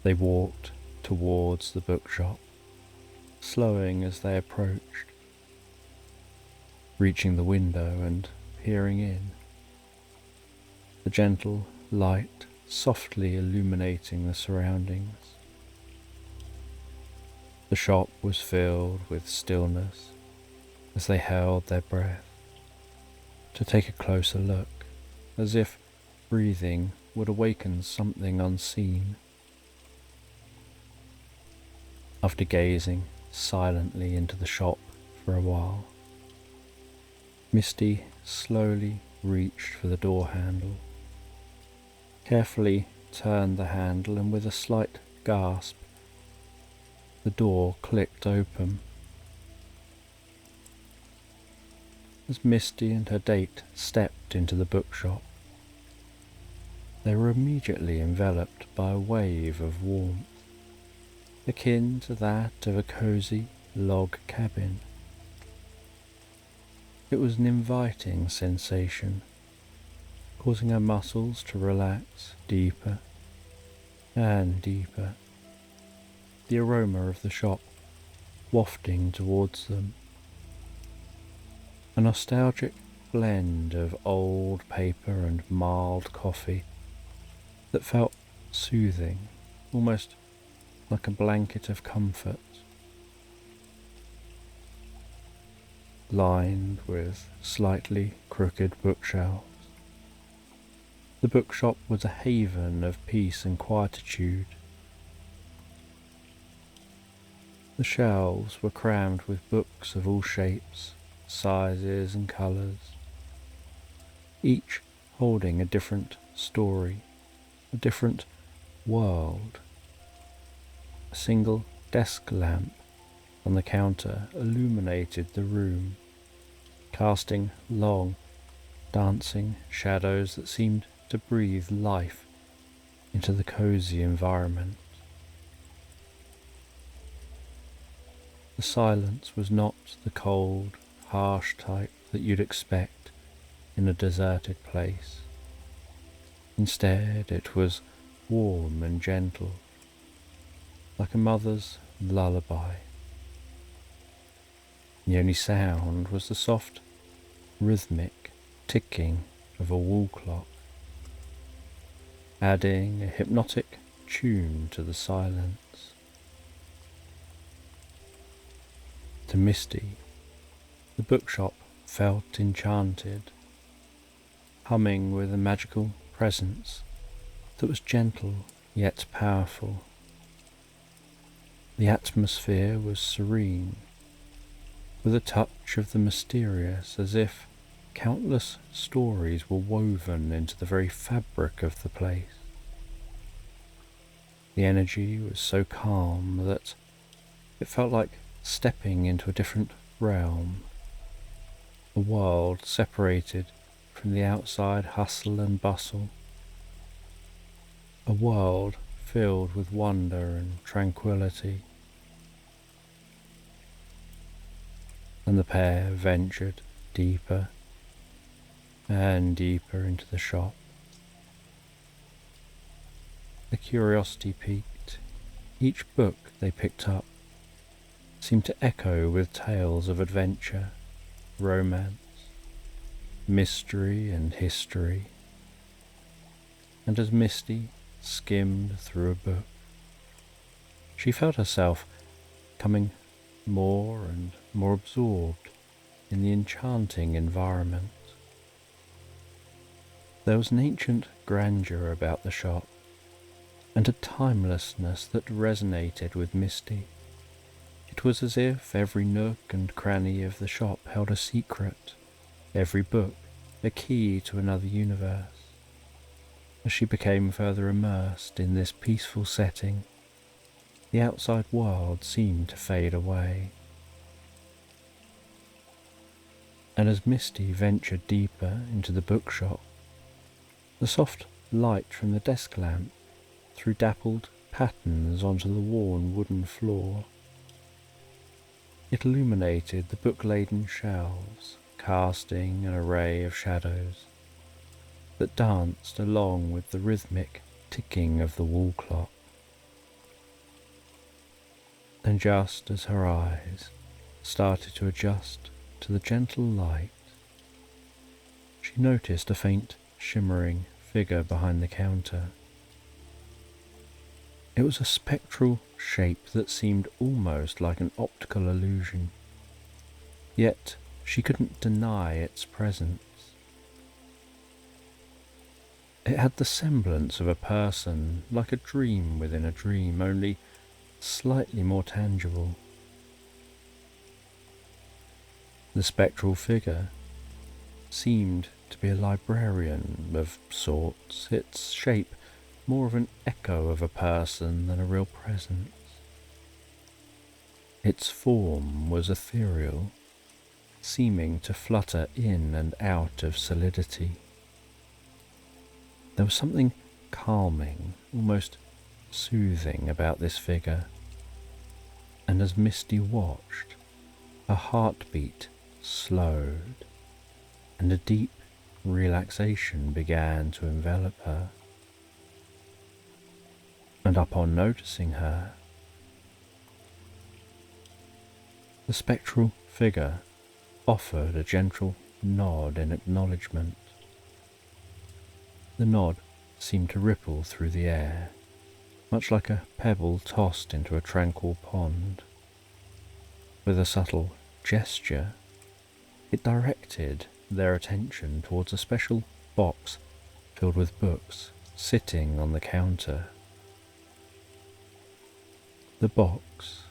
They walked towards the bookshop, slowing as they approached, reaching the window and peering in, the gentle light softly illuminating the surroundings. The shop was filled with stillness as they held their breath to take a closer look, as if breathing would awaken something unseen. After gazing silently into the shop for a while, Misty slowly reached for the door handle, carefully turned the handle, and with a slight gasp, the door clicked open. As Misty and her date stepped into the bookshop, they were immediately enveloped by a wave of warmth, akin to that of a cosy log cabin. It was an inviting sensation, causing her muscles to relax deeper and deeper, the aroma of the shop wafting towards them. A nostalgic blend of old paper and mild coffee that felt soothing, almost like a blanket of comfort. Lined with slightly crooked bookshelves, the bookshop was a haven of peace and quietude. The shelves were crammed with books of all shapes, sizes and colours, each holding a different story, a different world. A single desk lamp on the counter illuminated the room, casting long, dancing shadows that seemed to breathe life into the cosy environment. The silence was not the cold, harsh type that you'd expect in a deserted place. Instead, it was warm and gentle, like a mother's lullaby. The only sound was the soft, rhythmic ticking of a wall clock, adding a hypnotic tune to the silence. To Misty, the bookshop felt enchanted, humming with a magical presence that was gentle yet powerful. The atmosphere was serene, with a touch of the mysterious, as if countless stories were woven into the very fabric of the place. The energy was so calm that it felt like stepping into a different realm, a world separated from the outside hustle and bustle, a world filled with wonder and tranquility. And the pair ventured deeper and deeper into the shop. Their curiosity piqued. Each book they picked up seemed to echo with tales of adventure, romance, mystery and history. And as Misty skimmed through a book, she felt herself becoming more and more absorbed in the enchanting environment. There was an ancient grandeur about the shop, and a timelessness that resonated with Misty. It was as if every nook and cranny of the shop held a secret, every book a key to another universe. As she became further immersed in this peaceful setting, the outside world seemed to fade away. And as Misty ventured deeper into the bookshop, the soft light from the desk lamp threw dappled patterns onto the worn wooden floor. It illuminated the book-laden shelves, casting an array of shadows that danced along with the rhythmic ticking of the wall clock. And just as her eyes started to adjust to the gentle light, she noticed a faint shimmering figure behind the counter. It was a spectral shape that seemed almost like an optical illusion, yet she couldn't deny its presence. It had the semblance of a person, like a dream within a dream, only slightly more tangible. The spectral figure seemed to be a librarian of sorts, its shape more of an echo of a person than a real presence. Its form was ethereal, seeming to flutter in and out of solidity. There was something calming, almost soothing about this figure, and as Misty watched, her heartbeat slowed, and a deep relaxation began to envelop her. And upon noticing her, the spectral figure offered a gentle nod in acknowledgement. The nod seemed to ripple through the air, much like a pebble tossed into a tranquil pond. With a subtle gesture, it directed their attention towards a special box filled with books sitting on the counter. The box,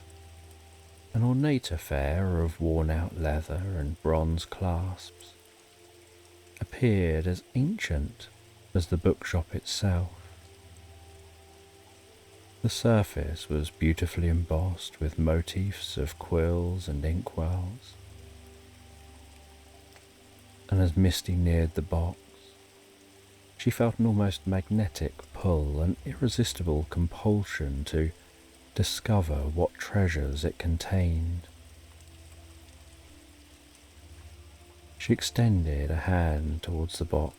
an ornate affair of worn-out leather and bronze clasps, appeared as ancient as the bookshop itself. The surface was beautifully embossed with motifs of quills and inkwells, and as Misty neared the box, she felt an almost magnetic pull, an irresistible compulsion to discover what treasures it contained. She extended a hand towards the box,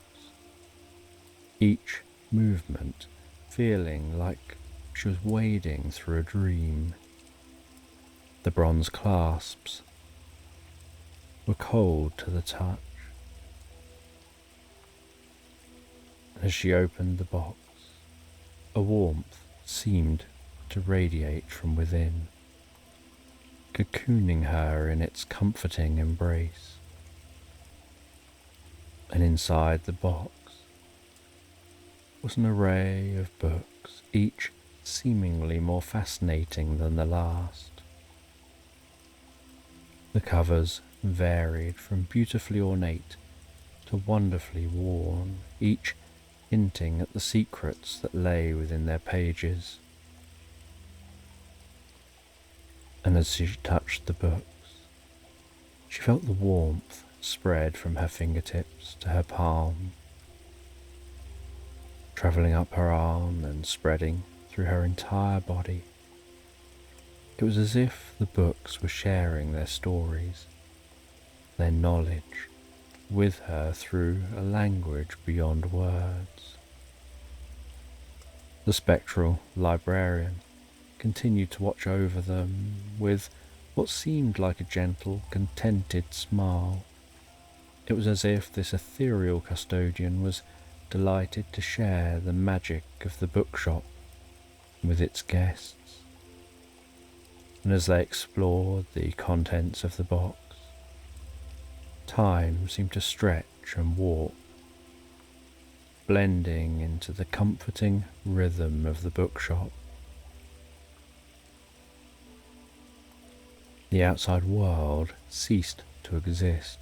each movement feeling like she was wading through a dream. The bronze clasps were cold to the touch. As she opened the box, a warmth seemed to radiate from within, cocooning her in its comforting embrace. And inside the box was an array of books, each seemingly more fascinating than the last. The covers varied from beautifully ornate to wonderfully worn, each hinting at the secrets that lay within their pages. And as she touched the books, she felt the warmth spread from her fingertips to her palm, travelling up her arm and spreading through her entire body. It was as if the books were sharing their stories, their knowledge, with her through a language beyond words. The spectral librarian continued to watch over them with what seemed like a gentle, contented smile. It was as if this ethereal custodian was delighted to share the magic of the bookshop with its guests. And as they explored the contents of the box, time seemed to stretch and warp, blending into the comforting rhythm of the bookshop. The outside world ceased to exist,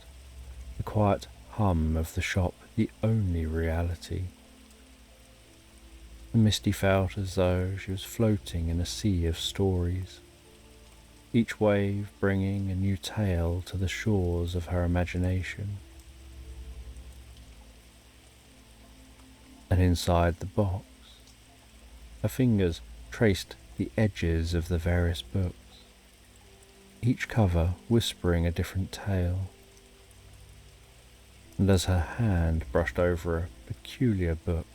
the quiet hum of the shop the only reality. And Misty felt as though she was floating in a sea of stories, each wave bringing a new tale to the shores of her imagination. And inside the box, her fingers traced the edges of the various books, each cover whispering a different tale. And as her hand brushed over a peculiar book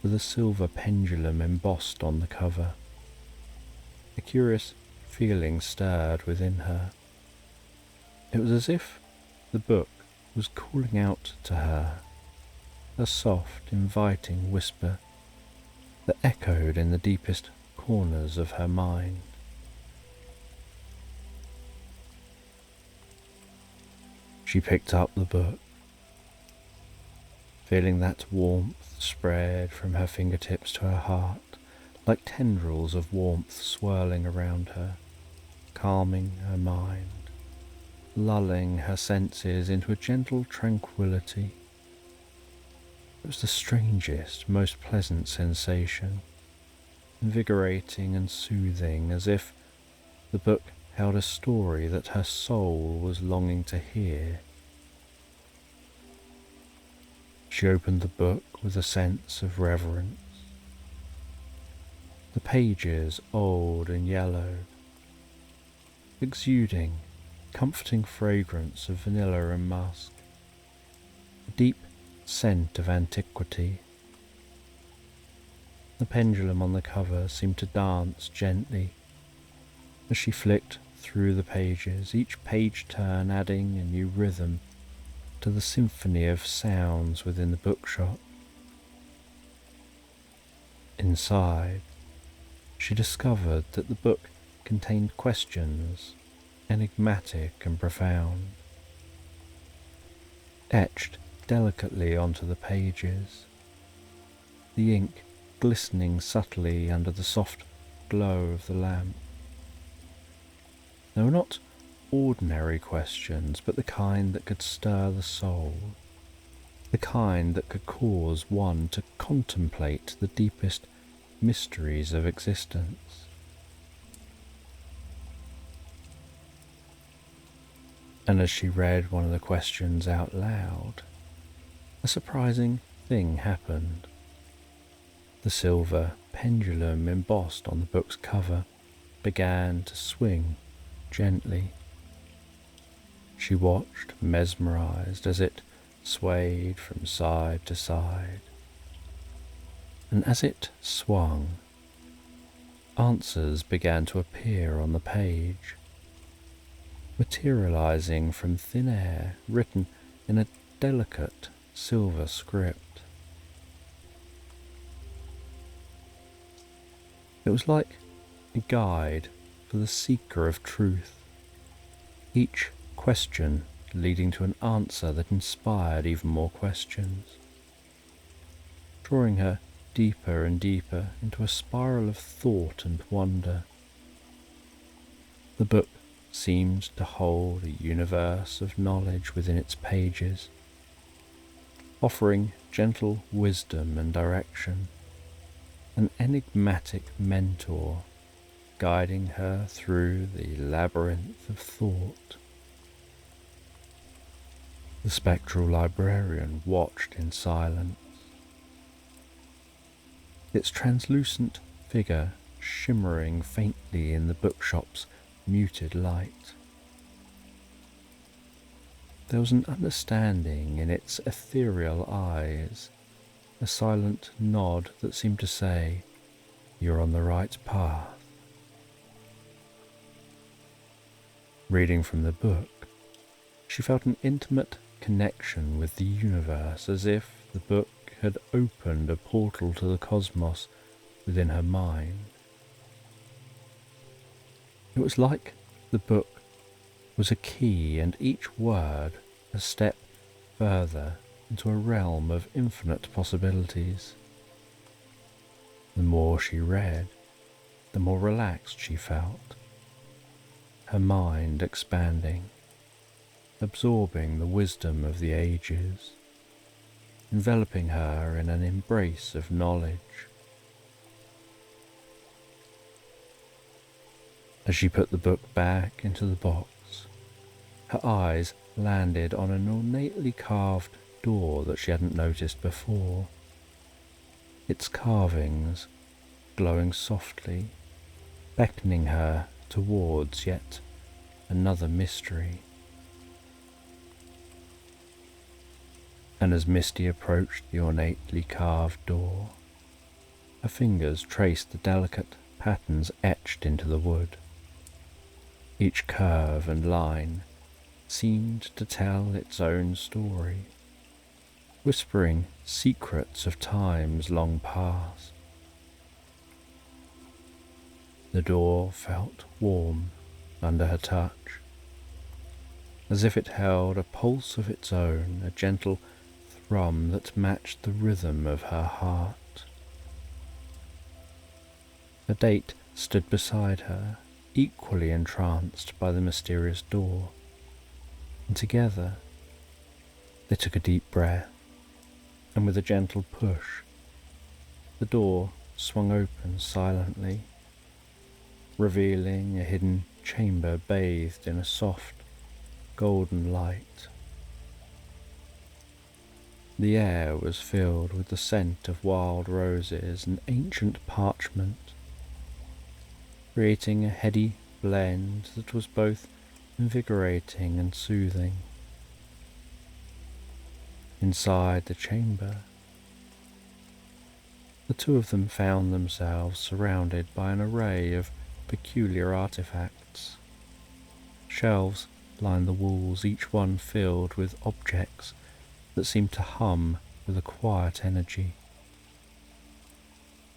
with a silver pendulum embossed on the cover, a curious feeling stirred within her. It was as if the book was calling out to her, a soft, inviting whisper that echoed in the deepest corners of her mind. She picked up the book, feeling that warmth spread from her fingertips to her heart, like tendrils of warmth swirling around her, calming her mind, lulling her senses into a gentle tranquility. It was the strangest, most pleasant sensation, invigorating and soothing, as if the book held a story that her soul was longing to hear. She opened the book with a sense of reverence. The pages, old and yellowed, exuding comforting fragrance of vanilla and musk, a deep scent of antiquity. The pendulum on the cover seemed to dance gently as she flicked through the pages, each page turn adding a new rhythm to the symphony of sounds within the bookshop. Inside, she discovered that the book contained questions, enigmatic and profound, etched delicately onto the pages, the ink glistening subtly under the soft glow of the lamp. They were not ordinary questions, but the kind that could stir the soul, the kind that could cause one to contemplate the deepest mysteries of existence. And as she read one of the questions out loud, a surprising thing happened. The silver pendulum embossed on the book's cover began to swing gently. She watched, mesmerized, as it swayed from side to side. And as it swung, answers began to appear on the page, materializing from thin air, written in a delicate silver script. It was like a guide for the seeker of truth, each question leading to an answer that inspired even more questions, drawing her deeper and deeper into a spiral of thought and wonder. The book seemed to hold a universe of knowledge within its pages, offering gentle wisdom and direction, an enigmatic mentor guiding her through the labyrinth of thought. The spectral librarian watched in silence, its translucent figure shimmering faintly in the bookshop's muted light. There was an understanding in its ethereal eyes, a silent nod that seemed to say, "You're on the right path." Reading from the book, she felt an intimate connection with the universe, as if the book had opened a portal to the cosmos within her mind. It was like the book was a key and each word a step further into a realm of infinite possibilities. The more she read, the more relaxed she felt, her mind expanding, absorbing the wisdom of the ages, enveloping her in an embrace of knowledge. As she put the book back into the box, her eyes landed on an ornately carved door that she hadn't noticed before, its carvings glowing softly, beckoning her towards yet another mystery. And as Misty approached the ornately carved door, her fingers traced the delicate patterns etched into the wood. Each curve and line seemed to tell its own story, whispering secrets of times long past. The door felt warm under her touch, as if it held a pulse of its own, a gentle thrum that matched the rhythm of her heart. The date stood beside her, equally entranced by the mysterious door, and together they took a deep breath, and with a gentle push, the door swung open silently, revealing a hidden chamber bathed in a soft, golden light. The air was filled with the scent of wild roses and ancient parchment, creating a heady blend that was both invigorating and soothing. Inside the chamber, the two of them found themselves surrounded by an array of peculiar artifacts. Shelves lined the walls, each one filled with objects that seemed to hum with a quiet energy.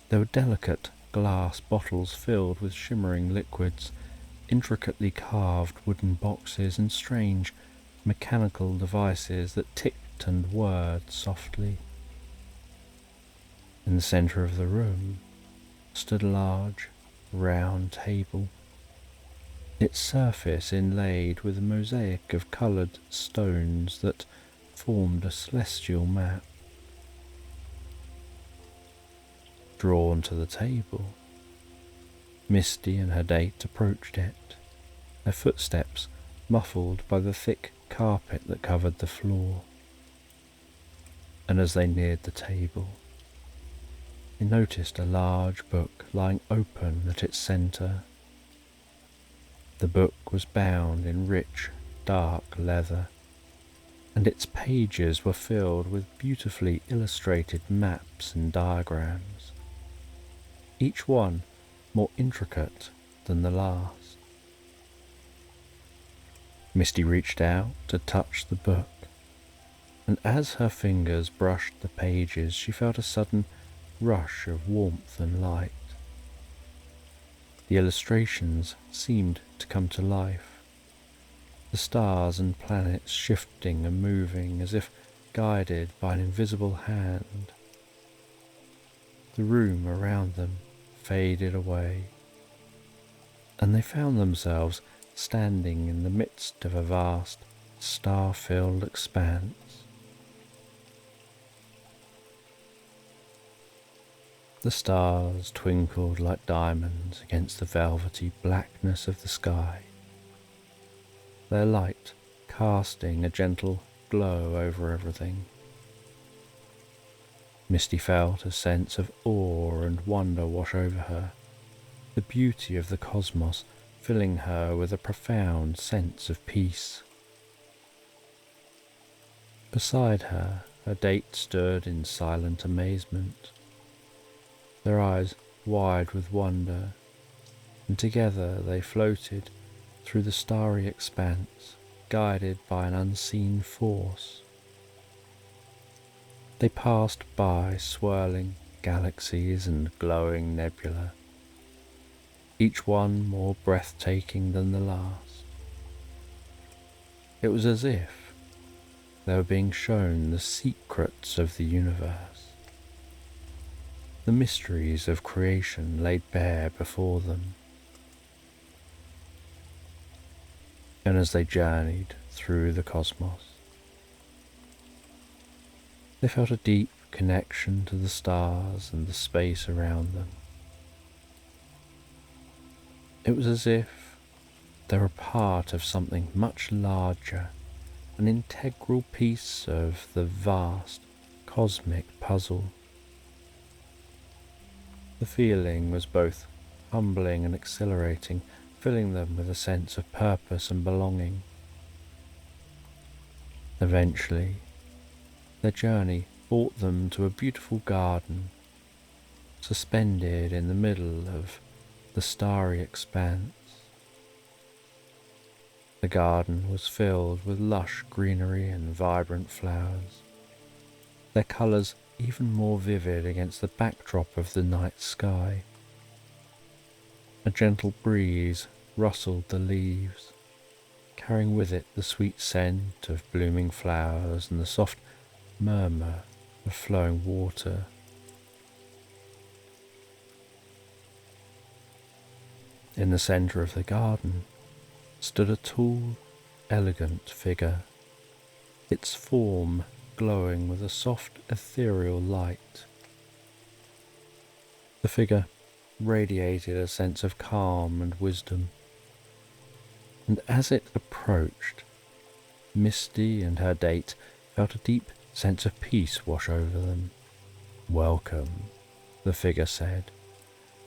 There were delicate glass bottles filled with shimmering liquids, intricately carved wooden boxes, and strange mechanical devices that ticked and whirred softly. In the centre of the room stood a large, round table, its surface inlaid with a mosaic of coloured stones that formed a celestial map. Drawn to the table, Misty and her date approached it, their footsteps muffled by the thick carpet that covered the floor. And as they neared the table, they noticed a large book lying open at its centre. The book was bound in rich, dark leather, and its pages were filled with beautifully illustrated maps and diagrams, each one more intricate than the last. Misty reached out to touch the book, and as her fingers brushed the pages, she felt a sudden rush of warmth and light. The illustrations seemed to come to life, the stars and planets shifting and moving as if guided by an invisible hand. The room around them faded away, and they found themselves standing in the midst of a vast, star-filled expanse. The stars twinkled like diamonds against the velvety blackness of the sky, their light casting a gentle glow over everything. Misty felt a sense of awe and wonder wash over her, the beauty of the cosmos filling her with a profound sense of peace. Beside her, her date stood in silent amazement, their eyes wide with wonder, and together they floated through the starry expanse, guided by an unseen force. They passed by swirling galaxies and glowing nebula, each one more breathtaking than the last. It was as if they were being shown the secrets of the universe, the mysteries of creation laid bare before them. And as they journeyed through the cosmos. They felt a deep connection to the stars and the space around them. It was as if they were part of something much larger, an integral piece of the vast cosmic puzzle. The feeling was both humbling and exhilarating, filling them with a sense of purpose and belonging. Eventually, their journey brought them to a beautiful garden, suspended in the middle of the starry expanse. The garden was filled with lush greenery and vibrant flowers, their colours even more vivid against the backdrop of the night sky. A gentle breeze rustled the leaves, carrying with it the sweet scent of blooming flowers and the soft murmur of flowing water. In the centre of the garden stood a tall, elegant figure, its form glowing with a soft, ethereal light. The figure radiated a sense of calm and wisdom, and as it approached, Misty and her date felt a deep sense of peace wash over them. "Welcome," the figure said,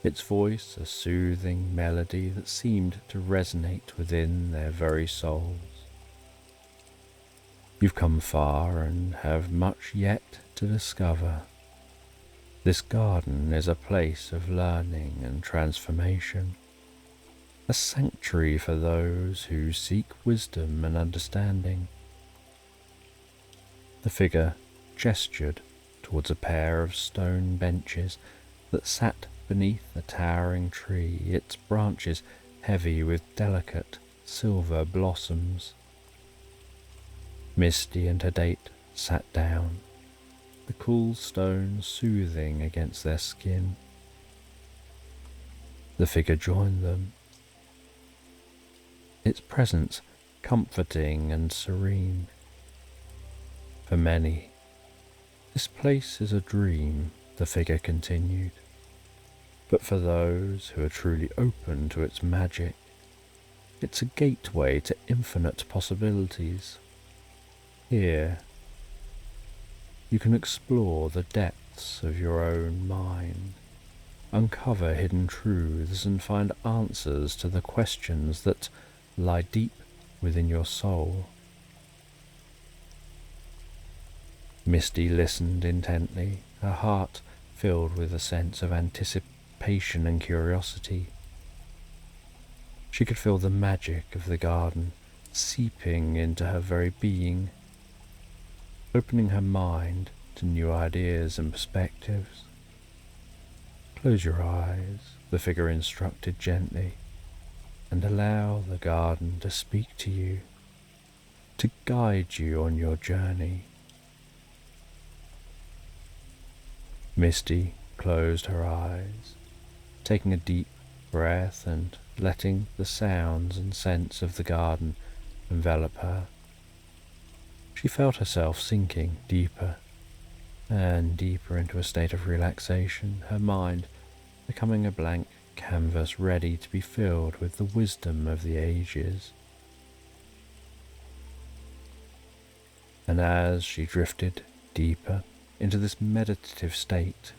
its voice a soothing melody that seemed to resonate within their very souls. "You've come far and have much yet to discover. This garden is a place of learning and transformation, a sanctuary for those who seek wisdom and understanding." The figure gestured towards a pair of stone benches that sat beneath a towering tree, its branches heavy with delicate silver blossoms. Misty and her date sat down, the cool stone soothing against their skin. The figure joined them, its presence comforting and serene. "For many, this place is a dream," the figure continued. "But for those who are truly open to its magic, it's a gateway to infinite possibilities. Here, you can explore the depths of your own mind, uncover hidden truths, and find answers to the questions that lie deep within your soul." Misty listened intently, her heart filled with a sense of anticipation and curiosity. She could feel the magic of the garden seeping into her very being, opening her mind to new ideas and perspectives. "Close your eyes," the figure instructed gently, "and allow the garden to speak to you, to guide you on your journey." Misty closed her eyes, taking a deep breath and letting the sounds and scents of the garden envelop her. She felt herself sinking deeper and deeper into a state of relaxation, her mind becoming a blank canvas ready to be filled with the wisdom of the ages. And as she drifted deeper into this meditative state,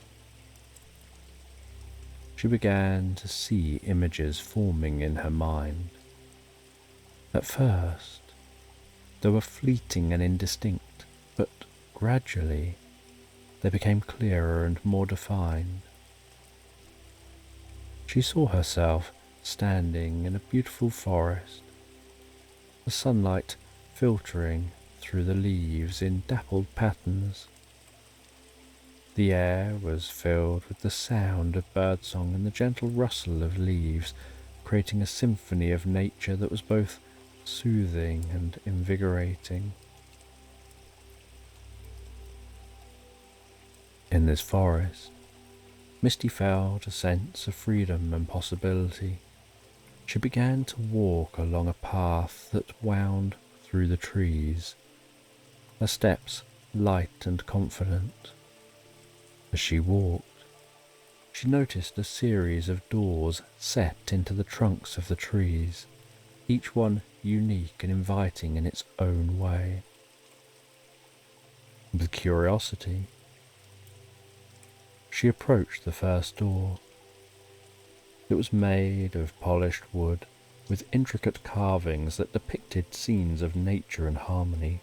she began to see images forming in her mind. At first, they were fleeting and indistinct, but gradually they became clearer and more defined. She saw herself standing in a beautiful forest, the sunlight filtering through the leaves in dappled patterns. The air was filled with the sound of birdsong and the gentle rustle of leaves, creating a symphony of nature that was both soothing and invigorating. In this forest, Misty felt a sense of freedom and possibility. She began to walk along a path that wound through the trees, her steps light and confident. As she walked, she noticed a series of doors set into the trunks of the trees, each one unique and inviting in its own way. With curiosity, she approached the first door. It was made of polished wood with intricate carvings that depicted scenes of nature and harmony.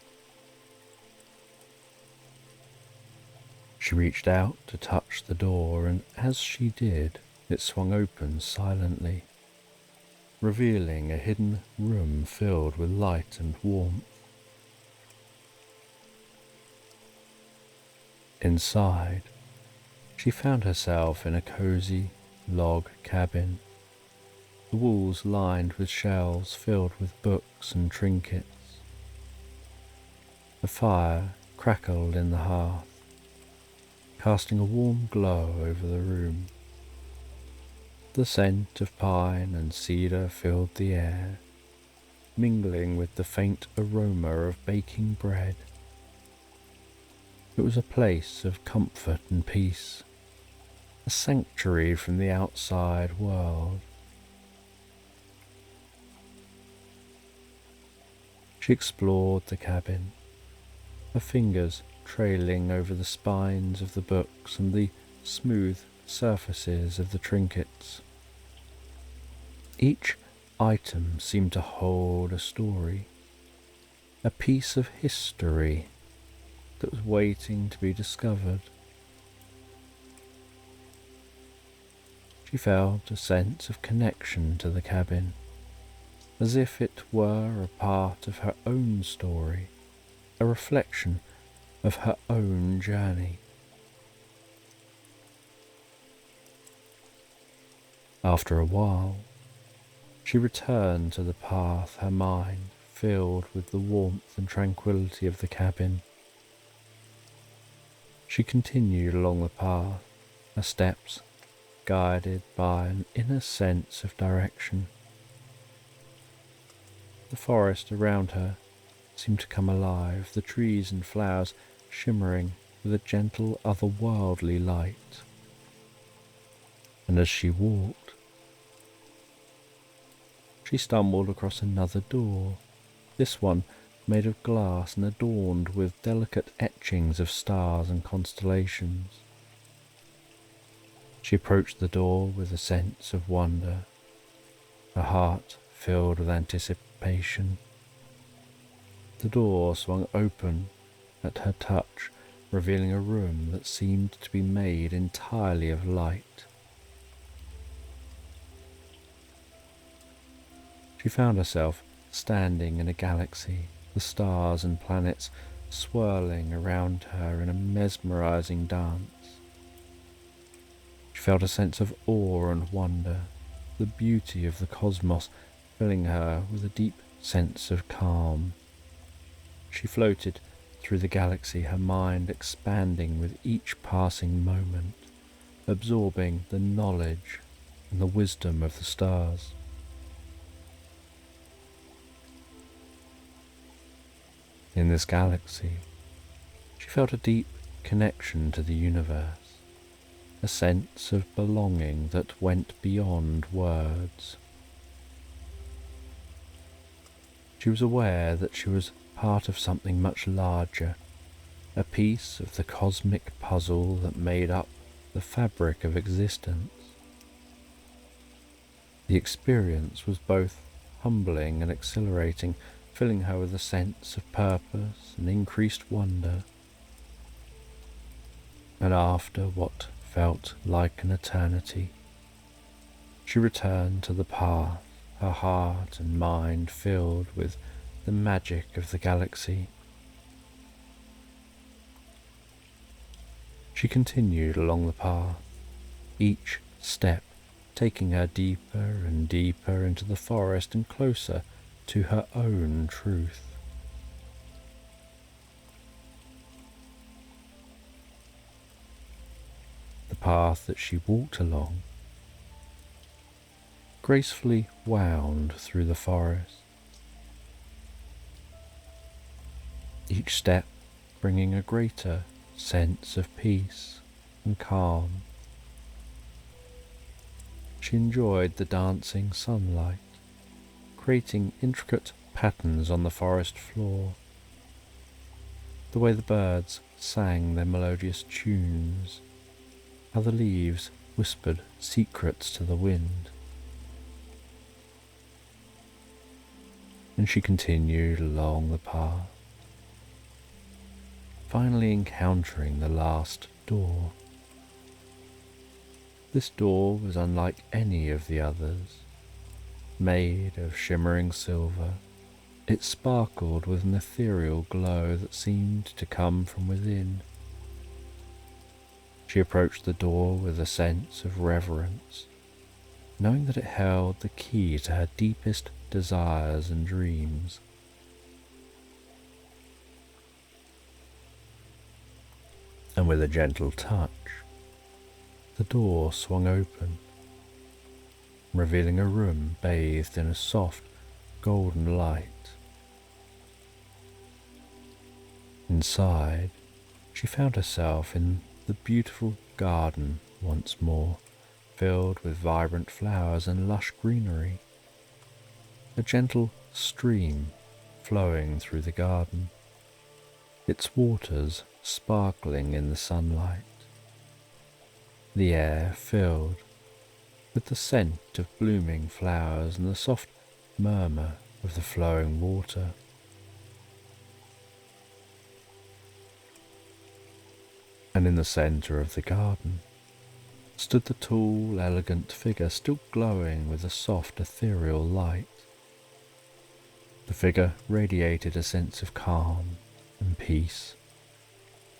She reached out to touch the door, and as she did, it swung open silently, revealing a hidden room filled with light and warmth. Inside, she found herself in a cozy log cabin, the walls lined with shelves filled with books and trinkets. A fire crackled in the hearth, casting a warm glow over the room. The scent of pine and cedar filled the air, mingling with the faint aroma of baking bread. It was a place of comfort and peace, a sanctuary from the outside world. She explored the cabin, her fingers trailing over the spines of the books and the smooth surfaces of the trinkets. Each item seemed to hold a story, a piece of history that was waiting to be discovered. She felt a sense of connection to the cabin, as if it were a part of her own story, a reflection of her own journey. After a while, she returned to the path, her mind filled with the warmth and tranquility of the cabin. She continued along the path, her steps guided by an inner sense of direction. The forest around her seemed to come alive, the trees and flowers shimmering with a gentle otherworldly light. And as she walked, she stumbled across another door, this one made of glass and adorned with delicate etchings of stars and constellations. She approached the door with a sense of wonder, her heart filled with anticipation. The door swung open at her touch, revealing a room that seemed to be made entirely of light. She found herself standing in a galaxy, the stars and planets swirling around her in a mesmerizing dance. She felt a sense of awe and wonder, the beauty of the cosmos filling her with a deep sense of calm. She floated through the galaxy, her mind expanding with each passing moment, absorbing the knowledge and the wisdom of the stars. In this galaxy, she felt a deep connection to the universe, a sense of belonging that went beyond words. She was aware that she was part of something much larger, a piece of the cosmic puzzle that made up the fabric of existence. The experience was both humbling and exhilarating, filling her with a sense of purpose and increased wonder. And after what felt like an eternity, she returned to the path, her heart and mind filled with the magic of the galaxy. She continued along the path, each step taking her deeper and deeper into the forest and closer to her own truth. The path that she walked along gracefully wound through the forest, each step bringing a greater sense of peace and calm. She enjoyed the dancing sunlight, creating intricate patterns on the forest floor, the way the birds sang their melodious tunes, how the leaves whispered secrets to the wind. And she continued along the path, finally encountering the last door. This door was unlike any of the others. Made of shimmering silver, it sparkled with an ethereal glow that seemed to come from within. She approached the door with a sense of reverence, knowing that it held the key to her deepest desires and dreams. And with a gentle touch, the door swung open, revealing a room bathed in a soft golden light. Inside, she found herself in the beautiful garden once more, filled with vibrant flowers and lush greenery. A gentle stream flowing through the garden, its waters sparkling in the sunlight. The air filled with the scent of blooming flowers and the soft murmur of the flowing water. And in the centre of the garden stood the tall, elegant figure, still glowing with a soft, ethereal light. The figure radiated a sense of calm and peace,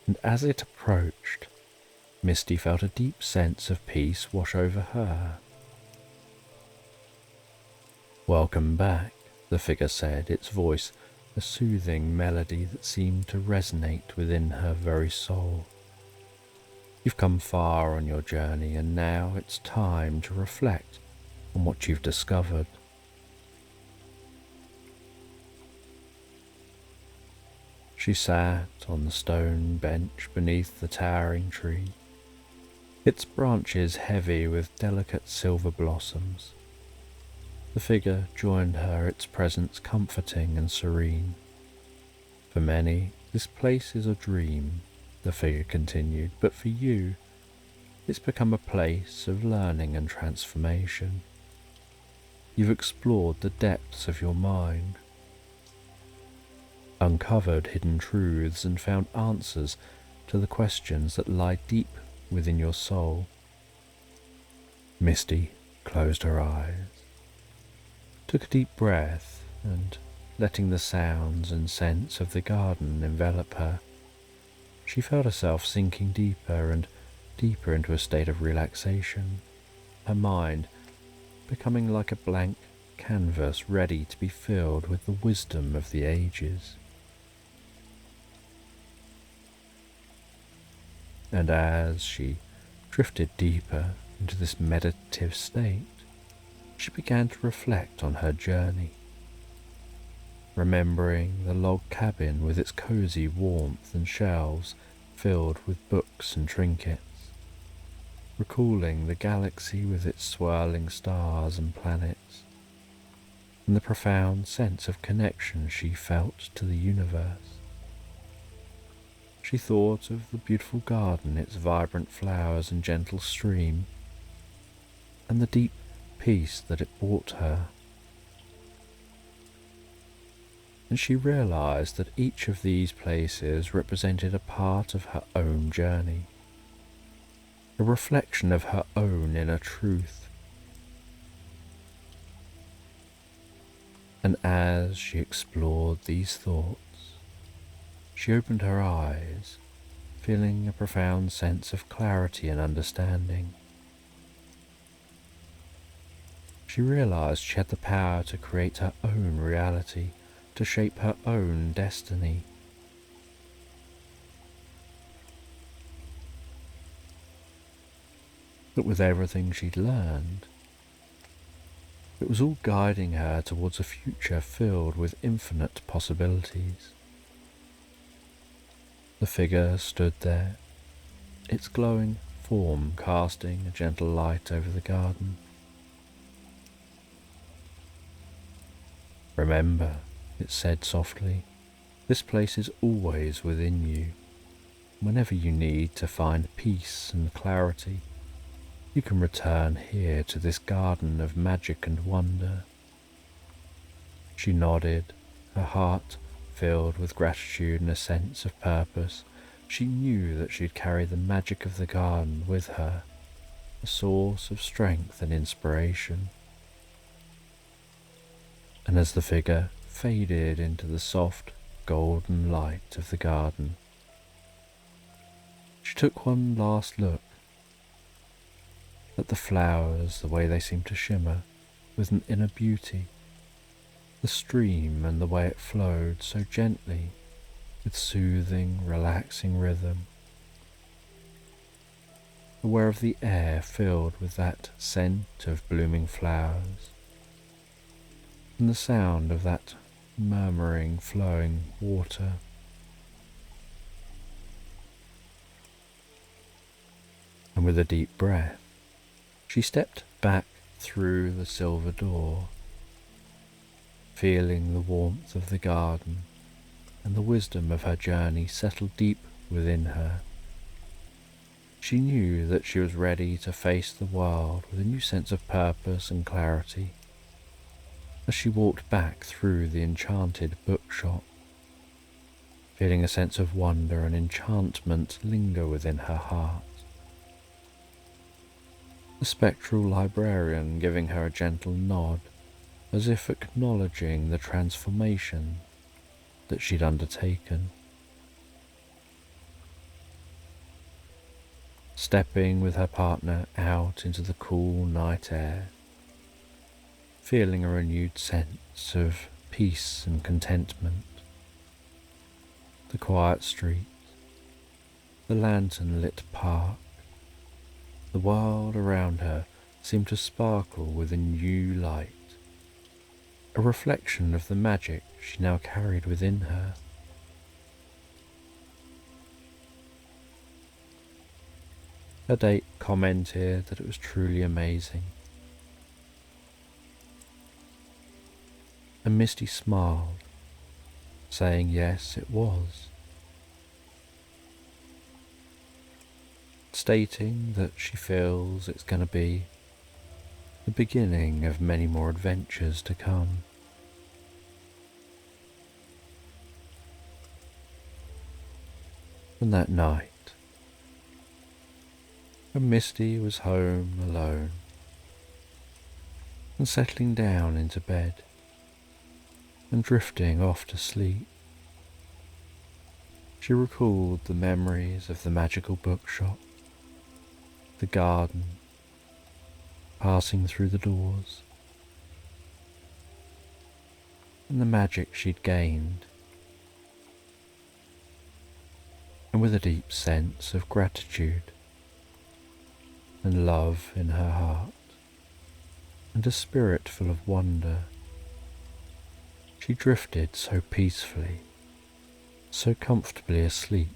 and as it approached, Misty felt a deep sense of peace wash over her. "Welcome back," the figure said, its voice a soothing melody that seemed to resonate within her very soul. "You've come far on your journey, and now it's time to reflect on what you've discovered." She sat on the stone bench beneath the towering tree, its branches heavy with delicate silver blossoms. The figure joined her, its presence comforting and serene. "For many, this place is a dream," the figure continued, "but for you, it's become a place of learning and transformation. You've explored the depths of your mind, uncovered hidden truths, and found answers to the questions that lie deep within your soul." Misty closed her eyes, took a deep breath, and letting the sounds and scents of the garden envelop her, she felt herself sinking deeper and deeper into a state of relaxation, her mind becoming like a blank canvas ready to be filled with the wisdom of the ages. And as she drifted deeper into this meditative state, she began to reflect on her journey, remembering the log cabin with its cozy warmth and shelves filled with books and trinkets, recalling the galaxy with its swirling stars and planets, and the profound sense of connection she felt to the universe. She thought of the beautiful garden, its vibrant flowers and gentle stream, and the deep peace that it brought her. And she realized that each of these places represented a part of her own journey, a reflection of her own inner truth. And as she explored these thoughts, she opened her eyes, feeling a profound sense of clarity and understanding. She realized she had the power to create her own reality, to shape her own destiny. That with everything she'd learned, it was all guiding her towards a future filled with infinite possibilities. The figure stood there, its glowing form casting a gentle light over the garden. "Remember," it said softly, "this place is always within you. Whenever you need to find peace and clarity, you can return here to this garden of magic and wonder." She nodded, her heart filled with gratitude and a sense of purpose. She knew that she'd carry the magic of the garden with her, a source of strength and inspiration. And as the figure faded into the soft, golden light of the garden, she took one last look at the flowers, the way they seemed to shimmer with an inner beauty, the stream and the way it flowed so gently with soothing, relaxing rhythm, aware of the air filled with that scent of blooming flowers, and the sound of that murmuring, flowing water. And with a deep breath, she stepped back through the silver door, feeling the warmth of the garden and the wisdom of her journey settle deep within her. She knew that she was ready to face the world with a new sense of purpose and clarity. As she walked back through the enchanted bookshop, feeling a sense of wonder and enchantment linger within her heart. The spectral librarian giving her a gentle nod, as if acknowledging the transformation that she'd undertaken. Stepping with her partner out into the cool night air, feeling a renewed sense of peace and contentment. The quiet streets, the lantern-lit park, the world around her seemed to sparkle with a new light, a reflection of the magic she now carried within her. Her date commented that it was truly amazing, and Misty smiled, saying yes, it was, stating that she feels it's going to be the beginning of many more adventures to come. And that night, when Misty was home alone and settling down into bed and drifting off to sleep, she recalled the memories of the magical bookshop, the garden, passing through the doors, and the magic she'd gained. And with a deep sense of gratitude and love in her heart, and a spirit full of wonder, she drifted so peacefully, so comfortably asleep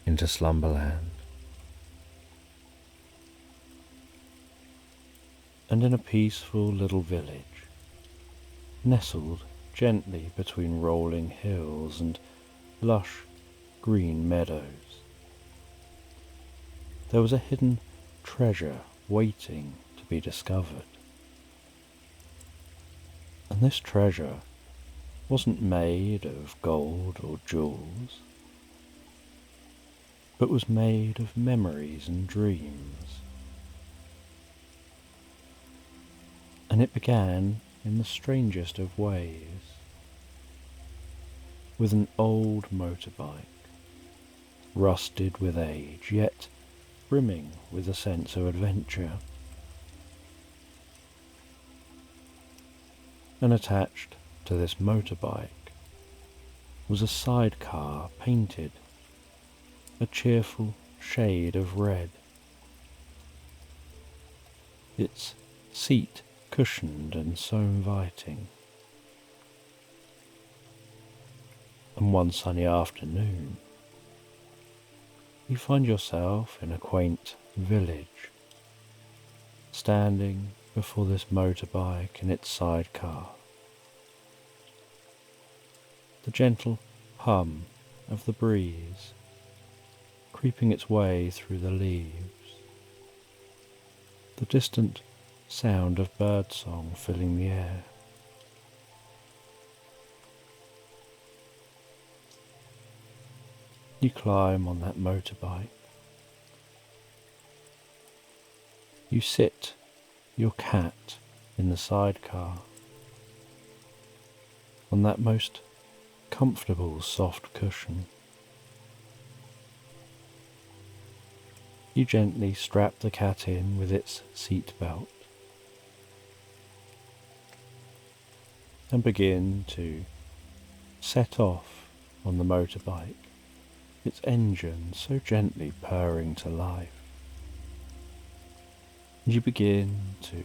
into slumberland. And in a peaceful little village, nestled gently between rolling hills and lush green meadows, there was a hidden treasure waiting to be discovered. And this treasure wasn't made of gold or jewels, but was made of memories and dreams. And it began in the strangest of ways, with an old motorbike, rusted with age, yet brimming with a sense of adventure. And attached to this motorbike was a sidecar painted a cheerful shade of red, its seat cushioned and so inviting. And one sunny afternoon, you find yourself in a quaint village, standing before this motorbike and its sidecar. The gentle hum of the breeze creeping its way through the leaves, the distant sound of birdsong filling the air. You climb on that motorbike. You sit your cat in the sidecar on that most comfortable soft cushion. You gently strap the cat in with its seat belt and begin to set off on the motorbike, its engine so gently purring to life. And you begin to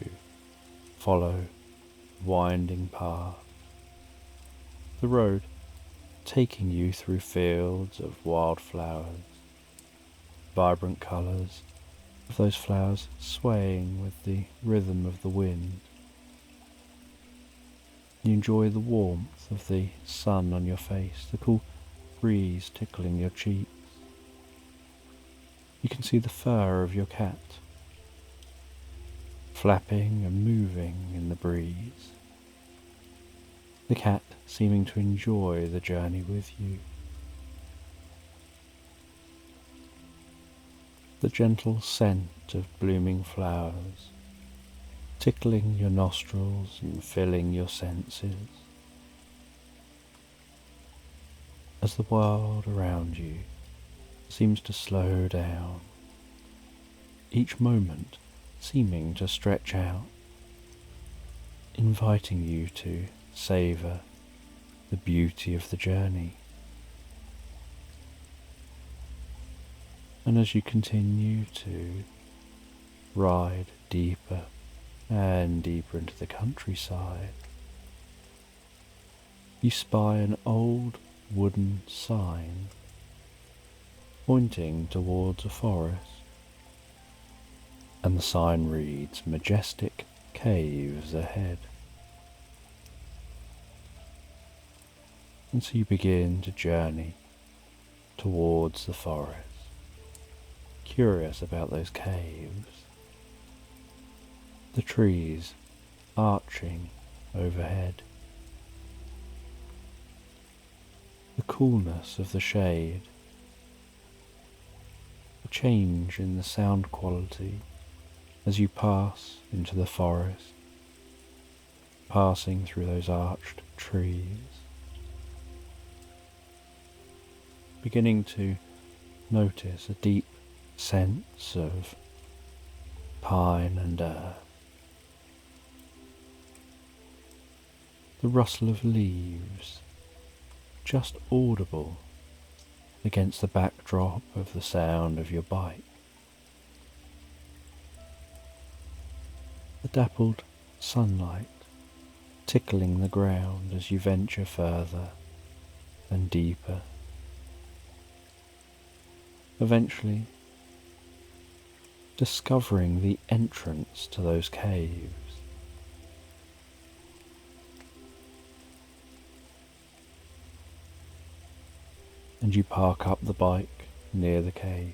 follow the winding path, the road taking you through fields of wildflowers, vibrant colours of those flowers swaying with the rhythm of the wind. You enjoy the warmth of the sun on your face, the cool breeze tickling your cheeks. You can see the fur of your cat flapping and moving in the breeze, the cat seeming to enjoy the journey with you. The gentle scent of blooming flowers tickling your nostrils and filling your senses, as the world around you seems to slow down, each moment seeming to stretch out, inviting you to savour the beauty of the journey. And as you continue to ride deeper and deeper into the countryside, you spy an old wooden sign pointing towards a forest, and the sign reads "Majestic Caves Ahead." And so you begin to journey towards the forest, curious about those caves, the trees arching overhead, the coolness of the shade, the change in the sound quality as you pass into the forest, passing through those arched trees, beginning to notice a deep sense of pine and earth, the rustle of leaves just audible against the backdrop of the sound of your bike, the dappled sunlight tickling the ground as you venture further and deeper, eventually discovering the entrance to those caves. And you park up the bike near the caves.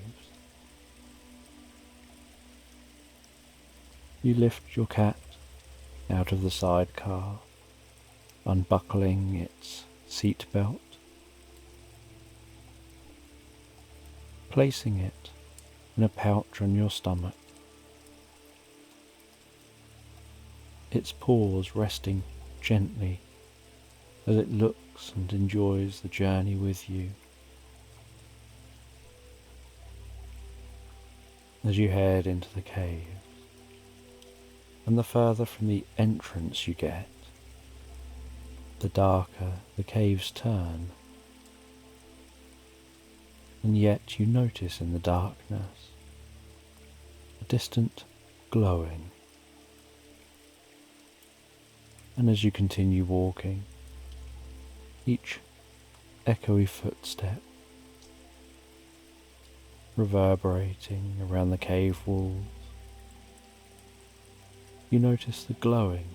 You lift your cat out of the sidecar, unbuckling its seat belt, placing it in a pouch on your stomach, its paws resting gently as it looks and enjoys the journey with you. As you head into the caves, and the further from the entrance you get, the darker the caves turn, and yet you notice in the darkness a distant glowing. And as you continue walking, each echoey footstep reverberating around the cave walls. You notice the glowing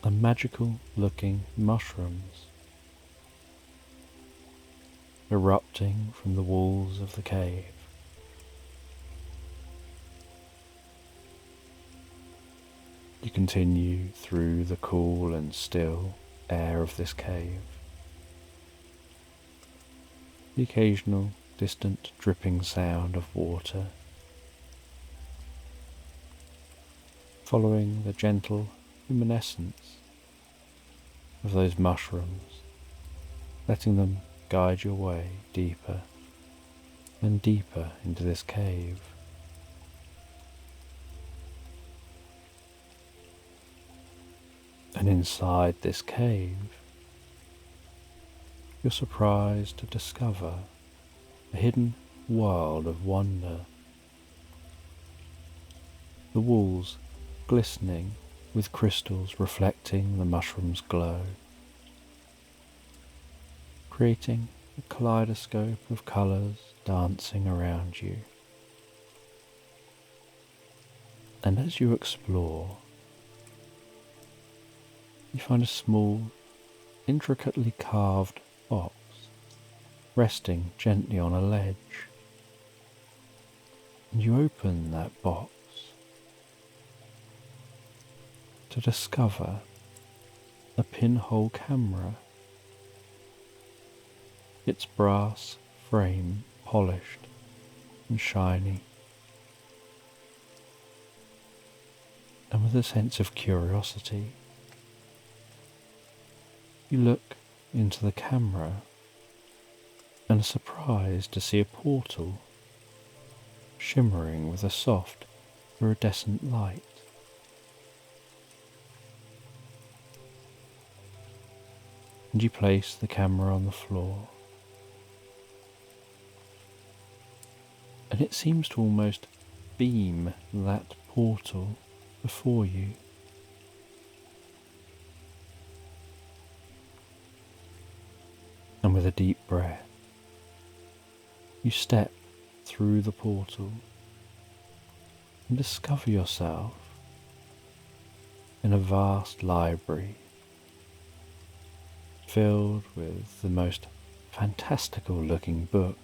and magical looking mushrooms erupting from the walls of the cave. You continue through the cool and still air of this cave. The occasional distant dripping sound of water, following the gentle luminescence of those mushrooms, letting them guide your way deeper and deeper into this cave. And inside this cave, you're surprised to discover a hidden world of wonder. The walls glistening with crystals reflecting the mushroom's glow, creating a kaleidoscope of colours dancing around you. And as you explore, you find a small, intricately carved box resting gently on a ledge. And you open that box to discover a pinhole camera, its brass frame polished and shiny. And with a sense of curiosity, you look into the camera and are surprised to see a portal shimmering with a soft iridescent light. And you place the camera on the floor, and it seems to almost beam that portal before you. And with a deep breath, you step through the portal and discover yourself in a vast library filled with the most fantastical looking books.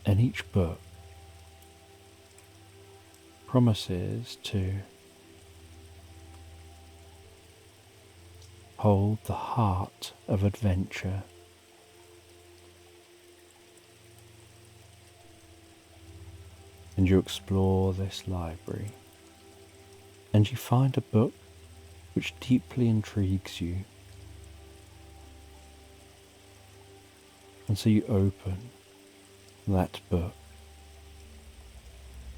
And each book promises to hold the heart of adventure. And you explore this library, and you find a book which deeply intrigues you. And so you open that book,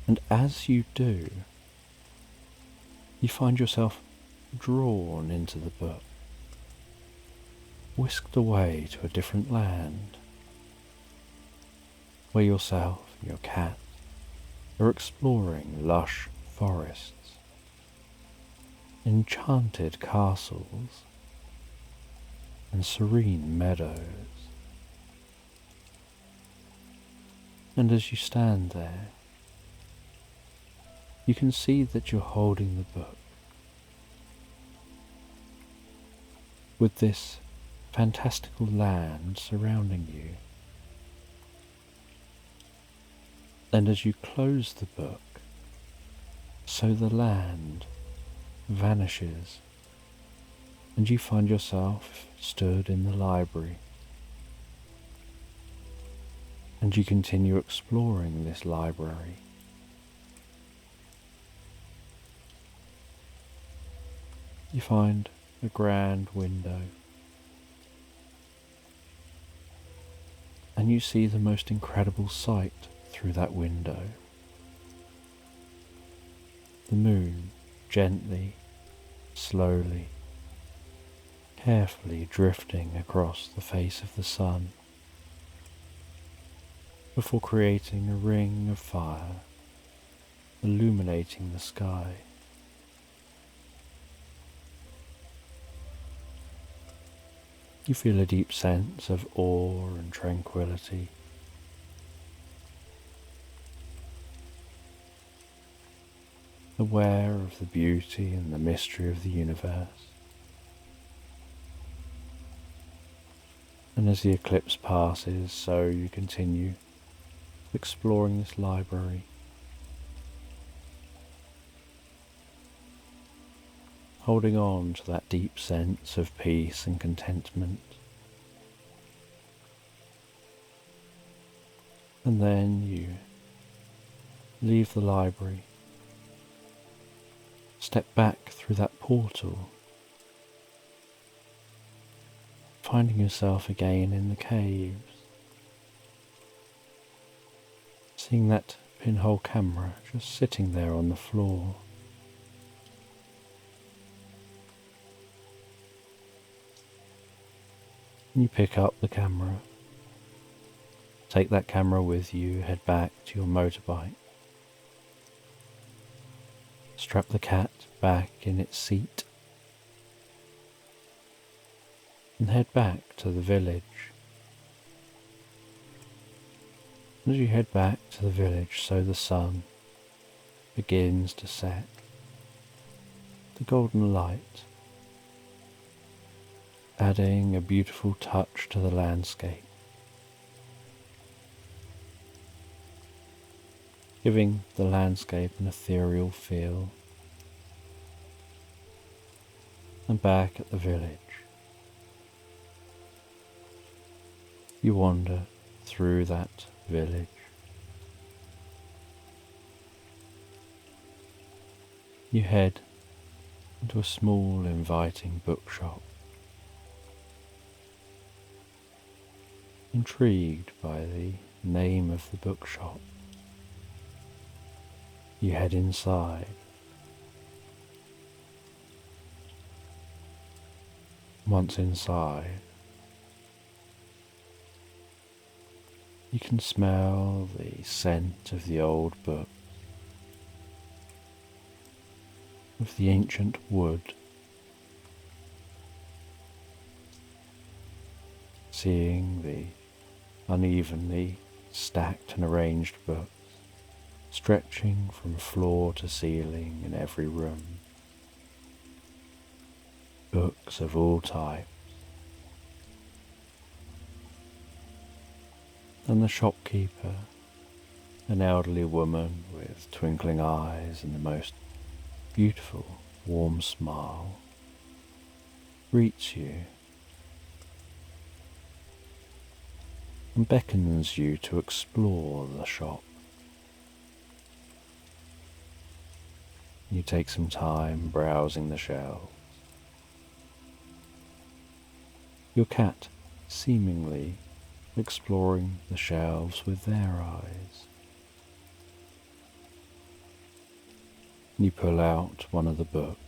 and as you do, you find yourself drawn into the book, whisked away to a different land, where yourself and your cat are exploring lush forests, enchanted castles, and serene meadows. And as you stand there, you can see that you're holding the book with this fantastical land surrounding you. And as you close the book, so the land vanishes, and you find yourself stood in the library. And you continue exploring this library. You find a grand window, and you see the most incredible sight through that window. The moon gently, slowly, carefully drifting across the face of the sun, before creating a ring of fire, illuminating the sky. You feel a deep sense of awe and tranquility. Aware of the beauty and the mystery of the universe. And as the eclipse passes, so you continue exploring this library, holding on to that deep sense of peace and contentment. And then you leave the library, step back through that portal, finding yourself again in the caves, seeing that pinhole camera just sitting there on the floor. You pick up the camera, take that camera with you, head back to your motorbike, strap the cat back in its seat, and head back to the village. As you head back to the village, so the sun begins to set, the golden light adding a beautiful touch to the landscape, giving the landscape an ethereal feel. And back at the village, you wander through that village. You head into a small, inviting bookshop. Intrigued by the name of the bookshop, you head inside. Once inside, you can smell the scent of the old book, of the ancient wood, seeing the unevenly stacked and arranged books stretching from floor to ceiling in every room. Books of all types. And the shopkeeper, an elderly woman with twinkling eyes and the most beautiful, warm smile, greets you and beckons you to explore the shop. You take some time browsing the shelves, your cat seemingly exploring the shelves with their eyes. You pull out one of the books.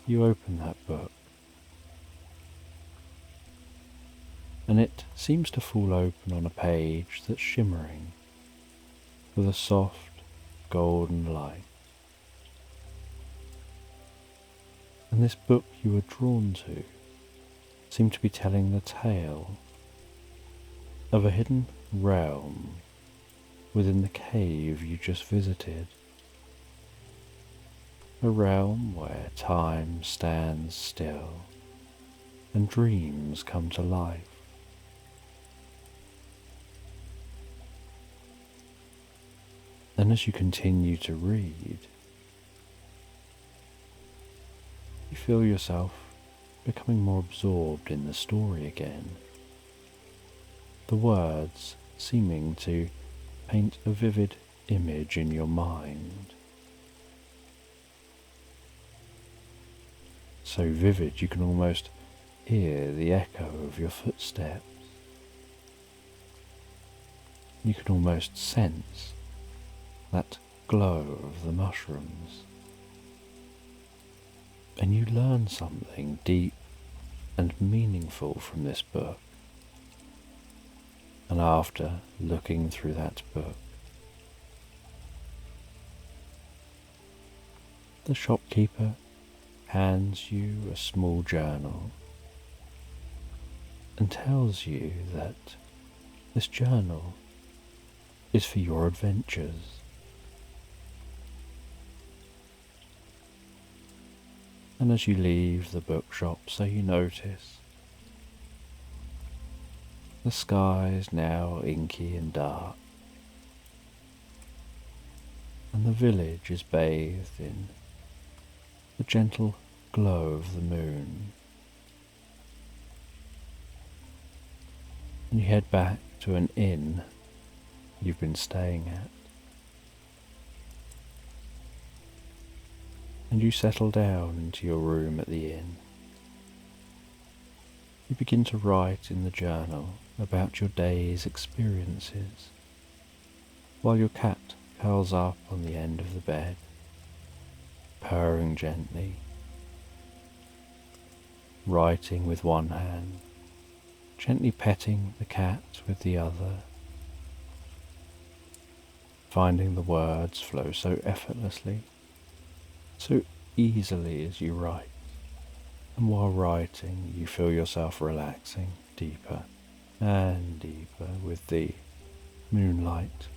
You open that book, and it seems to fall open on a page that's shimmering with a soft golden light. And this book you were drawn to seemed to be telling the tale of a hidden realm within the cave you just visited. A realm where time stands still and dreams come to life. And as you continue to read, you feel yourself becoming more absorbed in the story again, the words seeming to paint a vivid image in your mind. So vivid you can almost hear the echo of your footsteps. You can almost sense that glow of the mushrooms. And you learn something deep and meaningful from this book. And after looking through that book, the shopkeeper hands you a small journal and tells you that this journal is for your adventures. And as you leave the bookshop, so you notice, the sky is now inky and dark, and the village is bathed in the gentle glow of the moon. And you head back to an inn you've been staying at. And you settle down into your room at the inn. You begin to write in the journal about your day's experiences, while your cat curls up on the end of the bed, purring gently, writing with one hand, gently petting the cat with the other, finding the words flow so effortlessly, so easily as you write. And while writing, you feel yourself relaxing deeper and deeper with the moonlight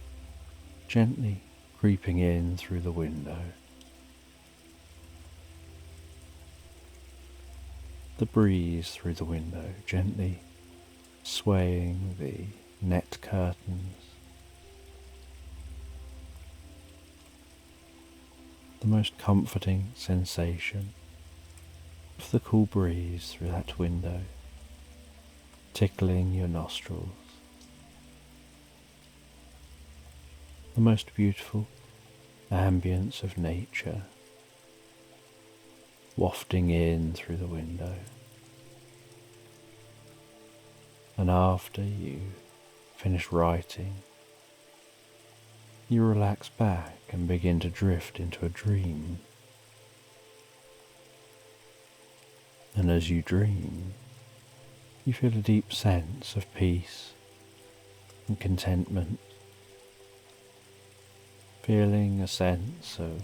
gently creeping in through the window. The breeze through the window gently swaying the net curtains. The most comforting sensation of the cool breeze through that window, tickling your nostrils. The most beautiful ambience of nature wafting in through the window. And after you finish writing, you relax back and begin to drift into a dream. And as you dream, you feel a deep sense of peace and contentment, feeling a sense of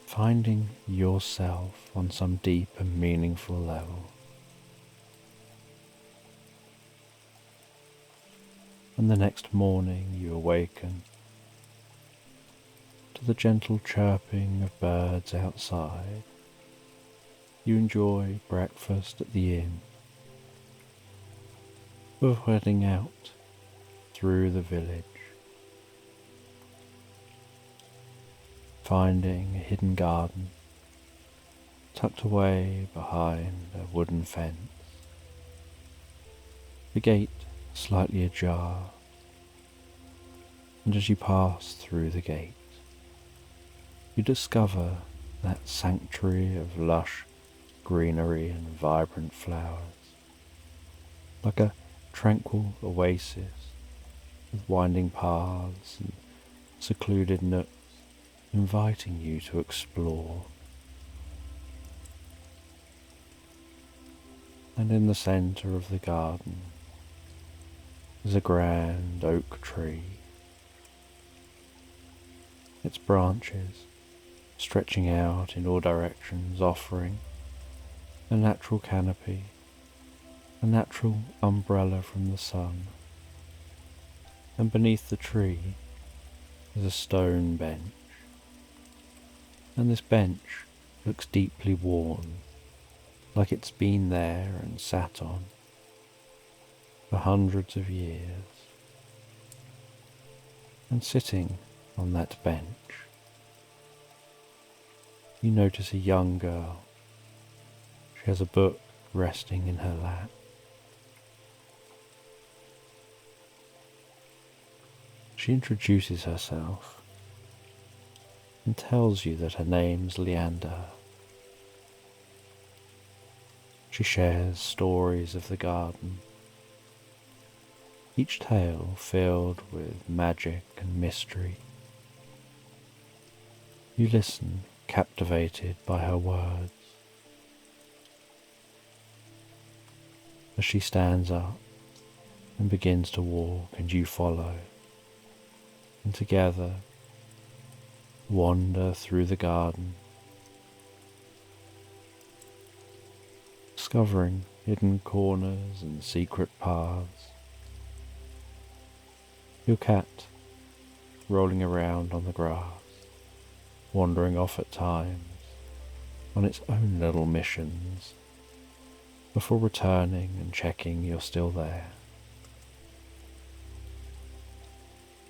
finding yourself on some deep and meaningful level. And the next morning you awaken to the gentle chirping of birds outside. You enjoy breakfast at the inn before heading out through the village, finding a hidden garden tucked away behind a wooden fence, the gate slightly ajar, and as you pass through the gate, you discover that sanctuary of lush greenery and vibrant flowers, like a tranquil oasis with winding paths and secluded nooks inviting you to explore. And in the centre of the garden is a grand oak tree, its branches stretching out in all directions, offering a natural canopy, a natural umbrella from the sun. And beneath the tree is a stone bench, and this bench looks deeply worn, like it's been there and sat on for hundreds of years. And sitting on that bench, you notice a young girl. She has a book resting in her lap. She introduces herself and tells you that her name's Leander. She shares stories of the garden, each tale filled with magic and mystery. You listen, captivated by her words. As she stands up and begins to walk and you follow, and together Wander through the garden, discovering hidden corners and secret paths. Your cat rolling around on the grass, wandering off at times on its own little missions before returning and checking you're still there.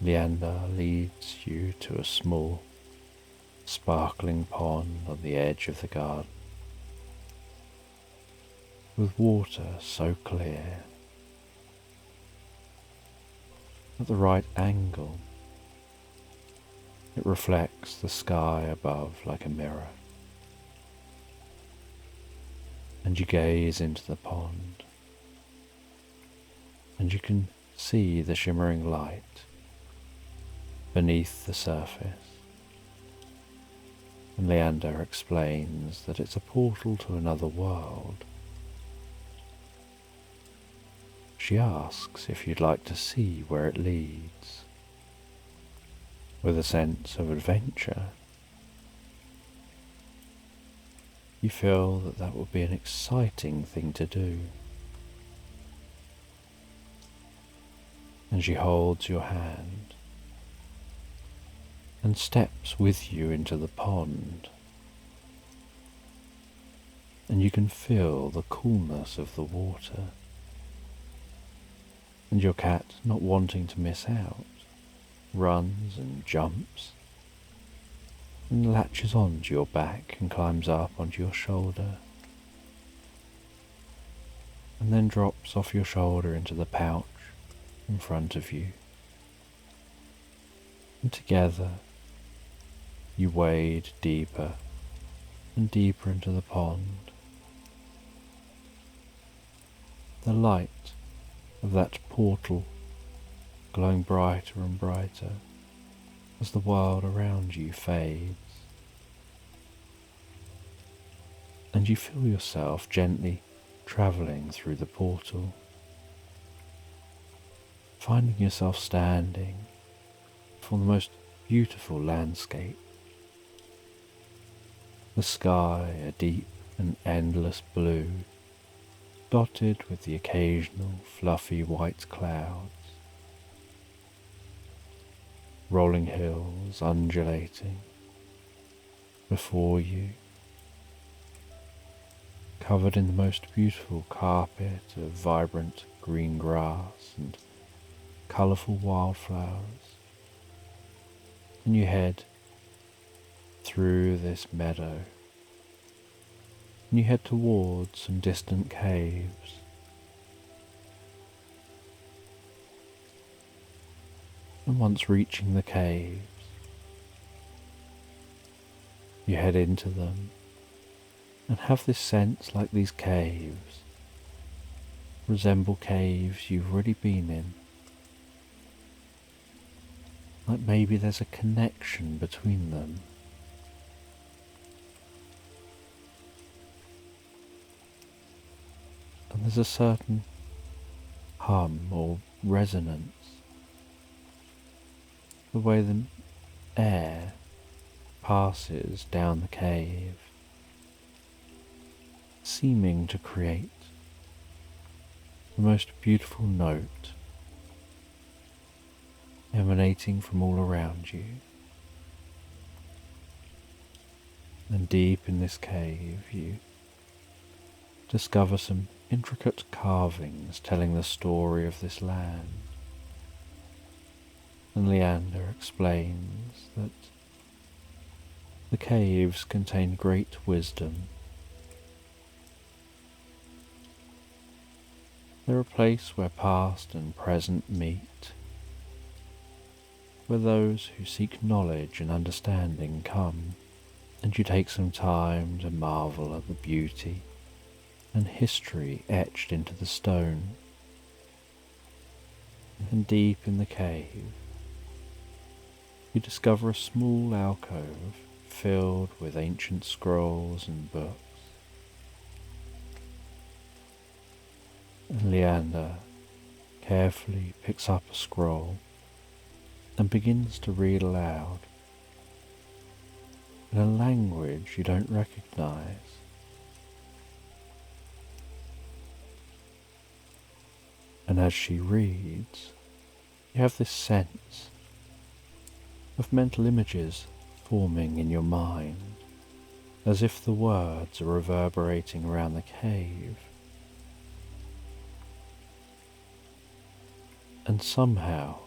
Leander leads you to a small, sparkling pond on the edge of the garden, with water so clear at the right angle it reflects the sky above like a mirror. And you gaze into the pond, and you can see the shimmering light beneath the surface. And Leander explains that it's a portal to another world. She asks if you'd like to see where it leads. With a sense of adventure, you feel that that would be an exciting thing to do. And she holds your hand and steps with you into the pond, and you can feel the coolness of the water. And your cat, not wanting to miss out, runs and jumps and latches onto your back and climbs up onto your shoulder, and then drops off your shoulder into the pouch in front of you. And together you wade deeper and deeper into the pond. The light of that portal glowing brighter and brighter as the world around you fades, and you feel yourself gently travelling through the portal, finding yourself standing before the most beautiful landscape. The sky a deep and endless blue, dotted with the occasional fluffy white clouds. Rolling hills undulating before you, covered in the most beautiful carpet of vibrant green grass and colourful wildflowers. And you head through this meadow, and you head towards some distant caves. And once reaching the caves, you head into them and have this sense like these caves resemble caves you've already been in. Like maybe there's a connection between them. And there's a certain hum or resonance, the way the air passes down the cave, seeming to create the most beautiful note emanating from all around you. And deep in this cave you discover some intricate carvings telling the story of this land. And Leander explains that the caves contain great wisdom. They're a place where past and present meet, where those who seek knowledge and understanding come, and you take some time to marvel at the beauty and history etched into the stone. And deep in the cave, you discover a small alcove filled with ancient scrolls and books. And Leander carefully picks up a scroll and begins to read aloud in a language you don't recognize. And as she reads, you have this sense of mental images forming in your mind, as if the words are reverberating around the cave. And somehow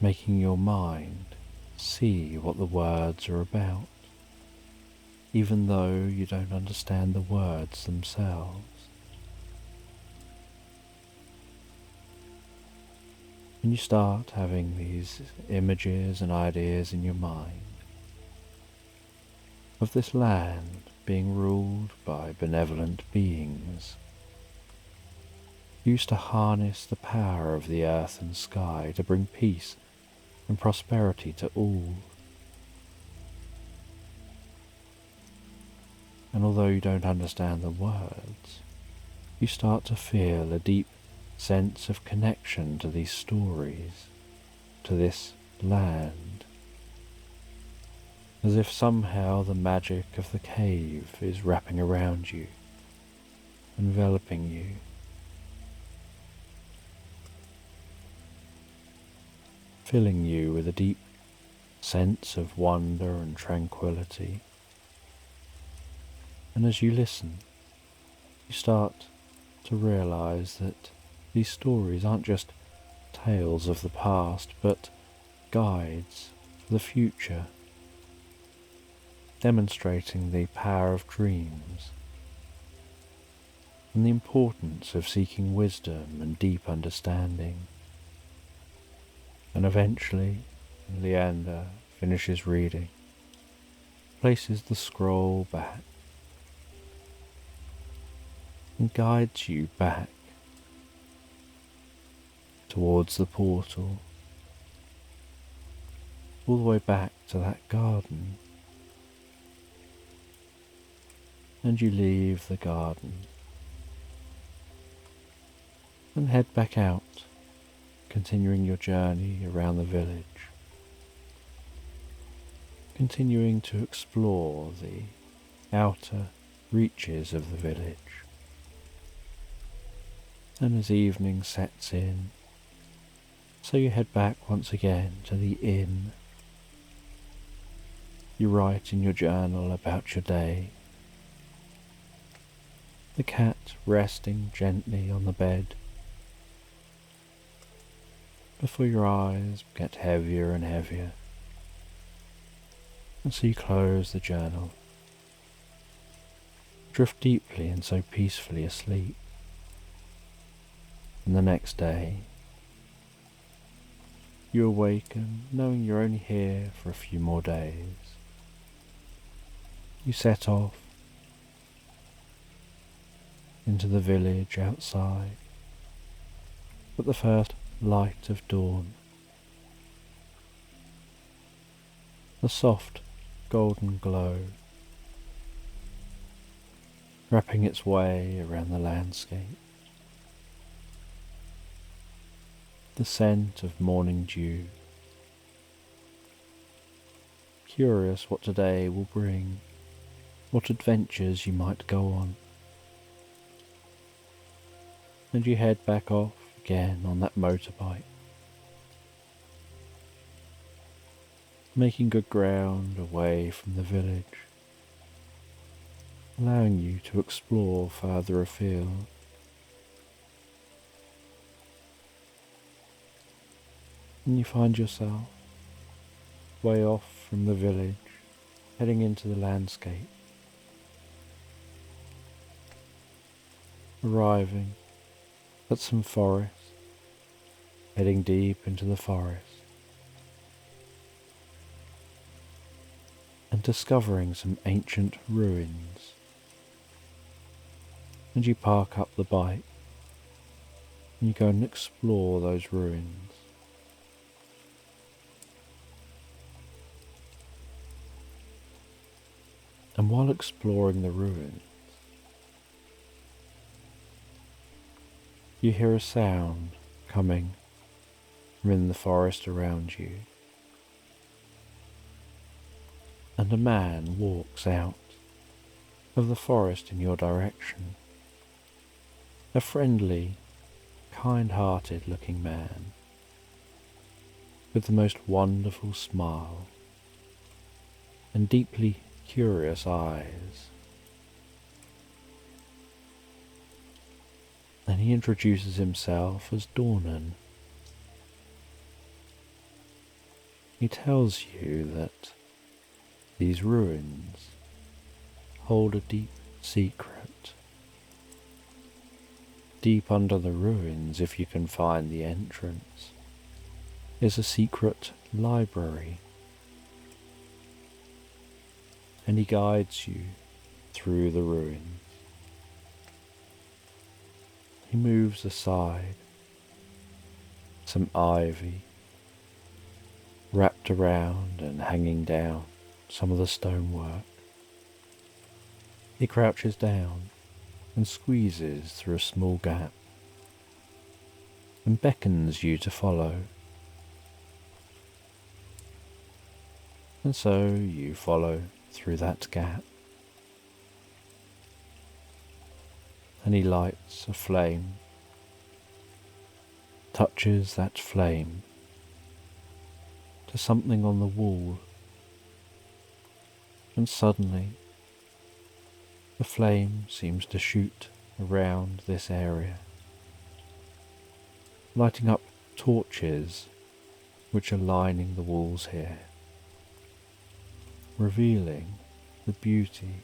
making your mind see what the words are about, even though you don't understand the words themselves. And you start having these images and ideas in your mind of this land being ruled by benevolent beings who used to harness the power of the earth and sky to bring peace and prosperity to all. And although you don't understand the words, you start to feel a deep sense of connection to these stories, to this land, as if somehow the magic of the cave is wrapping around you, enveloping you. Filling you with a deep sense of wonder and tranquility. And as you listen, you start to realize that these stories aren't just tales of the past, but guides for the future, demonstrating the power of dreams and the importance of seeking wisdom and deep understanding. And eventually, Leander finishes reading, places the scroll back, and guides you back towards the portal, all the way back to that garden. And you leave the garden and head back out, continuing your journey around the village, continuing to explore the outer reaches of the village. And as evening sets in, so you head back once again to the inn. You write in your journal about your day, the cat resting gently on the bed, before your eyes get heavier and heavier, and so you close the journal, drift deeply and so peacefully asleep. And the next day, you awaken knowing you're only here for a few more days. You set off into the village outside at the first light of dawn. The soft golden glow wrapping its way around the landscape. The scent of morning dew. Curious what today will bring, what adventures you might go on. And you head back off again on that motorbike, making good ground away from the village, allowing you to explore further afield. And you find yourself way off from the village, heading into the landscape, arriving at some forest, heading deep into the forest, and discovering some ancient ruins. And you park up the bike, and you go and explore those ruins. And while exploring the ruins, you hear a sound coming from in the forest around you. and a man walks out of the forest in your direction. A friendly, kind-hearted looking man with the most wonderful smile and deeply curious eyes. And he introduces himself as Dornan. He tells you that these ruins hold a deep secret. Deep under the ruins, if you can find the entrance, is a secret library. And he guides you through the ruins. He moves aside some ivy wrapped around and hanging down some of the stonework. He crouches down and squeezes through a small gap and beckons you to follow. And so you follow through that gap, and he lights a flame, touches that flame to something on the wall, and suddenly the flame seems to shoot around this area, lighting up torches which are lining the walls here, revealing the beauty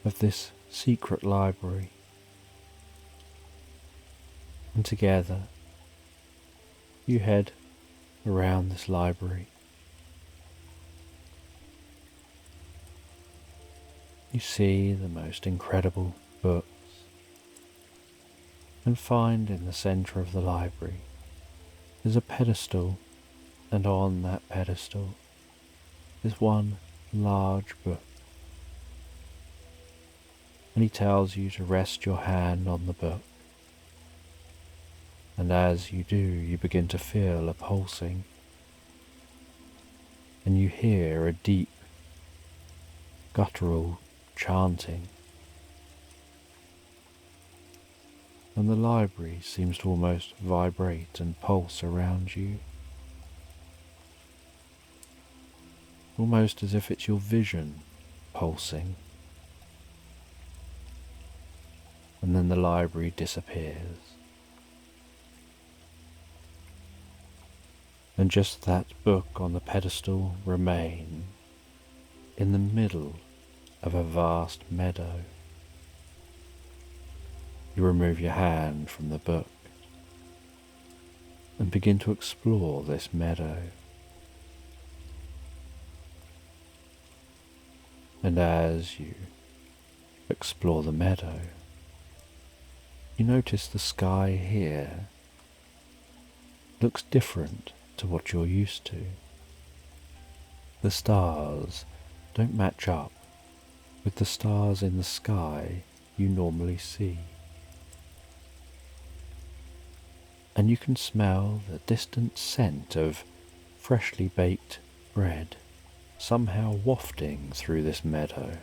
of this secret library. And together you head around this library. You see the most incredible books and find in the centre of the library is a pedestal, and on that pedestal is one large book. And he tells you to rest your hand on the book, and as you do, you begin to feel a pulsing, and you hear a deep, guttural chanting, and the library seems to almost vibrate and pulse around you, almost as if it's your vision pulsing. And then the library disappears, and just that book on the pedestal remains in the middle of a vast meadow. You remove your hand from the book and begin to explore this meadow. And as you explore the meadow, you notice the sky here looks different to what you're used to. The stars don't match up with the stars in the sky you normally see. And you can smell the distant scent of freshly baked bread somehow wafting through this meadow.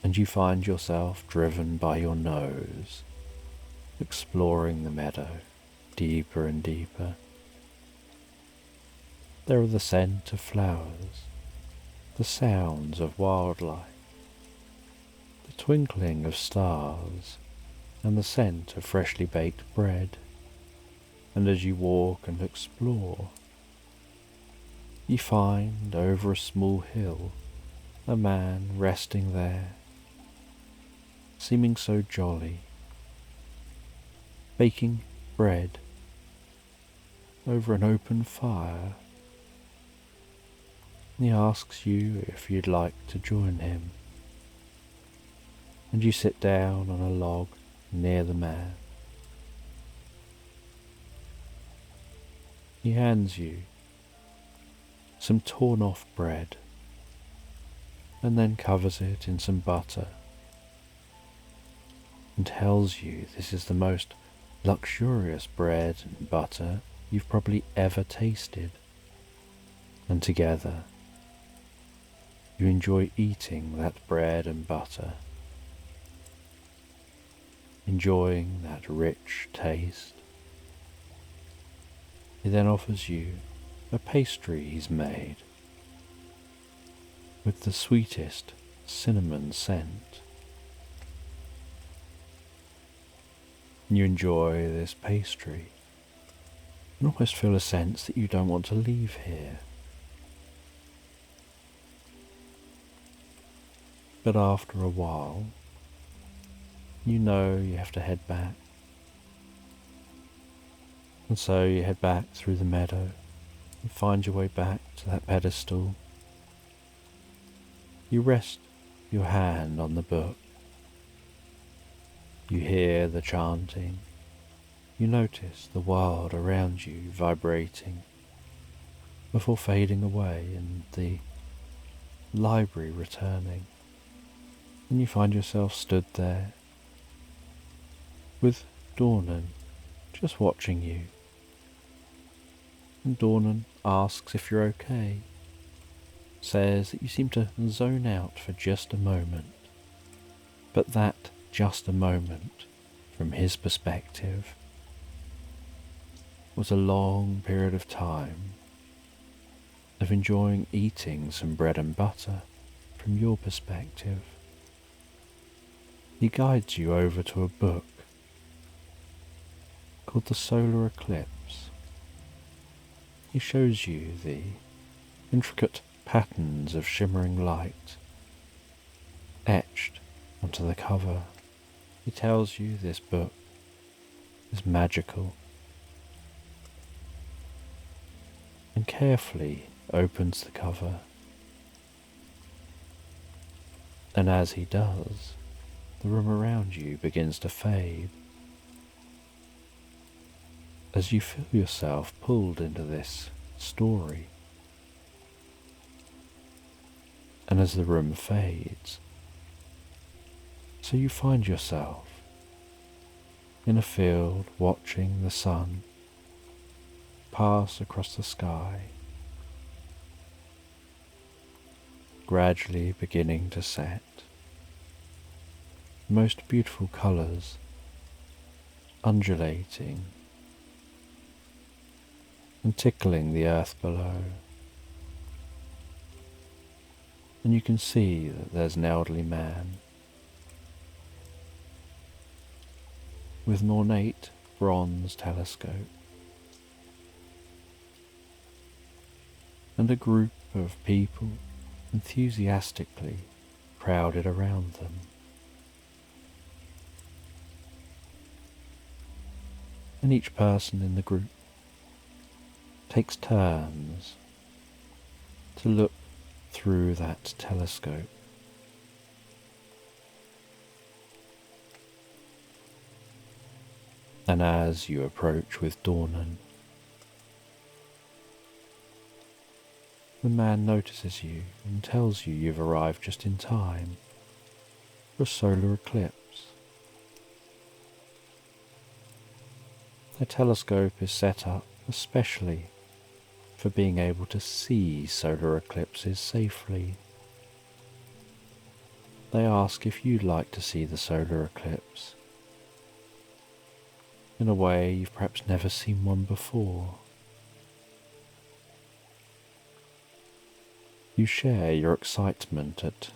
And you find yourself driven by your nose, exploring the meadow deeper and deeper. There are the scent of flowers, the sounds of wildlife, the twinkling of stars, and the scent of freshly baked bread. And as you walk and explore, you find over a small hill a man resting there, seeming so jolly, baking bread over an open fire. He asks you if you'd like to join him, and you sit down on a log near the man. He hands you some torn off bread and then covers it in some butter and tells you this is the most luxurious bread and butter you've probably ever tasted. and together you enjoy eating that bread and butter, enjoying that rich taste. He then offers you a pastry he's made with the sweetest cinnamon scent. You enjoy this pastry and almost feel a sense that you don't want to leave here. But after a while, you know you have to head back. And so you head back through the meadow and find your way back to that pedestal. You rest your hand on the book. You hear the chanting. You notice the world around you vibrating before fading away and the library returning. And you find yourself stood there with Dornan just watching you. And Dornan asks if you're okay, says that you seem to zone out for just a moment, but that just a moment, from his perspective, was a long period of time of enjoying eating some bread and butter from your perspective. He guides you over to a book called The Solar Eclipse. He shows you the intricate patterns of shimmering light etched onto the cover. He tells you this book is magical and carefully opens the cover. And as he does, the room around you begins to fade as you feel yourself pulled into this story. And as the room fades, so you find yourself in a field watching the sun pass across the sky, gradually beginning to set. Most beautiful colours undulating and tickling the earth below. And you can see that there's an elderly man with an ornate bronze telescope and a group of people enthusiastically crowded around them. And each person in the group takes turns to look through that telescope. And as you approach with Dornan, the man notices you and tells you you've arrived just in time for a solar eclipse. The telescope is set up especially for being able to see solar eclipses safely. They ask if you'd like to see the solar eclipse in a way you've perhaps never seen one before. You share your excitement at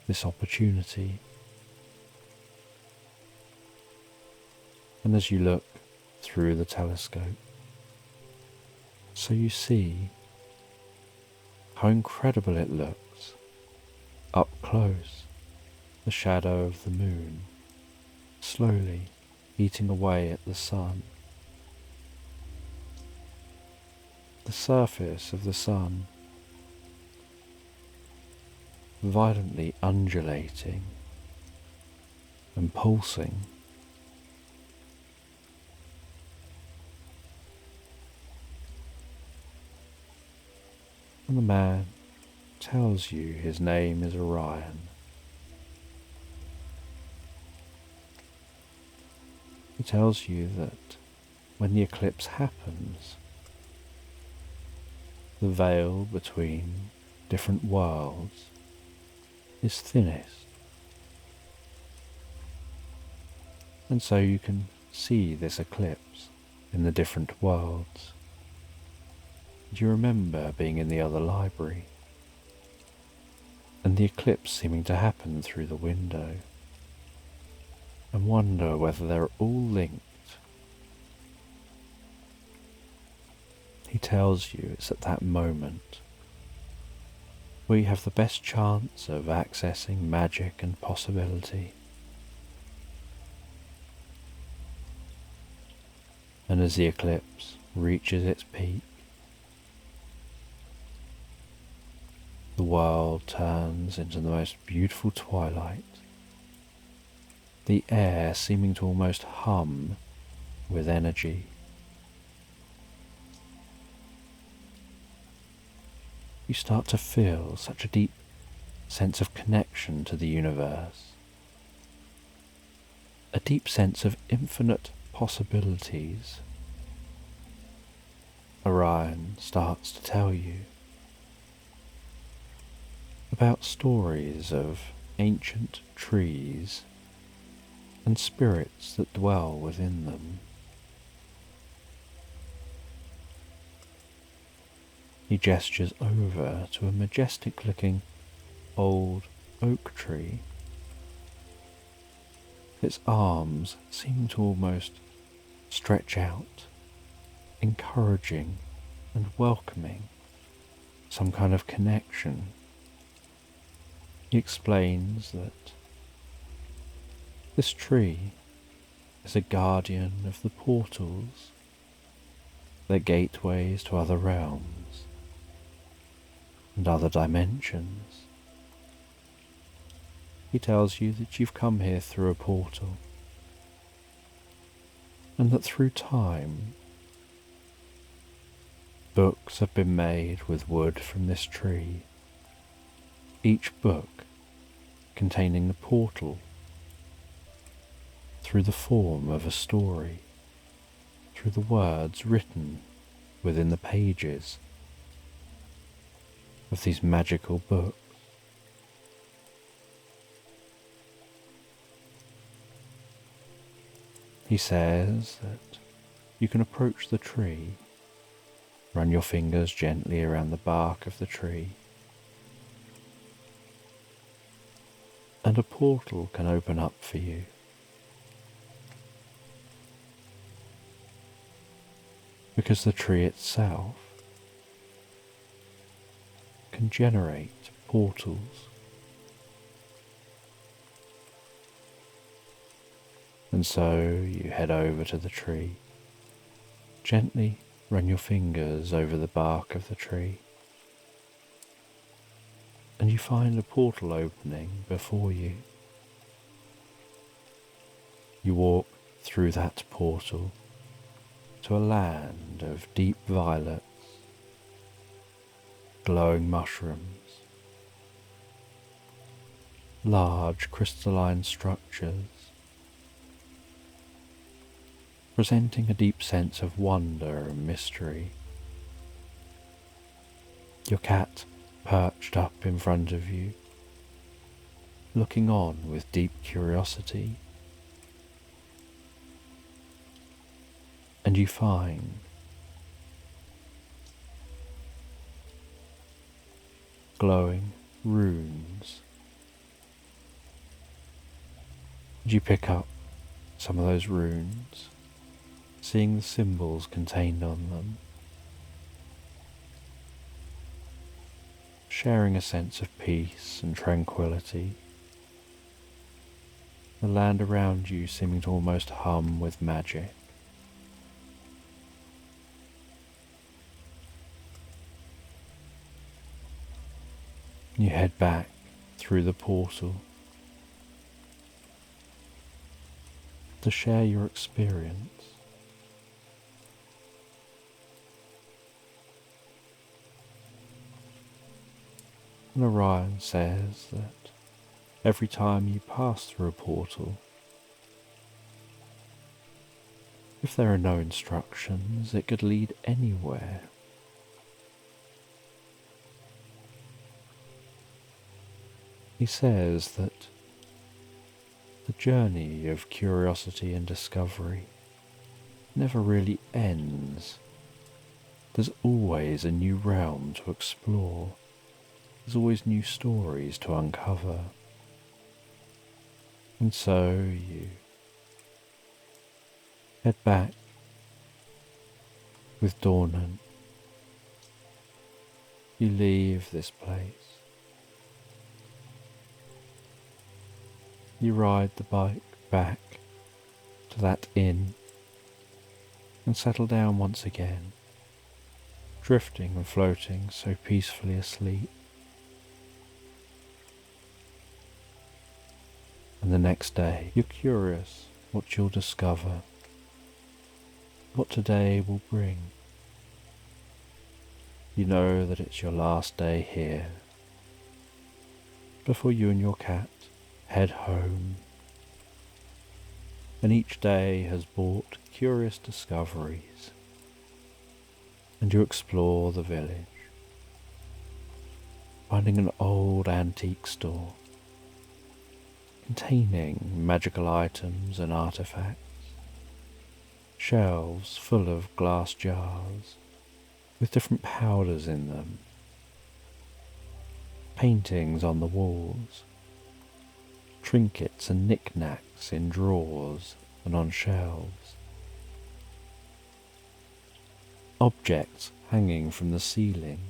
this opportunity, and as you look through the telescope, so you see how incredible it looks up close, the shadow of the moon slowly eating away at the sun. The surface of the sun violently undulating and pulsing. And the man tells you his name is Orion. He tells you that when the eclipse happens, the veil between different worlds is thinnest, and so you can see this eclipse in the different worlds. Do you remember being in the other library and the eclipse seeming to happen through the window, and wonder whether they're all linked? He tells you it's at that moment where you have the best chance of accessing magic and possibility. And as the eclipse reaches its peak, the world turns into the most beautiful twilight, the air seeming to almost hum with energy. You start to feel such a deep sense of connection to the universe, a deep sense of infinite possibilities. Orion starts to tell you about stories of ancient trees and spirits that dwell within them. He gestures over to a majestic-looking old oak tree. Its arms seem to almost stretch out, encouraging and welcoming some kind of connection. He explains that this tree is a guardian of the portals, their gateways to other realms and other dimensions. He tells you that you've come here through a portal, and that through time, books have been made with wood from this tree, each book containing the portal through the form of a story, through the words written within the pages of these magical books. He says that you can approach the tree, run your fingers gently around the bark of the tree, and a portal can open up for you. Because the tree itself can generate portals. And so you head over to the tree, gently run your fingers over the bark of the tree, and you find a portal opening before you. You walk through that portal to a land of deep violets, glowing mushrooms, large crystalline structures, presenting a deep sense of wonder and mystery. Your cat perched up in front of you, looking on with deep curiosity. And you find glowing runes. And you pick up some of those runes, seeing the symbols contained on them, sharing a sense of peace and tranquility. The land around you seeming to almost hum with magic. You head back through the portal to share your experience. And Orion says that every time you pass through a portal, if there are no instructions, it could lead anywhere. He says that the journey of curiosity and discovery never really ends. There's always a new realm to explore. There's always new stories to uncover. And so you head back with dawn. You leave this place. You ride the bike back to that inn and settle down once again, drifting and floating so peacefully asleep. And the next day, you're curious what you'll discover, what today will bring. You know that it's your last day here, before you and your cat head home. And each day has brought curious discoveries, and you explore the village, finding an old antique store containing magical items and artifacts, shelves full of glass jars with different powders in them, paintings on the walls, trinkets and knickknacks in drawers and on shelves, objects hanging from the ceiling,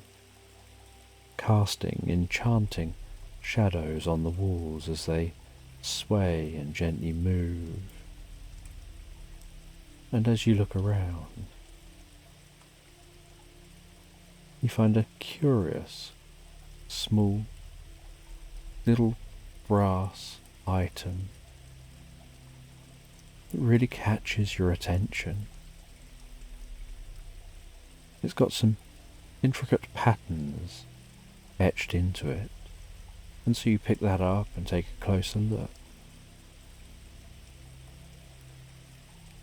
casting enchanting shadows on the walls as they sway and gently move. And as you look around, you find a curious, small, little brass item that really catches your attention. It's got some intricate patterns etched into it, and so you pick that up and take a closer look.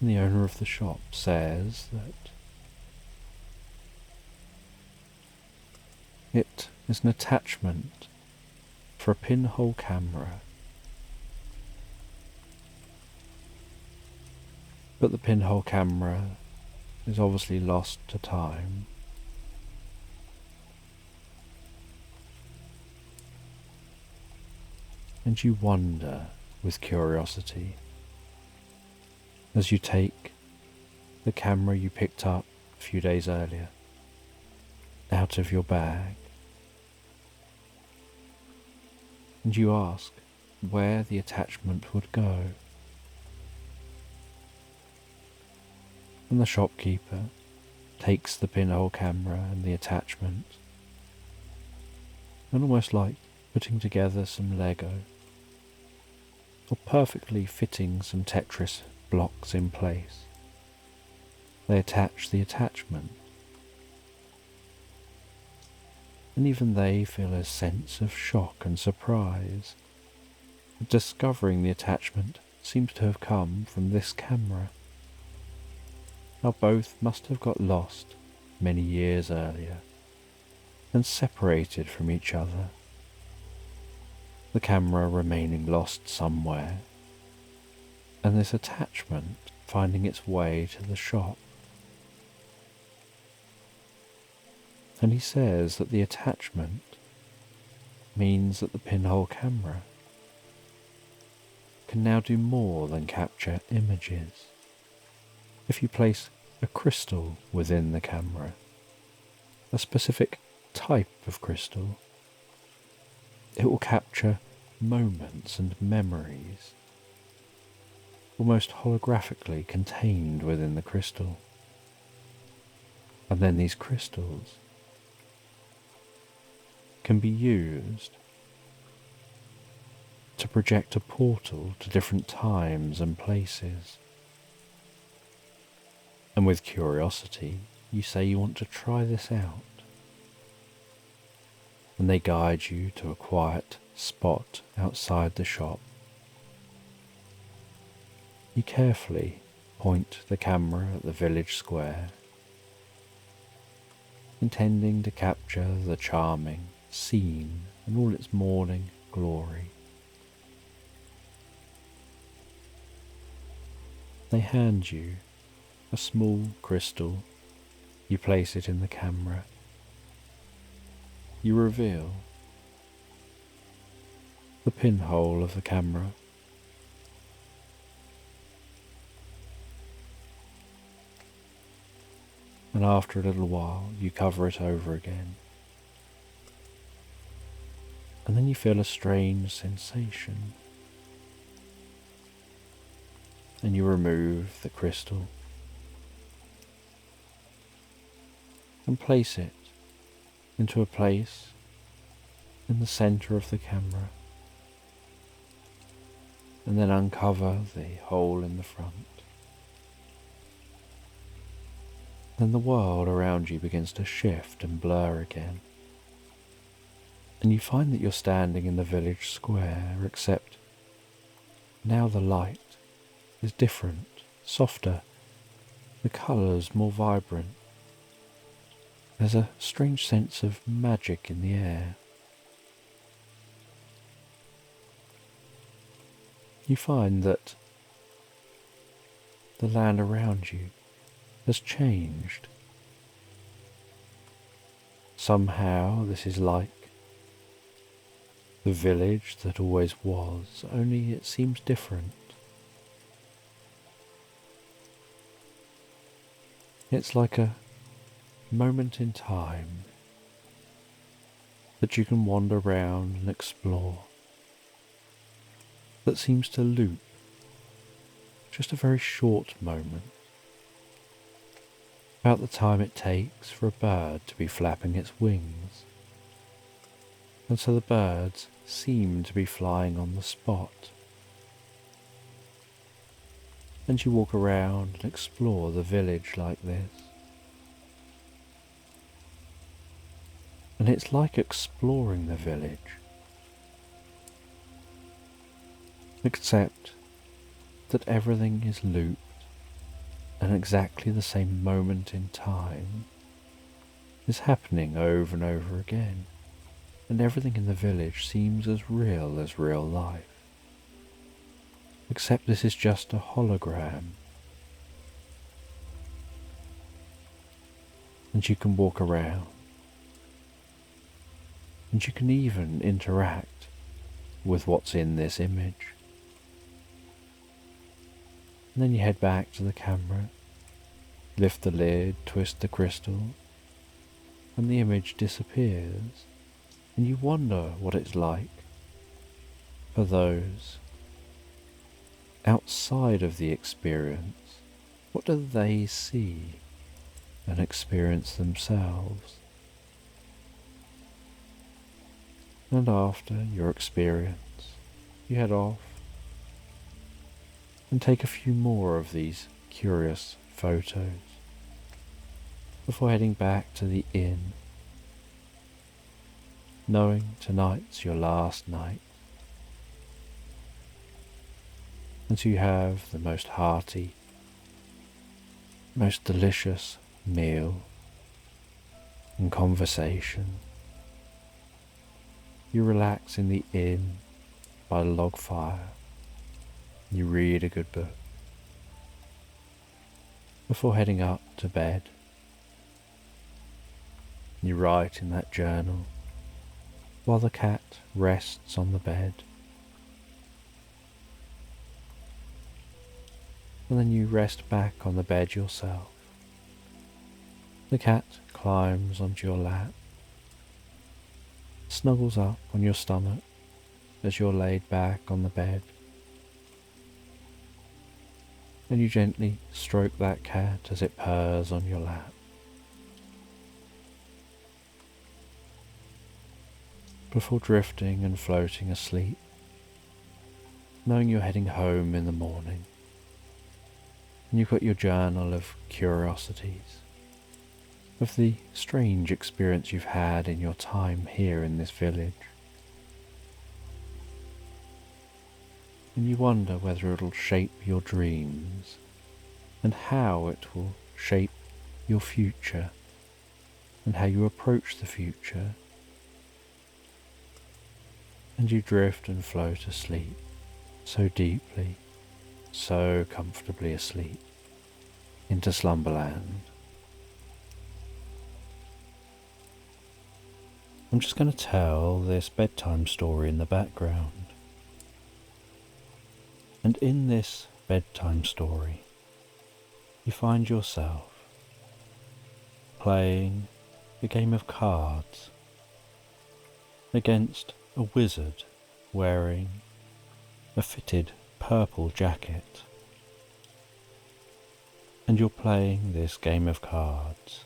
And the owner of the shop says that it is an attachment for a pinhole camera, but the pinhole camera is obviously lost to time. And you wonder with curiosity as you take the camera you picked up a few days earlier out of your bag, and you ask where the attachment would go. And the shopkeeper takes the pinhole camera and the attachment, and almost like putting together some Lego, or perfectly fitting some Tetris blocks in place, they attach the attachment. And even they feel a sense of shock and surprise at discovering the attachment seems to have come from this camera. Now both must have got lost many years earlier and separated from each other, the camera remaining lost somewhere, and this attachment finding its way to the shop. And he says that the attachment means that the pinhole camera can now do more than capture images. If you place a crystal within the camera, a specific type of crystal, it will capture moments and memories, almost holographically contained within the crystal. And then these crystals can be used to project a portal to different times and places. And with curiosity, you say you want to try this out. And they guide you to a quiet spot outside the shop. You carefully point the camera at the village square, intending to capture the charming scene and all its morning glory. They hand you a small crystal. You place it in the camera. You reveal the pinhole of the camera. And after a little while, you cover it over again. And then you feel a strange sensation. And you remove the crystal and place it into a place in the center of the camera, and then uncover the hole in the front. Then the world around you begins to shift and blur again, and you find that you're standing in the village square, except now the light is different, softer, the colours more vibrant. There's a strange sense of magic in the air. You find that the land around you has changed. Somehow this is like the village that always was, only it seems different. It's like a moment in time that you can wander around and explore, that seems to loop just a very short moment, about the time it takes for a bird to be flapping its wings, and so the birds seem to be flying on the spot. And you walk around and explore the village like this. And it's like exploring the village, except that everything is looped and exactly the same moment in time is happening over and over again, and everything in the village seems as real life. Except this is just a hologram. And you can walk around. And you can even interact with what's in this image. And then you head back to the camera, lift the lid, twist the crystal, and the image disappears. And you wonder what it's like for those outside of the experience. What do they see and experience themselves? And after your experience, you head off and take a few more of these curious photos before heading back to the inn, knowing tonight's your last night. And so you have the most hearty, most delicious meal and conversation. You relax in the inn by the log fire. You read a good book before heading up to bed. You write in that journal while the cat rests on the bed. And then you rest back on the bed yourself. The cat climbs onto your lap, snuggles up on your stomach as you're laid back on the bed, and you gently stroke that cat as it purrs on your lap. Before drifting and floating asleep, knowing you're heading home in the morning. And you've got your journal of curiosities, of the strange experience you've had in your time here in this village. And you wonder whether it'll shape your dreams, and how it will shape your future, and how you approach the future. and you drift and float asleep, so deeply, so comfortably asleep, into slumberland. I'm just going to tell this bedtime story in the background. And in this bedtime story, you find yourself playing a game of cards against a wizard wearing a fitted purple jacket. And you're playing this game of cards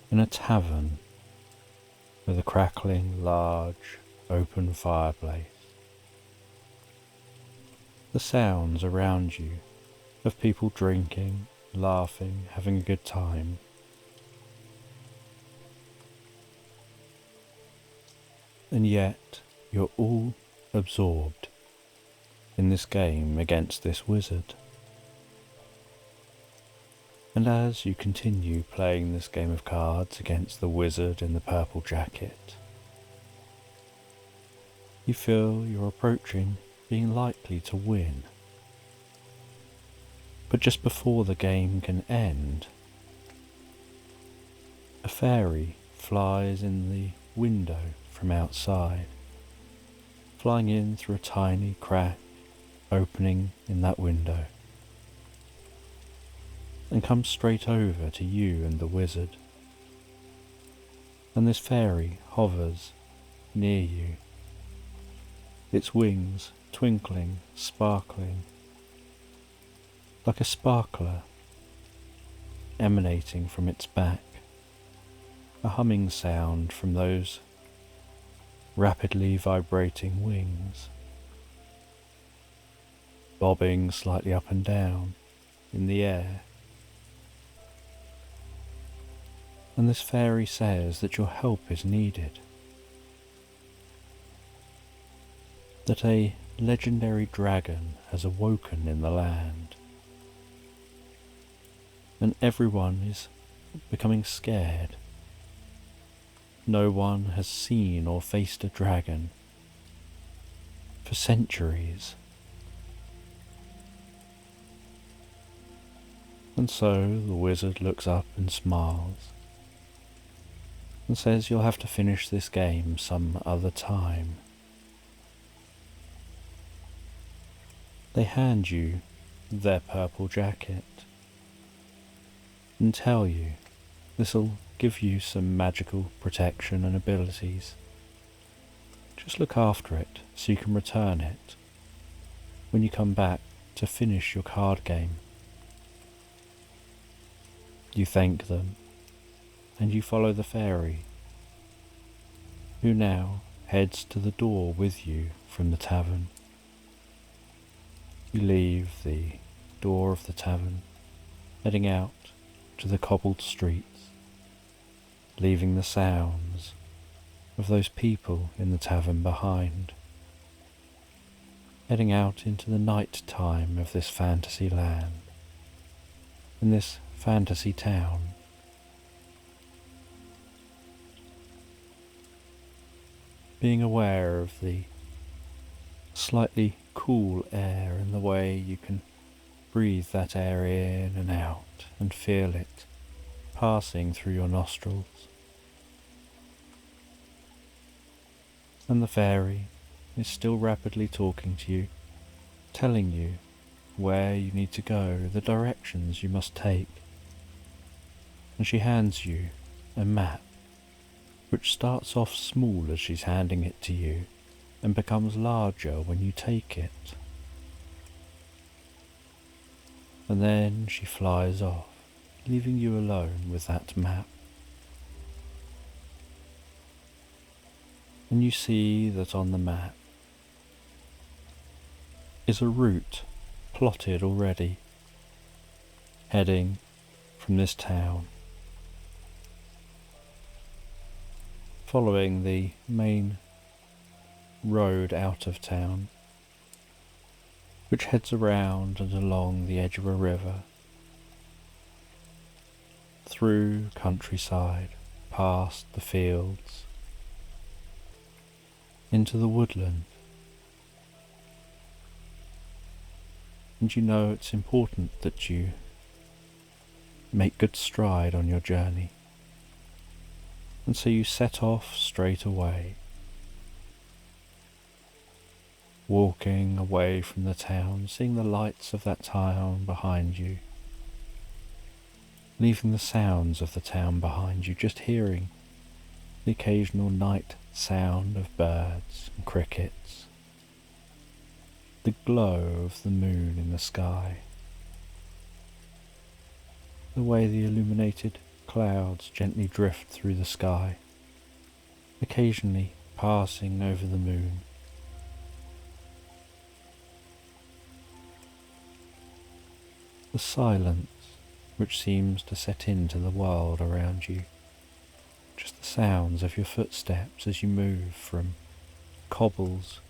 in a tavern with a crackling, large, open fireplace. The sounds around you of people drinking, laughing, having a good time. And yet you're all absorbed in this game against this wizard. And as you continue playing this game of cards against the wizard in the purple jacket, you feel you're approaching being likely to win. But just before the game can end, a fairy flies in the window from outside, flying in through a tiny crack opening in that window, and comes straight over to you and the wizard. And this fairy hovers near you, its wings twinkling, sparkling, like a sparkler emanating from its back, a humming sound from those rapidly vibrating wings, bobbing slightly up and down in the air. And this fairy says that your help is needed, that a legendary dragon has awoken in the land, and everyone is becoming scared. No one has seen or faced a dragon for centuries. And so the wizard looks up and smiles and says you'll have to finish this game some other time. They hand you their purple jacket and tell you this'll give you some magical protection and abilities. Just look after it so you can return it when you come back to finish your card game. You thank them and you follow the fairy, who now heads to the door with you from the tavern. You leave the door of the tavern, heading out to the cobbled streets, leaving the sounds of those people in the tavern behind, heading out into the night time of this fantasy land, in this fantasy town. Being aware of the slightly cool air and the way you can breathe that air in and out and feel it passing through your nostrils. And the fairy is still rapidly talking to you, telling you where you need to go, the directions you must take. And she hands you a map, which starts off small as she's handing it to you and becomes larger when you take it. And then she flies off, leaving you alone with that map. And you see that on the map is a route plotted already, heading from this town, following the main road out of town, which heads around and along the edge of a river, through countryside, past the fields, into the woodland. And you know it's important that you make good stride on your journey. And so you set off straight away, walking away from the town, seeing the lights of that town behind you, leaving the sounds of the town behind you, just hearing the occasional night sound of birds and crickets, the glow of the moon in the sky, the way the illuminated clouds gently drift through the sky, occasionally passing over the moon. The silence which seems to set into the world around you, just the sounds of your footsteps as you move from cobbles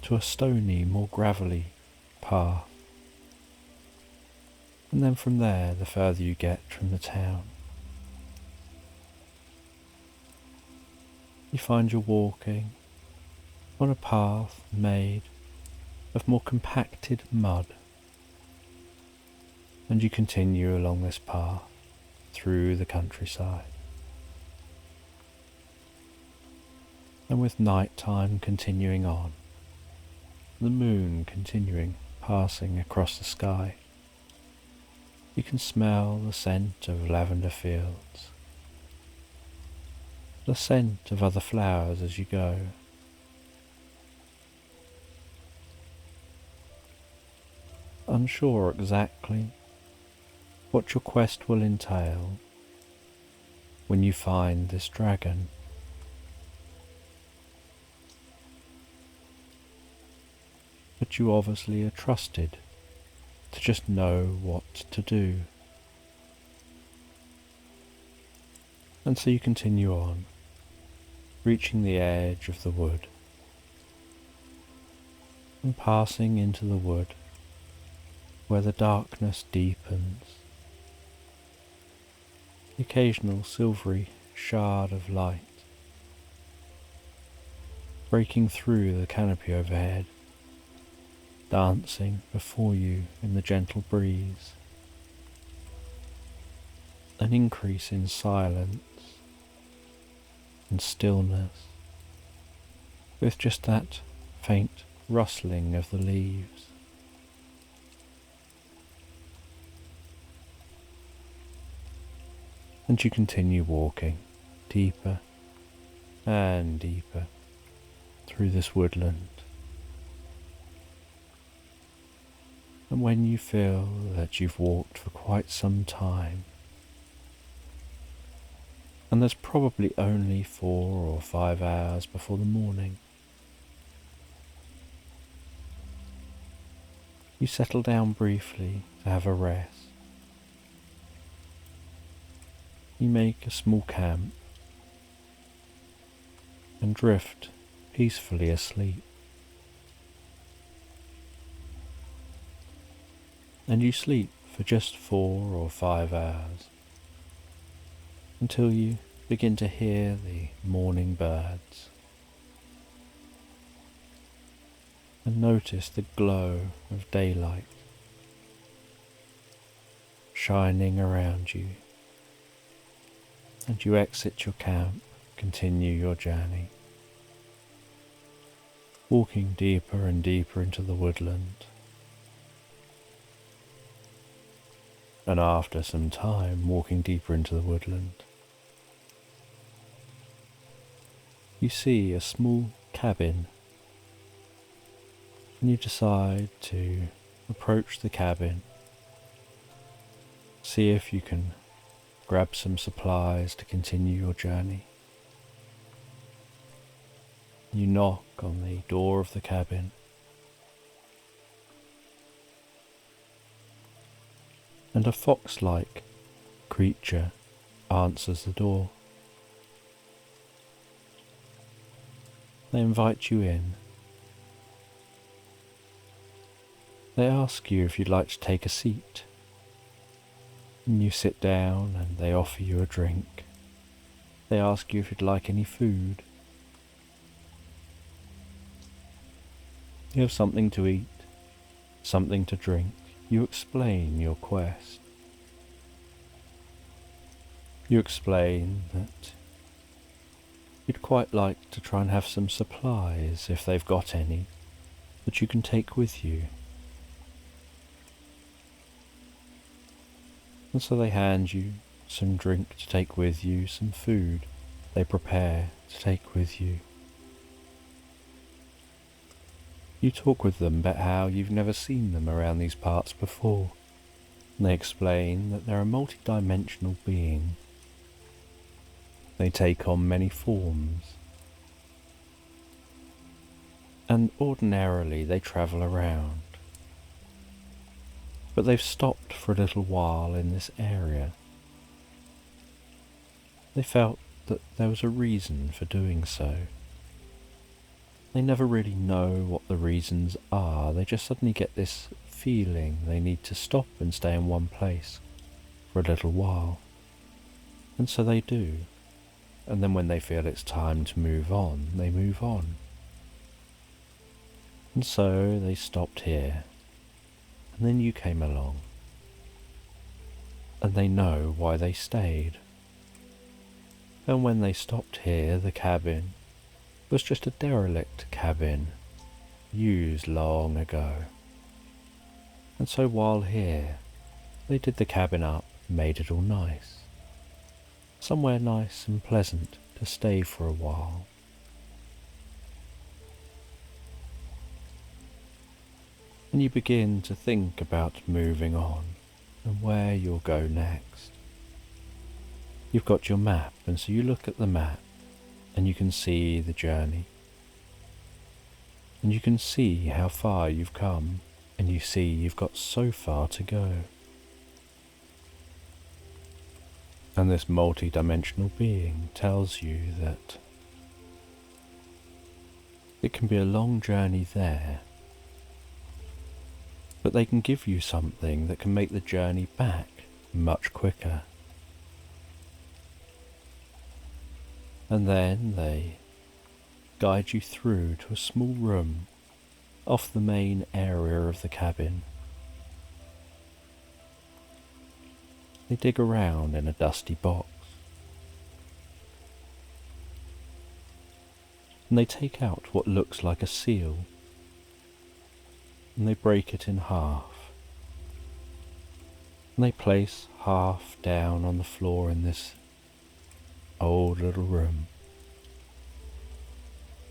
to a stony, more gravelly path. And then from there, the further you get from the town, you find you're walking on a path made of more compacted mud. And you continue along this path through the countryside. And with night time continuing on, the moon continuing passing across the sky, you can smell the scent of lavender fields, the scent of other flowers as you go. Unsure exactly what your quest will entail when you find this dragon. But you obviously are trusted to just know what to do. And so you continue on, reaching the edge of the wood and passing into the wood where the darkness deepens. The occasional silvery shard of light breaking through the canopy overhead, dancing before you in the gentle breeze. An increase in silence and stillness, with just that faint rustling of the leaves. And you continue walking deeper and deeper through this woodland. And when you feel that you've walked for quite some time, and there's probably only 4 or 5 hours before the morning, you settle down briefly to have a rest. You make a small camp and drift peacefully asleep. And you sleep for just 4 or 5 hours until you begin to hear the morning birds and notice the glow of daylight shining around you. And you exit your camp, continue your journey, walking deeper and deeper into the woodland. And after some time walking deeper into the woodland, you see a small cabin, and you decide to approach the cabin, see if you can grab some supplies to continue your journey. You knock on the door of the cabin, and a fox-like creature answers the door. They invite you in. They ask you if you'd like to take a seat. And you sit down and they offer you a drink. They ask you if you'd like any food. You have something to eat, something to drink. You explain your quest. You explain that you'd quite like to try and have some supplies, if they've got any, that you can take with you. And so they hand you some drink to take with you, some food they prepare to take with you. You talk with them about how you've never seen them around these parts before, and they explain that they're a multi-dimensional being. They take on many forms, and ordinarily they travel around. But they've stopped for a little while in this area. They felt that there was a reason for doing so. They never really know what the reasons are. They just suddenly get this feeling they need to stop and stay in one place for a little while. And so they do. And then when they feel it's time to move on, they move on. And so they stopped here. And then you came along. And they know why they stayed. And when they stopped here, the cabin was just a derelict cabin, used long ago. And so while here, they did the cabin up, made it all nice. Somewhere nice and pleasant to stay for a while. And you begin to think about moving on and where you'll go next. You've got your map, and so you look at the map and you can see the journey. And you can see how far you've come, and you see you've got so far to go. And this multi-dimensional being tells you that it can be a long journey there, but they can give you something that can make the journey back much quicker. And then they guide you through to a small room off the main area of the cabin. They dig around in a dusty box, and they take out what looks like a seal, and they break it in half, and they place half down on the floor in this old little room,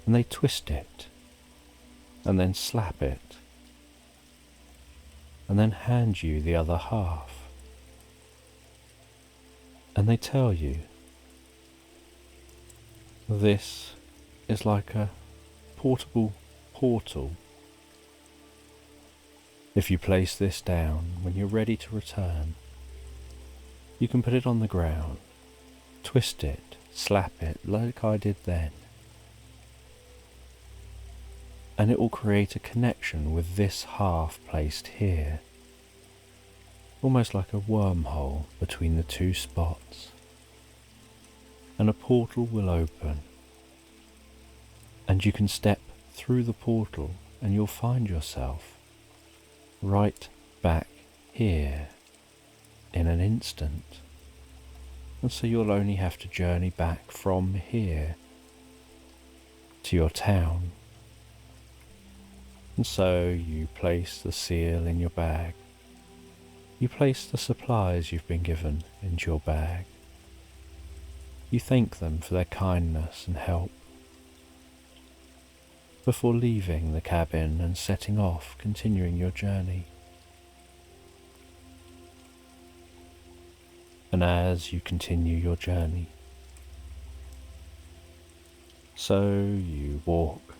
and they twist it, and then slap it, and then hand you the other half. And they tell you, this is like a portable portal. If you place this down when you're ready to return, you can put it on the ground, twist it, slap it like I did then, and it will create a connection with this half placed here. Almost like a wormhole between the two spots, and a portal will open, and you can step through the portal and you'll find yourself right back here in an instant. And so you'll only have to journey back from here to your town. And so you place the seal in your bag. You place the supplies you've been given into your bag. You thank them for their kindness and help before leaving the cabin and setting off, continuing your journey. And as you continue your journey, so you walk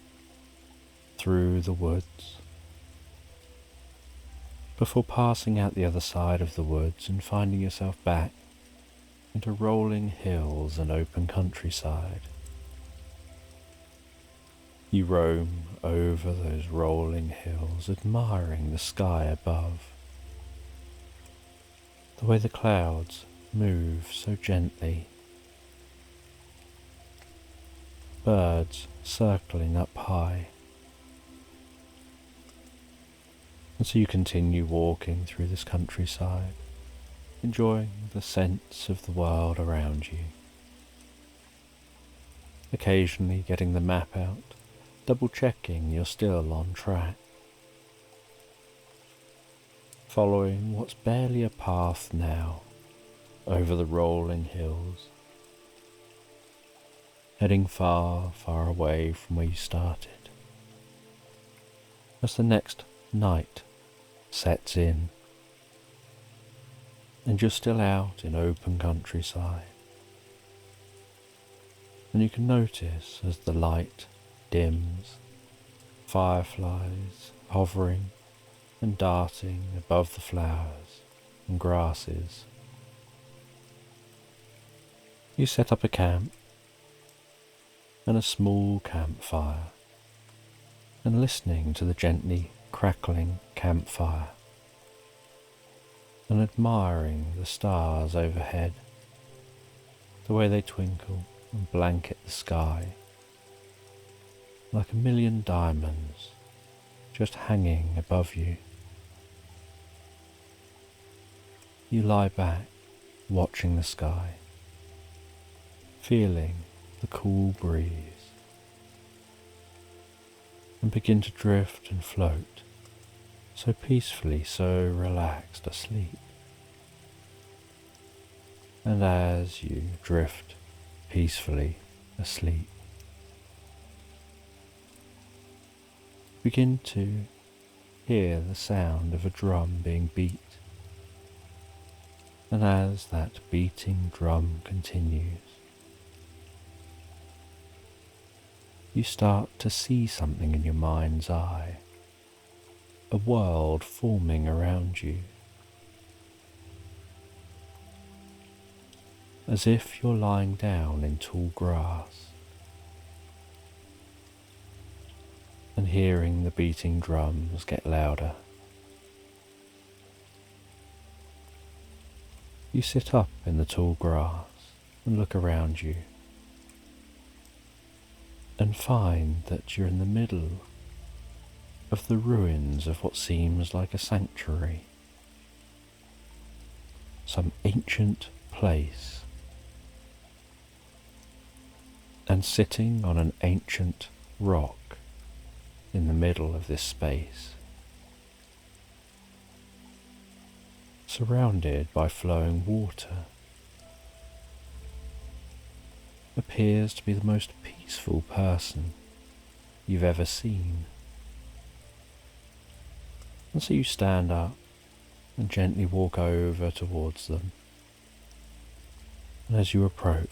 through the woods, before passing out the other side of the woods and finding yourself back into rolling hills and open countryside. You roam over those rolling hills, admiring the sky above, the way the clouds move so gently, birds circling up high, And so you continue walking through this countryside, enjoying the sense of the world around you. Occasionally getting the map out, double checking you're still on track. Following what's barely a path now, over the rolling hills, heading far, far away from where you started. As the next night sets in, and you're still out in open countryside, and you can notice as the light dims, fireflies hovering and darting above the flowers and grasses. You set up a camp and a small campfire, and listening to the gently crackling campfire, and admiring the stars overhead, the way they twinkle and blanket the sky like a million diamonds just hanging above you. You lie back, watching the sky, feeling the cool breeze, and begin to drift and float, so peacefully, so relaxed asleep. And as you drift peacefully asleep, begin to hear the sound of a drum being beat. And as that beating drum continues, you start to see something in your mind's eye, a world forming around you, as if you're lying down in tall grass and hearing the beating drums get louder. You sit up in the tall grass and look around you, and find that you're in the middle of the ruins of what seems like a sanctuary, some ancient place, and sitting on an ancient rock in the middle of this space, surrounded by flowing water, appears to be the most peaceful person you've ever seen. And so you stand up and gently walk over towards them. And as you approach,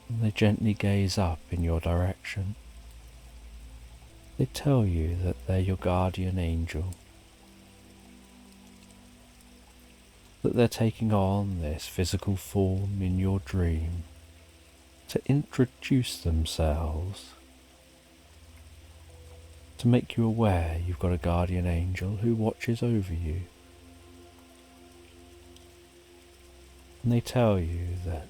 they gently gaze up in your direction. They tell you that they're your guardian angel, that they're taking on this physical form in your dream to introduce themselves, to make you aware you've got a guardian angel who watches over you. And they tell you that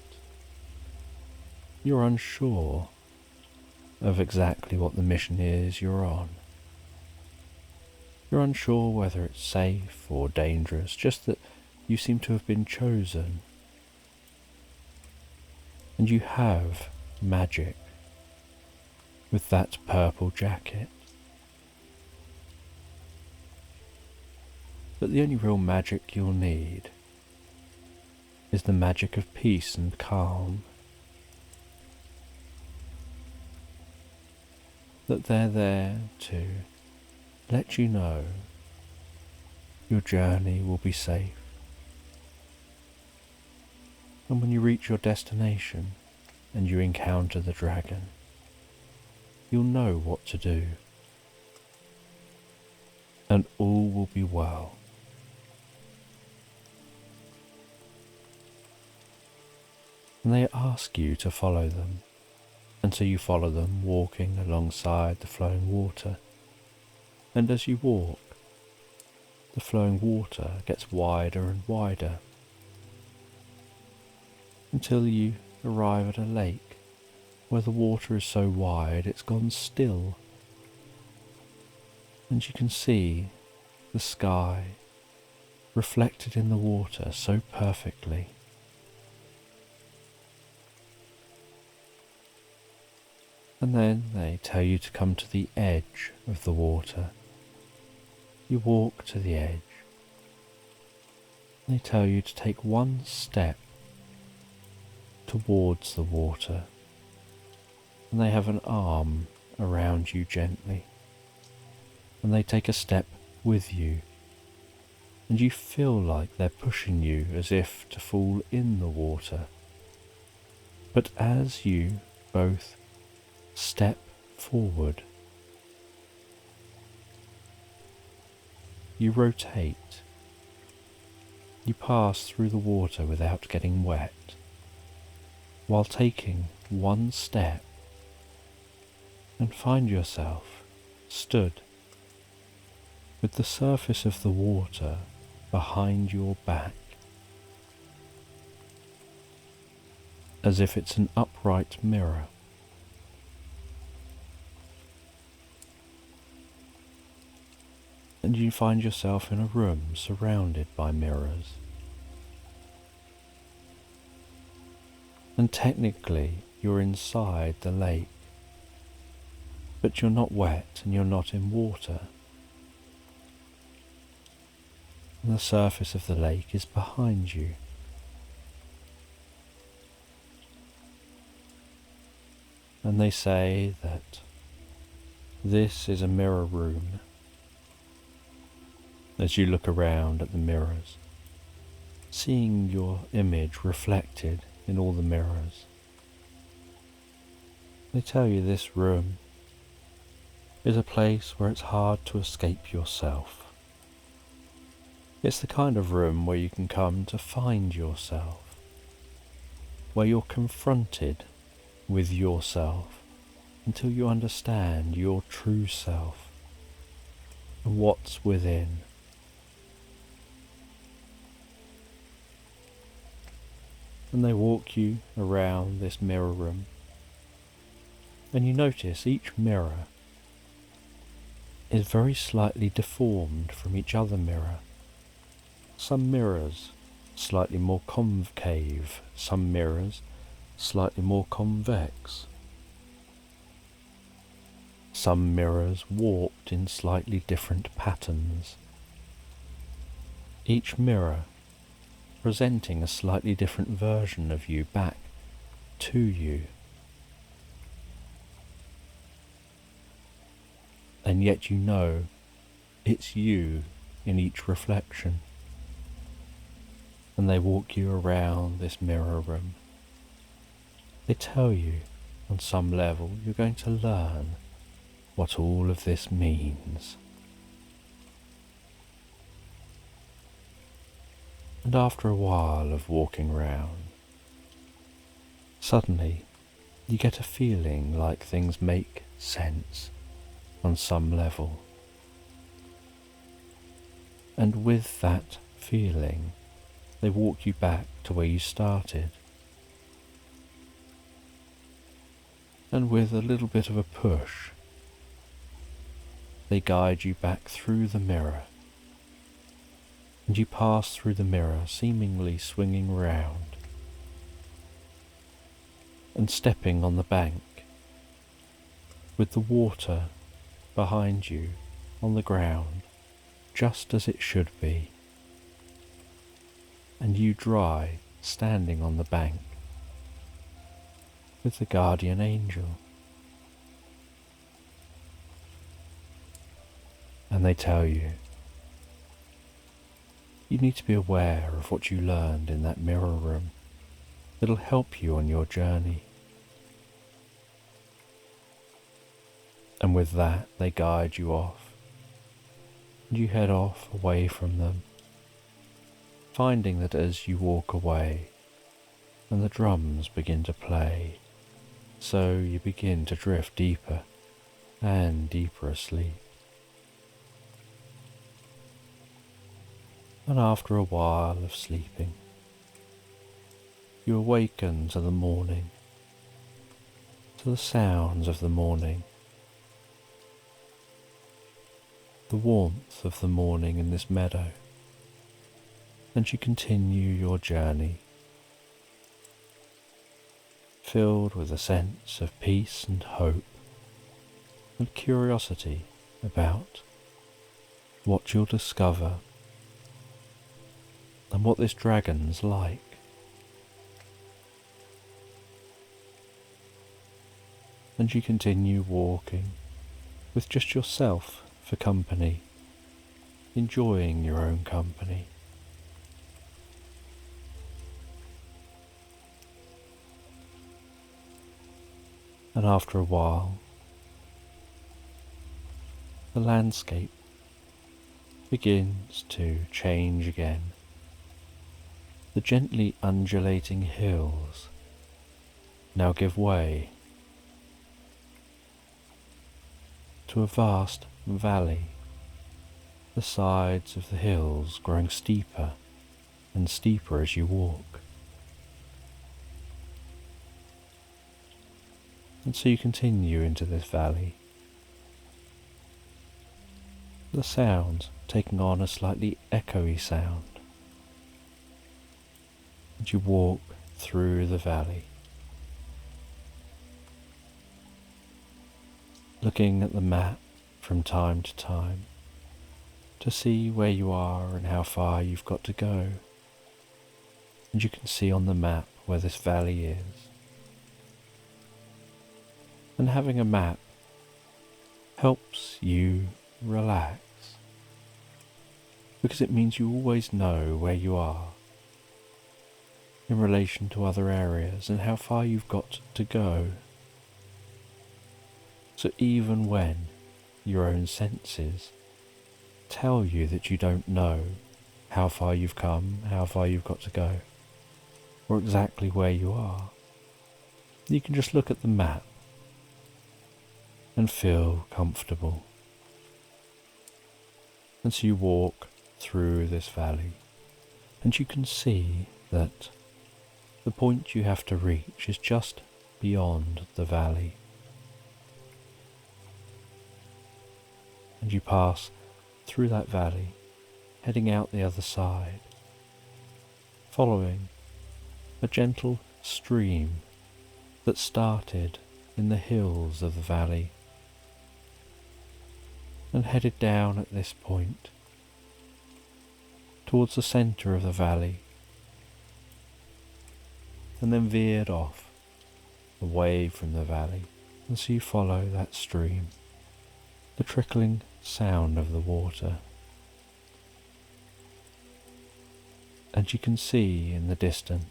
you're unsure of exactly what the mission is you're on. You're unsure whether it's safe or dangerous, just that you seem to have been chosen. And you have magic with that purple jacket. But the only real magic you'll need is the magic of peace and calm. That they're there to let you know your journey will be safe. And when you reach your destination and you encounter the dragon, you'll know what to do, and all will be well. And they ask you to follow them, and so you follow them, walking alongside the flowing water. And as you walk, the flowing water gets wider and wider, until you arrive at a lake where the water is so wide it's gone still. and you can see the sky reflected in the water so perfectly. And then they tell you to come to the edge of the water. You walk to the edge. They tell you to take one step towards the water, and they have an arm around you gently, and they take a step with you, and you feel like they're pushing you as if to fall in the water. But as you both step forward, you rotate. You pass through the water without getting wet, while taking one step, and find yourself stood with the surface of the water behind your back, as if it's an upright mirror. And you find yourself in a room surrounded by mirrors. And technically you're inside the lake, but you're not wet and you're not in water. And the surface of the lake is behind you. And they say that this is a mirror room. As you look around at the mirrors, seeing your image reflected in all the mirrors, they tell you this room is a place where it's hard to escape yourself. It's the kind of room where you can come to find yourself, where you're confronted with yourself until you understand your true self and what's within. And they walk you around this mirror room, and you notice each mirror is very slightly deformed from each other mirror. Some mirrors slightly more concave, some mirrors slightly more convex, some mirrors warped in slightly different patterns, each mirror presenting a slightly different version of you back to you. And yet you know it's you in each reflection. And they walk you around this mirror room. They tell you on some level you're going to learn what all of this means. And after a while of walking round, suddenly you get a feeling like things make sense on some level. And with that feeling, they walk you back to where you started. And with a little bit of a push, they guide you back through the mirror. And you pass through the mirror, seemingly swinging round, and stepping on the bank, with the water behind you on the ground, just as it should be, and you dry, standing on the bank, with the guardian angel. And they tell you, you need to be aware of what you learned in that mirror room. It'll help you on your journey. And with that, they guide you off, and you head off away from them, finding that as you walk away, and the drums begin to play, so you begin to drift deeper and deeper asleep. And after a while of sleeping, you awaken to the morning, to the sounds of the morning. the warmth of the morning in this meadow, and you continue your journey, filled with a sense of peace and hope and curiosity about what you'll discover and what this dragon's like. And you continue walking with just yourself for company, enjoying your own company. And after a while, the landscape begins to change again. The gently undulating hills now give way to a vast valley, the sides of the hills growing steeper and steeper as you walk. And so you continue into this valley, the sounds taking on a slightly echoey sound, and you walk through the valley, looking at the map from time to time to see where you are and how far you've got to go. And you can see on the map where this valley is. And having a map helps you relax, because it means you always know where you are in relation to other areas and how far you've got to go. So even when your own senses tell you that you don't know how far you've come, how far you've got to go, or exactly where you are, you can just look at the map and feel comfortable. And so you walk through this valley, and you can see that the point you have to reach is just beyond the valley. And you pass through that valley, heading out the other side, following a gentle stream that started in the hills of the valley and headed down at this point towards the centre of the valley, and then veered off away from the valley. And so you follow that stream, the trickling sound of the water, and you can see in the distance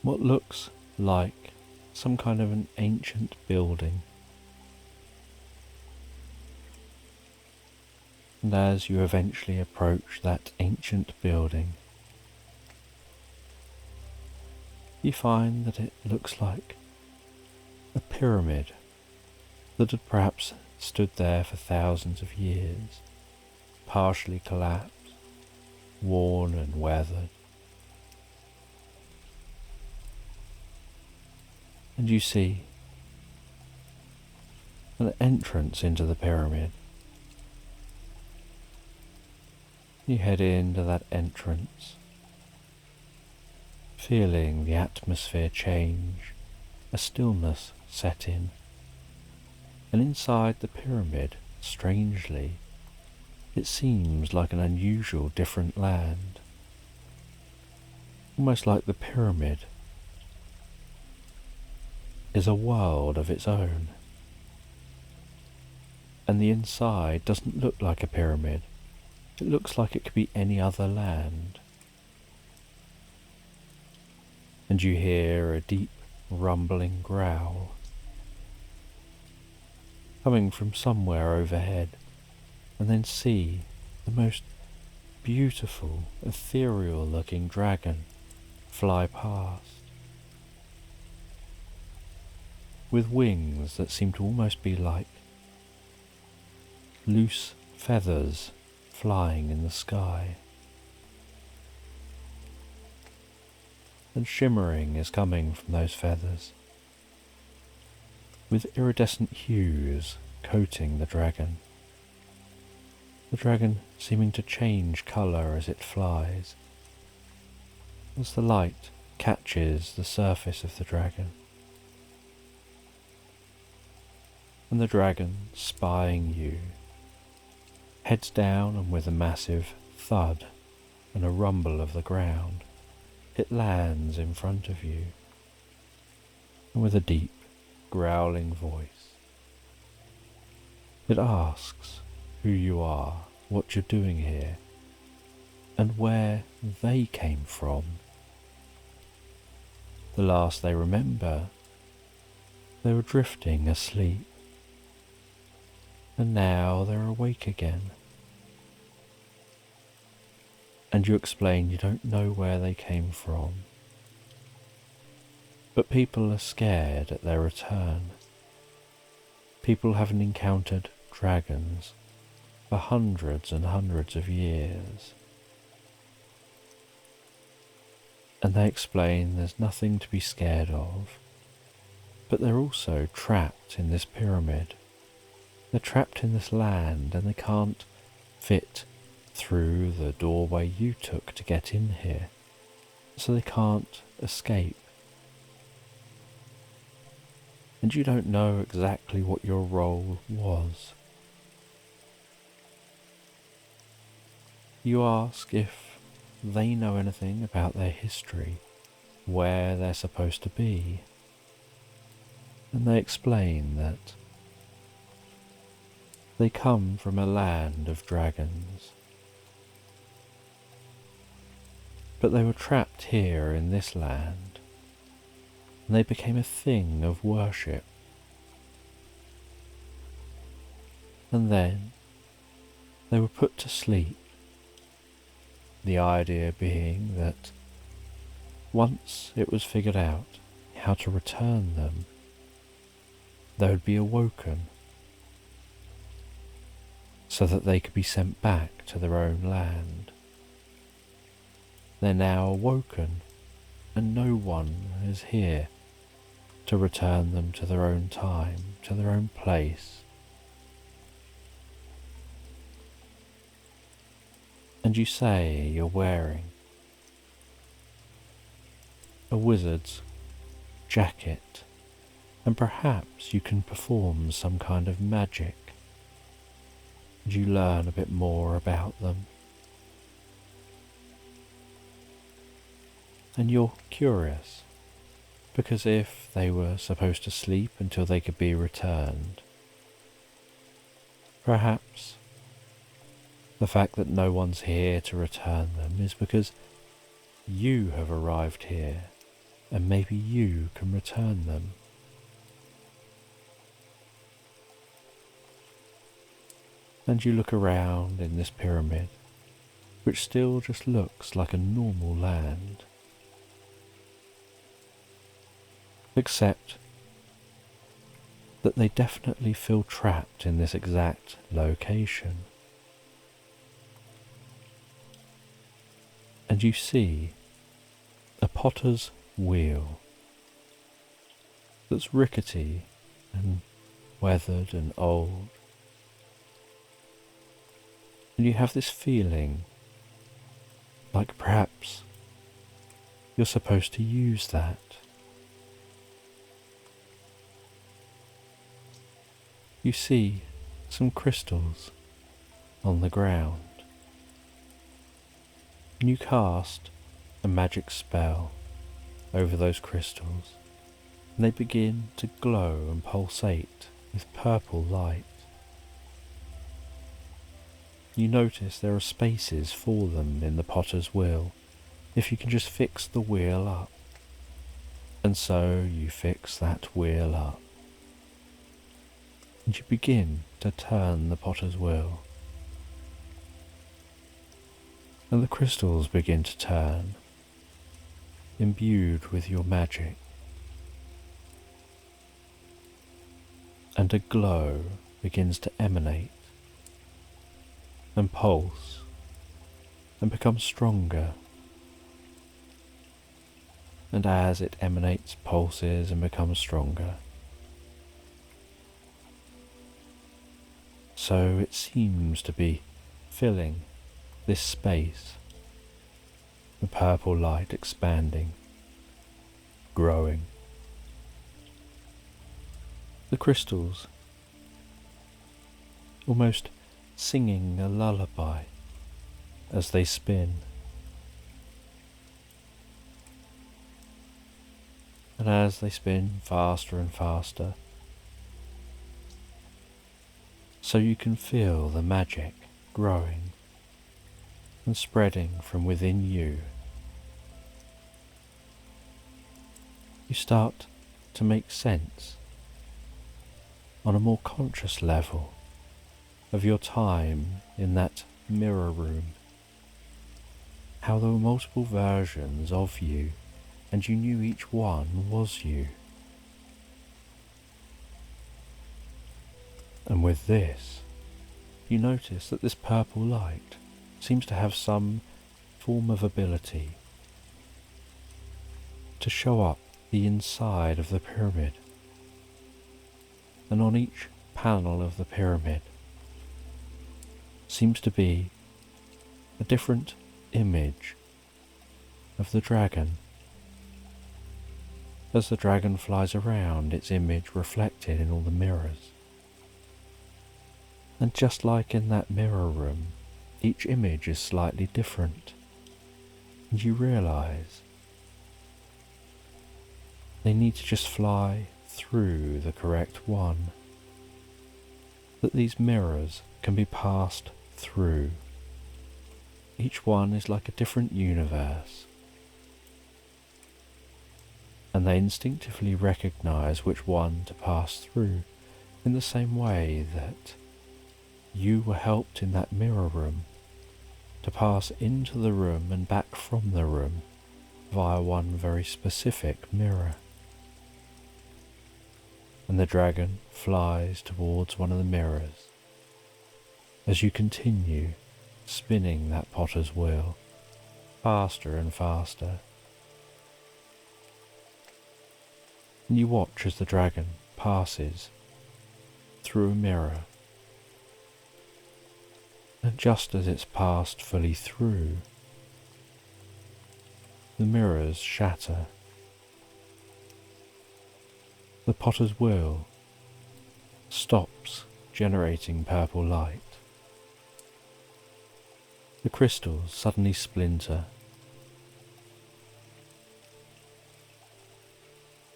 what looks like some kind of an ancient building. And as you eventually approach that ancient building, you find that it looks like a pyramid that had perhaps stood there for thousands of years, partially collapsed, worn and weathered. And you see an entrance into the pyramid. You head into that entrance, feeling the atmosphere change, a stillness set in, and inside the pyramid, strangely, it seems like an unusual different land, almost like the pyramid is a world of its own, and the inside doesn't look like a pyramid. It looks like it could be any other land. And you hear a deep rumbling growl coming from somewhere overhead, and then see the most beautiful, ethereal looking dragon fly past, with wings that seem to almost be like loose feathers flying in the sky. And shimmering is coming from those feathers. with iridescent hues coating the dragon seeming to change colour as it flies, as the light catches the surface of the dragon. And the dragon, spying you, heads down, and with a massive thud and a rumble of the ground, it lands in front of you, and with a deep, growling voice, it asks who you are, what you're doing here, and where they came from. The last they remember, they were drifting asleep, and now they're awake again. And you explain you don't know where they came from, but people are scared at their return. People haven't encountered dragons for hundreds and hundreds of years. And they explain there's nothing to be scared of, but they're also trapped in this pyramid. They're trapped in this land, and they can't fit through the doorway you took to get in here, so they can't escape. And you don't know exactly what your role was. You ask if they know anything about their history, where they're supposed to be, and they explain that they come from a land of dragons, but they were trapped here in this land, and they became a thing of worship. And then they were put to sleep, the idea being that once it was figured out how to return them, they would be awoken so that they could be sent back to their own land. They're now awoken, and no one is here to return them to their own time, to their own place. And you say you're wearing a wizard's jacket, and perhaps you can perform some kind of magic, and you learn a bit more about them. And you're curious, because if they were supposed to sleep until they could be returned, perhaps the fact that no one's here to return them is because you have arrived here, and maybe you can return them. And you look around in this pyramid, which still just looks like a normal land, except that they definitely feel trapped in this exact location. And you see a potter's wheel that's rickety and weathered and old. And you have this feeling like perhaps you're supposed to use that. You see some crystals on the ground, and you cast a magic spell over those crystals, and they begin to glow and pulsate with purple light. You notice there are spaces for them in the potter's wheel, if you can just fix the wheel up. And so you fix that wheel up, and you begin to turn the potter's wheel. And the crystals begin to turn, imbued with your magic. And a glow begins to emanate and pulse and become stronger. And as it emanates, pulses and becomes stronger, so it seems to be filling this space, the purple light expanding, growing. The crystals almost singing a lullaby as they spin. And as they spin faster and faster, so you can feel the magic growing and spreading from within you. You start to make sense on a more conscious level of your time in that mirror room, how there were multiple versions of you and you knew each one was you. And with this, you notice that this purple light seems to have some form of ability to show up the inside of the pyramid. And on each panel of the pyramid seems to be a different image of the dragon. As the dragon flies around, its image reflected in all the mirrors. And just like in that mirror room, each image is slightly different. And you realize they need to just fly through the correct one. That these mirrors can be passed through. Each one is like a different universe. And they instinctively recognize which one to pass through, in the same way that you were helped in that mirror room to pass into the room and back from the room via one very specific mirror. And the dragon flies towards one of the mirrors as you continue spinning that potter's wheel faster and faster. And you watch as the dragon passes through a mirror. And just as it's passed fully through, the mirrors shatter. The potter's wheel stops generating purple light. The crystals suddenly splinter,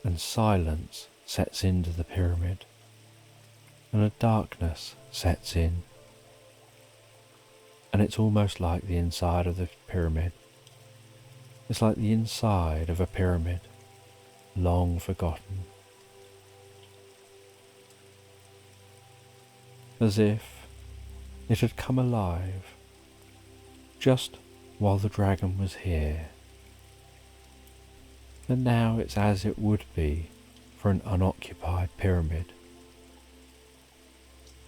and silence sets into the pyramid, and a darkness sets in. And it's almost like the inside of the pyramid. It's like the inside of a pyramid, long forgotten. As if it had come alive just while the dragon was here. And now it's as it would be for an unoccupied pyramid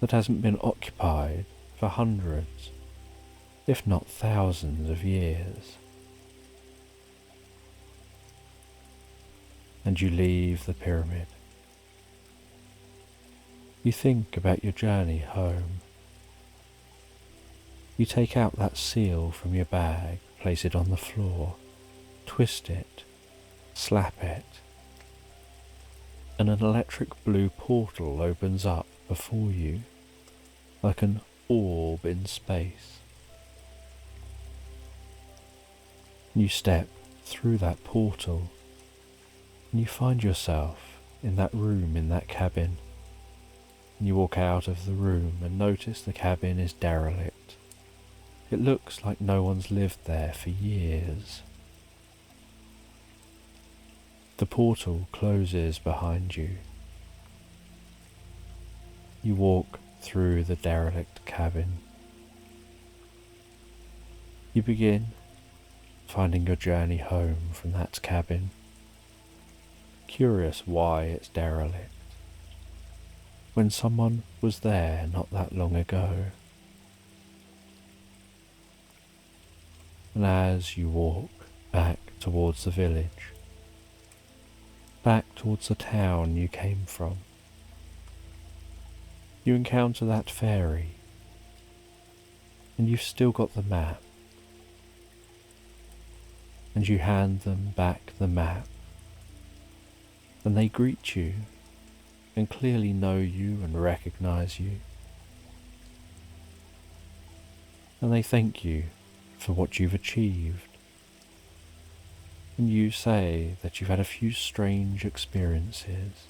that hasn't been occupied for hundreds, if not thousands of years. And you leave the pyramid. You think about your journey home. You take out that seal from your bag, place it on the floor, twist it, slap it, and an electric blue portal opens up before you, like an orb in space. You step through that portal and you find yourself in that room, in that cabin. And you walk out of the room and notice the cabin is derelict. It looks like no one's lived there for years. The portal closes behind you. You walk through the derelict cabin. You begin finding your journey home from that cabin, curious why it's derelict, when someone was there not that long ago. And as you walk back towards the village, back towards the town you came from, You encounter that fairy, and you've still got the map, and you hand them back the map, and they greet you and clearly know you and recognize you, and they thank you for what you've achieved, and you say that you've had a few strange experiences.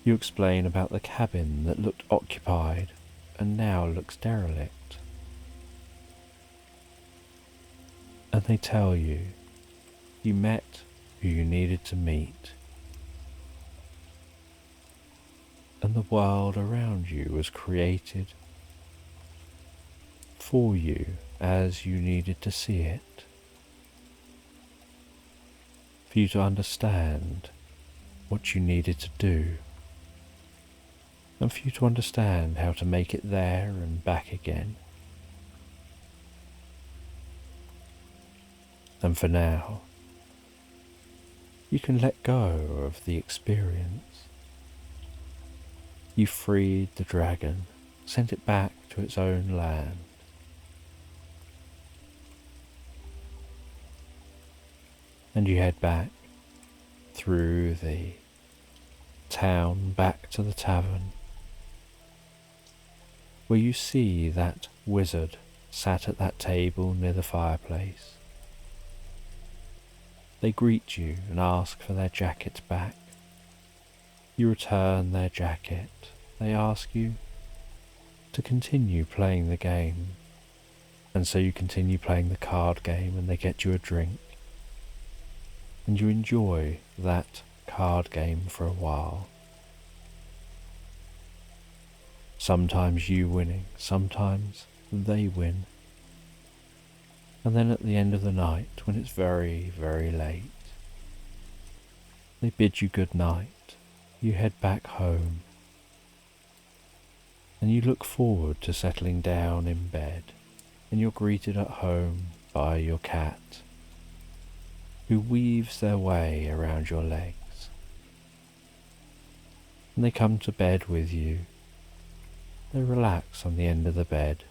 You explain about the cabin that looked occupied and now looks derelict, and they tell you you met who you needed to meet, and the world around you was created for you as you needed to see it, for you to understand what you needed to do, and for you to understand how to make it there and back again. And for now, you can let go of the experience. You freed the dragon, sent it back to its own land. And you head back through the town back to the tavern, where you see that wizard sat at that table near the fireplace. They greet you and ask for their jackets back. You return their jacket. They ask you to continue playing the game, and so you continue playing the card game, and they get you a drink, and you enjoy that card game for a while. Sometimes you winning, sometimes they win. And then at the end of the night, when it's very, very late, they bid you good night. You head back home, and you look forward to settling down in bed, and you're greeted at home by your cat, who weaves their way around your legs. And they come to bed with you. They relax on the end of the bed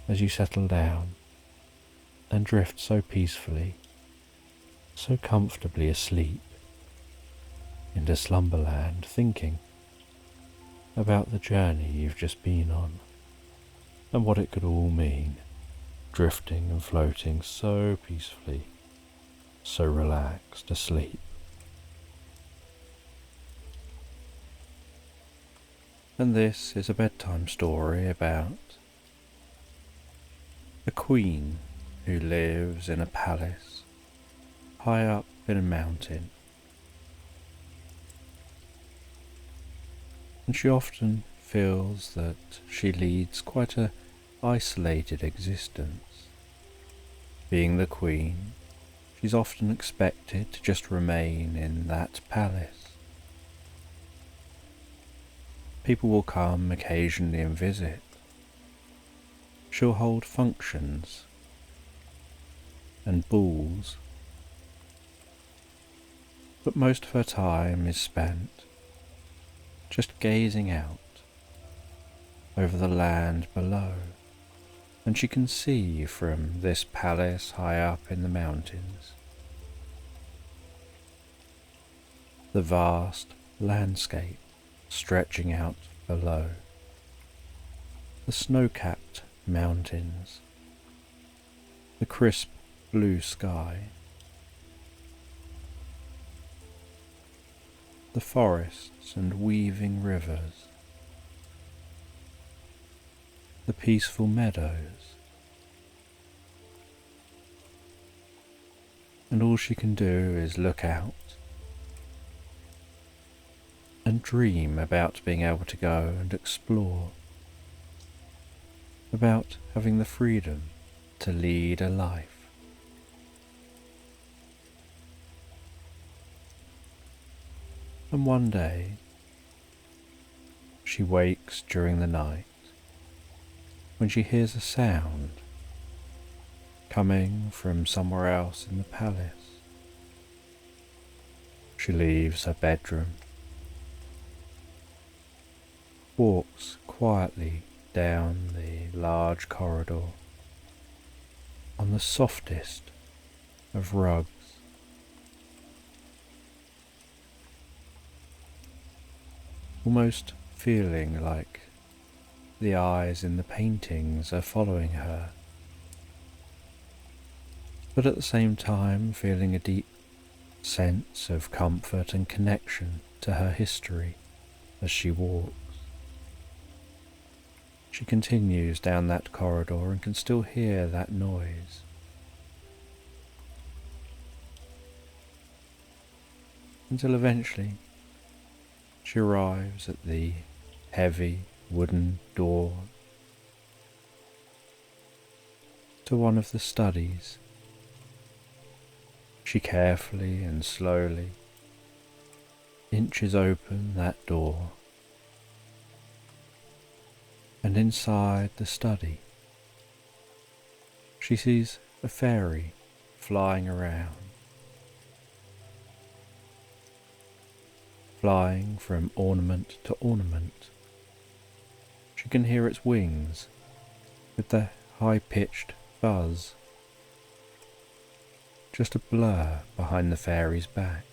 as you settle down and drift so peacefully, so comfortably asleep into slumberland, thinking about the journey you've just been on and what it could all mean, drifting and floating so peacefully, so relaxed asleep. And this is a bedtime story about a queen who lives in a palace high up in a mountain. And she often feels that she leads quite an isolated existence. Being the queen, she's often expected to just remain in that palace. People will come occasionally and visit. She'll hold functions and balls, but most of her time is spent just gazing out over the land below, and she can see from this palace high up in the mountains the vast landscape stretching out below, the snow-capped mountains, the crisp blue sky, the forests and weaving rivers, the peaceful meadows, and all she can do is look out and dream about being able to go and explore, about having the freedom to lead a life. And one day, she wakes during the night when she hears a sound coming from somewhere else in the palace. She leaves her bedroom walks quietly down the large corridor on the softest of rugs. Almost feeling like the eyes in the paintings are following her, but at the same time feeling a deep sense of comfort and connection to her history as she walks. She continues down that corridor and can still hear that noise. Until eventually she arrives at the heavy wooden door to one of the studies. She carefully and slowly inches open that door, and inside the study she sees a fairy flying around, flying from ornament to ornament. She can hear its wings with their high-pitched buzz, just a blur behind the fairy's back.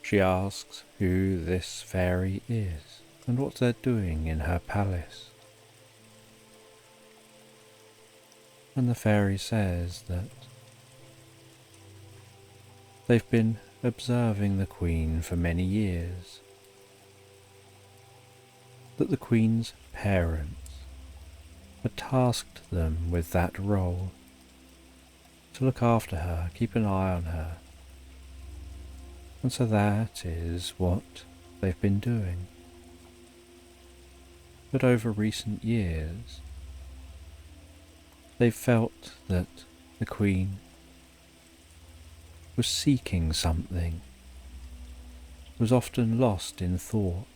She asks who this fairy is and what they're doing in her palace. And the fairy says that they've been observing the Queen for many years, that the Queen's parents had tasked them with that role, to look after her, keep an eye on her, and so that is what they've been doing. But over recent years, they've felt that the Queen was seeking something, was often lost in thought,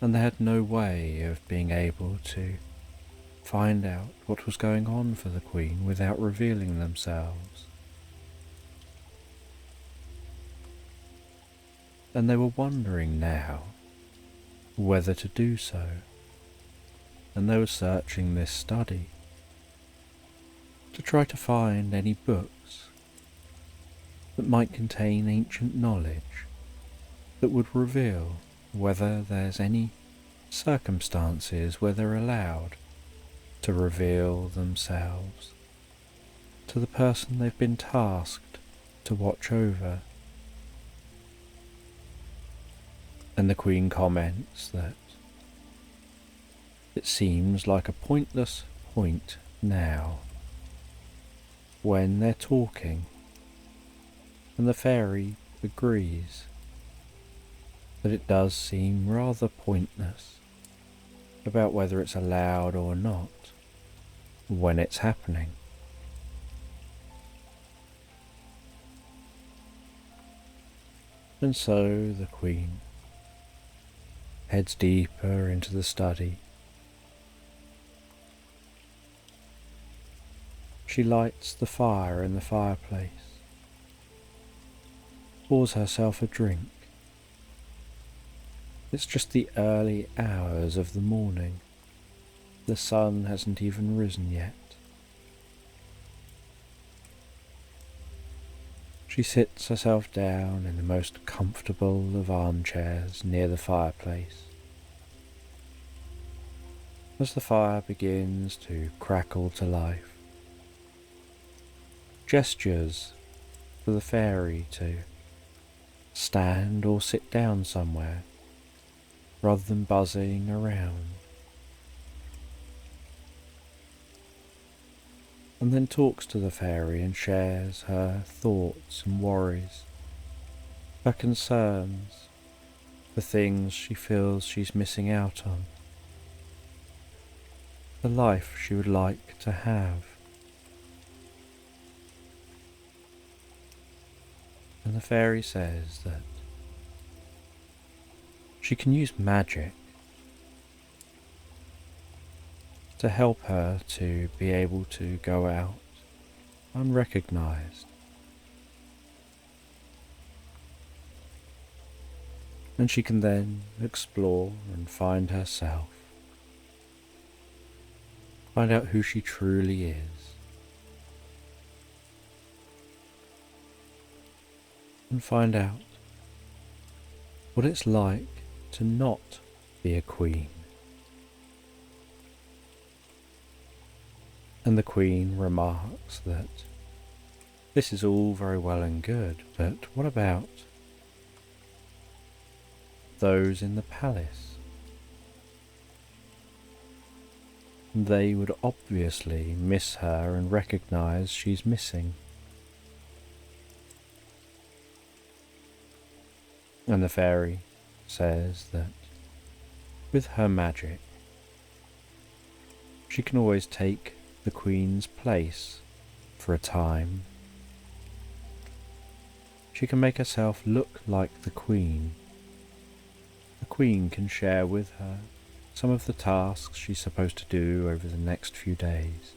and they had no way of being able to find out what was going on for the Queen without revealing themselves. And they were wondering now whether to do so, and they were searching this study to try to find any books that might contain ancient knowledge that would reveal whether there's any circumstances where they're allowed to reveal themselves to the person they've been tasked to watch over. And the Queen comments that it seems like a pointless point now when they're talking, and the fairy agrees that it does seem rather pointless about whether it's allowed or not when it's happening. And so the Queen heads deeper into the study. She lights the fire in the fireplace, pours herself a drink. It's just the early hours of the morning. The sun hasn't even risen yet. She sits herself down in the most comfortable of armchairs near the fireplace. As the fire begins to crackle to life, gestures for the fairy to stand or sit down somewhere rather than buzzing around, and then talks to the fairy and shares her thoughts and worries, her concerns, the things she feels she's missing out on, the life she would like to have. And the fairy says that she can use magic to help her to be able to go out unrecognized, and she can then explore and find herself, find out who she truly is, and find out what it's like to not be a queen. And the Queen remarks that this is all very well and good, but what about those in the palace? They would obviously miss her and recognize she's missing. And the fairy says that with her magic, she can always take the Queen's place for a time. She can make herself look like the Queen. The Queen can share with her some of the tasks she's supposed to do over the next few days.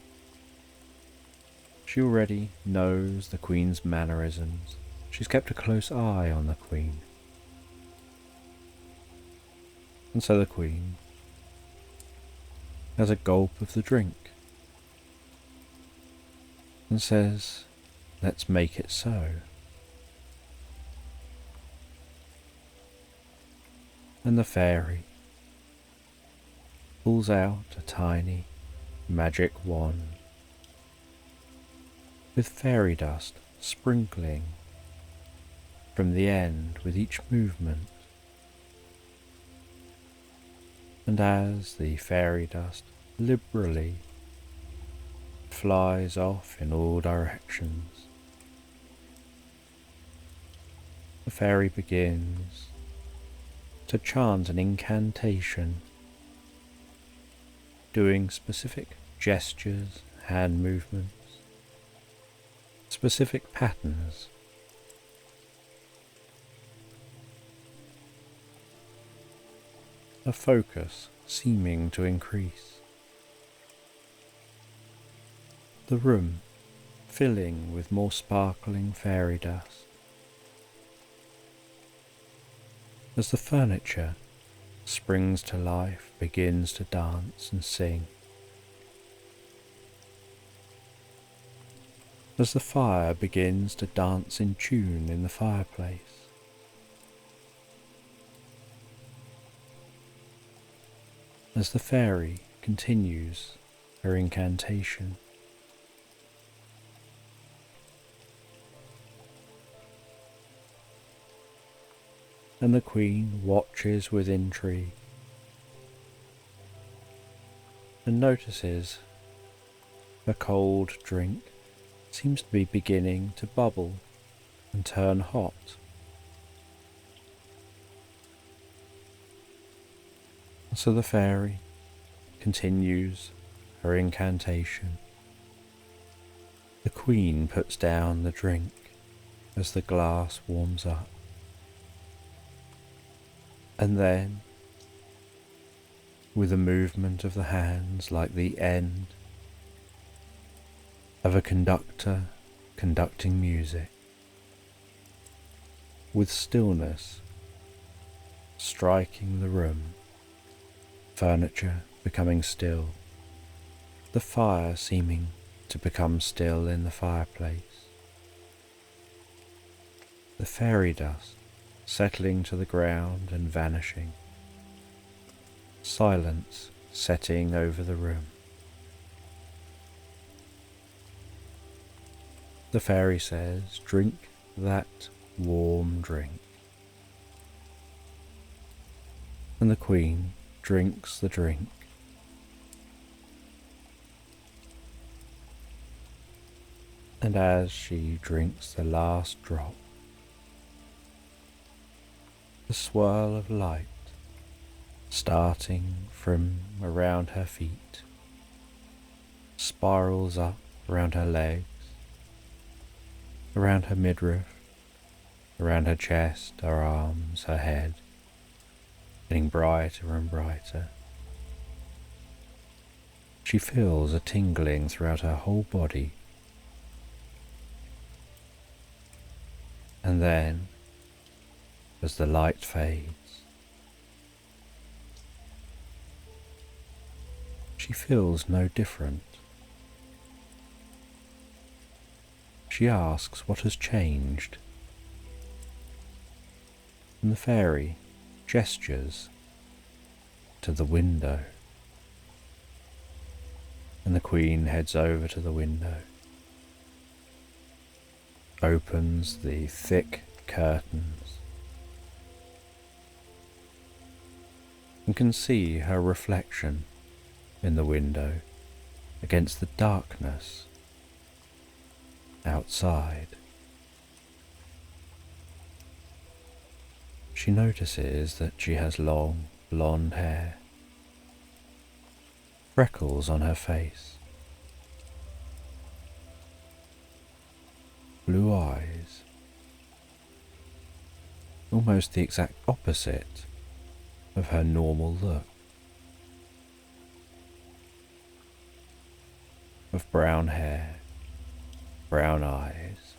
She already knows the Queen's mannerisms. She's kept a close eye on the Queen. And so the Queen has a gulp of the drink and says, "Let's make it so." And the fairy pulls out a tiny magic wand with fairy dust sprinkling from the end with each movement. And as the fairy dust liberally flies off in all directions, the fairy begins to chant an incantation, doing specific gestures, hand movements, specific patterns. A focus seeming to increase. The room filling with more sparkling fairy dust. As the furniture springs to life, begins to dance and sing. As the fire begins to dance in tune in the fireplace. As the fairy continues her incantation. And the Queen watches with intrigue and notices her cold drink seems to be beginning to bubble and turn hot. And so the fairy continues her incantation. The Queen puts down the drink as the glass warms up. And then, with a movement of the hands like the end of a conductor conducting music, with stillness striking the room, furniture becoming still, the fire seeming to become still in the fireplace, the fairy dust settling to the ground and vanishing, silence setting over the room. The fairy says, "Drink that warm drink." And the Queen drinks the drink. And as she drinks the last drop, the swirl of light starting from around her feet spirals up around her legs, around her midriff, around her chest, her arms, her head, getting brighter and brighter. She feels a tingling throughout her whole body. And then, as the light fades, she feels no different. She asks what has changed, and the fairy gestures to the window, and the Queen heads over to the window, opens the thick curtains, and can see her reflection in the window against the darkness outside. She notices that she has long blonde hair, freckles on her face, blue eyes, almost the exact opposite of her normal look, of brown hair, brown eyes,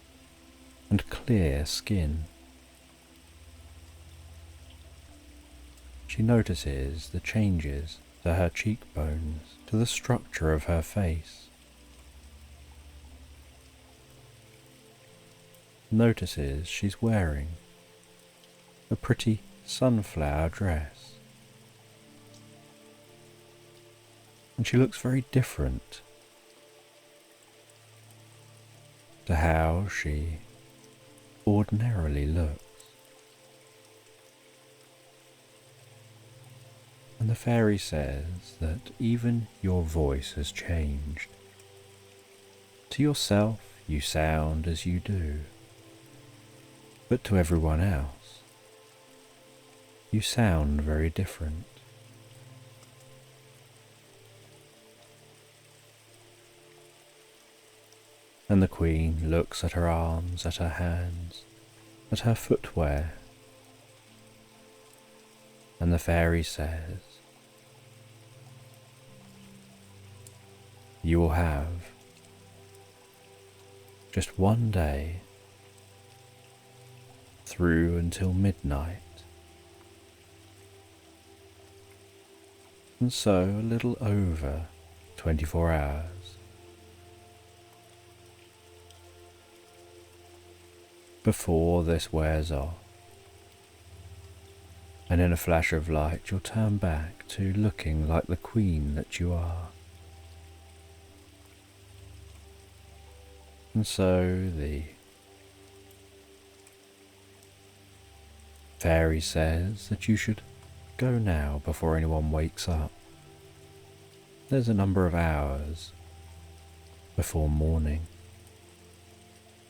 and clear skin. She notices the changes to her cheekbones, to the structure of her face. Notices she's wearing a pretty sunflower dress, and she looks very different to how she ordinarily looks. And the fairy says that even your voice has changed. To yourself you sound as you do, but to everyone else you sound very different. And the Queen looks at her arms, at her hands, at her footwear, and the fairy says, "You will have just one day through until midnight, and so a little over 24 hours. Before this wears off, and in a flash of light you'll turn back to looking like the Queen that you are." And so the fairy says that you should go now before anyone wakes up. There's a number of hours before morning,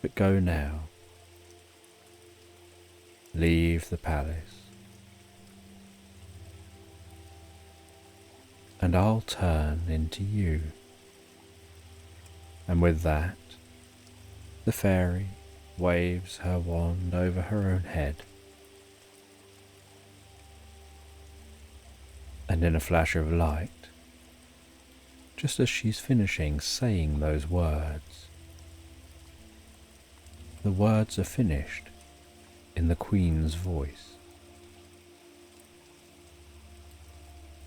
but go now. Leave the palace, and I'll turn into you. And with that, the fairy waves her wand over her own head, and in a flash of light, just as she's finishing saying those words, the words are finished in the Queen's voice.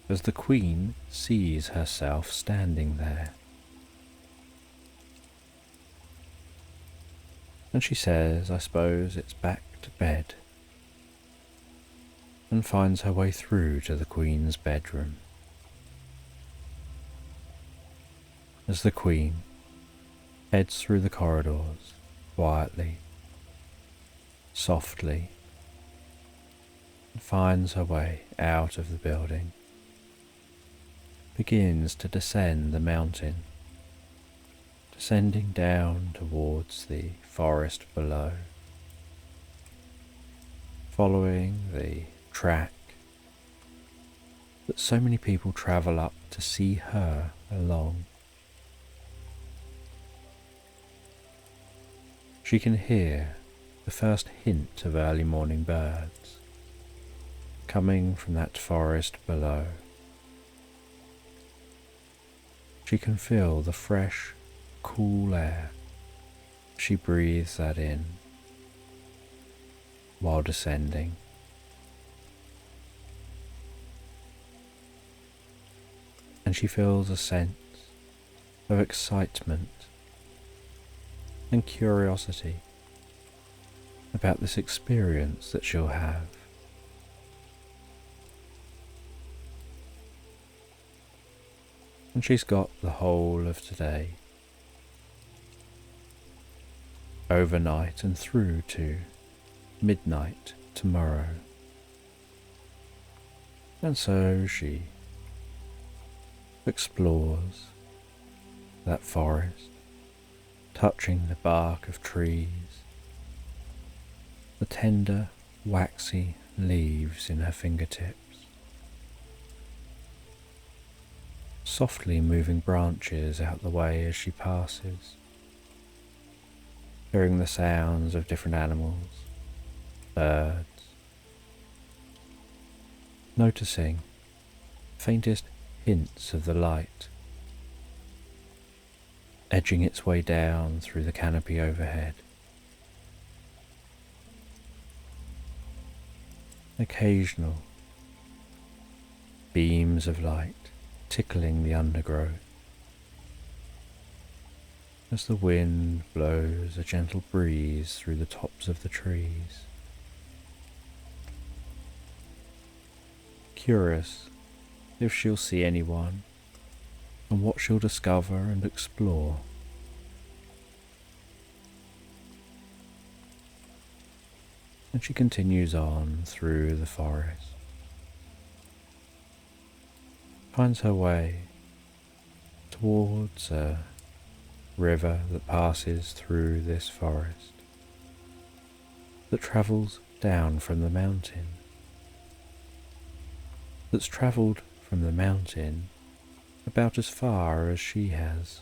As the Queen sees herself standing there, and she says, "I suppose it's back to bed," and finds her way through to the Queen's bedroom. As the Queen heads through the corridors quietly, softly, and finds her way out of the building, begins to descend the mountain, descending down towards the forest below, following the track that so many people travel up to see her along. She can hear the first hint of early morning birds coming from that forest below. She can feel the fresh, cool air. She breathes that in while descending. and she feels a sense of excitement and curiosity about this experience that she'll have. And she's got the whole of today, overnight and through to midnight tomorrow. And so she explores that forest, touching the bark of trees, the tender, waxy leaves in her fingertips, softly moving branches out the way as she passes, hearing the sounds of different animals, birds, noticing faintest hints of the light edging its way down through the canopy overhead. Occasional beams of light tickling the undergrowth as the wind blows a gentle breeze through the tops of the trees. Curious if she'll see anyone and what she'll discover and explore. And she continues on through the forest, finds her way towards a river that passes through this forest, that travels down from the mountain, that's travelled from the mountain about as far as she has.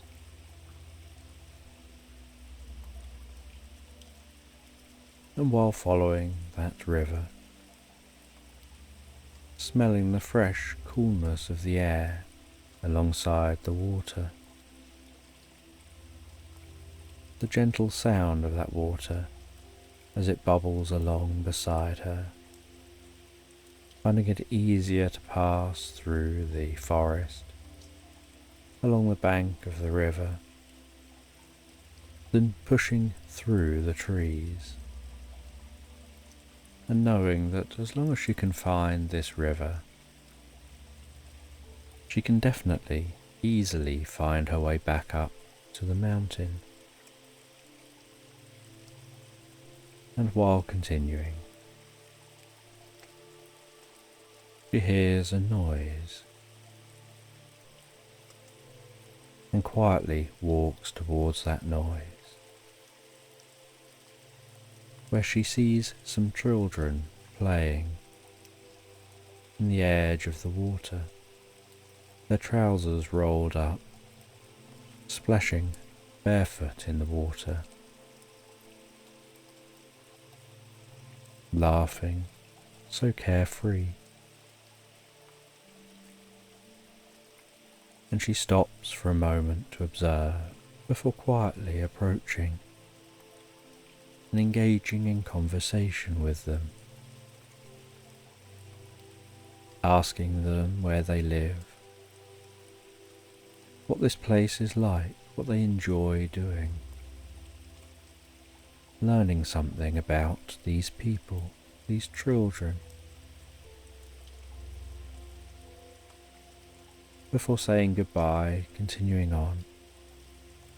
And while following that river, smelling the fresh coolness of the air alongside the water, the gentle sound of that water as it bubbles along beside her, finding it easier to pass through the forest along the bank of the river than pushing through the trees, and knowing that as long as she can find this river, she can definitely, easily find her way back up to the mountain. And while continuing, she hears a noise and quietly walks towards that noise, where she sees some children playing in the edge of the water, their trousers rolled up, splashing barefoot in the water, laughing so carefree. And she stops for a moment to observe before quietly approaching and engaging in conversation with them, asking them where they live, what this place is like, what they enjoy doing, learning something about these people, these children, before saying goodbye, continuing on,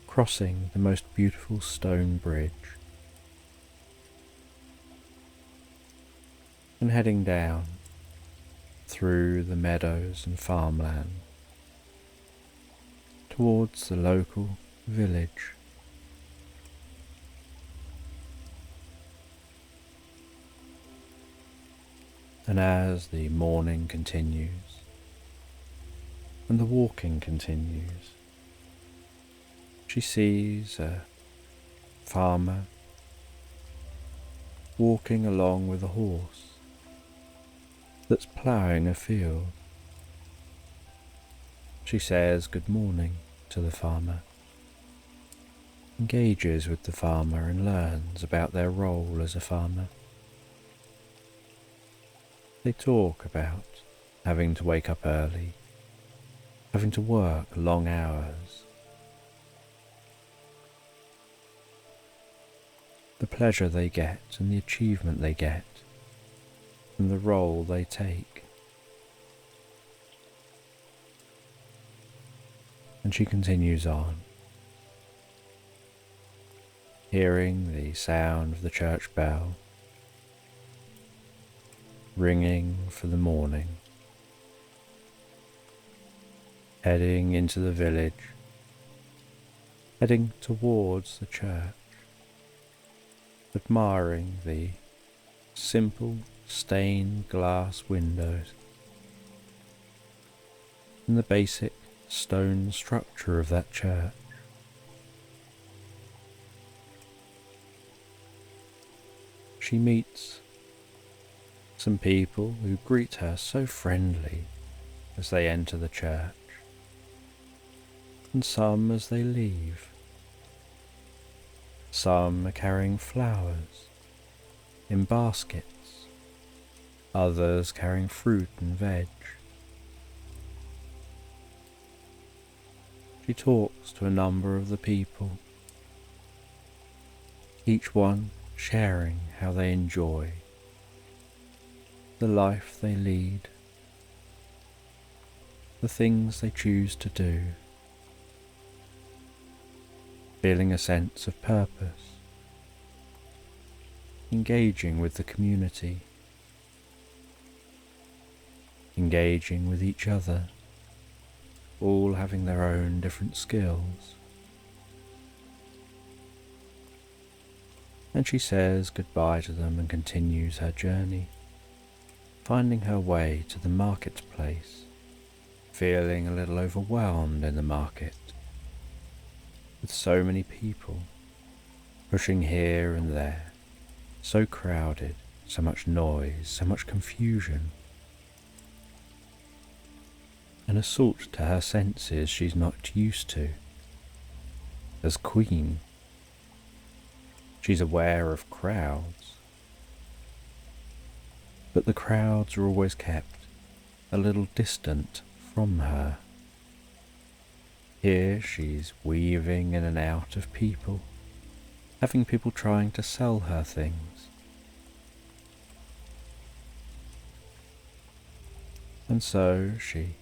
crossing the most beautiful stone bridge and heading down through the meadows and farmland towards the local village. And as the morning continues and the walking continues, she sees a farmer walking along with a horse that's ploughing a field. She says good morning to the farmer, engages with the farmer and learns about their role as a farmer. They talk about having to wake up early, having to work long hours. The pleasure they get and the achievement they get from the role they take. And she continues on, hearing the sound of the church bell ringing for the morning, heading into the village, heading towards the church, admiring the simple stained glass windows and the basic stone structure of that church. She meets some people who greet her so friendly as they enter the church, and some as they leave. Some are carrying flowers in baskets, others carrying fruit and veg. She talks to a number of the people, each one sharing how they enjoy the life they lead, the things they choose to do, feeling a sense of purpose, engaging with the community, engaging with each other, all having their own different skills. And she says goodbye to them and continues her journey, finding her way to the marketplace, feeling a little overwhelmed in the market, with so many people pushing here and there, so crowded, so much noise, so much confusion. An assault to her senses she's not used to. As queen, she's aware of crowds, but the crowds are always kept a little distant from her. Here she's weaving in and out of people, having people trying to sell her things. And so she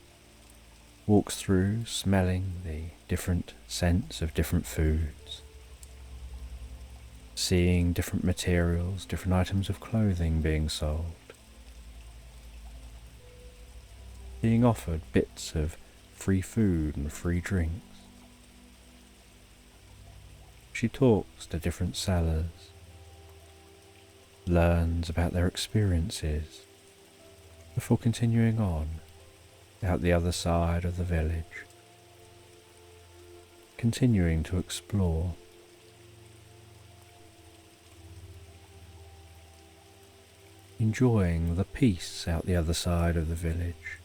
walks through, smelling the different scents of different foods, seeing different materials, different items of clothing being sold, being offered bits of free food and free drinks. She talks to different sellers, learns about their experiences, before continuing on out the other side of the village, continuing to explore. Enjoying the peace out the other side of the village,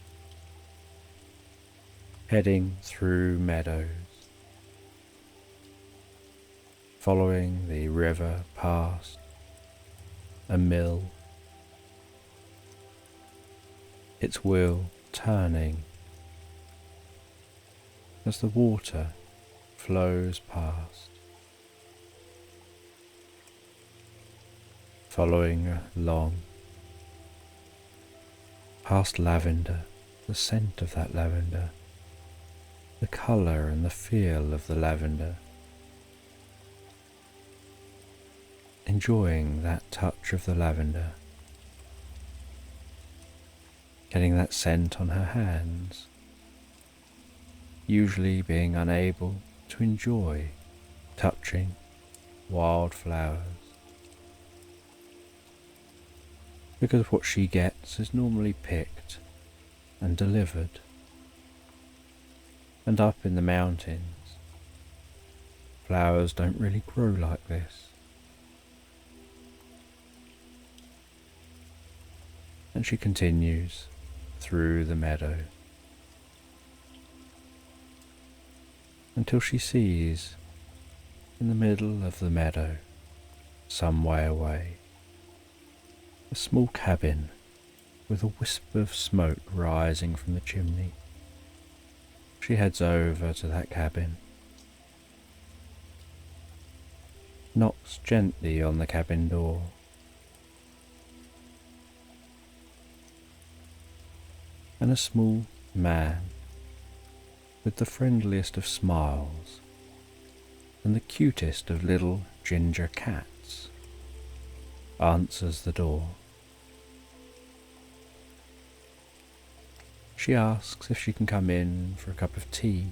heading through meadows, following the river past a mill, its wheel turning as the water flows past, following along past lavender, the scent of that lavender, the colour and the feel of the lavender, enjoying that touch of the lavender, getting that scent on her hands, usually being unable to enjoy touching wildflowers, because what she gets is normally picked and delivered. And up in the mountains, flowers don't really grow like this. And she continues through the meadow until she sees in the middle of the meadow, some way away, a small cabin with a wisp of smoke rising from the chimney. She heads over to that cabin, knocks gently on the cabin door. And a small man with the friendliest of smiles and the cutest of little ginger cats answers the door. She asks if she can come in for a cup of tea,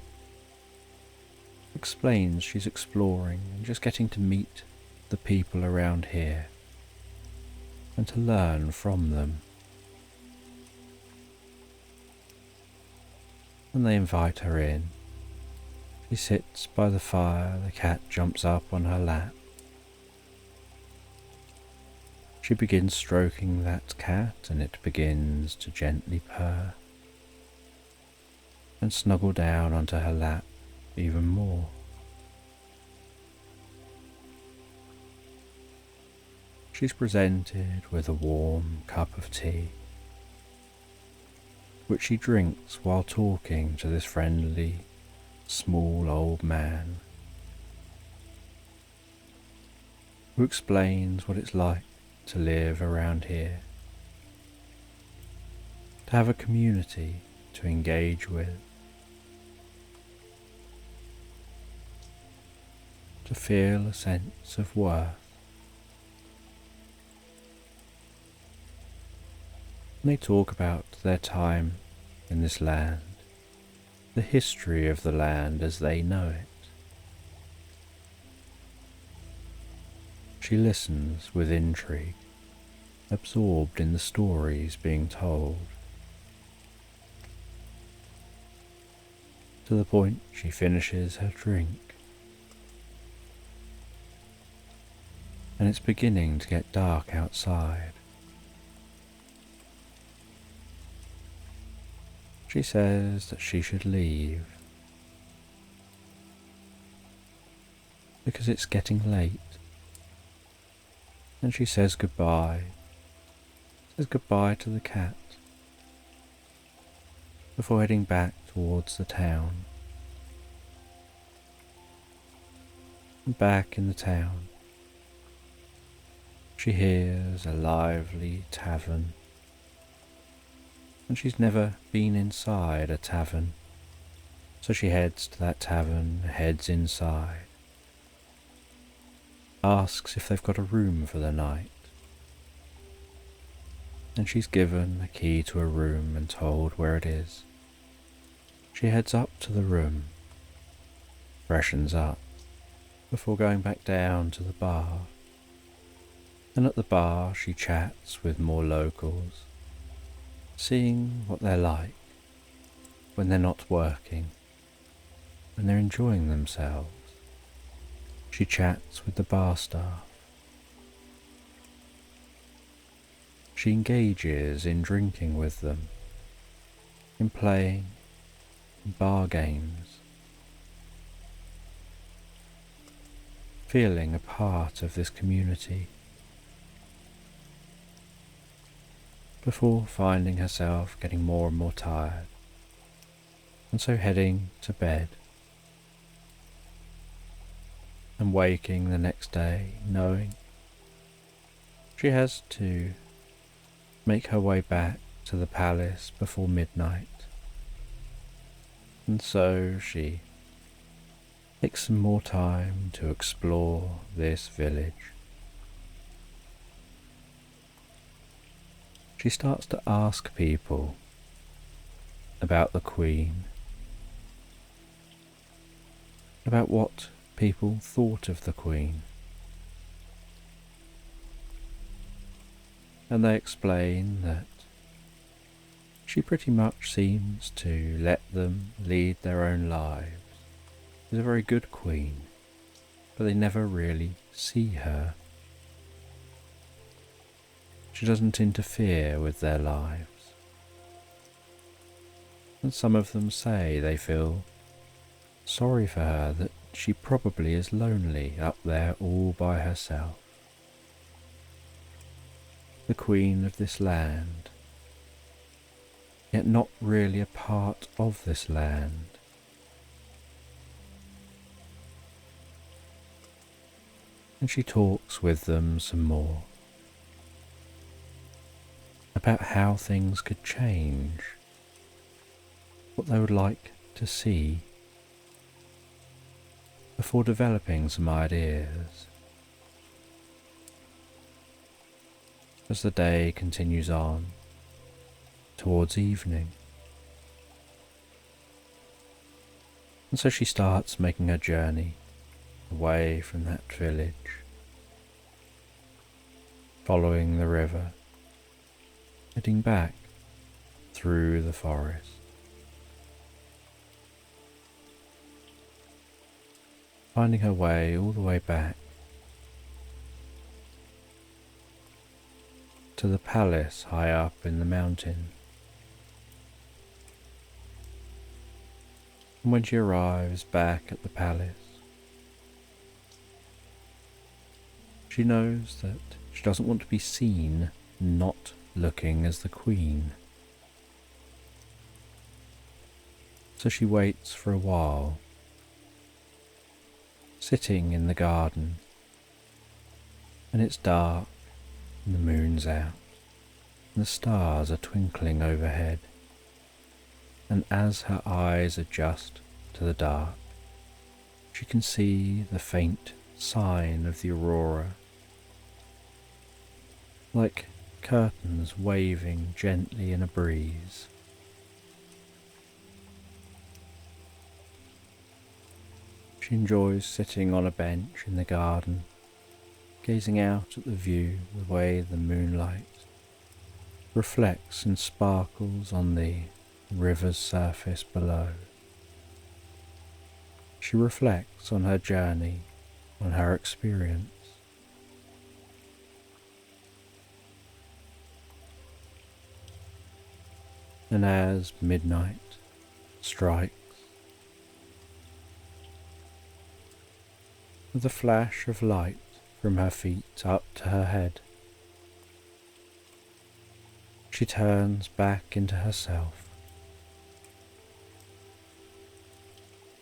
explains she's exploring and just getting to meet the people around here and to learn from them. And they invite her in. She sits by the fire, the cat jumps up on her lap. She begins stroking that cat and it begins to gently purr and snuggle down onto her lap even more. She's presented with a warm cup of tea, which she drinks while talking to this friendly, small old man, who explains what it's like to live around here, to have a community to engage with, to feel a sense of worth. And they talk about their time in this land, the history of the land as they know it. She listens with intrigue, absorbed in the stories being told, to the point she finishes her drink. And it's beginning to get dark outside. She says that she should leave because it's getting late, and she says goodbye to the cat before heading back towards the town. And back in the town, she hears a lively tavern. And she's never been inside a tavern, so she heads to that tavern, heads inside, asks if they've got a room for the night, and she's given a key to a room and told where it is. She heads up to the room, freshens up, before going back down to the bar, and at the bar she chats with more locals, seeing what they're like when they're not working, when they're enjoying themselves. She chats with the bar staff. She engages in drinking with them, in playing bar games, feeling a part of this community, before finding herself getting more and more tired, and so heading to bed, and waking the next day knowing she has to make her way back to the palace before midnight. And so she takes some more time to explore this village. She starts to ask people about the Queen, about what people thought of the Queen. And they explain that she pretty much seems to let them lead their own lives. She's a very good Queen, but they never really see her. She doesn't interfere with their lives. And some of them say they feel sorry for her, that she probably is lonely up there all by herself. The Queen of this land, yet not really a part of this land, and she talks with them some more about how things could change, what they would like to see, before developing some ideas. As the day continues on towards evening, and so she starts making her journey away from that village, following the river, heading back through the forest. Finding her way all the way back to the palace high up in the mountain. And when she arrives back at the palace, she knows that she doesn't want to be seen not looking as the queen. So she waits for a while, sitting in the garden, and it's dark and the moon's out and the stars are twinkling overhead, and as her eyes adjust to the dark, she can see the faint sign of the aurora, like curtains waving gently in a breeze. She enjoys sitting on a bench in the garden, gazing out at the view, the way the moonlight reflects and sparkles on the river's surface below. She reflects on her journey, on her experience. And as midnight strikes, with a flash of light from her feet up to her head, she turns back into herself.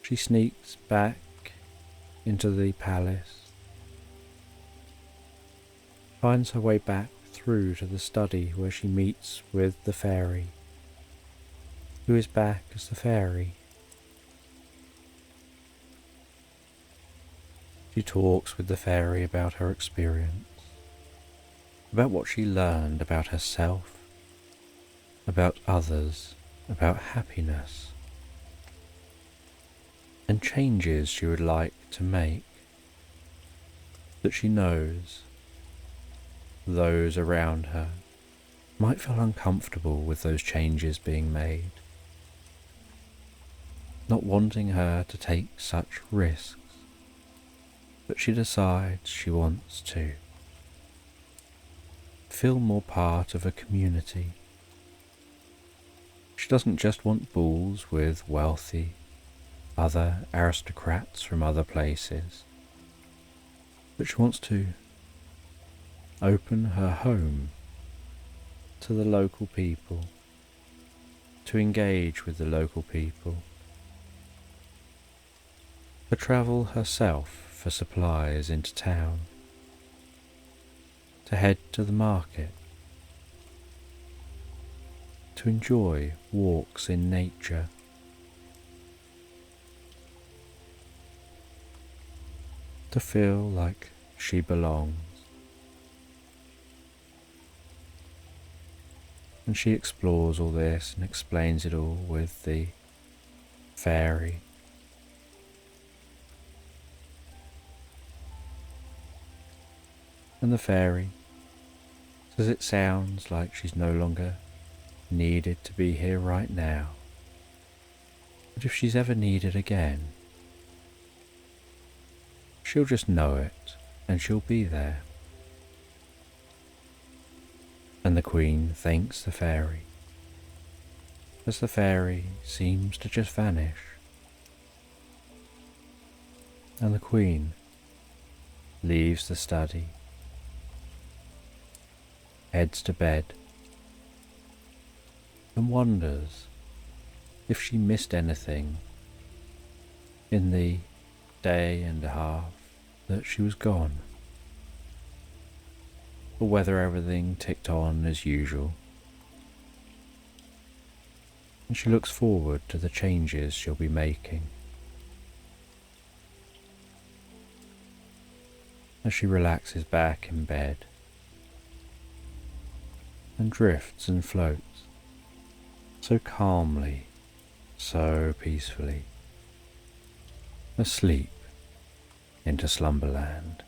She sneaks back into the palace, finds her way back through to the study where she meets with the fairy, who is back as the fairy. She talks with the fairy about her experience, about what she learned about herself, about others, about happiness, and changes she would like to make, that she knows those around her might feel uncomfortable with those changes being made, not wanting her to take such risks, but she decides she wants to feel more part of a community. She doesn't just want balls with wealthy, other aristocrats from other places, but she wants to open her home to the local people, to engage with the local people, to travel herself for supplies into town, to head to the market, to enjoy walks in nature, to feel like she belongs. And she explores all this and explains it all with the fairy. And the fairy says it sounds like she's no longer needed to be here right now, but if she's ever needed again, she'll just know it and she'll be there. And the queen thanks the fairy, as the fairy seems to just vanish. And the queen leaves the study, heads to bed, and wonders if she missed anything in the day and a half that she was gone. or whether everything ticked on as usual. And she looks forward to the changes she'll be making. As she relaxes back in bed and drifts and floats so calmly, so peacefully, asleep into slumberland.